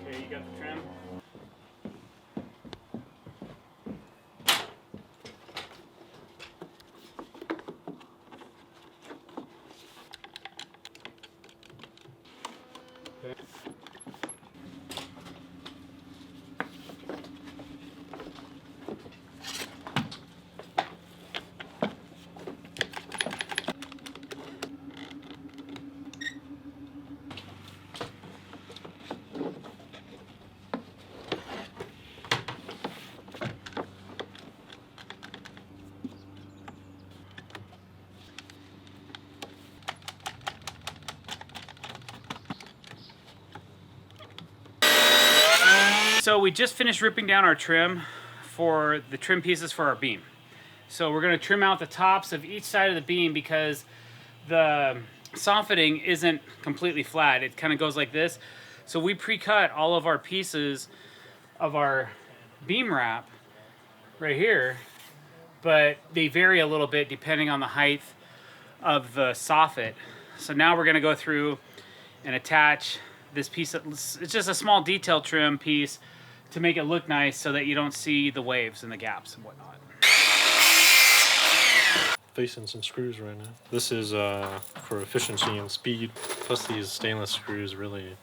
Okay, you got the trim? So we just finished ripping down our trim for the trim pieces for our beam. So we're gonna trim out the tops of each side of the beam because the soffitting isn't completely flat. It kind of goes like this. So we pre-cut all of our pieces of our beam wrap right here, but they vary a little bit depending on the height of the soffit. So now we're gonna go through and attach this piece. It's just a small detail trim piece to make it look nice so that you don't see the waves and the gaps and whatnot. Facing some screws right now. This is for efficiency and speed. Plus these stainless screws really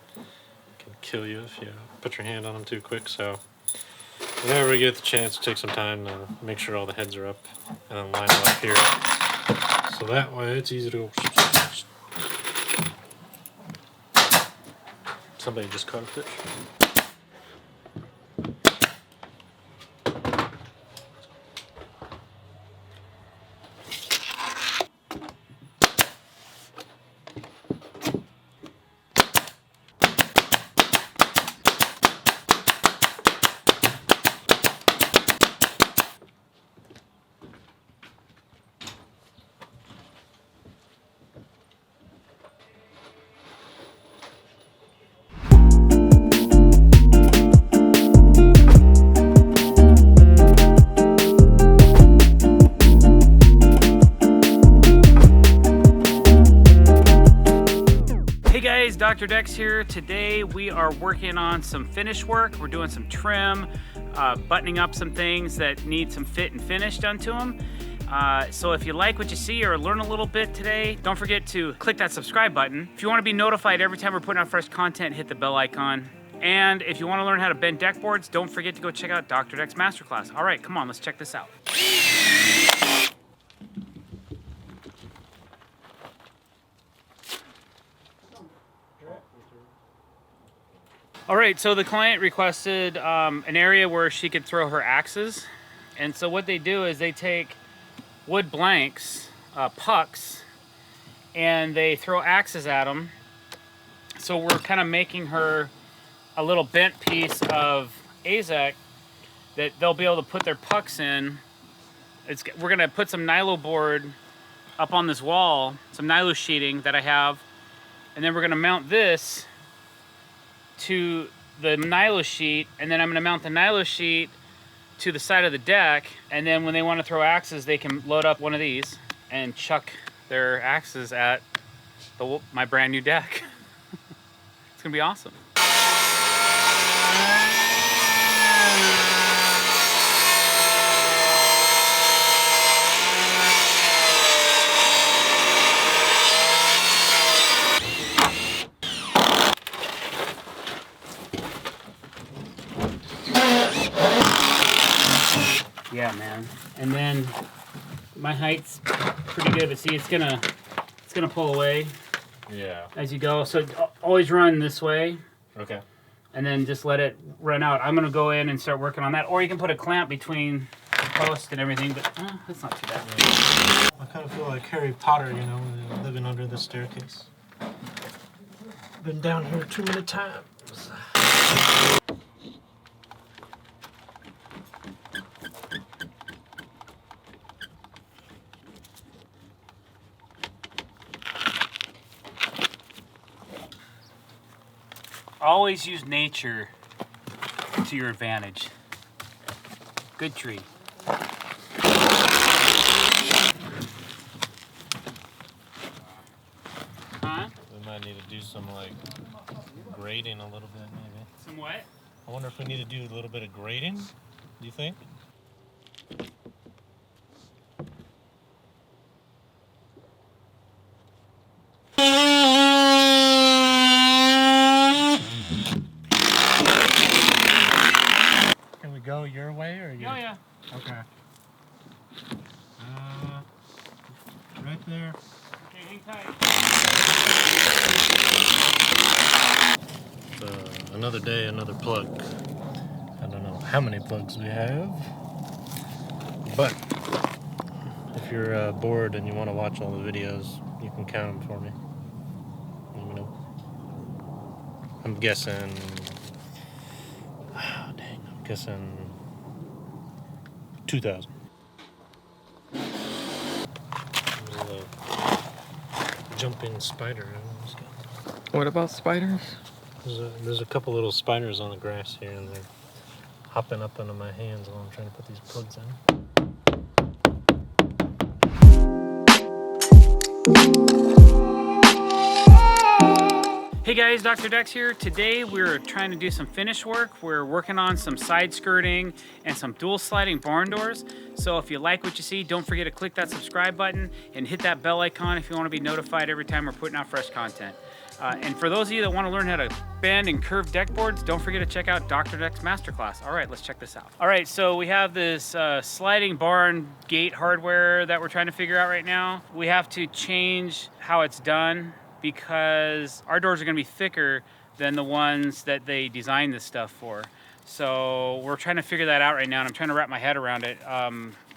can kill you if you put your hand on them too quick. So whenever we get the chance, take some time to make sure all the heads are up and then line them up here. So that way it's easy to go. Somebody just caught a fish. Dr. Decks here. Today we are working on some finish work. We're doing some trim, buttoning up some things that need some fit and finish done to them. So if you like what you see or learn a little bit today, don't forget to click that subscribe button. If you want to be notified every time we're putting out fresh content, hit the bell icon. And if you want to learn how to bend deck boards, don't forget to go check out Dr. Decks Masterclass. All right, come on, let's check this out. All right, so the client requested an area where she could throw her axes. And so what they do is they take wood blanks, pucks, and they throw axes at them. So we're kind of making her a little bent piece of AZEK that they'll be able to put their pucks in. We're gonna put some nylon board up on this wall, some nylon sheeting that I have, and then we're gonna mount this to the nylon sheet, and then I'm going to mount the nylon sheet to the side of the deck, and then when they want to throw axes, they can load up one of these and chuck their axes at my brand new deck. It's going to be awesome. Yeah, man. And then my height's pretty good, but see, it's gonna pull away. Yeah. As you go. So always run this way. Okay. And then just let it run out. I'm gonna go in and start working on that. Or you can put a clamp between the post and everything, but that's not too bad. I kind of feel like Harry Potter, you know, living under the staircase. Been down here too many times. Always use nature to your advantage. Good tree. Huh? We might need to do some like grading a little bit, maybe. Some what? I wonder if we need to do a little bit of grading. Do you think? Can we go your way or you? Oh yeah. Okay. Right there. Okay, hang tight. Another day, another plug. I don't know how many plugs we have, but if you're bored and you want to watch all the videos, you can count them for me. Let me know. I'm guessing. Oh, damn. Guessing 2,000. There's a jumping spider. What about spiders? There's a couple little spiders on the grass here, and they're hopping up into my hands while I'm trying to put these plugs in. Hey guys, Dr. Decks here. Today we're trying to do some finish work. We're working on some side skirting and some dual sliding barn doors. So if you like what you see, don't forget to click that subscribe button and hit that bell icon if you want to be notified every time we're putting out fresh content. And for those of you that want to learn how to bend and curve deck boards, don't forget to check out Dr. Deck's Masterclass. All right, let's check this out. All right, so we have this sliding barn gate hardware that we're trying to figure out right now. We have to change how it's done because our doors are going to be thicker than the ones that they designed this stuff for. So we're trying to figure that out right now, and I'm trying to wrap my head around it.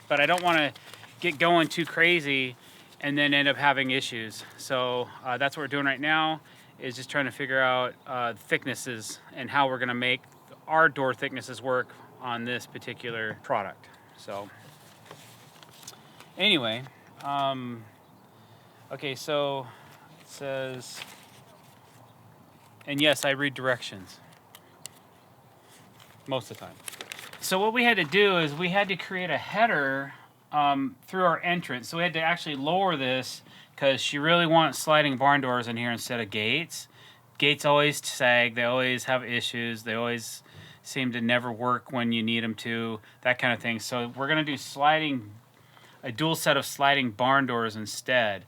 But I don't want to get going too crazy and then end up having issues. So that's what we're doing right now, is just trying to figure out thicknesses and how we're going to make our door thicknesses work on this particular product. So anyway, okay, so it says, and yes, I read directions most of the time. So what we had to do is we had to create a header through our entrance. So we had to actually lower this because she really wants sliding barn doors in here instead of gates. Gates always sag, they always have issues, they always seem to never work when you need them to, that kind of thing. So we're gonna do a dual set of sliding barn doors instead.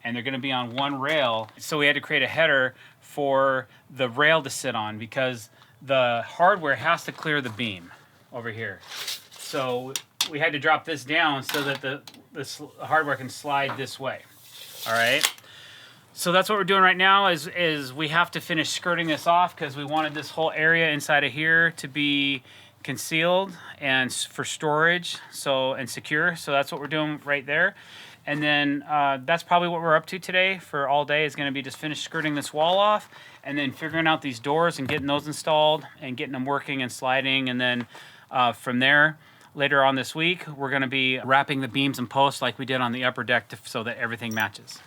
And they're gonna be on one rail. So we had to create a header for the rail to sit on because the hardware has to clear the beam over here. So we had to drop this down so that the hardware can slide this way. All right. So that's what we're doing right now is we have to finish skirting this off because we wanted this whole area inside of here to be concealed and for storage, and secure. So that's what we're doing right there. And then that's probably what we're up to today for all day, is going to be just finish skirting this wall off and then figuring out these doors and getting those installed and getting them working and sliding. And then from there, later on this week, we're going to be wrapping the beams and posts like we did on the upper deck so that everything matches.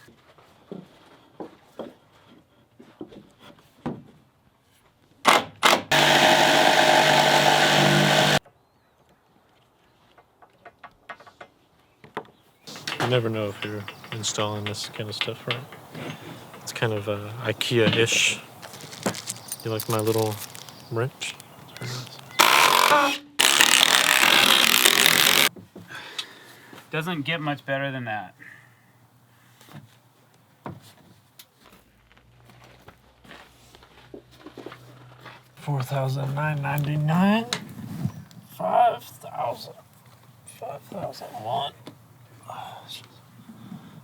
You never know if you're installing this kind of stuff right. It's kind of IKEA-ish. You like my little wrench? Doesn't get much better than that. $4,999. 5,000. 5,001.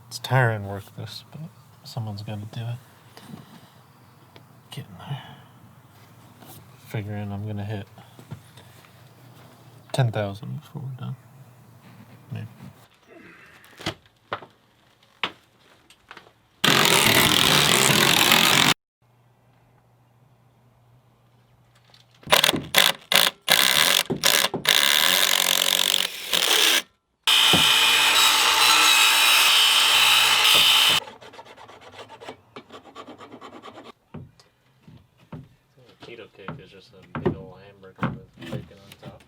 It's tiring work, this, but someone's got to do it. Getting there. Figuring I'm gonna hit 10,000 before we're done. Maybe. Keto cake is just a big old hamburger with bacon on top.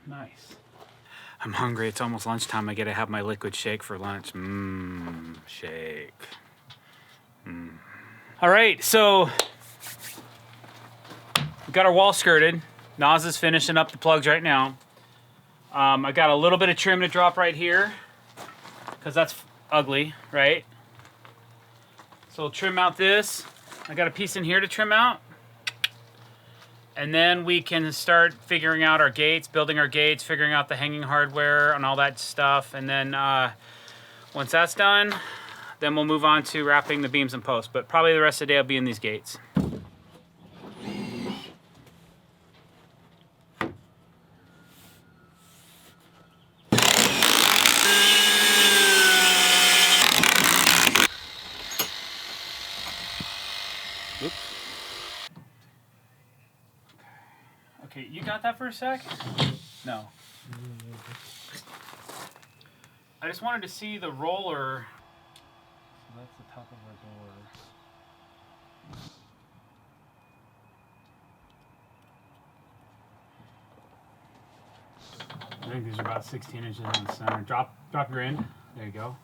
Nice. I'm hungry. It's almost lunchtime. I get to have my liquid shake for lunch. Shake. All right, so we got our wall skirted. Naz is finishing up the plugs right now. I got a little bit of trim to drop right here because that's ugly, right? So we'll trim out this. I got a piece in here to trim out. And then we can start figuring out our gates, building our gates, figuring out the hanging hardware and all that stuff. And then once that's done, then we'll move on to wrapping the beams and posts. But probably the rest of the day will be in these gates. about that for a sec? No. I just wanted to see the roller. So that's the top of our door. I think these are about 16 inches in the center. Drop your end. There you go.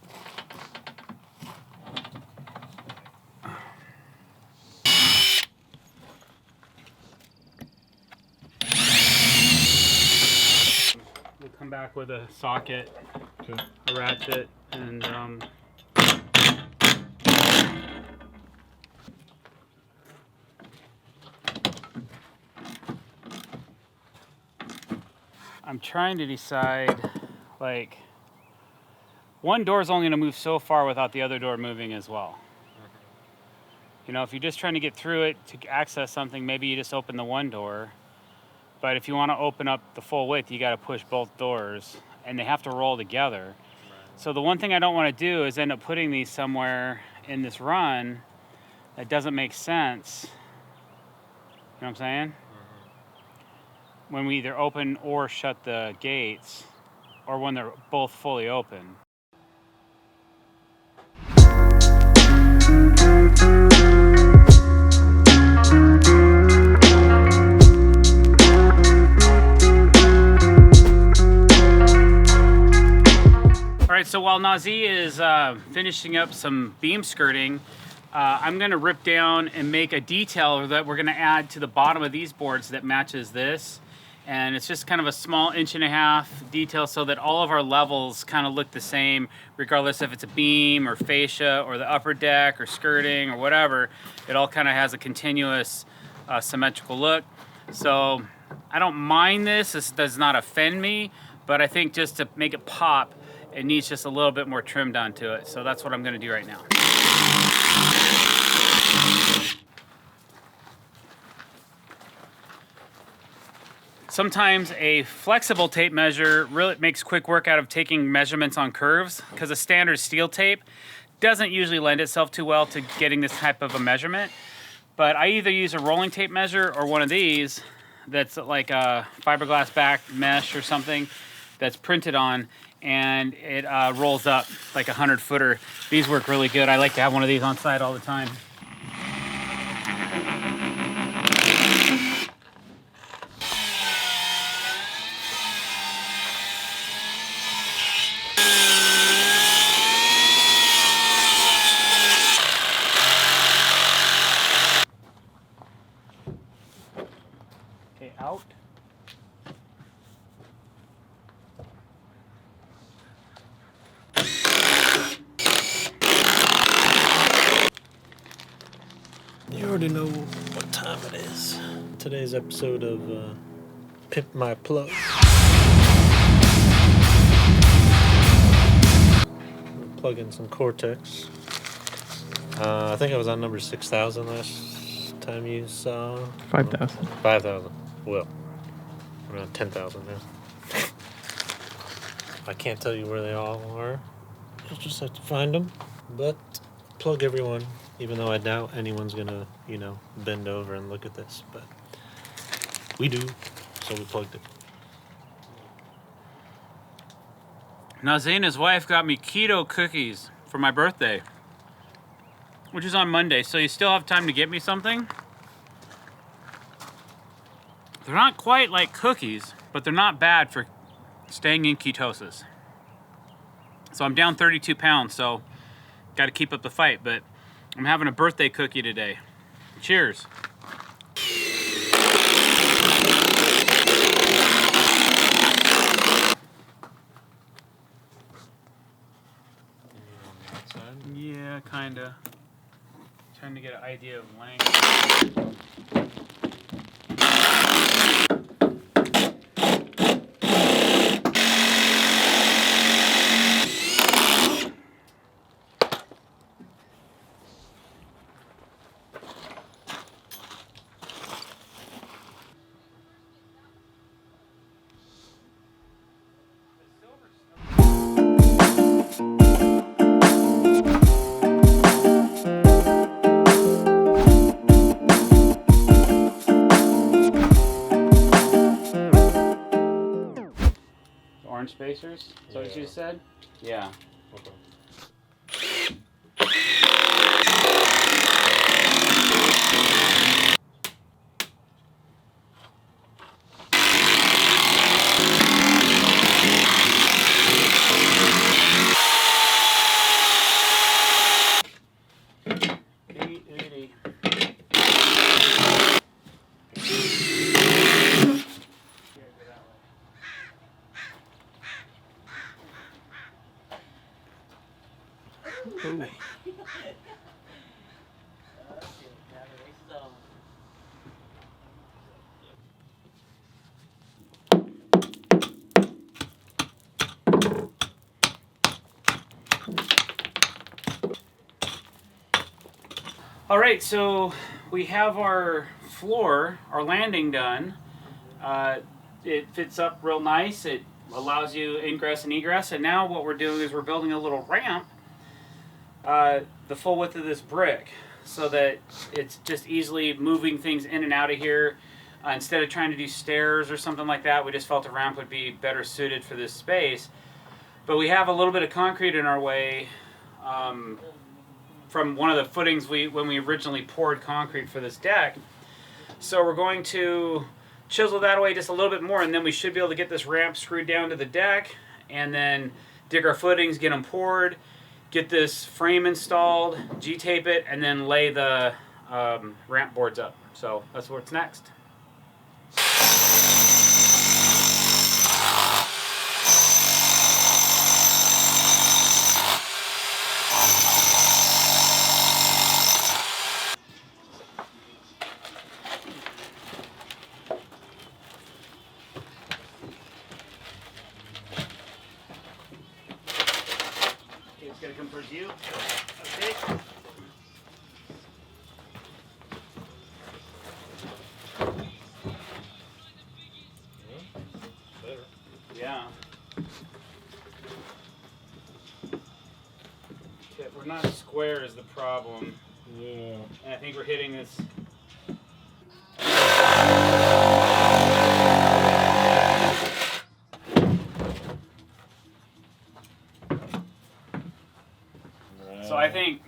We'll come back with a socket, a ratchet, and I'm trying to decide, like, one door is only going to move so far without the other door moving as well. You know, if you're just trying to get through it to access something, maybe you just open the one door. But if you want to open up the full width, you got to push both doors, and they have to roll together. So the one thing I don't want to do is end up putting these somewhere in this run that doesn't make sense. You know what I'm saying? When we either open or shut the gates, or when they're both fully open. All right, so while Nazi is finishing up some beam skirting, I'm gonna rip down and make a detail that we're gonna add to the bottom of these boards that matches this. And it's just kind of a small 1.5 inch detail so that all of our levels kind of look the same, regardless if it's a beam or fascia or the upper deck or skirting or whatever. It all kind of has a continuous symmetrical look. So I don't mind this. This does not offend me, but I think just to make it pop, it needs just a little bit more trimmed onto it. So that's what I'm gonna do right now. Sometimes a flexible tape measure really makes quick work out of taking measurements on curves, because a standard steel tape doesn't usually lend itself too well to getting this type of a measurement. But I either use a rolling tape measure or one of these that's like a fiberglass back mesh or something that's printed on, and it rolls up like a 100-footer. These work really good. I like to have one of these on site all the time. Okay, out. You already know what time it is. Today's episode of Pimp My Plug. Plug in some Cortex. I think I was on number 6,000 last time you saw. 5,000. 5,000. Well, around 10,000 now. I can't tell you where they all are. You'll just have to find them. But plug everyone, even though I doubt anyone's gonna, bend over and look at this. But we do, so we plugged it. Nazi and his wife got me keto cookies for my birthday, which is on Monday, so you still have time to get me something. They're not quite like cookies, but they're not bad for staying in ketosis. So I'm down 32 pounds, so got to keep up the fight, but I'm having a birthday cookie today. Cheers. Yeah, kinda. Trying to get an idea of length. orange spacers. Is that what Yeah. you said? Yeah. Okay. Ooh. All right, so we have our floor, our landing done. It fits up real nice. It allows you ingress and egress. And now what we're doing is we're building a little ramp, the full width of this brick, so that it's just easily moving things in and out of here. Instead of trying to do stairs or something like that, we just felt a ramp would be better suited for this space. But we have a little bit of concrete in our way from one of the footings when we originally poured concrete for this deck. So we're going to chisel that away just a little bit more, and then we should be able to get this ramp screwed down to the deck, and then dig our footings, get them poured, get this frame installed, G-tape it, and then lay the ramp boards up. So that's what's next. Okay, it's gonna come towards you. Okay. Better. Yeah. Okay, we're not square is the problem. Yeah. And I think we're hitting this. So I think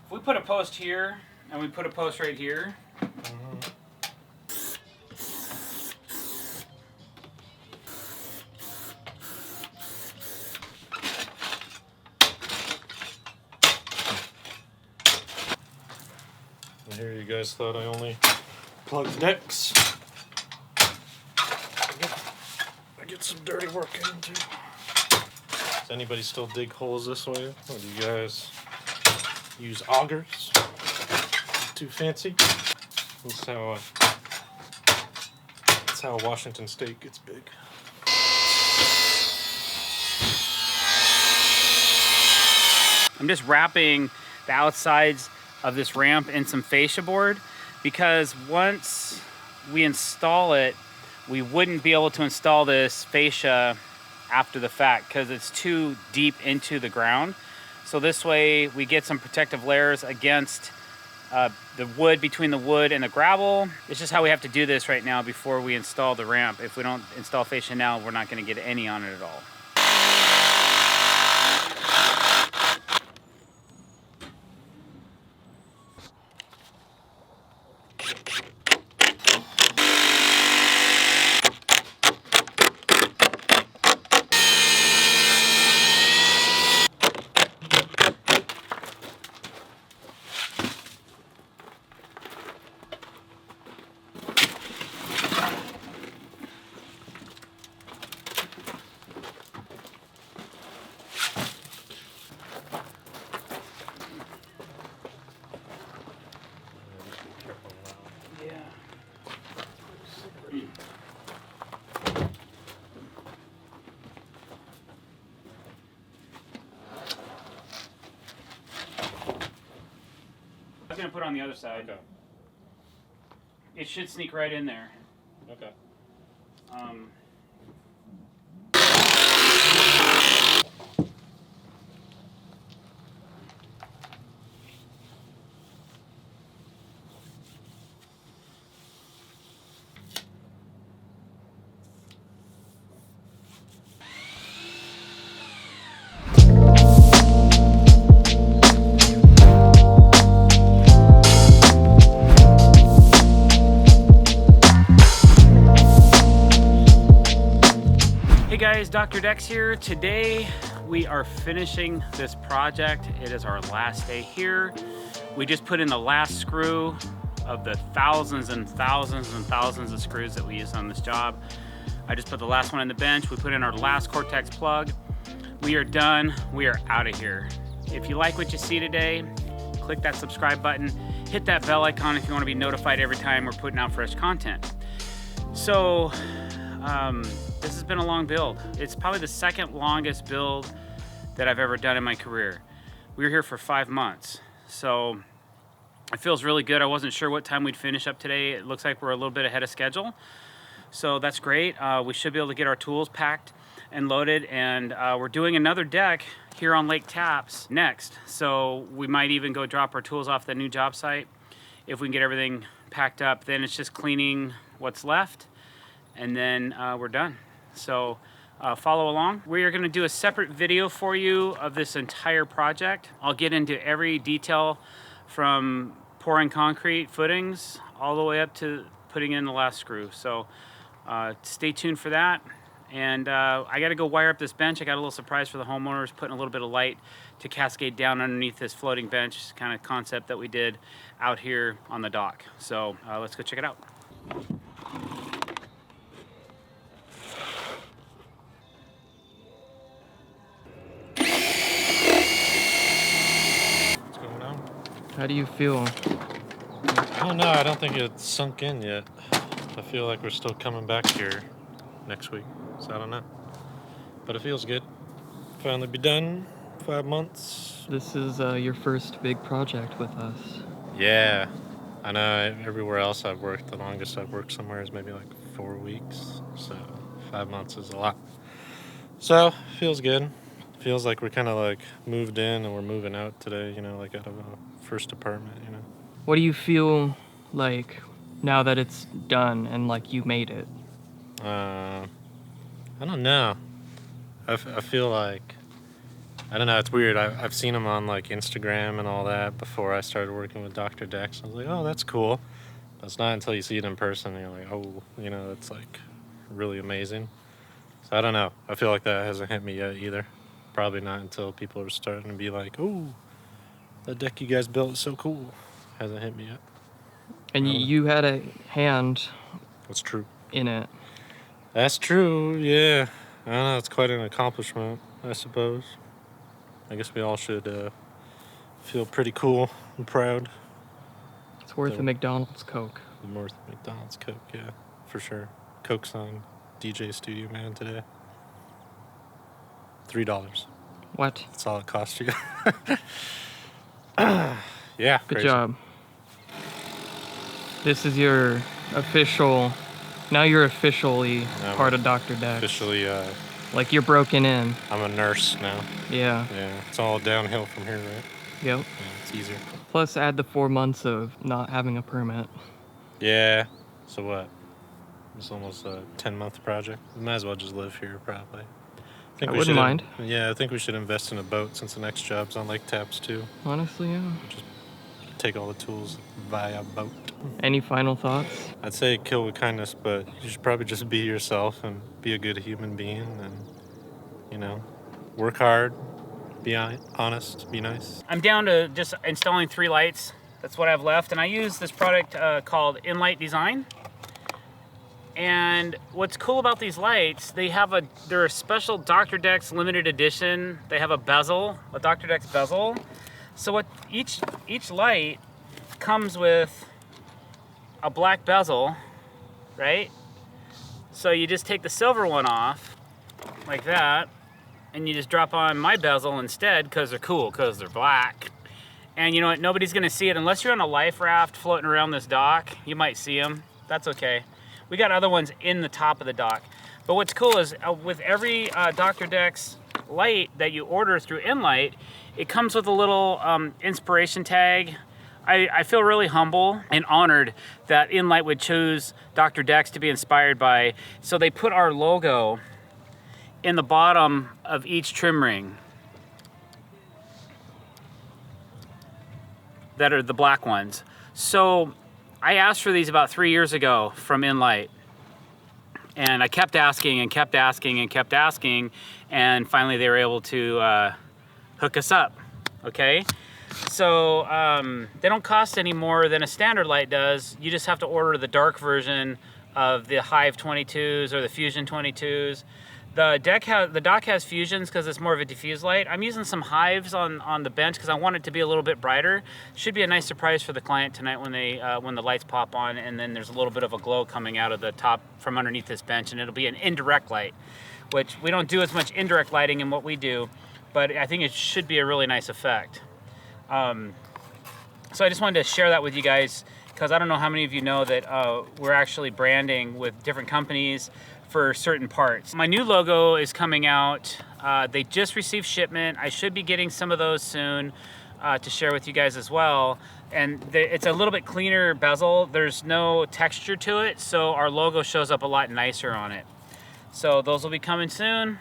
if we put a post here and we put a post right here, And here you guys thought I only plugged decks. I get some dirty work in too. Does anybody still dig holes this way? Or do you guys use augers? Too fancy? That's how Washington State gets big. I'm just wrapping the outsides of this ramp in some fascia board, because once we install it, we wouldn't be able to install this fascia after the fact because it's too deep into the ground. So this way we get some protective layers against the wood, between the wood and the gravel. It's just how we have to do this right now before we install the ramp. If we don't install fascia now, we're not going to get any on it at all. I was gonna put it on the other side. Okay. It should sneak right in there. Okay. guys, Dr. Decks here. Today we are finishing this project. It is our last day here. We just put in the last screw of the thousands and thousands and thousands of screws that we used on this job. I just put the last one in the bench. We put in our last Cortex plug. We are done. We are out of here. If you like what you see today, click that subscribe button. Hit that bell icon if you want to be notified every time we're putting out fresh content. So, this has been a long build. It's probably the second longest build that I've ever done in my career. We were here for 5 months, so it feels really good. I wasn't sure what time we'd finish up today. It looks like we're a little bit ahead of schedule, so that's great. We should be able to get our tools packed and loaded, and we're doing another deck here on Lake Tapps next, so we might even go drop our tools off the new job site. If we can get everything packed up, then it's just cleaning what's left, and then we're done. So follow along. We are going to do a separate video for you of this entire project. I'll get into every detail from pouring concrete footings all the way up to putting in the last screw. So stay tuned for that. And I got to go wire up this bench. I got a little surprise for the homeowners, putting a little bit of light to cascade down underneath this floating bench kind of concept that we did out here on the dock. So let's go check it out. How do you feel? I don't know. I don't think it's sunk in yet. I feel like we're still coming back here next week, so I don't know. But it feels good. Finally be done. 5 months. This is your first big project with us. Yeah. I know everywhere else I've worked, the longest I've worked somewhere is maybe like 4 weeks. So 5 months is a lot. So, feels good. Feels like we're kind of like moved in and we're moving out today, you know, like out of a first apartment, you know. What do you feel like now that it's done and like you made it? I don't know. I feel like, I don't know, it's weird. I've seen them on like Instagram and all that before I started working with Dr. Decks. I was like, oh, that's cool. But it's not until you see it in person and you're like, oh, you know, it's like really amazing. So I don't know. I feel like that hasn't hit me yet either. Probably not until people are starting to be like, oh, that deck you guys built is so cool. Hasn't hit me yet. And you had a hand That's true. in it. That's true, yeah. I don't know, it's quite an accomplishment, I suppose. I guess we all should feel pretty cool and proud. It's worth a McDonald's Coke. Worth McDonald's Coke, yeah, for sure. Coke's on DJ Studio Man today. $3. What? That's all it cost you. Yeah. Good crazy. job. This is your official. Now you're officially part of Dr. Decks. Officially, Like you're broken in. I'm a nurse now. Yeah. Yeah, it's all downhill from here, right? Yep. Yeah, it's easier. Plus add the 4 months of not having a permit. Yeah. So what? It's almost a 10-month project. We might as well just live here, probably. I wouldn't mind. Yeah, I think we should invest in a boat since the next job's on Lake Tapps too. Honestly, yeah. Just take all the tools via boat. Any final thoughts? I'd say kill with kindness, but you should probably just be yourself and be a good human being and, you know, work hard, be honest, be nice. I'm down to just installing 3 lights. That's what I have left, and I use this product called InLight Design. And what's cool about these lights, they're a special Dr. Decks limited edition. They have a bezel, a Dr. Decks bezel. So what each light comes with a black bezel, right? So you just take the silver one off, like that, and you just drop on my bezel instead because they're cool, because they're black. And you know what, nobody's gonna see it unless you're on a life raft floating around this dock. You might see them, that's okay. We got other ones in the top of the dock. But what's cool is with every Dr. Decks light that you order through InLight, it comes with a little inspiration tag. I feel really humble and honored that InLight would choose Dr. Decks to be inspired by. So they put our logo in the bottom of each trim ring. That are the black ones. So I asked for these about 3 years ago from InLight. And I kept asking and kept asking and kept asking, and finally they were able to hook us up, okay? So they don't cost any more than a standard light does. You just have to order the dark version of the Hive 22s or the Fusion 22s. The dock has fusions because it's more of a diffuse light. I'm using some Hives on the bench because I want it to be a little bit brighter. Should be a nice surprise for the client tonight when the lights pop on, and then there's a little bit of a glow coming out of the top from underneath this bench, and it'll be an indirect light, which we don't do as much indirect lighting in what we do, but I think it should be a really nice effect. So I just wanted to share that with you guys because I don't know how many of you know that we're actually branding with different companies for certain parts. My new logo is coming out. They just received shipment. I should be getting some of those soon to share with you guys as well. And it's a little bit cleaner bezel. There's no texture to it, so our logo shows up a lot nicer on it. So those will be coming soon.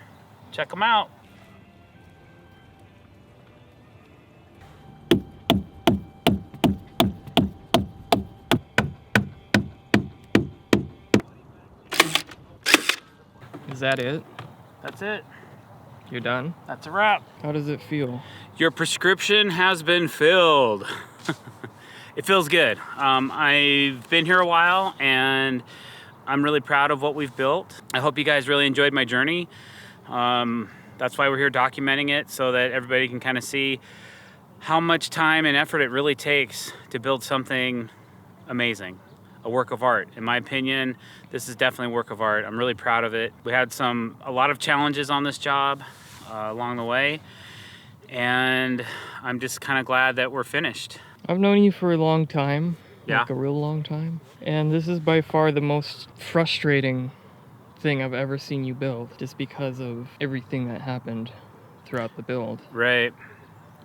Check them out. Is that it? That's it. You're done? That's a wrap. How does it feel? Your prescription has been filled. It feels good. I've been here a while and I'm really proud of what we've built. I hope you guys really enjoyed my journey. That's why we're here documenting it, so that everybody can kind of see how much time and effort it really takes to build something amazing. A work of art. In my opinion, this is definitely a work of art. I'm really proud of it. We had a lot of challenges on this job along the way, and I'm just kind of glad that we're finished. I've known you for a long time, Yeah. like a real long time, and this is by far the most frustrating thing I've ever seen you build, just because of everything that happened throughout the build. Right.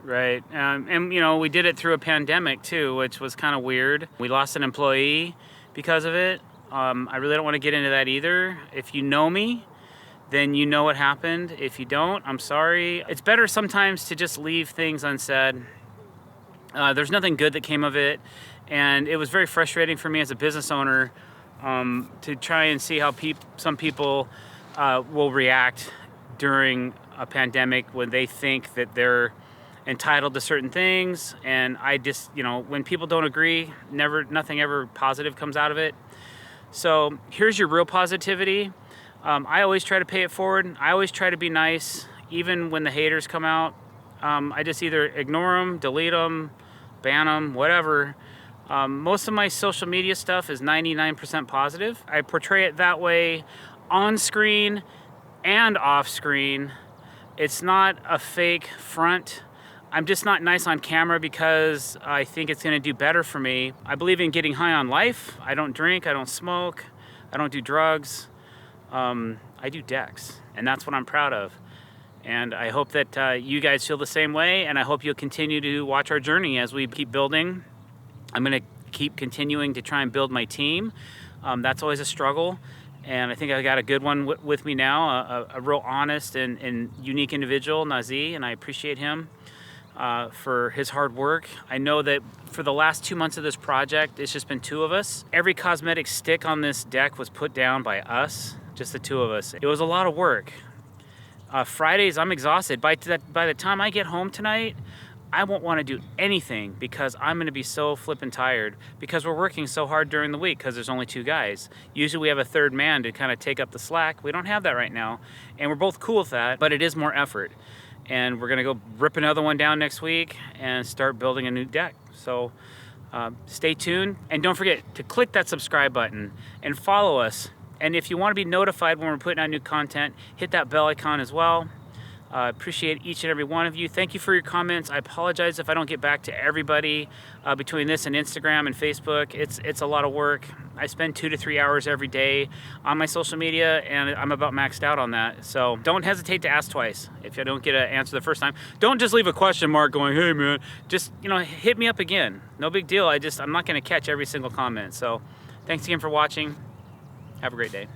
Right. And you know, we did it through a pandemic too, which was kind of weird. We lost an employee because of it. I really don't want to get into that either. If you know me, then you know what happened. If you don't, I'm sorry. It's better sometimes to just leave things unsaid. There's nothing good that came of it, and it was very frustrating for me as a business owner to try and see how some people will react during a pandemic when they think that they're entitled to certain things. And I just, you know, when people don't agree, nothing ever positive comes out of it. So here's your real positivity. I always try to pay it forward. I always try to be nice, even when the haters come out. I just either ignore them, delete them, ban them, whatever. Most of my social media stuff is 99% positive. I portray it that way on screen and off screen. It's not a fake front. I'm just not nice on camera because I think it's going to do better for me. I believe in getting high on life. I don't drink, I don't smoke, I don't do drugs. I do decks, and that's what I'm proud of. And I hope that you guys feel the same way, and I hope you'll continue to watch our journey as we keep building. I'm going to keep continuing to try and build my team. That's always a struggle, and I think I got a good one with me now, a real honest and unique individual, Nazi, and I appreciate him for his hard work. I know that for the last 2 months of this project, it's just been two of us. Every cosmetic stick on this deck was put down by us, just the two of us. It was a lot of work. Fridays, I'm exhausted. By the time I get home tonight, I won't want to do anything because I'm going to be so flippin' tired because we're working so hard during the week because there's only two guys. Usually we have a third man to kind of take up the slack. We don't have that right now, and we're both cool with that, but it is more effort. And we're going to go rip another one down next week and start building a new deck. So stay tuned, and don't forget to click that subscribe button and follow us. And if you want to be notified when we're putting out new content, hit that bell icon as well. Appreciate each and every one of you. Thank you for your comments. I apologize if I don't get back to everybody between this and Instagram and Facebook. It's a lot of work. I spend 2 to 3 hours every day on my social media, and I'm about maxed out on that. So don't hesitate to ask twice if you don't get an answer the first time. Don't just leave a question mark going, hey man, just, you know, hit me up again. No big deal. I'm not going to catch every single comment. So thanks again for watching. Have a great day.